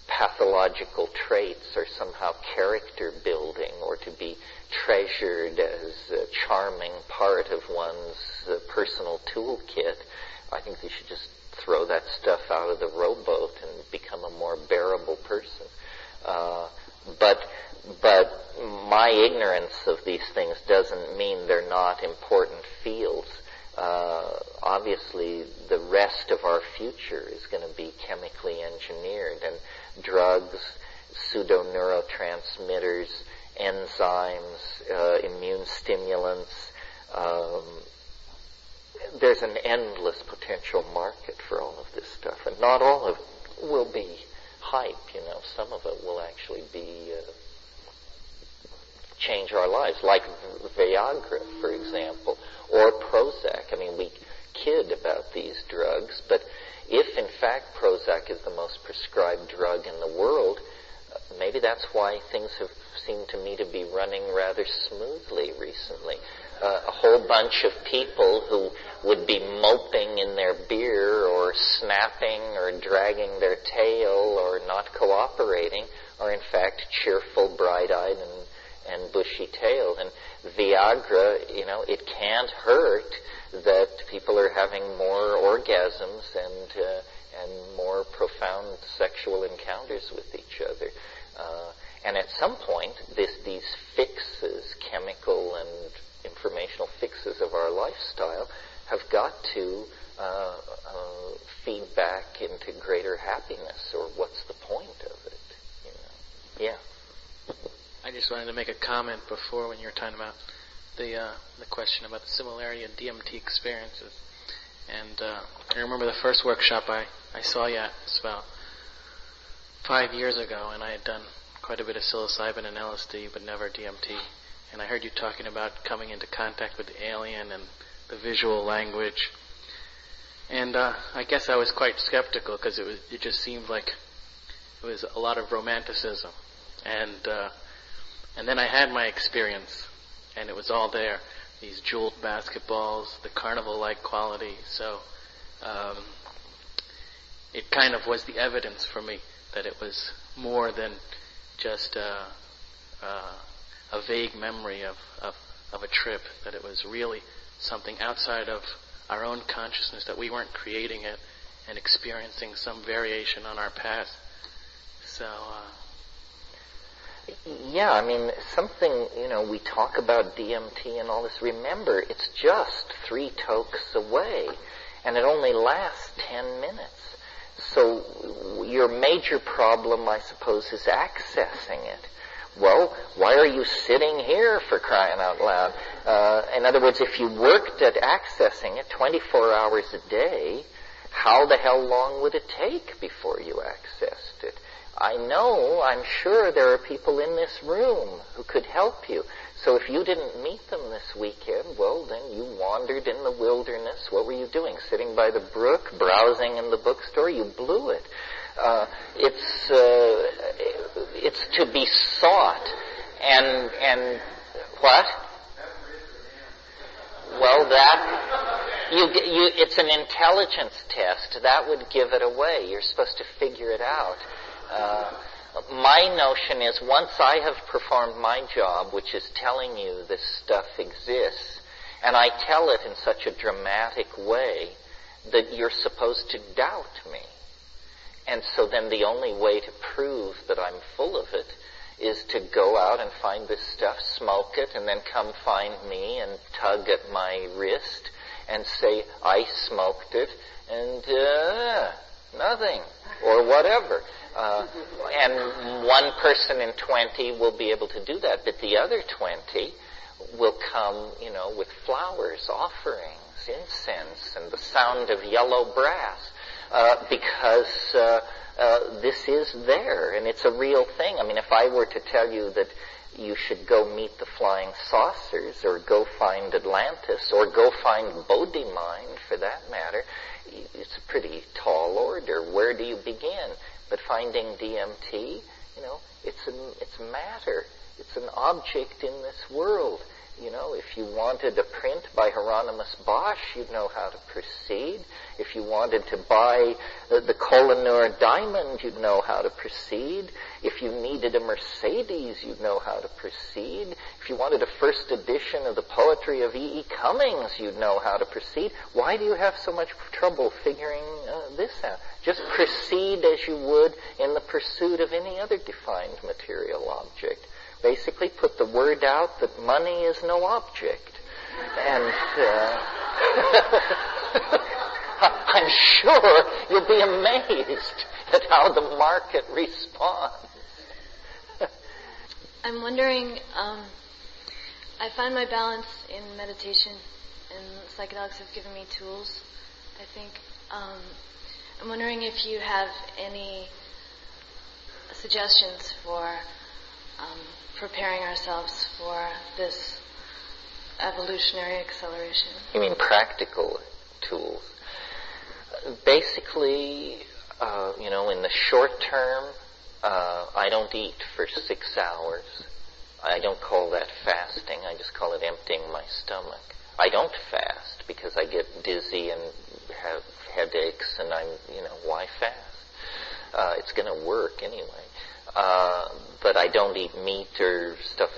pathological traits are somehow character building or to be treasured as a charming part of one's personal toolkit. I think they should just throw that stuff out of the rowboat and become a more bearable person. But my ignorance of these things doesn't mean they're not important fields. Obviously, the rest of our future is going to be chemically engineered, and drugs, pseudo-neurotransmitters, enzymes, immune stimulants. There's an endless potential market for all of this stuff, and not all of it will be hype. Some of it will actually be change our lives, like Viagra, for example, or Prozac. I mean, we kid about these drugs, but if in fact Prozac is the most prescribed drug in the world, maybe that's why things have seemed to me to be running rather smoothly recently. A whole bunch of people who would be moping in their beer or snapping or dragging their tail or not cooperating are in fact cheerful, bright-eyed, and bushy-tailed. And Viagra, it can't hurt that people are having more orgasms and more profound sexual encounters with each other. And at some point, these fixes, chemical and informational fixes of our lifestyle, have got to feed back into greater happiness, or what's the point of it? Yeah. I just wanted to make a comment before when you were talking about the question about the similarity of DMT experiences. And I remember the first workshop I saw you at, it was about 5 years ago, and I had done quite a bit of psilocybin and LSD, but never DMT. And I heard you talking about coming into contact with the alien and the visual language. And I guess I was quite skeptical, because it just seemed like it was a lot of romanticism. And then I had my experience, and it was all there. These jeweled basketballs, the carnival-like quality. So it kind of was the evidence for me that it was more than just a vague memory of a trip, that it was really something outside of our own consciousness, that we weren't creating it and experiencing some variation on our path. So Yeah, I mean, something, we talk about DMT and all this. Remember, it's just 3 tokes away, and it only lasts 10 minutes. So your major problem, I suppose, is accessing it. Well, why are you sitting here, for crying out loud? In other words, if you worked at accessing it 24 hours a day, how the hell long would it take before you accessed it? I'm sure there are people in this room who could help you. So if you didn't meet them this weekend, well, then you wandered in the wilderness. What were you doing? Sitting by the brook, browsing in the bookstore? You blew it. It's to be sought. And what? Well, it's an intelligence test. That would give it away. You're supposed to figure it out. My notion is, once I have performed my job, which is telling you this stuff exists, and I tell it in such a dramatic way that you're supposed to doubt me. And so then the only way to prove that I'm full of it is to go out and find this stuff, smoke it, and then come find me and tug at my wrist and say, I smoked it, and nothing, or whatever. And one person in 20 will be able to do that, but the other 20 will come, with flowers, offerings, incense, and the sound of yellow brass, because this is there, and it's a real thing. I mean, if I were to tell you that you should go meet the flying saucers, or go find Atlantis, or go find Bodhi-Mind, for that matter, it's a pretty tall order. Where do you begin? But finding DMT, it's matter. It's an object in this world. If you wanted a print by Hieronymus Bosch, you'd know how to proceed. If you wanted to buy the Koh-i-Noor diamond, you'd know how to proceed. If you needed a Mercedes, you'd know how to proceed. If you wanted a first edition of the poetry of E.E. Cummings, you'd know how to proceed. Why do you have so much trouble figuring this out? Just proceed as you would in the pursuit of any other defined material object. Basically put the word out that money is no object. And I'm sure you'll be amazed at how the market responds. I'm wondering, I find my balance in meditation, and psychedelics have given me tools, I think. I'm wondering if you have any suggestions for preparing ourselves for this evolutionary acceleration. You mean practical tools? Basically, in the short term, I don't eat for 6 hours. I don't call that fasting. I just call it emptying my stomach. I don't fast because I get dizzy and have headaches, and why fast? It's going to work anyway. But I don't eat meat or stuff,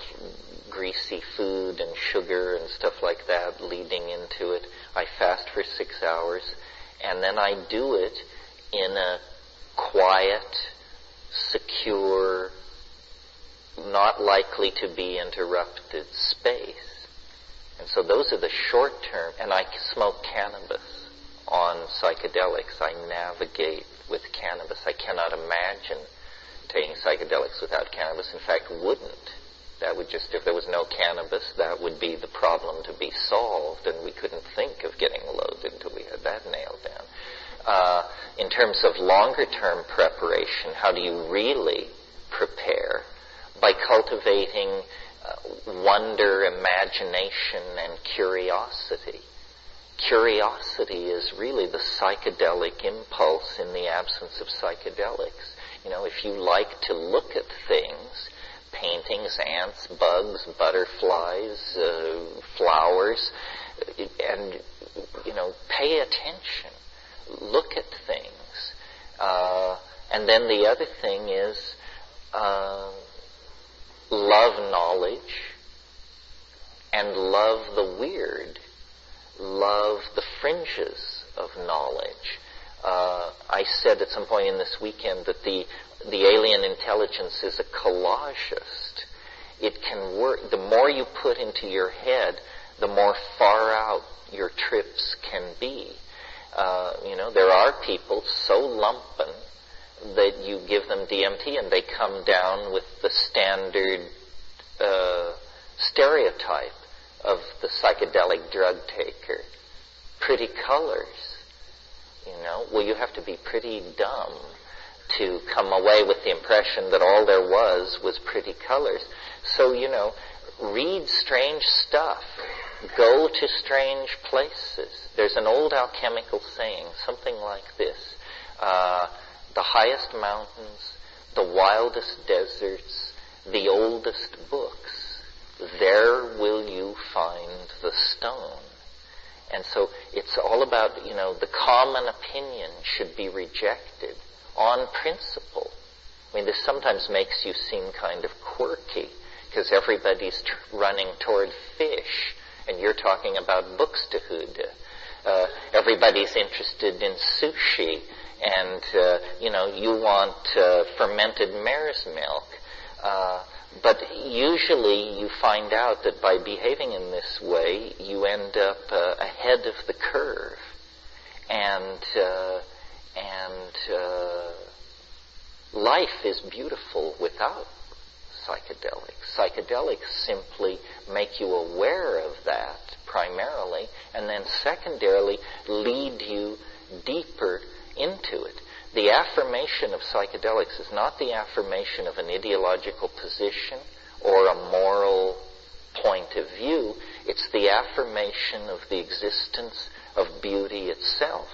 greasy food and sugar and stuff like that leading into it. I fast for 6 hours, and then I do it in a quiet, secure, not likely to be interrupted space. And so those are the short term, and I smoke cannabis on psychedelics. I navigate with cannabis. I cannot imagine taking psychedelics without cannabis. In fact, wouldn't. That would just, if there was no cannabis, that would be the problem to be solved, and we couldn't think of getting loaded until we had that nailed down. In terms of longer-term preparation, how do you really prepare? By cultivating wonder, imagination, and curiosity. Curiosity is really the psychedelic impulse in the absence of psychedelics. If you like to look at things, paintings, ants, bugs, butterflies, flowers, and, pay attention. Look at things. And then the other thing is love knowledge and love the weird. Love the fringes of knowledge. I said at some point in this weekend that the the alien intelligence is a collagist. It can work. The more you put into your head, the more far out your trips can be. There are people so lumpen that you give them DMT and they come down with the standard stereotype of the psychedelic drug taker. Pretty colors. Well, you have to be pretty dumb to come away with the impression that all there was pretty colors. So, read strange stuff. Go to strange places. There's an old alchemical saying, something like this. The highest mountains, the wildest deserts, the oldest books, there will you find the stone. And so it's all about, the common opinion should be rejected on principle. I mean, this sometimes makes you seem kind of quirky because everybody's running toward fish and you're talking about buxtehude. Everybody's interested in sushi and, you want fermented mare's milk. But usually you find out that by behaving in this way, you end up ahead of the curve. And life is beautiful without psychedelics. Psychedelics simply make you aware of that primarily, and then secondarily lead you deeper into it. The affirmation of psychedelics is not the affirmation of an ideological position or a moral point of view. It's the affirmation of the existence of beauty itself.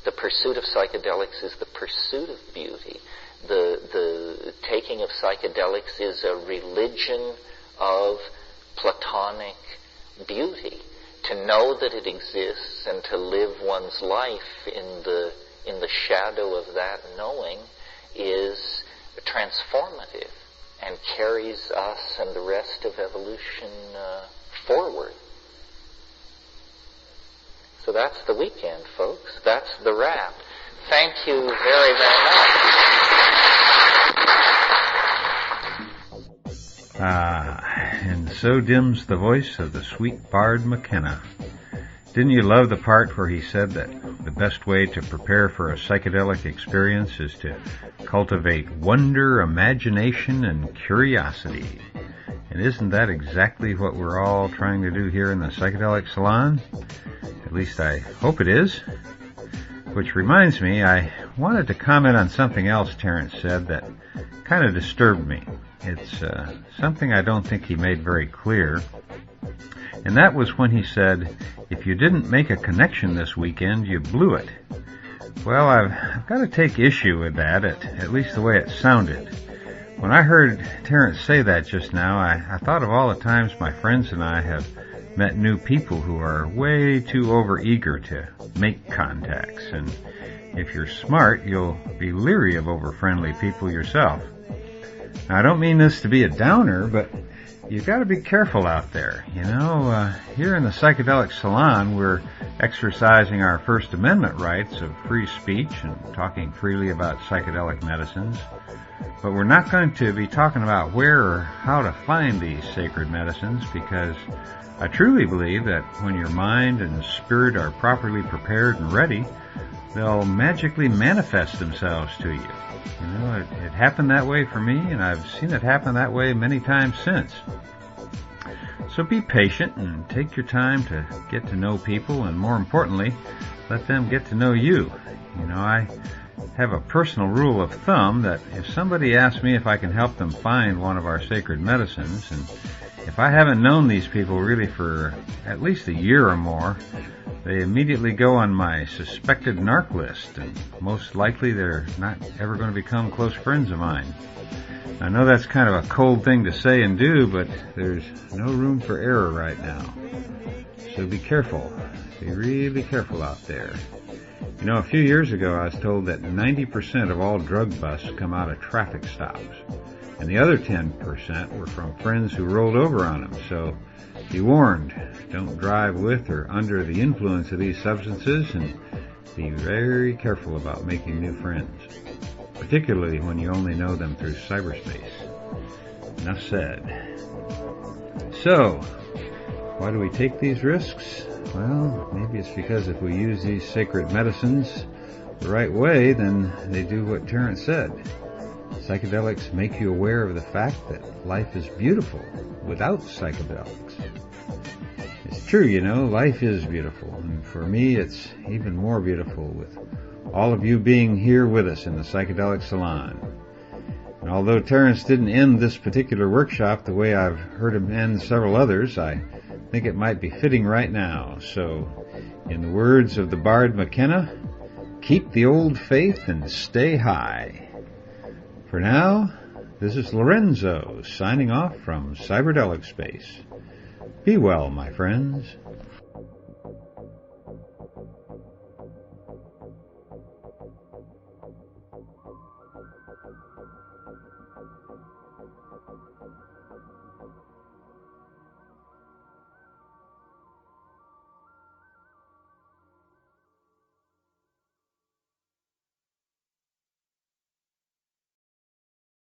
The pursuit of psychedelics is the pursuit of beauty. The taking of psychedelics is a religion of Platonic beauty. To know that it exists and to live one's life in the shadow of that knowing is transformative and carries us and the rest of evolution forward. So that's the weekend, folks. That's the wrap. Thank you very, very much. And so dims the voice of the sweet bard McKenna. Didn't you love the part where he said that the best way to prepare for a psychedelic experience is to cultivate wonder, imagination, and curiosity? And isn't that exactly what we're all trying to do here in the Psychedelic Salon? At least I hope it is. Which reminds me, I wanted to comment on something else Terence said that kind of disturbed me. It's something I don't think he made very clear. And that was when he said, if you didn't make a connection this weekend, you blew it. Well, I've got to take issue with that, at least the way it sounded. When I heard Terence say that just now, I thought of all the times my friends and I have met new people who are way too overeager to make contacts. And if you're smart, you'll be leery of over-friendly people yourself. Now, I don't mean this to be a downer, but you've got to be careful out there. Here in the Psychedelic Salon, we're exercising our First Amendment rights of free speech and talking freely about psychedelic medicines. But we're not going to be talking about where or how to find these sacred medicines, because I truly believe that when your mind and spirit are properly prepared and ready, they'll magically manifest themselves to you. It happened that way for me, and I've seen it happen that way many times since. So be patient and take your time to get to know people, and more importantly, let them get to know you. I have a personal rule of thumb that if somebody asks me if I can help them find one of our sacred medicines, and if I haven't known these people really for at least a year or more, they immediately go on my suspected narc list, and most likely they're not ever going to become close friends of mine. I know that's kind of a cold thing to say and do, but there's no room for error right now. So be careful. Be really careful out there. A few years ago I was told that 90% of all drug busts come out of traffic stops, and the other 10% were from friends who rolled over on them. So be warned, don't drive with or under the influence of these substances, and be very careful about making new friends. particularly when you only know them through cyberspace. Enough said. So, why do we take these risks? Well, maybe it's because if we use these sacred medicines the right way, then they do what Terence said. Psychedelics make you aware of the fact that life is beautiful without psychedelics. It's true, life is beautiful, and for me it's even more beautiful with all of you being here with us in the Psychedelic Salon. And although Terence didn't end this particular workshop the way I've heard him end several others, I think it might be fitting right now. So, in the words of the Bard McKenna, keep the old faith and stay high. For now, this is Lorenzo signing off from Cyberdelic Space. Be well, my friends.